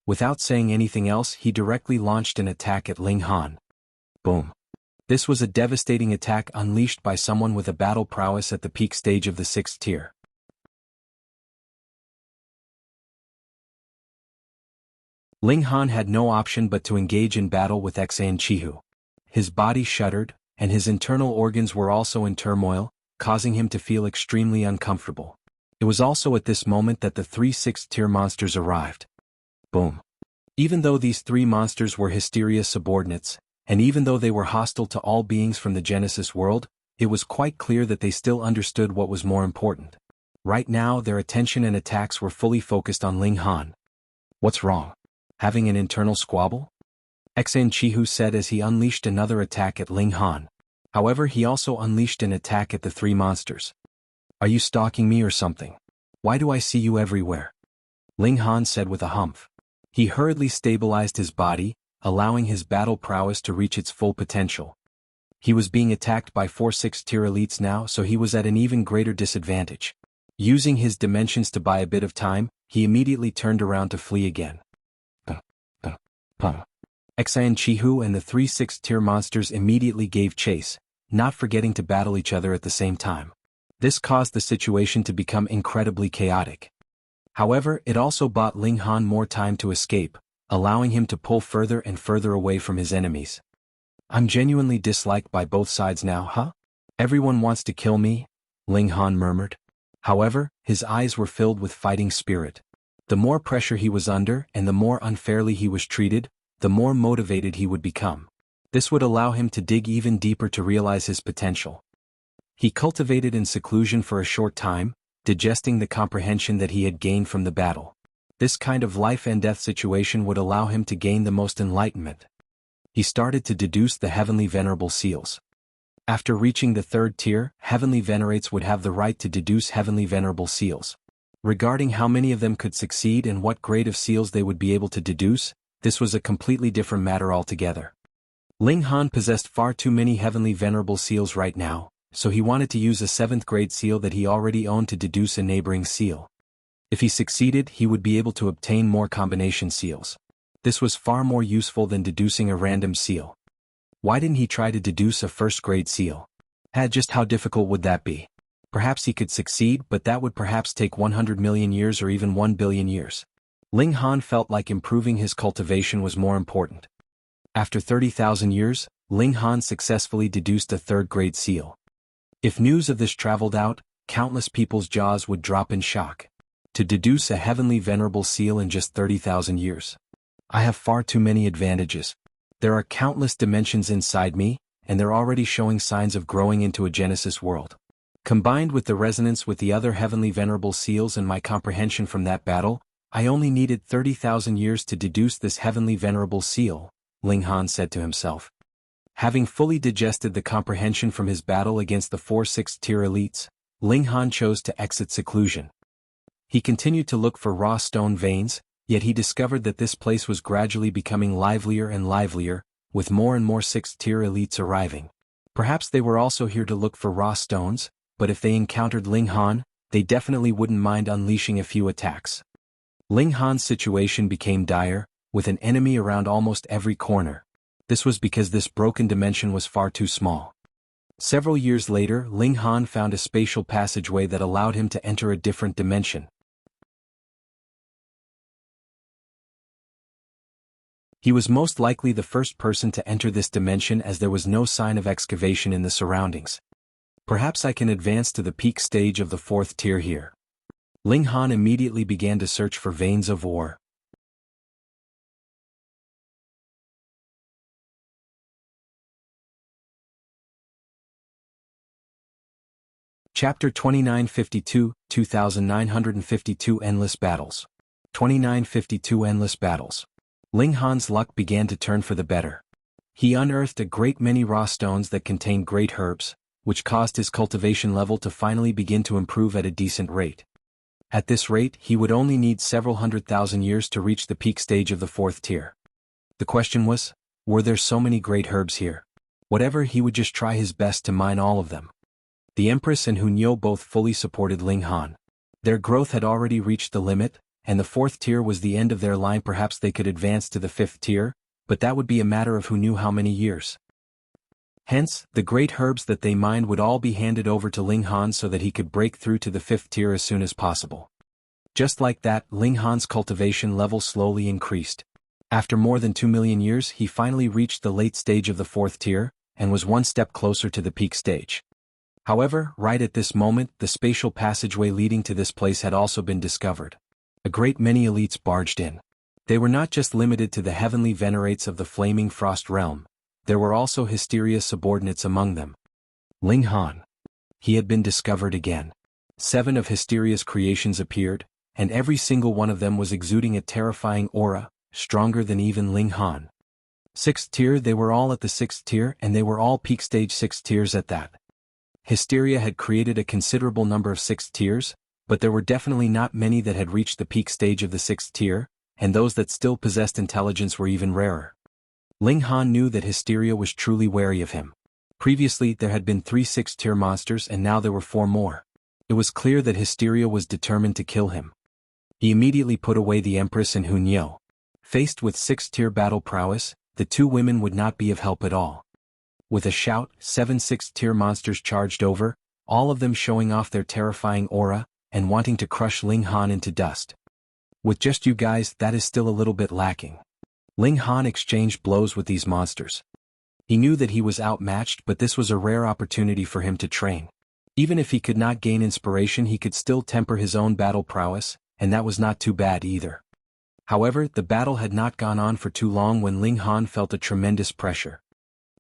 Without saying anything else, he directly launched an attack at Ling Han. Boom. This was a devastating attack unleashed by someone with a battle prowess at the peak stage of the 6th tier. Ling Han had no option but to engage in battle with Xian Chihu. His body shuddered, and his internal organs were also in turmoil, causing him to feel extremely uncomfortable. It was also at this moment that the 3 6th tier monsters arrived. Boom. Even though these 3 monsters were Hysteria's subordinates, and even though they were hostile to all beings from the Genesis world, it was quite clear that they still understood what was more important. Right now, their attention and attacks were fully focused on Ling Han. "What's wrong? Having an internal squabble?" Xian Chihu said as he unleashed another attack at Ling Han. However, he also unleashed an attack at the 3 monsters. "Are you stalking me or something? Why do I see you everywhere?" Ling Han said with a humph. He hurriedly stabilized his body, allowing his battle prowess to reach its full potential. He was being attacked by 4 6th tier elites now, so he was at an even greater disadvantage. Using his dimensions to buy a bit of time, he immediately turned around to flee again. Xian Chihu and the 3 6th tier monsters immediately gave chase, not forgetting to battle each other at the same time. This caused the situation to become incredibly chaotic. However, it also bought Ling Han more time to escape, allowing him to pull further and further away from his enemies. "I'm genuinely disliked by both sides now, huh? Everyone wants to kill me," Ling Han murmured. However, his eyes were filled with fighting spirit. The more pressure he was under and the more unfairly he was treated, the more motivated he would become. This would allow him to dig even deeper to realize his potential. He cultivated in seclusion for a short time, digesting the comprehension that he had gained from the battle. This kind of life and death situation would allow him to gain the most enlightenment. He started to deduce the heavenly venerable seals. After reaching the 3rd tier, heavenly venerates would have the right to deduce heavenly venerable seals. Regarding how many of them could succeed and what grade of seals they would be able to deduce, this was a completely different matter altogether. Ling Han possessed far too many heavenly venerable seals right now, so he wanted to use a 7th grade seal that he already owned to deduce a neighboring seal. If he succeeded, he would be able to obtain more combination seals. This was far more useful than deducing a random seal. Why didn't he try to deduce a 1st grade seal? Just how difficult would that be? Perhaps he could succeed, but that would perhaps take 100 million years or even 1 billion years. Ling Han felt like improving his cultivation was more important. After 30,000 years, Ling Han successfully deduced a 3rd grade seal. If news of this traveled out, countless people's jaws would drop in shock. To deduce a heavenly venerable seal in just 30,000 years. I have far too many advantages. There are countless dimensions inside me, and they're already showing signs of growing into a Genesis world. Combined with the resonance with the other heavenly venerable seals and my comprehension from that battle, I only needed 30,000 years to deduce this heavenly venerable seal, Ling Han said to himself. Having fully digested the comprehension from his battle against the 4 6th tier elites, Ling Han chose to exit seclusion. He continued to look for raw stone veins, yet he discovered that this place was gradually becoming livelier and livelier, with more and more 6th tier elites arriving. Perhaps they were also here to look for raw stones, but if they encountered Ling Han, they definitely wouldn't mind unleashing a few attacks. Ling Han's situation became dire, with an enemy around almost every corner. This was because this broken dimension was far too small. Several years later, Ling Han found a spatial passageway that allowed him to enter a different dimension. He was most likely the first person to enter this dimension as there was no sign of excavation in the surroundings. Perhaps I can advance to the peak stage of the 4th tier here. Ling Han immediately began to search for veins of ore. Chapter 2952, 2952 Endless Battles. 2952 Endless Battles. Ling Han's luck began to turn for the better. He unearthed a great many raw stones that contained great herbs, which caused his cultivation level to finally begin to improve at a decent rate. At this rate, he would only need several 100,000 years to reach the peak stage of the 4th tier. The question was, were there so many great herbs here? Whatever, he would just try his best to mine all of them. The Empress and Hunyo both fully supported Ling Han. Their growth had already reached the limit, and the 4th tier was the end of their line. Perhaps they could advance to the 5th tier, but that would be a matter of who knew how many years. Hence, the great herbs that they mined would all be handed over to Ling Han so that he could break through to the 5th tier as soon as possible. Just like that, Ling Han's cultivation level slowly increased. After more than 2 million years, he finally reached the late stage of the 4th tier, and was one step closer to the peak stage. However, right at this moment, the spatial passageway leading to this place had also been discovered. A great many elites barged in. They were not just limited to the heavenly venerates of the Flaming Frost realm, there were also Hysteria subordinates among them. Ling Han. He had been discovered again. 7 of Hysteria's creations appeared, and every single one of them was exuding a terrifying aura, stronger than even Ling Han. 6th tier, they were all at the 6th tier, and they were all peak stage 6 tiers at that. Hysteria had created a considerable number of 6th tiers, but there were definitely not many that had reached the peak stage of the 6th tier, and those that still possessed intelligence were even rarer. Ling Han knew that Hysteria was truly wary of him. Previously there had been 3 6th tier monsters and now there were 4 more. It was clear that Hysteria was determined to kill him. He immediately put away the Empress and Hunyo. Faced with 6th tier battle prowess, the 2 women would not be of help at all. With a shout, 7 6th tier monsters charged over, all of them showing off their terrifying aura, and wanting to crush Ling Han into dust. With just you guys, that is still a little bit lacking. Ling Han exchanged blows with these monsters. He knew that he was outmatched, but this was a rare opportunity for him to train. Even if he could not gain inspiration, he could still temper his own battle prowess, and that was not too bad either. However, the battle had not gone on for too long when Ling Han felt a tremendous pressure.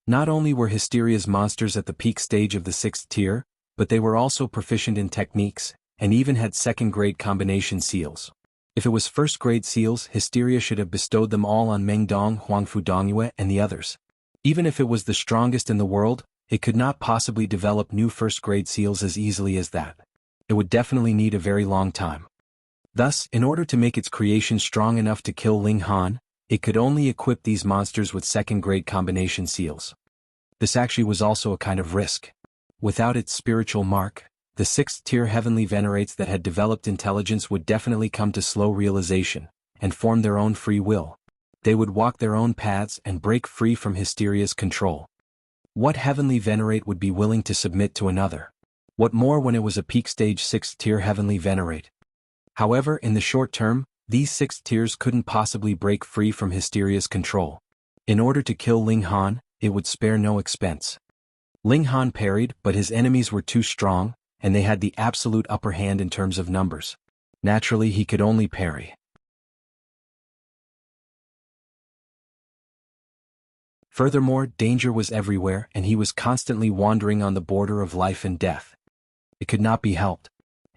Not only were Hysteria's monsters at the peak stage of the 6th tier, but they were also proficient in techniques, and even had 2nd-grade combination seals. If it was 1st-grade seals, Hysteria should have bestowed them all on Mengdong, Huangfu Dongyue, and the others. Even if it was the strongest in the world, it could not possibly develop new 1st-grade seals as easily as that. It would definitely need a very long time. Thus, in order to make its creation strong enough to kill Ling Han, it could only equip these monsters with 2nd-grade combination seals. This actually was also a kind of risk. Without its spiritual mark, the 6th tier heavenly venerates that had developed intelligence would definitely come to slow realization, and form their own free will. They would walk their own paths and break free from Hysteria's control. What heavenly venerate would be willing to submit to another? What more when it was a peak stage 6th tier heavenly venerate? However, in the short term, these 6th tiers couldn't possibly break free from Hysteria's control. In order to kill Ling Han, it would spare no expense. Ling Han parried, but his enemies were too strong, and they had the absolute upper hand in terms of numbers. Naturally, he could only parry. Furthermore, danger was everywhere, and he was constantly wandering on the border of life and death. It could not be helped.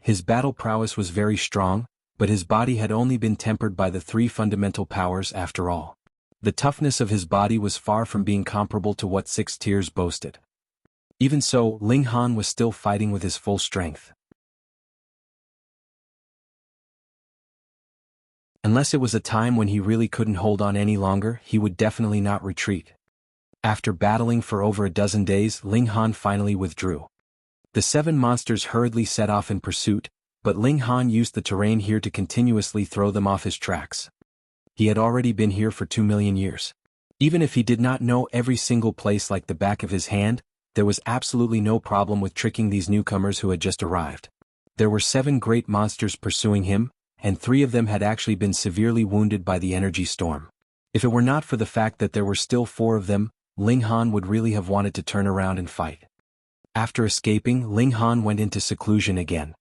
His battle prowess was very strong, but his body had only been tempered by the 3 fundamental powers after all. The toughness of his body was far from being comparable to what 6 tiers boasted. Even so, Ling Han was still fighting with his full strength. Unless it was a time when he really couldn't hold on any longer, he would definitely not retreat. After battling for over a dozen days, Ling Han finally withdrew. The 7 monsters hurriedly set off in pursuit, but Ling Han used the terrain here to continuously throw them off his tracks. He had already been here for 2 million years. Even if he did not know every single place like the back of his hand, there was absolutely no problem with tricking these newcomers who had just arrived. There were 7 great monsters pursuing him, and 3 of them had actually been severely wounded by the energy storm. If it were not for the fact that there were still 4 of them, Ling Han would really have wanted to turn around and fight. After escaping, Ling Han went into seclusion again.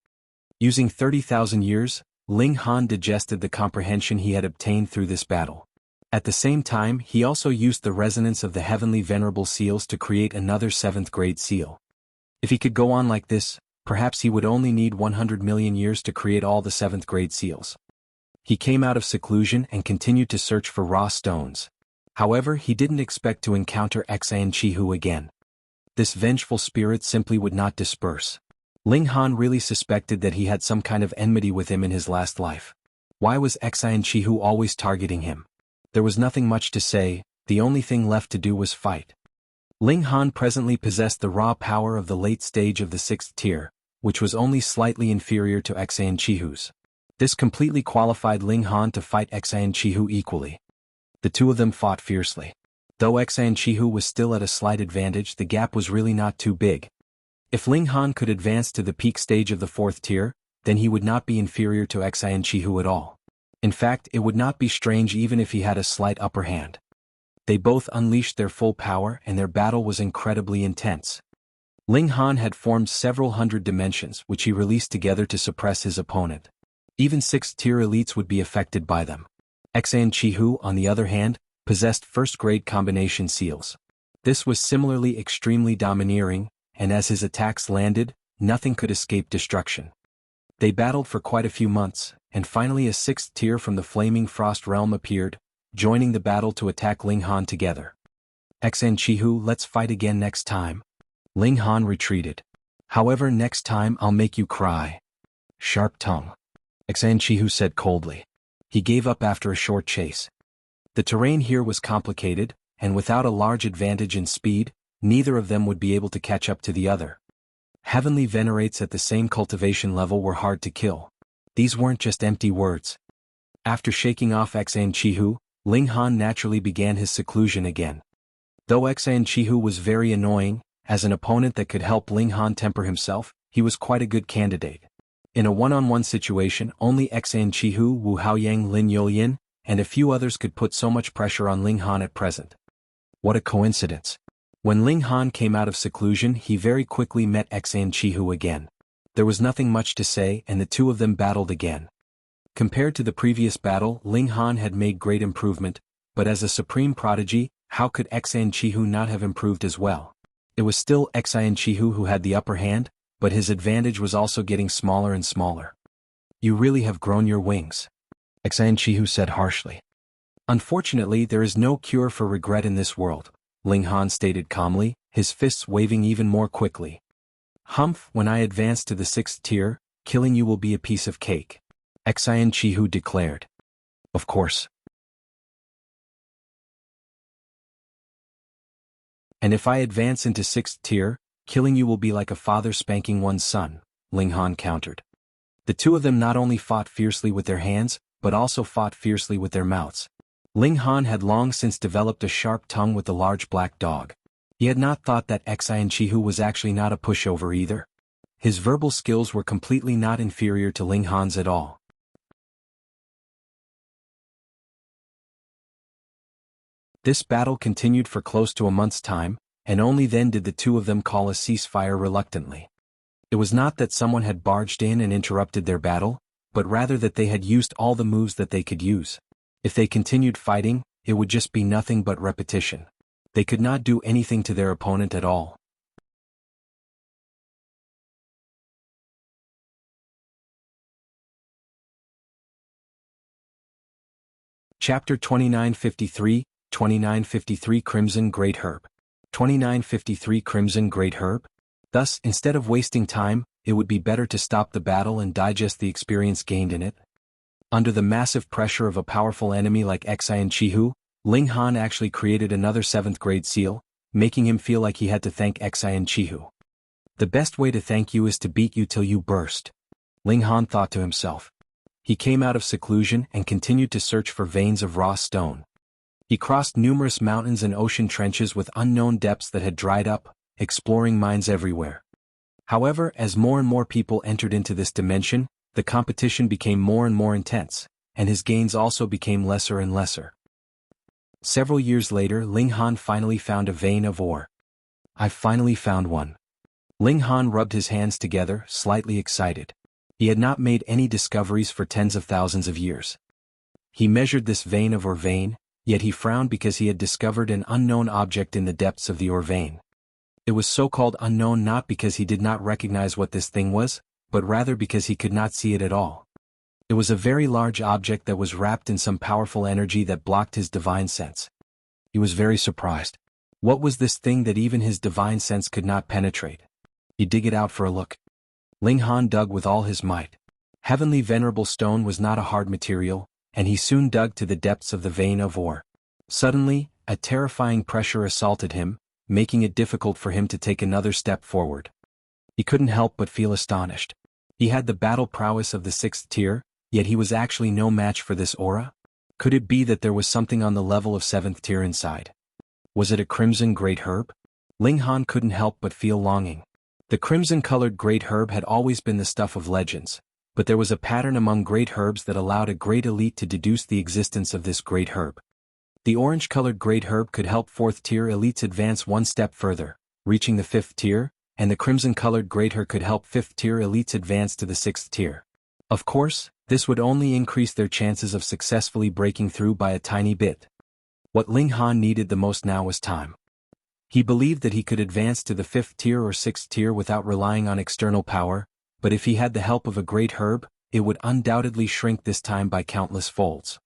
Using 30,000 years, Ling Han digested the comprehension he had obtained through this battle. At the same time, he also used the resonance of the heavenly venerable seals to create another 7th grade seal. If he could go on like this, perhaps he would only need 100 million years to create all the 7th grade seals. He came out of seclusion and continued to search for raw stones. However, he didn't expect to encounter Jianghu again. This vengeful spirit simply would not disperse. Ling Han really suspected that he had some kind of enmity with him in his last life. Why was Jianghu always targeting him? There was nothing much to say, the only thing left to do was fight. Ling Han presently possessed the raw power of the late stage of the 6th tier, which was only slightly inferior to Jianghu's. This completely qualified Ling Han to fight Jianghu equally. The 2 of them fought fiercely. Though Jianghu was still at a slight advantage, the gap was really not too big. If Ling Han could advance to the peak stage of the 4th tier, then he would not be inferior to Jianghu at all. In fact, it would not be strange even if he had a slight upper hand. They both unleashed their full power and their battle was incredibly intense. Ling Han had formed several hundred dimensions which he released together to suppress his opponent. Even 6th tier elites would be affected by them. Jianghu, on the other hand, possessed 1st grade combination seals. This was similarly extremely domineering, and as his attacks landed, nothing could escape destruction. They battled for quite a few months, and finally a 6th tier from the Flaming Frost realm appeared, joining the battle to attack Ling Han together. Jianghu, let's fight again next time. Ling Han retreated. However, next time I'll make you cry. Sharp tongue. Jianghu said coldly. He gave up after a short chase. The terrain here was complicated, and without a large advantage in speed, neither of them would be able to catch up to the other. Heavenly venerates at the same cultivation level were hard to kill. These weren't just empty words. After shaking off Jianghu, Ling Han naturally began his seclusion again. Though Jianghu was very annoying, as an opponent that could help Ling Han temper himself, he was quite a good candidate. In a one-on-one situation, only Jianghu, Wu Haoyang, Lin Yolin, and a few others could put so much pressure on Ling Han at present. What a coincidence. When Ling Han came out of seclusion, he very quickly met Jianghu again. There was nothing much to say, and the 2 of them battled again. Compared to the previous battle, Ling Han had made great improvement, but as a supreme prodigy, how could Jianghu not have improved as well? It was still Jianghu who had the upper hand, but his advantage was also getting smaller and smaller. You really have grown your wings, Jianghu said harshly. Unfortunately, there is no cure for regret in this world, Ling Han stated calmly, his fists waving even more quickly. Humph, when I advance to the 6th tier, killing you will be a piece of cake, Jianghu declared. Of course. And if I advance into 6th tier, killing you will be like a father spanking one's son, Ling Han countered. The 2 of them not only fought fiercely with their hands, but also fought fiercely with their mouths. Ling Han had long since developed a sharp tongue with the large black dog. He had not thought that Jianghu was actually not a pushover either. His verbal skills were completely not inferior to Ling Han's at all. This battle continued for close to a month's time, and only then did the 2 of them call a ceasefire reluctantly. It was not that someone had barged in and interrupted their battle, but rather that they had used all the moves that they could use. If they continued fighting, it would just be nothing but repetition. They could not do anything to their opponent at all. Chapter 2953, 2953 Crimson Great Herb. 2953 Crimson Great Herb? Thus, instead of wasting time, it would be better to stop the battle and digest the experience gained in it. Under the massive pressure of a powerful enemy like Jianghu, Ling Han actually created another 7th grade seal, making him feel like he had to thank Jianghu. The best way to thank you is to beat you till you burst. Ling Han thought to himself. He came out of seclusion and continued to search for veins of raw stone. He crossed numerous mountains and ocean trenches with unknown depths that had dried up, exploring mines everywhere. However, as more and more people entered into this dimension, the competition became more and more intense, and his gains also became lesser and lesser. Several years later, Ling Han finally found a vein of ore. "I finally found one." Ling Han rubbed his hands together, slightly excited. He had not made any discoveries for tens of thousands of years. He measured this vein of ore vein, yet he frowned because he had discovered an unknown object in the depths of the ore vein. It was so-called unknown not because he did not recognize what this thing was, but rather because he could not see it at all. It was a very large object that was wrapped in some powerful energy that blocked his divine sense. He was very surprised. What was this thing that even his divine sense could not penetrate? He dig it out for a look. Ling Han dug with all his might. Heavenly venerable stone was not a hard material, and he soon dug to the depths of the vein of ore. Suddenly, a terrifying pressure assaulted him, making it difficult for him to take another step forward. He couldn't help but feel astonished. He had the battle prowess of the 6th tier, yet he was actually no match for this aura? Could it be that there was something on the level of 7th tier inside? Was it a crimson great herb? Ling Han couldn't help but feel longing. The crimson-colored great herb had always been the stuff of legends, but there was a pattern among great herbs that allowed a great elite to deduce the existence of this great herb. The orange-colored great herb could help 4th tier elites advance one step further, reaching the 5th tier, and the crimson-colored great herb could help 5th tier elites advance to the 6th tier. Of course, this would only increase their chances of successfully breaking through by a tiny bit. What Ling Han needed the most now was time. He believed that he could advance to the 5th tier or 6th tier without relying on external power, but if he had the help of a great herb, it would undoubtedly shrink this time by countless folds.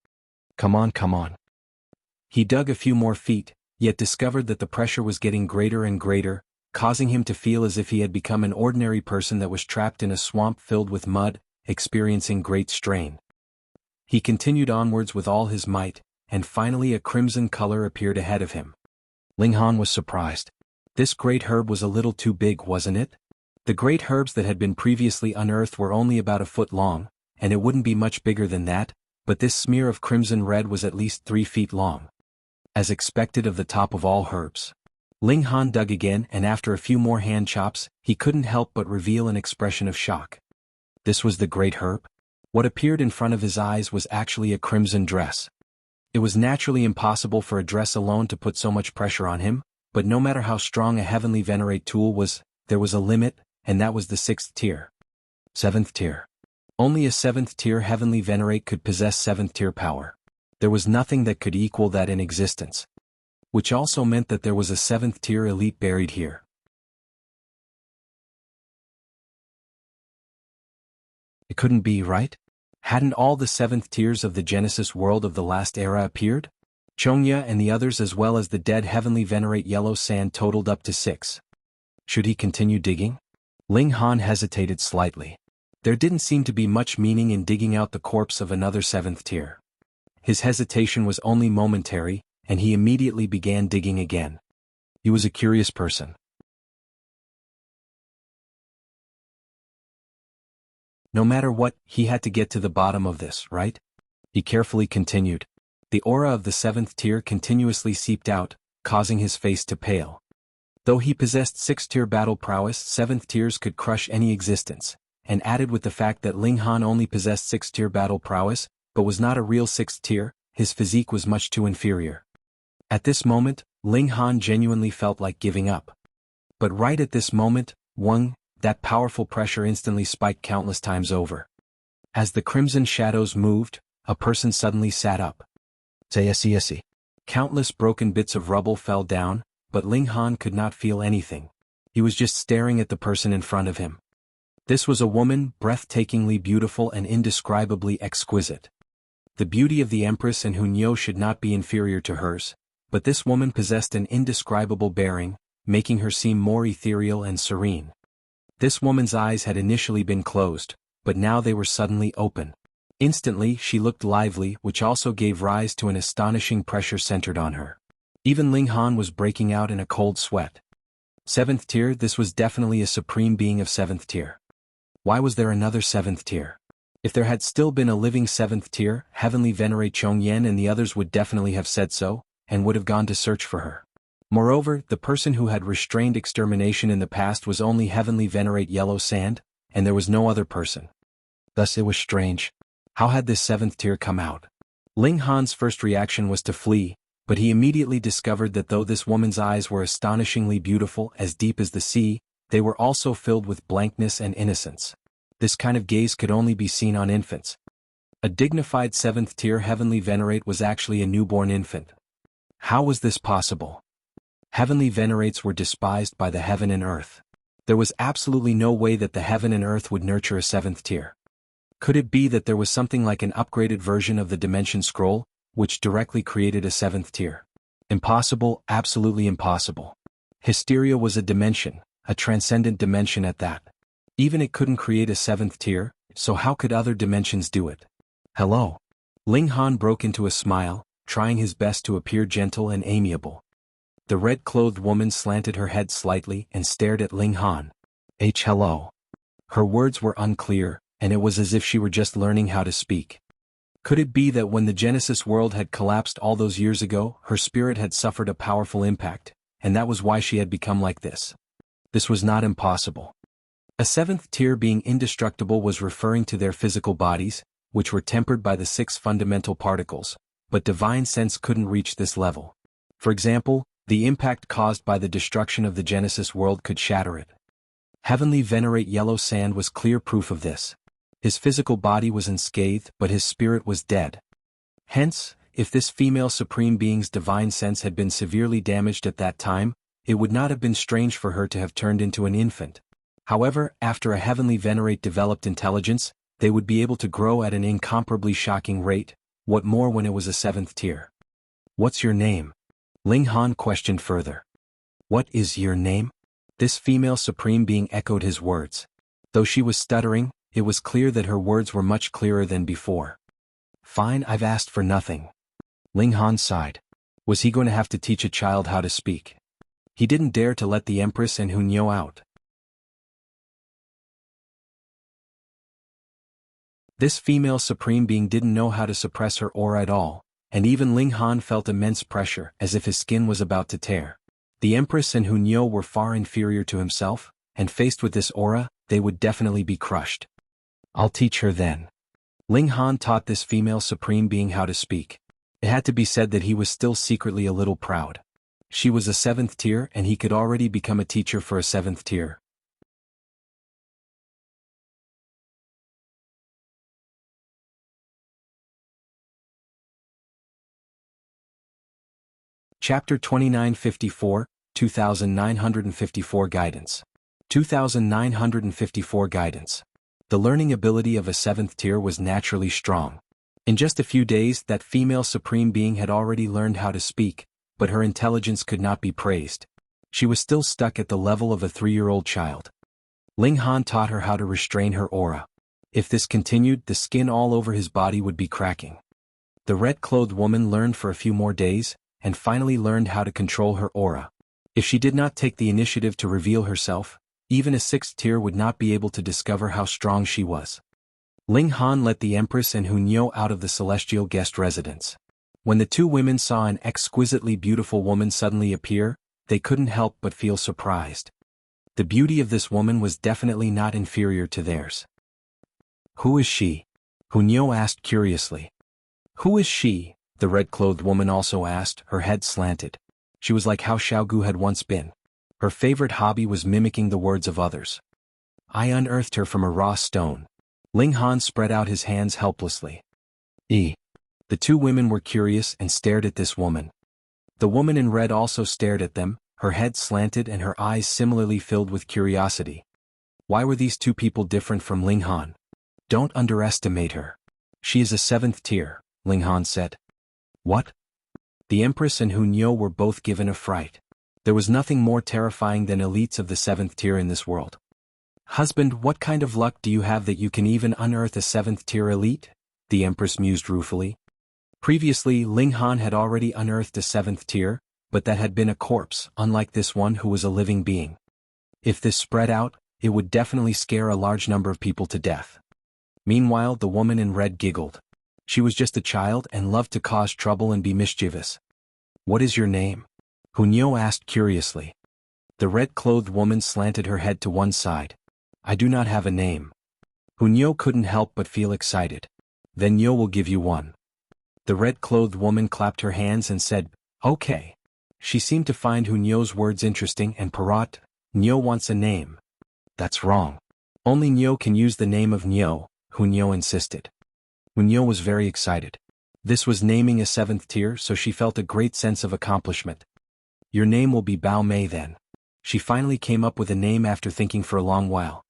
Come on, come on. He dug a few more feet, yet discovered that the pressure was getting greater and greater, causing him to feel as if he had become an ordinary person that was trapped in a swamp filled with mud, experiencing great strain. He continued onwards with all his might, and finally a crimson color appeared ahead of him. Ling Han was surprised. This great herb was a little too big, wasn't it? The great herbs that had been previously unearthed were only about a foot long, and it wouldn't be much bigger than that, but this smear of crimson red was at least 3 feet long. As expected of the top of all herbs. Ling Han dug again, and after a few more hand chops, he couldn't help but reveal an expression of shock. This was the great herb? What appeared in front of his eyes was actually a crimson dress. It was naturally impossible for a dress alone to put so much pressure on him, but no matter how strong a heavenly venerate tool was, there was a limit, and that was the 6th tier. 7th tier. Only a 7th tier heavenly venerate could possess 7th tier power. There was nothing that could equal that in existence. Which also meant that there was a 7th tier elite buried here. It couldn't be, right? Hadn't all the 7th tiers of the Genesis world of the last era appeared? Chongya and the others as well as the dead heavenly venerate yellow sand totaled up to 6. Should he continue digging? Ling Han hesitated slightly. There didn't seem to be much meaning in digging out the corpse of another 7th tier. His hesitation was only momentary, and he immediately began digging again. He was a curious person. No matter what, he had to get to the bottom of this, right? He carefully continued. The aura of the 7th tier continuously seeped out, causing his face to pale. Though he possessed 6th tier battle prowess, 7th tiers could crush any existence, and added with the fact that Ling Han only possessed 6th tier battle prowess, but was not a real 6th tier, his physique was much too inferior. At this moment, Ling Han genuinely felt like giving up. But right at this moment, that powerful pressure instantly spiked countless times over. As the crimson shadows moved, a person suddenly sat up. Sayasi. Countless broken bits of rubble fell down, but Ling Han could not feel anything. He was just staring at the person in front of him. This was a woman, breathtakingly beautiful and indescribably exquisite. The beauty of the Empress and Hunyo should not be inferior to hers, but this woman possessed an indescribable bearing, making her seem more ethereal and serene. This woman's eyes had initially been closed, but now they were suddenly open. Instantly she looked lively, which also gave rise to an astonishing pressure centered on her. Even Ling Han was breaking out in a cold sweat. 7th tier, this was definitely a supreme being of 7th tier. Why was there another 7th tier? If there had still been a living 7th tier, Heavenly Venerate Chongyan and the others would definitely have said so, and would have gone to search for her. Moreover, the person who had restrained extermination in the past was only Heavenly Venerate Yellow Sand, and there was no other person. Thus it was strange. How had this 7th tier come out? Ling Han's first reaction was to flee, but he immediately discovered that though this woman's eyes were astonishingly beautiful, as deep as the sea, they were also filled with blankness and innocence. This kind of gaze could only be seen on infants. A dignified 7th tier Heavenly Venerate was actually a newborn infant. How was this possible? Heavenly Venerates were despised by the heaven and earth. There was absolutely no way that the heaven and earth would nurture a 7th tier. Could it be that there was something like an upgraded version of the Dimension Scroll, which directly created a 7th tier? Impossible, absolutely impossible. Hysteria was a dimension, a transcendent dimension at that. Even it couldn't create a 7th tier, so how could other dimensions do it? Hello? Ling Han broke into a smile, trying his best to appear gentle and amiable. The red-clothed woman slanted her head slightly and stared at Ling Han. Hello. Her words were unclear, and it was as if she were just learning how to speak. Could it be that when the Genesis world had collapsed all those years ago, her spirit had suffered a powerful impact, and that was why she had become like this? This was not impossible. A 7th tier being indestructible was referring to their physical bodies, which were tempered by the 6 fundamental particles, but divine sense couldn't reach this level. For example, the impact caused by the destruction of the Genesis world could shatter it. Heavenly Venerate Yellow Sand was clear proof of this. His physical body was unscathed, but his spirit was dead. Hence, if this female Supreme Being's divine sense had been severely damaged at that time, it would not have been strange for her to have turned into an infant. However, after a Heavenly Venerate developed intelligence, they would be able to grow at an incomparably shocking rate, what more when it was a 7th tier. What's your name? Ling Han questioned further. What is your name? This female Supreme Being echoed his words. Though she was stuttering, it was clear that her words were much clearer than before. Fine, I've asked for nothing. Ling Han sighed. Was he going to have to teach a child how to speak? He didn't dare to let the Empress and Hunyo out. This female Supreme Being didn't know how to suppress her aura at all, and even Ling Han felt immense pressure, as if his skin was about to tear. The Empress and Hunyo were far inferior to himself, and faced with this aura, they would definitely be crushed. I'll teach her then. Ling Han taught this female Supreme Being how to speak. It had to be said that he was still secretly a little proud. She was a 7th tier and he could already become a teacher for a 7th tier. Chapter 2954, 2954 Guidance. 2954 Guidance. The learning ability of a 7th tier was naturally strong. In just a few days, that female Supreme Being had already learned how to speak, but her intelligence could not be praised. She was still stuck at the level of a 3-year-old child. Ling Han taught her how to restrain her aura. If this continued, the skin all over his body would be cracking. The red-clothed woman learned for a few more days, and finally learned how to control her aura. If she did not take the initiative to reveal herself, even a 6th tier would not be able to discover how strong she was. Ling Han let the Empress and Hunyo out of the celestial guest residence. When the two women saw an exquisitely beautiful woman suddenly appear, they couldn't help but feel surprised. The beauty of this woman was definitely not inferior to theirs. Who is she? Hunyo asked curiously. Who is she? The red-clothed woman also asked, her head slanted. She was like how Jianghu had once been. Her favorite hobby was mimicking the words of others. I unearthed her from a raw stone. Ling Han spread out his hands helplessly. The two women were curious and stared at this woman. The woman in red also stared at them, her head slanted and her eyes similarly filled with curiosity. Why were these two people different from Ling Han? Don't underestimate her. She is a 7th tier, Ling Han said. What? The Empress and Hunyo were both given a fright. There was nothing more terrifying than elites of the 7th tier in this world. Husband, what kind of luck do you have that you can even unearth a 7th tier elite? The Empress mused ruefully. Previously, Ling Han had already unearthed a 7th tier, but that had been a corpse, unlike this one who was a living being. If this spread out, it would definitely scare a large number of people to death. Meanwhile, the woman in red giggled. She was just a child and loved to cause trouble and be mischievous. "What is your name?" Hunyo asked curiously. The red-clothed woman slanted her head to one side. "I do not have a name." Hunyo couldn't help but feel excited. "Then Nyo will give you one." The red-clothed woman clapped her hands and said, "Okay." She seemed to find Hunyo's words interesting and parrot, "Nyo wants a name." "That's wrong. Only Nyo can use the name of Nyo," Hunyo insisted. Hunyo was very excited. This was naming a 7th tier, so she felt a great sense of accomplishment. "Your name will be Bao Mei then." She finally came up with a name after thinking for a long while.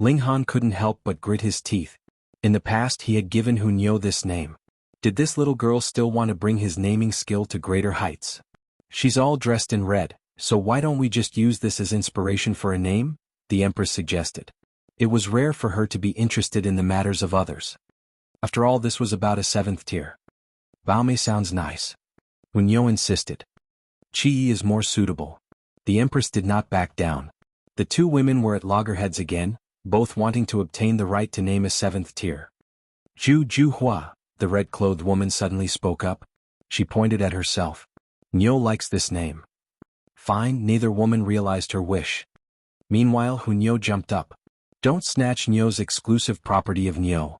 Ling Han couldn't help but grit his teeth. In the past he had given Hunyo this name. Did this little girl still want to bring his naming skill to greater heights? "She's all dressed in red, so why don't we just use this as inspiration for a name?" the Empress suggested. It was rare for her to be interested in the matters of others. After all, this was about a 7th tier. "Bao Mei sounds nice," Hunyo insisted. "Chi Yi is more suitable." The Empress did not back down. The two women were at loggerheads again, both wanting to obtain the right to name a 7th tier. Ju Hua, the red-clothed woman suddenly spoke up. She pointed at herself. "Nyo likes this name." Fine, neither woman realized her wish. Meanwhile, Hunyo jumped up. "Don't snatch Nyo's exclusive property of Nyo."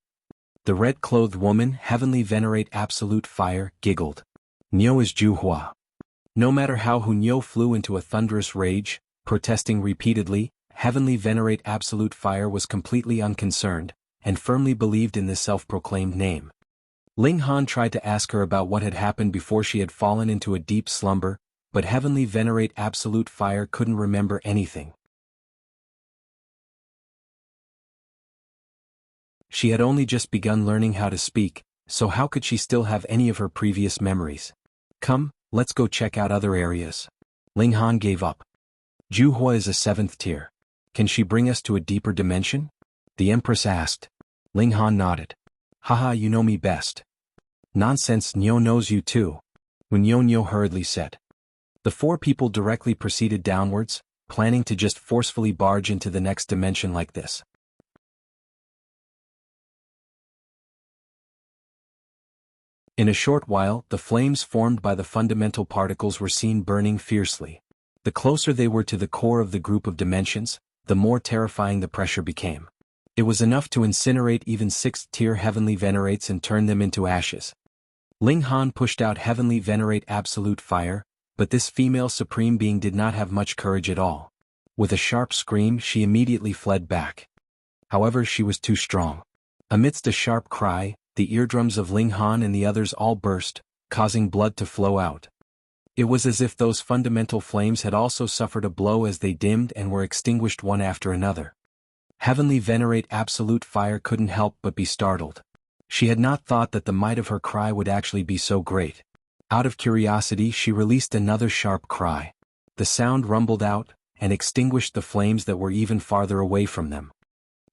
The red-clothed woman, Heavenly Venerate Absolute Fire, giggled. "Nyo is Ju Hua." No matter how Hunyo flew into a thunderous rage, protesting repeatedly, Heavenly Venerate Absolute Fire was completely unconcerned, and firmly believed in this self-proclaimed name. Ling Han tried to ask her about what had happened before she had fallen into a deep slumber, but Heavenly Venerate Absolute Fire couldn't remember anything. She had only just begun learning how to speak, so how could she still have any of her previous memories? "Come, let's go check out other areas." Ling Han gave up. "Ju Hua is a 7th tier. Can she bring us to a deeper dimension?" the Empress asked. Ling Han nodded. "Haha, you know me best." "Nonsense, Nyo knows you too," Nyo hurriedly said. The four people directly proceeded downwards, planning to just forcefully barge into the next dimension like this. In a short while, the flames formed by the fundamental particles were seen burning fiercely. The closer they were to the core of the group of dimensions, the more terrifying the pressure became. It was enough to incinerate even 6th-tier Heavenly Venerates and turn them into ashes. Ling Han pushed out Heavenly Venerate Absolute Fire, but this female Supreme Being did not have much courage at all. With a sharp scream, she immediately fled back. However, she was too strong. Amidst a sharp cry, the eardrums of Ling Han and the others all burst, causing blood to flow out. It was as if those fundamental flames had also suffered a blow as they dimmed and were extinguished one after another. Heavenly Venerate Absolute Fire couldn't help but be startled. She had not thought that the might of her cry would actually be so great. Out of curiosity, she released another sharp cry. The sound rumbled out, and extinguished the flames that were even farther away from them.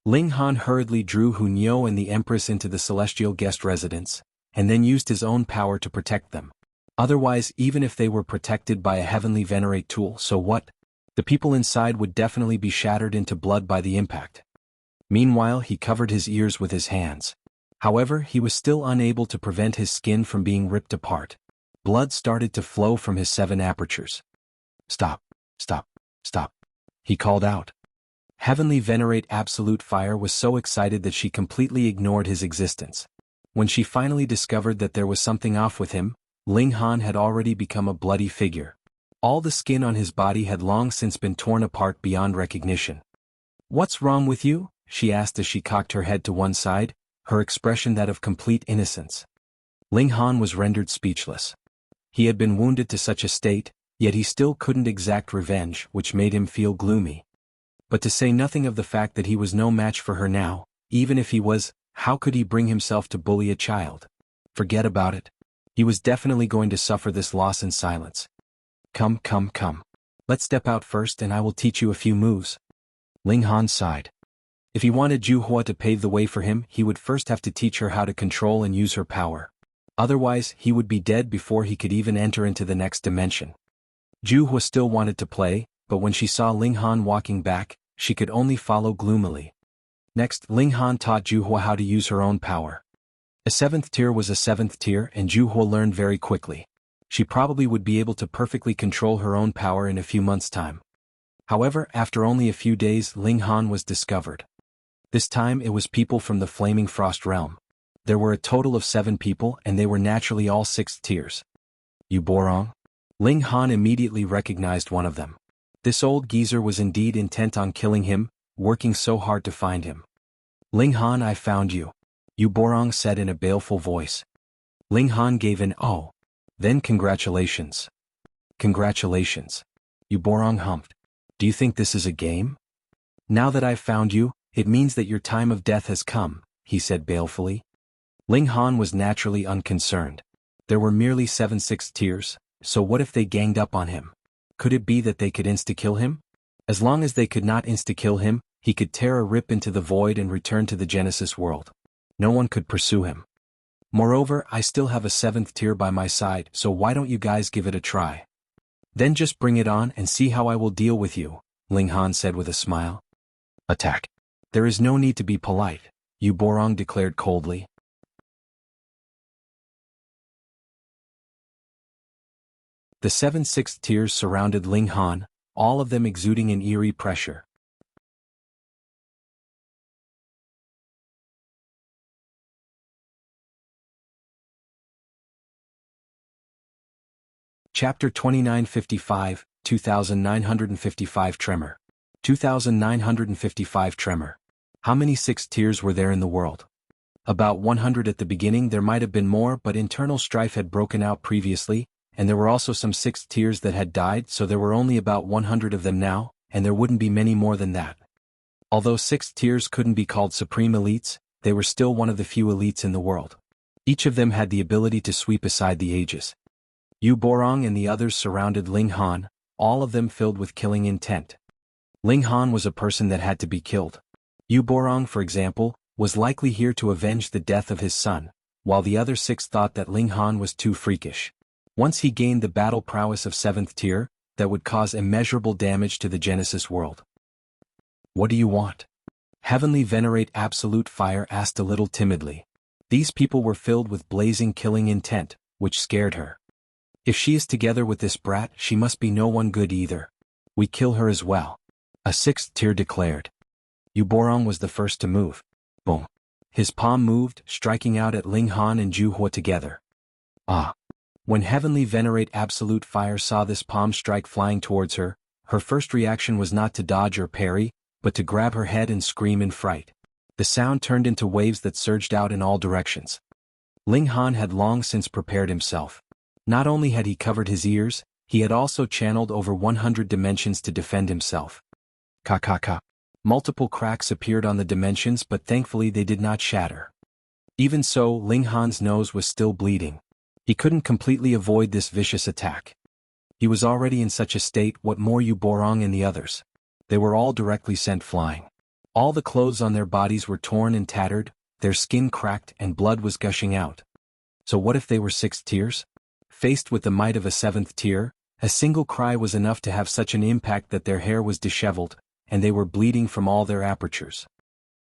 Ling Han hurriedly drew Hunyo and the Empress into the celestial guest residence, and then used his own power to protect them. Otherwise, even if they were protected by a Heavenly Venerate tool, so what? The people inside would definitely be shattered into blood by the impact. Meanwhile, he covered his ears with his hands. However, he was still unable to prevent his skin from being ripped apart. Blood started to flow from his 7 apertures. "Stop, stop, stop," he called out. Heavenly Venerate Absolute Fire was so excited that she completely ignored his existence. When she finally discovered that there was something off with him, Ling Han had already become a bloody figure. All the skin on his body had long since been torn apart beyond recognition. "What's wrong with you?" she asked as she cocked her head to one side, her expression that of complete innocence. Ling Han was rendered speechless. He had been wounded to such a state, yet he still couldn't exact revenge, which made him feel gloomy. But to say nothing of the fact that he was no match for her now, even if he was, how could he bring himself to bully a child? Forget about it. He was definitely going to suffer this loss in silence. Come. Let's step out first and I will teach you a few moves." Ling Han sighed. If he wanted Ju Hua to pave the way for him, he would first have to teach her how to control and use her power. Otherwise, he would be dead before he could even enter into the next dimension. Ju Hua still wanted to play, but when she saw Ling Han walking back, she could only follow gloomily. Next, Ling Han taught Juhua how to use her own power. A 7th tier was a 7th tier and Juhua learned very quickly. She probably would be able to perfectly control her own power in a few months' time. However, after only a few days, Ling Han was discovered. This time it was people from the Flaming Frost realm. There were a total of 7 people and they were naturally all 6th tiers. You Borong? Ling Han immediately recognized one of them. This old geezer was indeed intent on killing him, working so hard to find him. Ling Han, I found you. Yu Borong said in a baleful voice. Ling Han gave an oh. Then congratulations. Congratulations. Yu Borong humped. Do you think this is a game? Now that I've found you, it means that your time of death has come, he said balefully. Ling Han was naturally unconcerned. There were merely 7 6th tiers, so what if they ganged up on him? Could it be that they could insta-kill him? As long as they could not insta-kill him, he could tear a rip into the void and return to the Genesis world. No one could pursue him. Moreover, I still have a 7th tier by my side, so why don't you guys give it a try? Then just bring it on and see how I will deal with you, Ling Han said with a smile. Attack. There is no need to be polite, Yu Borong declared coldly. The 7 6th tiers surrounded Ling Han, all of them exuding an eerie pressure. Chapter 2955, 2955 Tremor. 2955 Tremor. How many 6th tiers were there in the world? About 100 at the beginning. There might have been more, but internal strife had broken out previously, and there were also some 6th tiers that had died, so there were only about 100 of them now, and there wouldn't be many more than that. Although 6th tiers couldn't be called supreme elites, they were still one of the few elites in the world. Each of them had the ability to sweep aside the ages. Yu Borong and the others surrounded Ling Han, all of them filled with killing intent. Ling Han was a person that had to be killed. Yu Borong, for example, was likely here to avenge the death of his son, while the other 6 thought that Ling Han was too freakish. Once he gained the battle prowess of 7th tier, that would cause immeasurable damage to the Genesis world. What do you want? Heavenly Venerate Absolute Fire asked a little timidly. These people were filled with blazing killing intent, which scared her. If she is together with this brat, she must be no one good either. We kill her as well. A 6th tier declared. Yu Borong was the first to move. Boom. His palm moved, striking out at Ling Han and Juhua together. Ah. When Heavenly Venerate Absolute Fire saw this palm strike flying towards her, her first reaction was not to dodge or parry, but to grab her head and scream in fright. The sound turned into waves that surged out in all directions. Ling Han had long since prepared himself. Not only had he covered his ears, he had also channeled over 100 dimensions to defend himself. Ka. Multiple cracks appeared on the dimensions, but thankfully they did not shatter. Even so, Ling Han's nose was still bleeding. He couldn't completely avoid this vicious attack. He was already in such a state, what more Yu Borong and the others? They were all directly sent flying. All the clothes on their bodies were torn and tattered, their skin cracked and blood was gushing out. So what if they were 6th tiers? Faced with the might of a 7th tier, a single cry was enough to have such an impact that their hair was disheveled, and they were bleeding from all their apertures.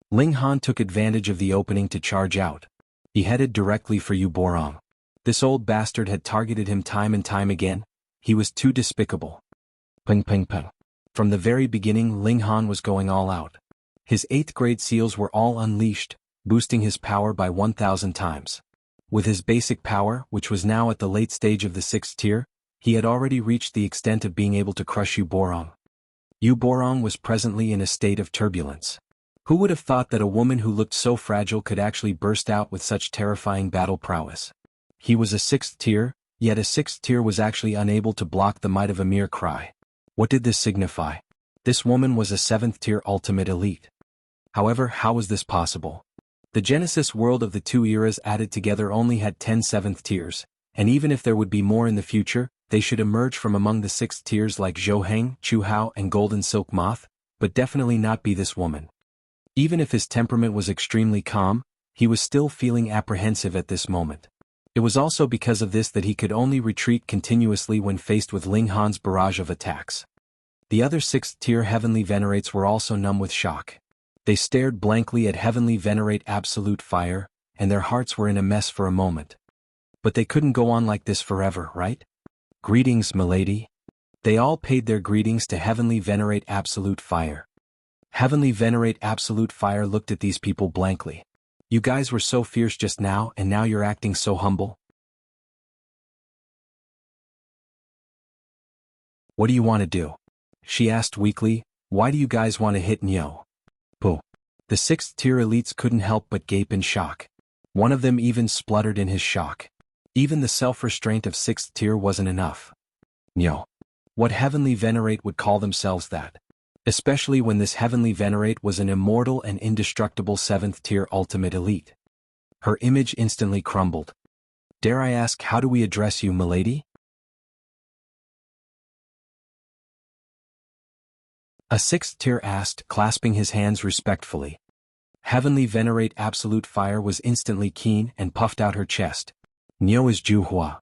Ling Han took advantage of the opening to charge out. He headed directly for Yu Borong. This old bastard had targeted him time and time again. He was too despicable. Ping. From the very beginning, Ling Han was going all out. His 8th grade seals were all unleashed, boosting his power by 1,000 times. With his basic power, which was now at the late stage of the 6th tier, he had already reached the extent of being able to crush Yu Borong. Yu Borong was presently in a state of turbulence. Who would have thought that a woman who looked so fragile could actually burst out with such terrifying battle prowess? He was a 6th tier, yet a 6th tier was actually unable to block the might of a mere cry. What did this signify? This woman was a 7th tier ultimate elite. However, how was this possible? The Genesis world of the 2 eras added together only had 10 7th tiers, and even if there would be more in the future, they should emerge from among the 6th tiers like Zhou, Chu Hao and Golden Silk Moth, but definitely not be this woman. Even if his temperament was extremely calm, he was still feeling apprehensive at this moment. It was also because of this that he could only retreat continuously when faced with Ling Han's barrage of attacks. The other 6th tier Heavenly Venerates were also numb with shock. They stared blankly at Heavenly Venerate Absolute Fire, and their hearts were in a mess for a moment. But they couldn't go on like this forever, right? Greetings, milady. They all paid their greetings to Heavenly Venerate Absolute Fire. Heavenly Venerate Absolute Fire looked at these people blankly. You guys were so fierce just now, and now you're acting so humble? What do you want to do? She asked weakly. Why do you guys want to hit Nyo? Pooh. The 6th tier elites couldn't help but gape in shock. One of them even spluttered in his shock. Even the self-restraint of 6th tier wasn't enough. Nyo. What Heavenly Venerate would call themselves that? Especially when this Heavenly Venerate was an immortal and indestructible 7th tier ultimate elite. Her image instantly crumbled. Dare I ask, how do we address you, milady? A 6th tier asked, clasping his hands respectfully. Heavenly Venerate Absolute Fire was instantly keen and puffed out her chest. Nyo is Juhua.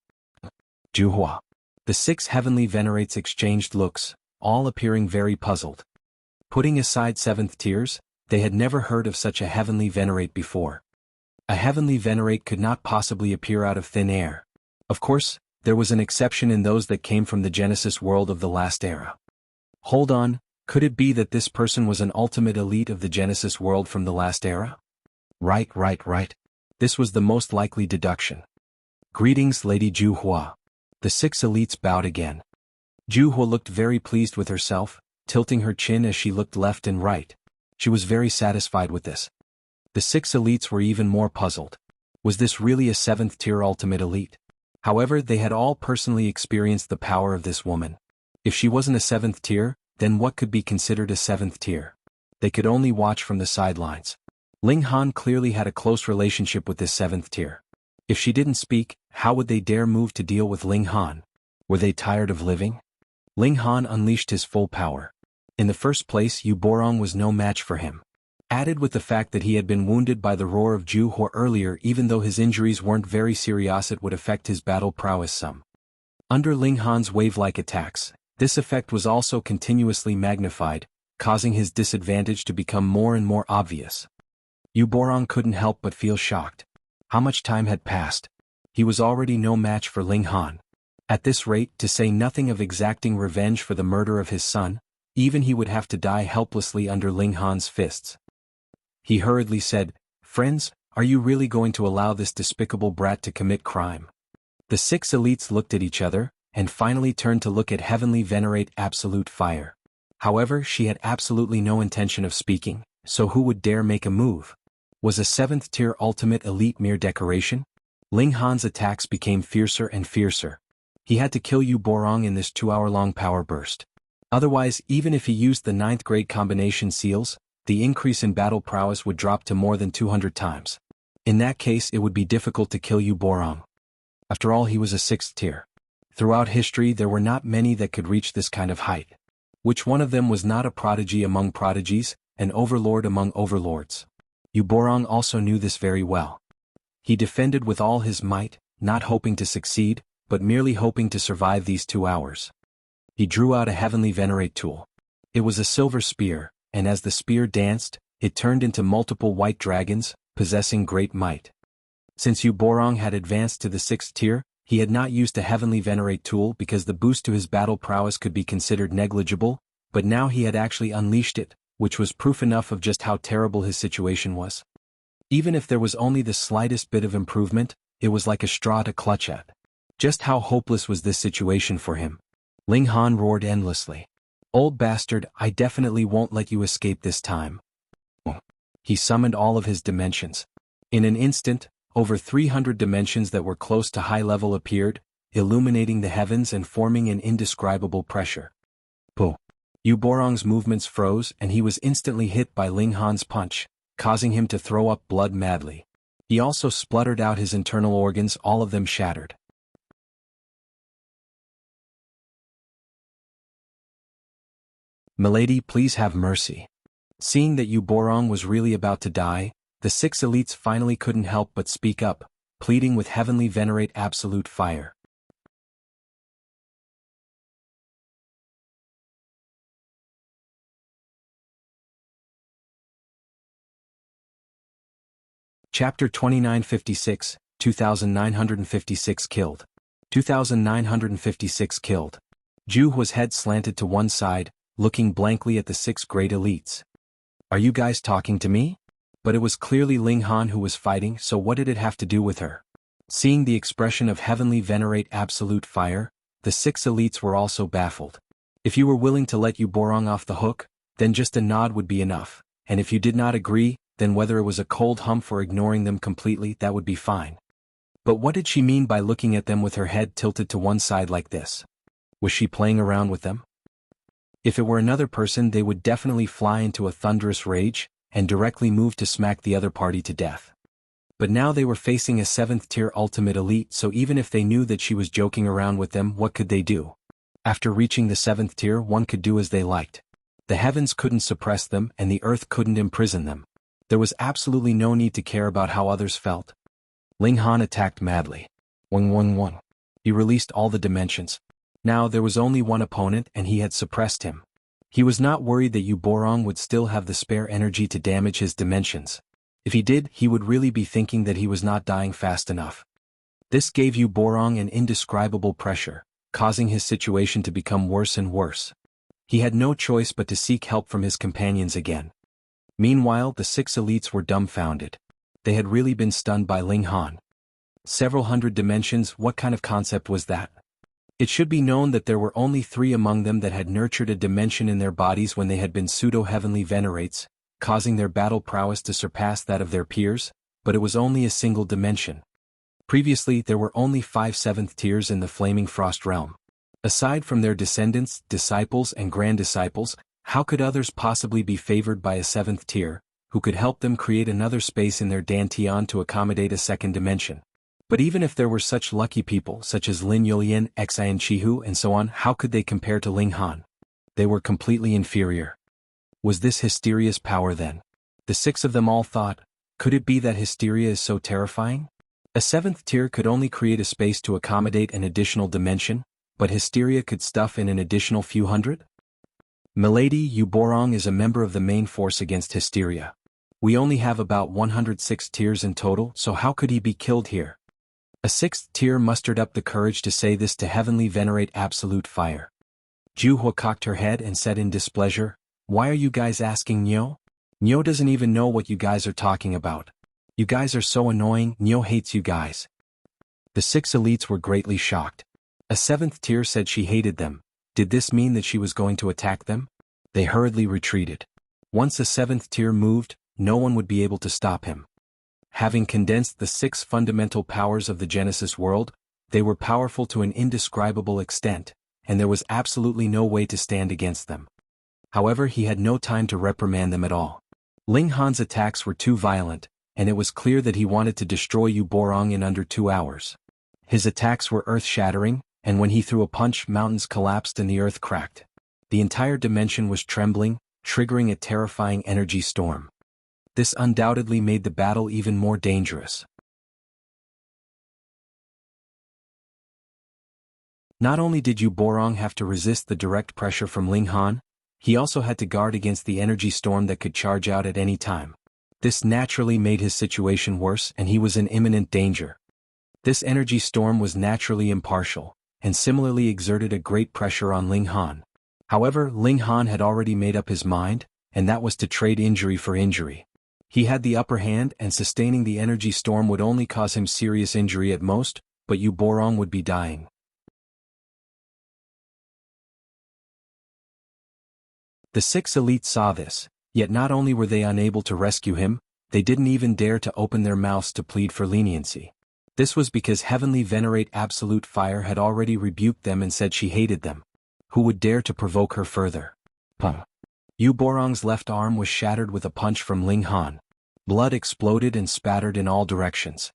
Juhua. The 6 Heavenly Venerates exchanged looks, all appearing very puzzled. Putting aside 7th tiers, they had never heard of such a Heavenly Venerate before. A Heavenly Venerate could not possibly appear out of thin air. Of course, there was an exception in those that came from the Genesis world of the last era. Hold on, could it be that this person was an ultimate elite of the Genesis world from the last era? Right. This was the most likely deduction. Greetings, Lady Juhua. The 6 elites bowed again. Juhua looked very pleased with herself, tilting her chin as she looked left and right. She was very satisfied with this. The 6 elites were even more puzzled. Was this really a 7th tier ultimate elite? However, they had all personally experienced the power of this woman. If she wasn't a 7th tier, then what could be considered a 7th tier? They could only watch from the sidelines. Ling Han clearly had a close relationship with this 7th tier. If she didn't speak, how would they dare move to deal with Ling Han? Were they tired of living? Ling Han unleashed his full power. In the first place, Yu Borong was no match for him. Added with the fact that he had been wounded by the roar of Juhua earlier, even though his injuries weren't very serious, it would affect his battle prowess some. Under Ling Han's wave-like attacks, this effect was also continuously magnified, causing his disadvantage to become more and more obvious. Yu Borong couldn't help but feel shocked. How much time had passed? He was already no match for Ling Han. At this rate, to say nothing of exacting revenge for the murder of his son, even he would have to die helplessly under Ling Han's fists. He hurriedly said, "Friends, are you really going to allow this despicable brat to commit crime?" The 6 elites looked at each other, and finally turned to look at Heavenly Venerate Absolute Fire. However, she had absolutely no intention of speaking, so who would dare make a move? Was a 7th tier ultimate elite mere decoration? Ling Han's attacks became fiercer and fiercer. He had to kill Yu Borong in this 2-hour-long power burst. Otherwise, even if he used the 9th grade combination seals, the increase in battle prowess would drop to more than 200 times. In that case, it would be difficult to kill Yu Borong. After all, he was a 6th tier. Throughout history, there were not many that could reach this kind of height. Which one of them was not a prodigy among prodigies, an overlord among overlords? Yu Borong also knew this very well. He defended with all his might, not hoping to succeed, but merely hoping to survive these 2 hours. He drew out a Heavenly Venerate tool. It was a silver spear, and as the spear danced, it turned into multiple white dragons, possessing great might. Since Yu Borong had advanced to the 6th tier, he had not used a Heavenly Venerate tool because the boost to his battle prowess could be considered negligible, but now he had actually unleashed it, which was proof enough of just how terrible his situation was. Even if there was only the slightest bit of improvement, it was like a straw to clutch at. Just how hopeless was this situation for him? Ling Han roared endlessly. "Old bastard, I definitely won't let you escape this time." He summoned all of his dimensions. In an instant, over 300 dimensions that were close to high level appeared, illuminating the heavens and forming an indescribable pressure. Pooh! Yu Borong's movements froze and he was instantly hit by Ling Han's punch, causing him to throw up blood madly. He also spluttered out his internal organs, all of them shattered. "Milady, please have mercy." Seeing that Yu Borong was really about to die, the 6 elites finally couldn't help but speak up, pleading with Heavenly Venerate Absolute Fire. Chapter 2956, 2956 killed. 2956 killed. Jianghu's head slanted to one side, looking blankly at the 6 great elites. Are you guys talking to me? But it was clearly Ling Han who was fighting, so what did it have to do with her? Seeing the expression of heavenly venerate absolute fire, the 6 elites were also baffled. If you were willing to let Wuborong off the hook, then just a nod would be enough, and if you did not agree, then whether it was a cold humph or ignoring them completely, that would be fine. But what did she mean by looking at them with her head tilted to one side like this? Was she playing around with them? If it were another person, they would definitely fly into a thunderous rage, and directly move to smack the other party to death. But now they were facing a 7th tier ultimate elite, so even if they knew that she was joking around with them, what could they do? After reaching the 7th tier, one could do as they liked. The heavens couldn't suppress them, and the earth couldn't imprison them. There was absolutely no need to care about how others felt. Ling Han attacked madly. 111. He released all the dimensions. Now there was only one opponent, and he had suppressed him. He was not worried that Wuborong would still have the spare energy to damage his dimensions. If he did, he would really be thinking that he was not dying fast enough. This gave Wuborong an indescribable pressure, causing his situation to become worse and worse. He had no choice but to seek help from his companions again. Meanwhile, the 6 elites were dumbfounded. They had really been stunned by Ling Han. Several hundred dimensions, what kind of concept was that? It should be known that there were only 3 among them that had nurtured a dimension in their bodies when they had been pseudo-heavenly venerates, causing their battle prowess to surpass that of their peers, but it was only a single dimension. Previously, there were only 5 7th tiers in the Flaming Frost realm. Aside from their descendants, disciples and grand-disciples, how could others possibly be favored by a 7th tier, who could help them create another space in their Dantian to accommodate a second dimension? But even if there were such lucky people such as Lin Yulian, Xian Chihu and so on, how could they compare to Ling Han? They were completely inferior. Was this Hysteria's power then? The 6 of them all thought, could it be that Hysteria is so terrifying? A 7th tier could only create a space to accommodate an additional dimension, but Hysteria could stuff in an additional few hundred? Milady, Wuborong is a member of the main force against Hysteria. We only have about 106 tiers in total, so how could he be killed here? A 6th tier mustered up the courage to say this to heavenly venerate absolute fire. Jianghu cocked her head and said in displeasure, why are you guys asking Nyo? Nyo doesn't even know what you guys are talking about. You guys are so annoying, Nyo hates you guys. The 6 elites were greatly shocked. A 7th tier said she hated them. Did this mean that she was going to attack them? They hurriedly retreated. Once a 7th tier moved, no one would be able to stop him. Having condensed the 6 fundamental powers of the Genesis world, they were powerful to an indescribable extent, and there was absolutely no way to stand against them. However, he had no time to reprimand them at all. Ling Han's attacks were too violent, and it was clear that he wanted to destroy Wuborong in under 2 hours. His attacks were earth-shattering, and when he threw a punch, mountains collapsed and the earth cracked. The entire dimension was trembling, triggering a terrifying energy storm. This undoubtedly made the battle even more dangerous. Not only did Wuborong have to resist the direct pressure from Ling Han, he also had to guard against the energy storm that could charge out at any time. This naturally made his situation worse, and he was in imminent danger. This energy storm was naturally impartial, and similarly exerted a great pressure on Ling Han. However, Ling Han had already made up his mind, and that was to trade injury for injury. He had the upper hand, and sustaining the energy storm would only cause him serious injury at most, but Wuborong would be dying. The 6 elites saw this, yet not only were they unable to rescue him, they didn't even dare to open their mouths to plead for leniency. This was because Heavenly Venerate Absolute Fire had already rebuked them and said she hated them. Who would dare to provoke her further? Wuborong's left arm was shattered with a punch from Ling Han. Blood exploded and spattered in all directions.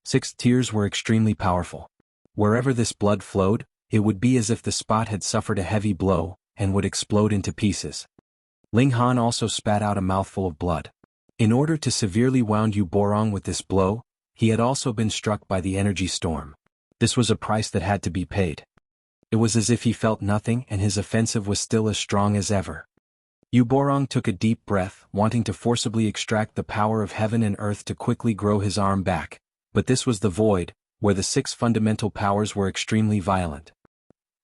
6 tiers were extremely powerful. Wherever this blood flowed, it would be as if the spot had suffered a heavy blow, and would explode into pieces. Ling Han also spat out a mouthful of blood. In order to severely wound Wuborong with this blow, he had also been struck by the energy storm. This was a price that had to be paid. It was as if he felt nothing and his offensive was still as strong as ever. Yuborong took a deep breath, wanting to forcibly extract the power of heaven and earth to quickly grow his arm back, but this was the void, where the 6 fundamental powers were extremely violent.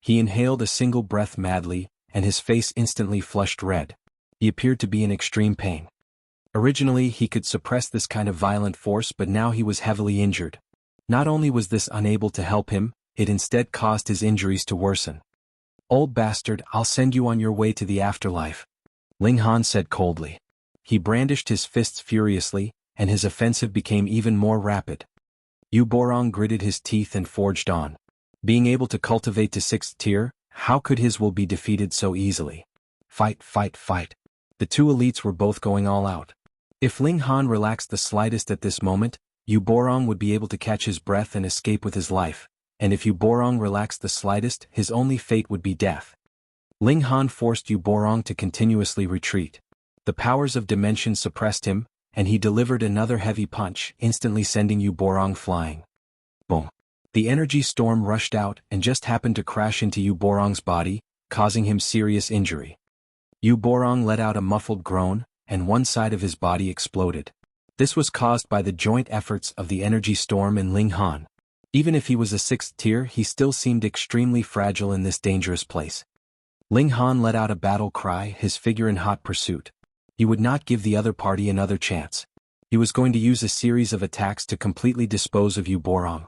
He inhaled a single breath madly, and his face instantly flushed red. He appeared to be in extreme pain. Originally he could suppress this kind of violent force, but now he was heavily injured. Not only was this unable to help him, it instead caused his injuries to worsen. "Old bastard, I'll send you on your way to the afterlife," Ling Han said coldly. He brandished his fists furiously, and his offensive became even more rapid. Yuborong gritted his teeth and forged on. Being able to cultivate to 6th tier, how could his will be defeated so easily? Fight, fight, fight. The 2 elites were both going all out. If Ling Han relaxed the slightest at this moment, Yuborong would be able to catch his breath and escape with his life, and if Yuborong relaxed the slightest, his only fate would be death. Ling Han forced Yuborong to continuously retreat. The powers of dimension suppressed him, and he delivered another heavy punch, instantly sending Yuborong flying. Boom. The energy storm rushed out and just happened to crash into Yuborong's body, causing him serious injury. Yuborong let out a muffled groan, and one side of his body exploded. This was caused by the joint efforts of the energy storm and Ling Han. Even if he was a 6th tier, he still seemed extremely fragile in this dangerous place. Ling Han let out a battle cry, his figure in hot pursuit. He would not give the other party another chance. He was going to use a series of attacks to completely dispose of Yuborong.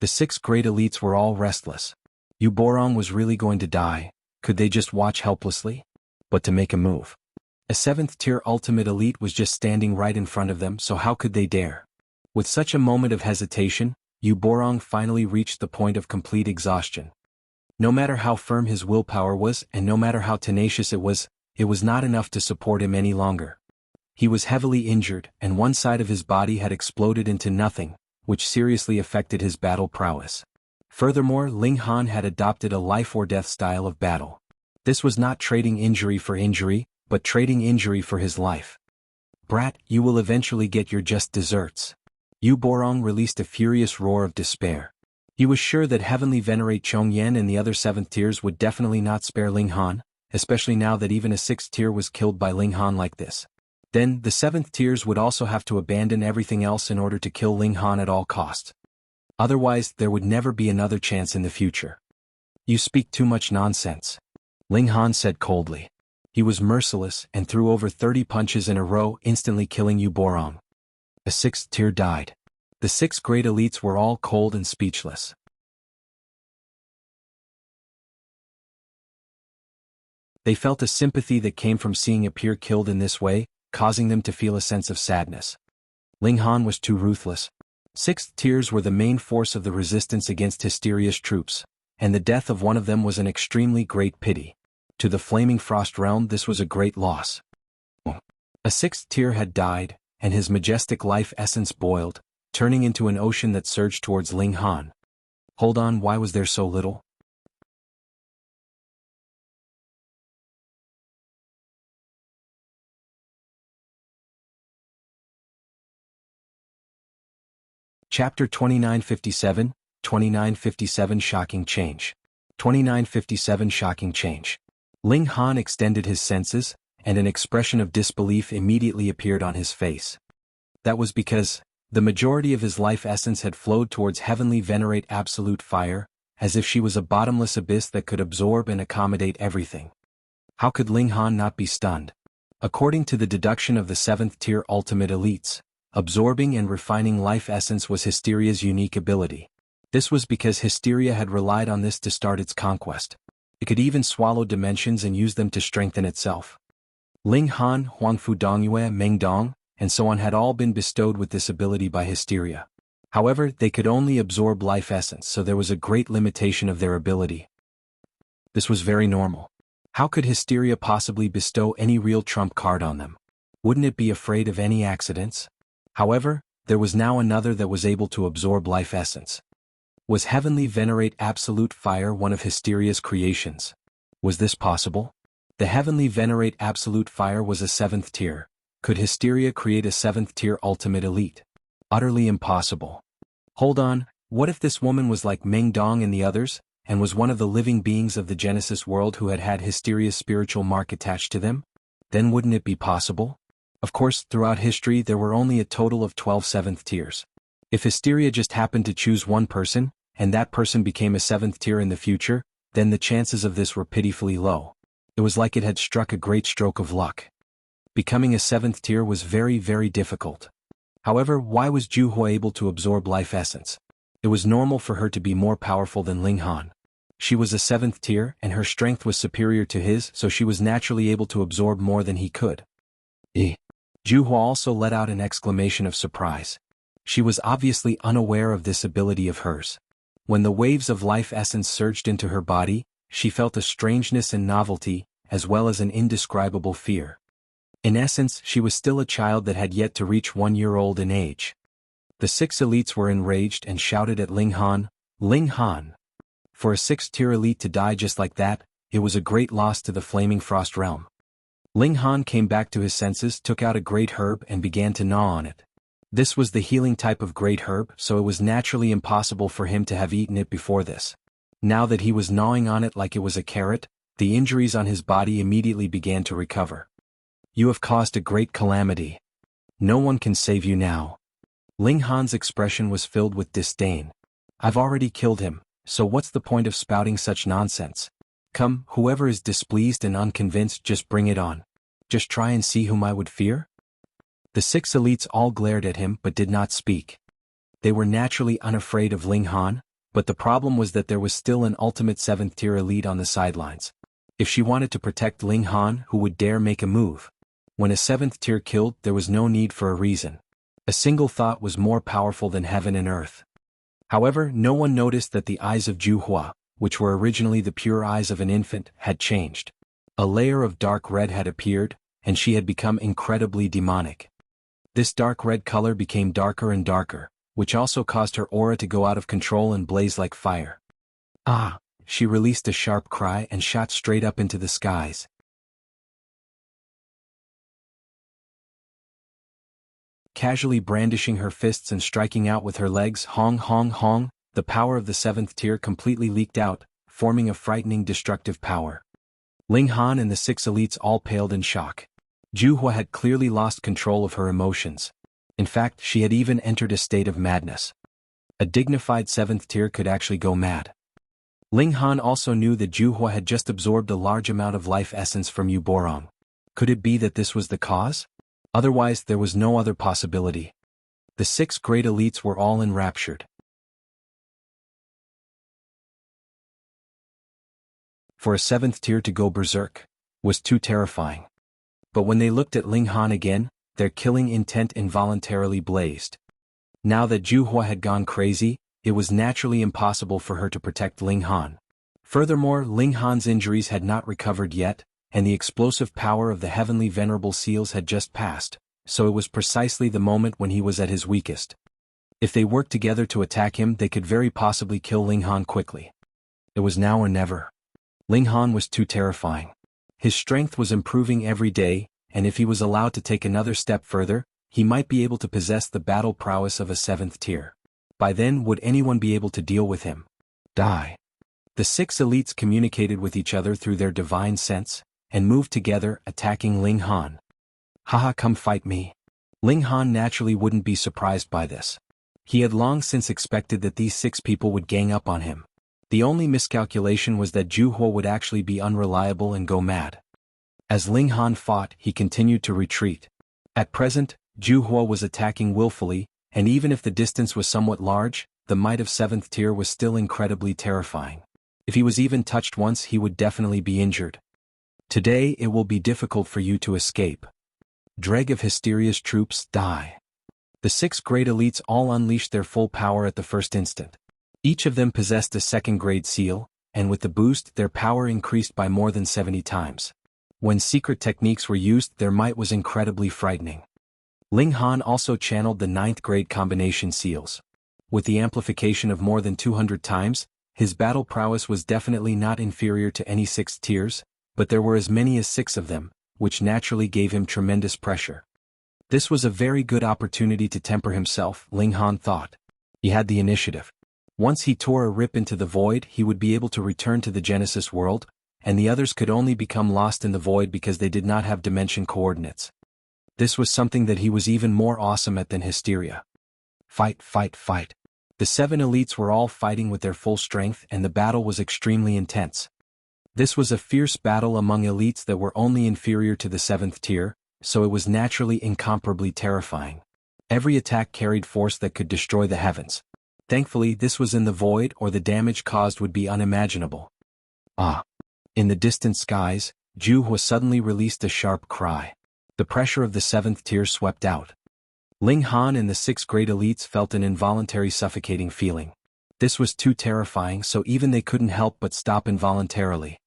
The 6 great elites were all restless. Yuborong was really going to die. Could they just watch helplessly? But to make a move. A 7th tier ultimate elite was just standing right in front of them, so how could they dare? With such a moment of hesitation, Yuborong finally reached the point of complete exhaustion. No matter how firm his willpower was and no matter how tenacious it was not enough to support him any longer. He was heavily injured, and one side of his body had exploded into nothing, which seriously affected his battle prowess. Furthermore, Ling Han had adopted a life-or-death style of battle. This was not trading injury for injury, but trading injury for his life. "Brat, you will eventually get your just desserts." Yuborong released a furious roar of despair. He was sure that Heavenly Venerate Chongyan and the other 7th tiers would definitely not spare Ling Han, especially now that even a 6th tier was killed by Ling Han like this. Then, the 7th tiers would also have to abandon everything else in order to kill Ling Han at all costs. Otherwise, there would never be another chance in the future. "You speak too much nonsense," Ling Han said coldly. He was merciless and threw over 30 punches in a row, instantly killing Yuborong. A 6th tier died. The 6 great elites were all cold and speechless. They felt a sympathy that came from seeing a peer killed in this way, causing them to feel a sense of sadness. Ling Han was too ruthless. 6th tiers were the main force of the resistance against Hysteria's troops, and the death of one of them was an extremely great pity. To the Flaming Frost Realm this was a great loss. A 6th tier had died, and his majestic life essence boiled, turning into an ocean that surged towards Ling Han. Hold on, why was there so little? Chapter 2957, 2957 Shocking Change. 2957 Shocking Change. Ling Han extended his senses, and an expression of disbelief immediately appeared on his face. That was because the majority of his life essence had flowed towards Heavenly Venerate Absolute Fire, as if she was a bottomless abyss that could absorb and accommodate everything. How could Ling Han not be stunned? According to the deduction of the 7th tier ultimate elites, absorbing and refining life essence was Hysteria's unique ability. This was because Hysteria had relied on this to start its conquest. It could even swallow dimensions and use them to strengthen itself. Ling Han, Huangfu Dongyue, Meng Dong, and so on had all been bestowed with this ability by Hysteria. However, they could only absorb life essence, so there was a great limitation of their ability. This was very normal. How could Hysteria possibly bestow any real trump card on them? Wouldn't it be afraid of any accidents? However, there was now another that was able to absorb life essence. Was Heavenly Venerate Absolute Fire one of Hysteria's creations? Was this possible? The Heavenly Venerate Absolute Fire was a 7th tier. Could Hysteria create a 7th tier ultimate elite? Utterly impossible. Hold on, what if this woman was like Meng Dong and the others, and was one of the living beings of the Genesis world who had had Hysteria's spiritual mark attached to them? then wouldn't it be possible? Of course, throughout history there were only a total of 12 7th tiers. If Hysteria just happened to choose one person, and that person became a 7th tier in the future, then the chances of this were pitifully low. It was like it had struck a great stroke of luck. Becoming a 7th tier was very, very difficult. However, why was Jianghu able to absorb life essence? It was normal for her to be more powerful than Ling Han. She was a 7th tier and her strength was superior to his, so she was naturally able to absorb more than he could. Jianghu also let out an exclamation of surprise. She was obviously unaware of this ability of hers. When the waves of life essence surged into her body, she felt a strangeness and novelty, as well as an indescribable fear. In essence, she was still a child that had yet to reach 1 year old in age. The 6 elites were enraged and shouted at Ling Han, "Ling Han! For a 6th tier elite to die just like that, it was a great loss to the Flaming Frost realm." Ling Han came back to his senses, took out a great herb and began to gnaw on it. This was the healing type of great herb, so it was naturally impossible for him to have eaten it before this. Now that he was gnawing on it like it was a carrot, the injuries on his body immediately began to recover. "You have caused a great calamity. No one can save you now." Ling Han's expression was filled with disdain. "I've already killed him, so what's the point of spouting such nonsense? Come, whoever is displeased and unconvinced, just bring it on. Just try and see whom I would fear?" The 6 elites all glared at him but did not speak. They were naturally unafraid of Ling Han, but the problem was that there was still an ultimate 7th tier elite on the sidelines. If she wanted to protect Ling Han, who would dare make a move? When a 7th tier killed, there was no need for a reason. A single thought was more powerful than heaven and earth. However, no one noticed that the eyes of Jianghu, which were originally the pure eyes of an infant, had changed. A layer of dark red had appeared, and she had become incredibly demonic. This dark red color became darker and darker, which also caused her aura to go out of control and blaze like fire. "Ah!" She released a sharp cry and shot straight up into the skies. Casually brandishing her fists and striking out with her legs, hong hong hong, the power of the 7th tier completely leaked out, forming a frightening destructive power. Ling Han and the 6 elites all paled in shock. Jianghu had clearly lost control of her emotions. In fact, she had even entered a state of madness. A dignified 7th tier could actually go mad. Ling Han also knew that Jianghu had just absorbed a large amount of life essence from Yu Borong. Could it be that this was the cause? Otherwise, there was no other possibility. The 6 great elites were all enraptured. For a 7th tier to go berserk was too terrifying. But when they looked at Ling Han again, their killing intent involuntarily blazed. Now that Jianghu had gone crazy, it was naturally impossible for her to protect Ling Han. Furthermore, Ling Han's injuries had not recovered yet, and the explosive power of the heavenly venerable seals had just passed, so it was precisely the moment when he was at his weakest. If they worked together to attack him, they could very possibly kill Ling Han quickly. It was now or never. Ling Han was too terrifying. His strength was improving every day, and if he was allowed to take another step further, he might be able to possess the battle prowess of a 7th tier. By then, would anyone be able to deal with him? Die. The 6 elites communicated with each other through their divine sense, and moved together, attacking Ling Han. "Haha, come fight me." Ling Han naturally wouldn't be surprised by this. He had long since expected that these 6 people would gang up on him. The only miscalculation was that Jianghu would actually be unreliable and go mad. As Ling Han fought, he continued to retreat. At present, Jianghu was attacking willfully, and even if the distance was somewhat large, the might of 7th tier was still incredibly terrifying. If he was even touched once, he would definitely be injured. "Today it will be difficult for you to escape. Dreg of Hysteria's troops, die." The 6 great elites all unleashed their full power at the first instant. Each of them possessed a 2nd grade seal, and with the boost, their power increased by more than 70 times. When secret techniques were used, their might was incredibly frightening. Ling Han also channeled the 9th grade combination seals. With the amplification of more than 200 times, his battle prowess was definitely not inferior to any 6th tiers, but there were as many as 6 of them, which naturally gave him tremendous pressure. This was a very good opportunity to temper himself, Ling Han thought. He had the initiative. Once he tore a rip into the void, he would be able to return to the Genesis world, and the others could only become lost in the void because they did not have dimension coordinates. This was something that he was even more awesome at than hysteria. Fight, fight, fight. The 7 elites were all fighting with their full strength, and the battle was extremely intense. This was a fierce battle among elites that were only inferior to the 7th tier, so it was naturally incomparably terrifying. Every attack carried force that could destroy the heavens. Thankfully, this was in the void, or the damage caused would be unimaginable. Ah! In the distant skies, Jianghu suddenly released a sharp cry. The pressure of the 7th tier swept out. Ling Han and the 6 great elites felt an involuntary suffocating feeling. This was too terrifying, so even they couldn't help but stop involuntarily.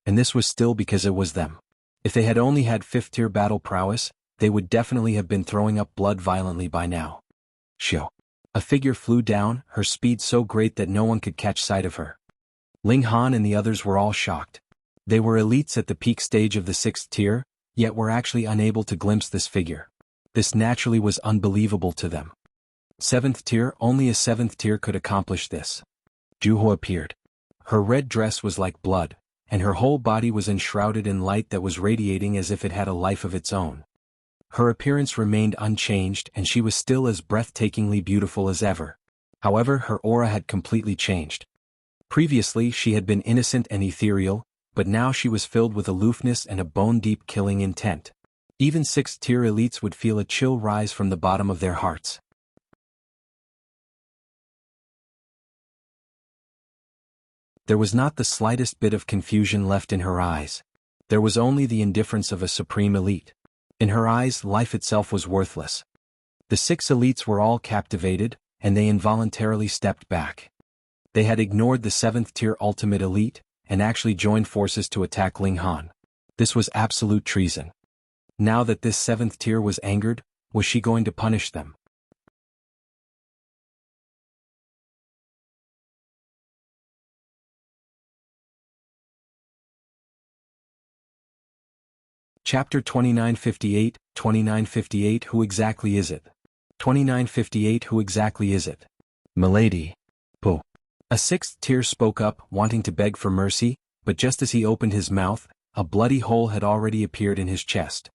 And this was still because it was them. If they had only had 5th tier battle prowess, they would definitely have been throwing up blood violently by now. Shoo! A figure flew down, her speed so great that no one could catch sight of her. Ling Han and the others were all shocked. They were elites at the peak stage of the 6th tier, yet were actually unable to glimpse this figure. This naturally was unbelievable to them. 7th tier, only a 7th tier could accomplish this. Jianghu appeared. Her red dress was like blood, and her whole body was enshrouded in light that was radiating as if it had a life of its own. Her appearance remained unchanged, and she was still as breathtakingly beautiful as ever. However, her aura had completely changed. Previously she had been innocent and ethereal, but now she was filled with aloofness and a bone-deep killing intent. Even 6th tier elites would feel a chill rise from the bottom of their hearts. There was not the slightest bit of confusion left in her eyes. There was only the indifference of a supreme elite. In her eyes, life itself was worthless. The 6 elites were all captivated, and they involuntarily stepped back. They had ignored the 7th tier ultimate elite, and actually joined forces to attack Ling Han. This was absolute treason. Now that this 7th tier was angered, was she going to punish them? Chapter 2958 Who exactly is it? 2958 Who exactly is it? Milady. Pooh. A 6th tier spoke up, wanting to beg for mercy, but just as he opened his mouth, a bloody hole had already appeared in his chest.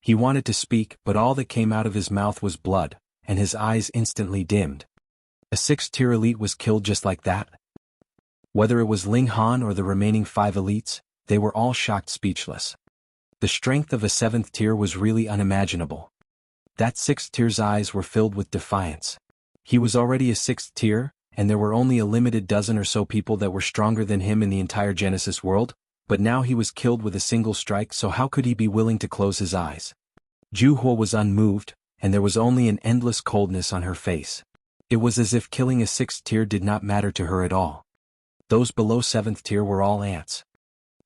He wanted to speak, but all that came out of his mouth was blood, and his eyes instantly dimmed. A 6th tier elite was killed just like that? Whether it was Ling Han or the remaining 5 elites, they were all shocked speechless. The strength of a 7th tier was really unimaginable. That 6th tier's eyes were filled with defiance. He was already a 6th tier, and there were only a limited dozen or so people that were stronger than him in the entire Genesis world, but now he was killed with a single strike, so how could he be willing to close his eyes? Jianghu was unmoved, and there was only an endless coldness on her face. It was as if killing a 6th tier did not matter to her at all. Those below 7th tier were all ants.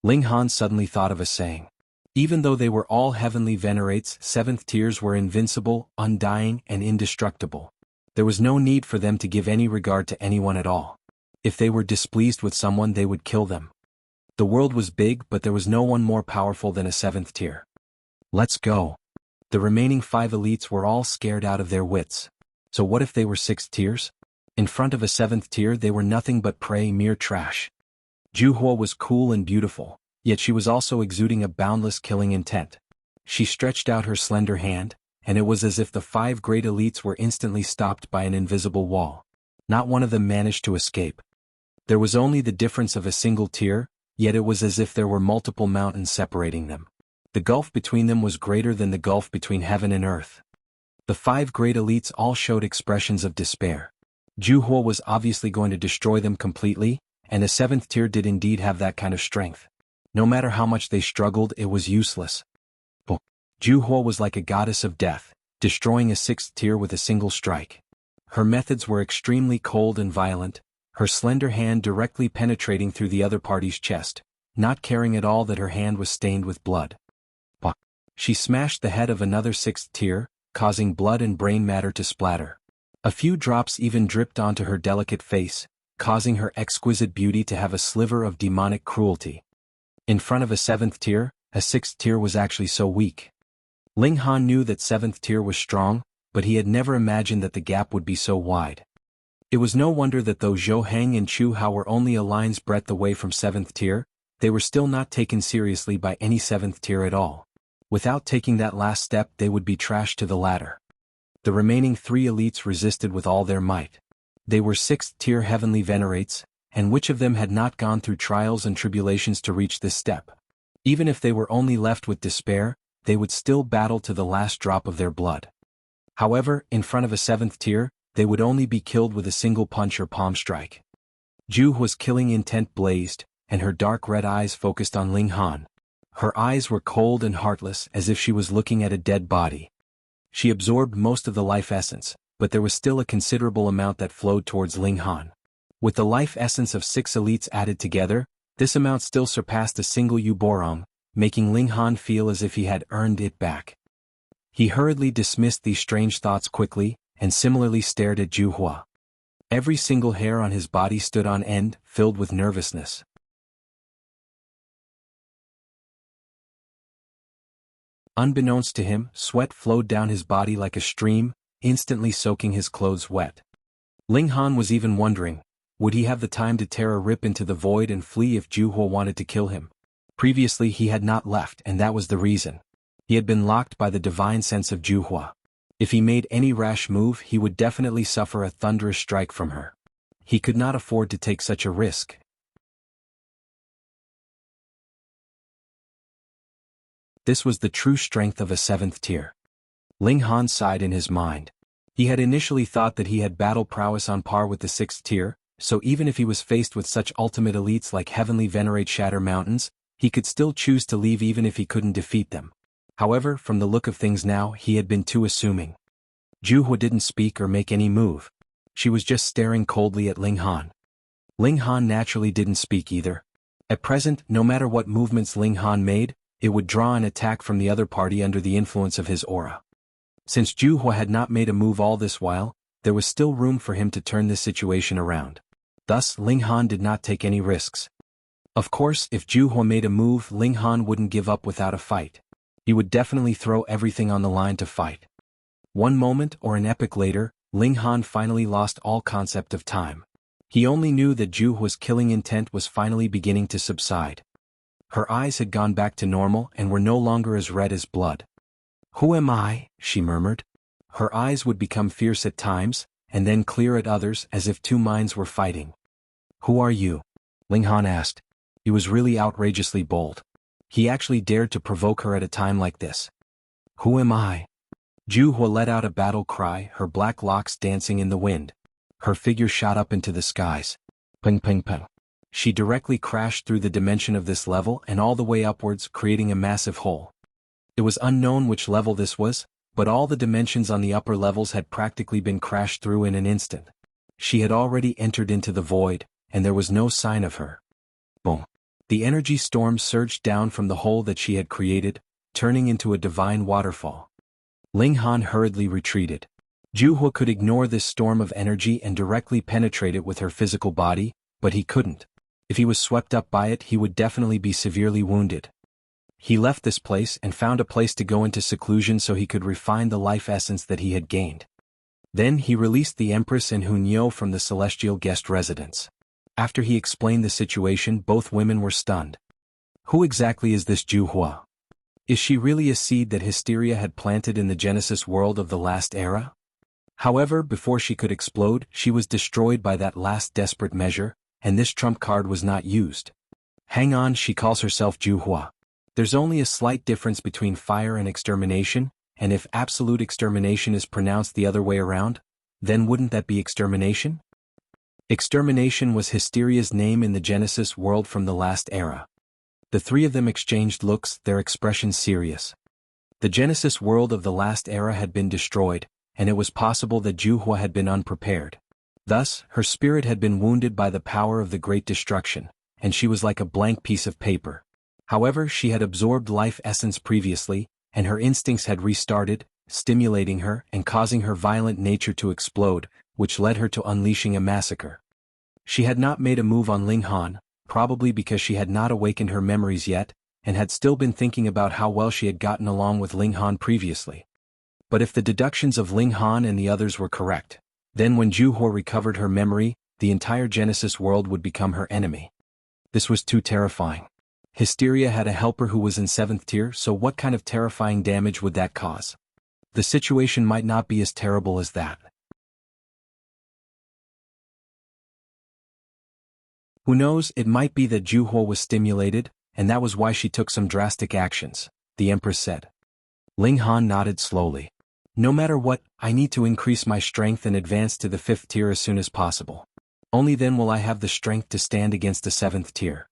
Ling Han suddenly thought of a saying. Even though they were all heavenly venerates, 7th tiers were invincible, undying, and indestructible. There was no need for them to give any regard to anyone at all. If they were displeased with someone, they would kill them. The world was big, but there was no one more powerful than a 7th tier. Let's go. The remaining 5 elites were all scared out of their wits. So what if they were 6th tiers? In front of a 7th tier they were nothing but prey, mere trash. Jianghu was cool and beautiful, yet she was also exuding a boundless killing intent. She stretched out her slender hand, and it was as if the 5 great elites were instantly stopped by an invisible wall. Not one of them managed to escape. There was only the difference of a single tier, yet it was as if there were multiple mountains separating them. The gulf between them was greater than the gulf between heaven and earth. The 5 great elites all showed expressions of despair. Jianghu was obviously going to destroy them completely, and a 7th tier did indeed have that kind of strength. No matter how much they struggled, it was useless. Jianghu was like a goddess of death, destroying a 6th tier with a single strike. Her methods were extremely cold and violent, her slender hand directly penetrating through the other party's chest, not caring at all that her hand was stained with blood. She smashed the head of another 6th tier, causing blood and brain matter to splatter. A few drops even dripped onto her delicate face, causing her exquisite beauty to have a sliver of demonic cruelty. In front of a 7th tier, a 6th tier was actually so weak. Ling Han knew that 7th tier was strong, but he had never imagined that the gap would be so wide. It was no wonder that though Zhou Heng and Chu Hao were only a line's breadth away from 7th tier, they were still not taken seriously by any 7th tier at all. Without taking that last step, they would be trashed to the ladder. The remaining 3 elites resisted with all their might. They were 6th tier heavenly venerates, and which of them had not gone through trials and tribulations to reach this step? Even if they were only left with despair, they would still battle to the last drop of their blood. However, in front of a 7th tier, they would only be killed with a single punch or palm strike. Jianghu's killing intent blazed, and her dark red eyes focused on Ling Han. Her eyes were cold and heartless, as if she was looking at a dead body. She absorbed most of the life essence, but there was still a considerable amount that flowed towards Ling Han. With the life essence of 6 elites added together, this amount still surpassed a single Yuborong, making Ling Han feel as if he had earned it back. He hurriedly dismissed these strange thoughts quickly, and similarly stared at Jianghu. Every single hair on his body stood on end, filled with nervousness. Unbeknownst to him, sweat flowed down his body like a stream, instantly soaking his clothes wet. Ling Han was even wondering, would he have the time to tear a rip into the void and flee if Jianghu wanted to kill him? Previously he had not left, and that was the reason. He had been locked by the divine sense of Jianghu. If he made any rash move, he would definitely suffer a thunderous strike from her. He could not afford to take such a risk. This was the true strength of a 7th tier. Ling Han sighed in his mind. He had initially thought that he had battle prowess on par with the 6th tier, so even if he was faced with such ultimate elites like Heavenly Venerate Shatter Mountains, he could still choose to leave even if he couldn't defeat them. However, from the look of things now, he had been too assuming. Jianghu didn't speak or make any move. She was just staring coldly at Ling Han. Ling Han naturally didn't speak either. At present, no matter what movements Ling Han made, it would draw an attack from the other party under the influence of his aura. Since Jianghu had not made a move all this while, there was still room for him to turn this situation around. Thus, Ling Han did not take any risks. Of course, if Jianghu made a move, Ling Han wouldn't give up without a fight. He would definitely throw everything on the line to fight. One moment or an epoch later, Ling Han finally lost all concept of time. He only knew that Jianghu's killing intent was finally beginning to subside. Her eyes had gone back to normal and were no longer as red as blood. "Who am I?" she murmured. Her eyes would become fierce at times, and then clear at others as if 2 minds were fighting. "Who are you?" Ling Han asked. He was really outrageously bold. He actually dared to provoke her at a time like this. "Who am I?" Jianghu let out a battle cry, her black locks dancing in the wind. Her figure shot up into the skies. Ping ping ping. She directly crashed through the dimension of this level and all the way upwards, creating a massive hole. It was unknown which level this was, but all the dimensions on the upper levels had practically been crashed through in an instant. She had already entered into the void, and there was no sign of her. Boom. The energy storm surged down from the hole that she had created, turning into a divine waterfall. Ling Han hurriedly retreated. Jianghu could ignore this storm of energy and directly penetrate it with her physical body, but he couldn't. If he was swept up by it, he would definitely be severely wounded. He left this place and found a place to go into seclusion so he could refine the life essence that he had gained. Then he released the Empress and Hunyo from the celestial guest residence. After he explained the situation, both women were stunned. Who exactly is this Jianghu? Is she really a seed that hysteria had planted in the Genesis world of the last era? However, before she could explode, she was destroyed by that last desperate measure, and this trump card was not used. Hang on, she calls herself Jianghu. There's only a slight difference between fire and extermination, and if absolute extermination is pronounced the other way around, then wouldn't that be extermination? Extermination was Hysteria's name in the Genesis world from the last era. The 3 of them exchanged looks, their expressions serious. The Genesis world of the last era had been destroyed, and it was possible that Jianghu had been unprepared. Thus, her spirit had been wounded by the power of the great destruction, and she was like a blank piece of paper. However, she had absorbed life essence previously, and her instincts had restarted, stimulating her and causing her violent nature to explode, which led her to unleashing a massacre. She had not made a move on Ling Han, probably because she had not awakened her memories yet, and had still been thinking about how well she had gotten along with Ling Han previously. But if the deductions of Ling Han and the others were correct, then when Jianghu recovered her memory, the entire Genesis world would become her enemy. This was too terrifying. Hysteria had a helper who was in 7th tier, so what kind of terrifying damage would that cause? The situation might not be as terrible as that. Who knows, it might be that Jianghu was stimulated, and that was why she took some drastic actions, the Empress said. Ling Han nodded slowly. No matter what, I need to increase my strength and advance to the 5th tier as soon as possible. Only then will I have the strength to stand against the 7th tier.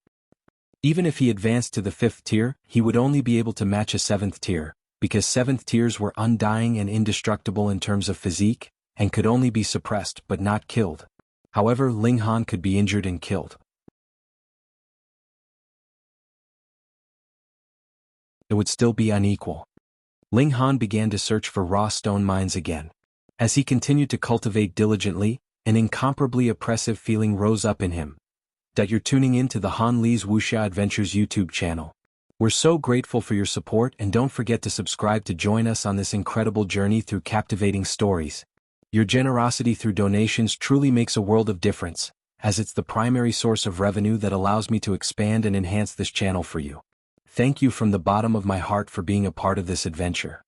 Even if he advanced to the 5th tier, he would only be able to match a 7th tier, because 7th tiers were undying and indestructible in terms of physique, and could only be suppressed but not killed. However, Ling Han could be injured and killed. It would still be unequal. Ling Han began to search for raw stone mines again. As he continued to cultivate diligently, an incomparably oppressive feeling rose up in him. That you're tuning in to the Han Li's Wuxia Adventures YouTube channel. We're so grateful for your support, and don't forget to subscribe to join us on this incredible journey through captivating stories. Your generosity through donations truly makes a world of difference, as it's the primary source of revenue that allows me to expand and enhance this channel for you. Thank you from the bottom of my heart for being a part of this adventure.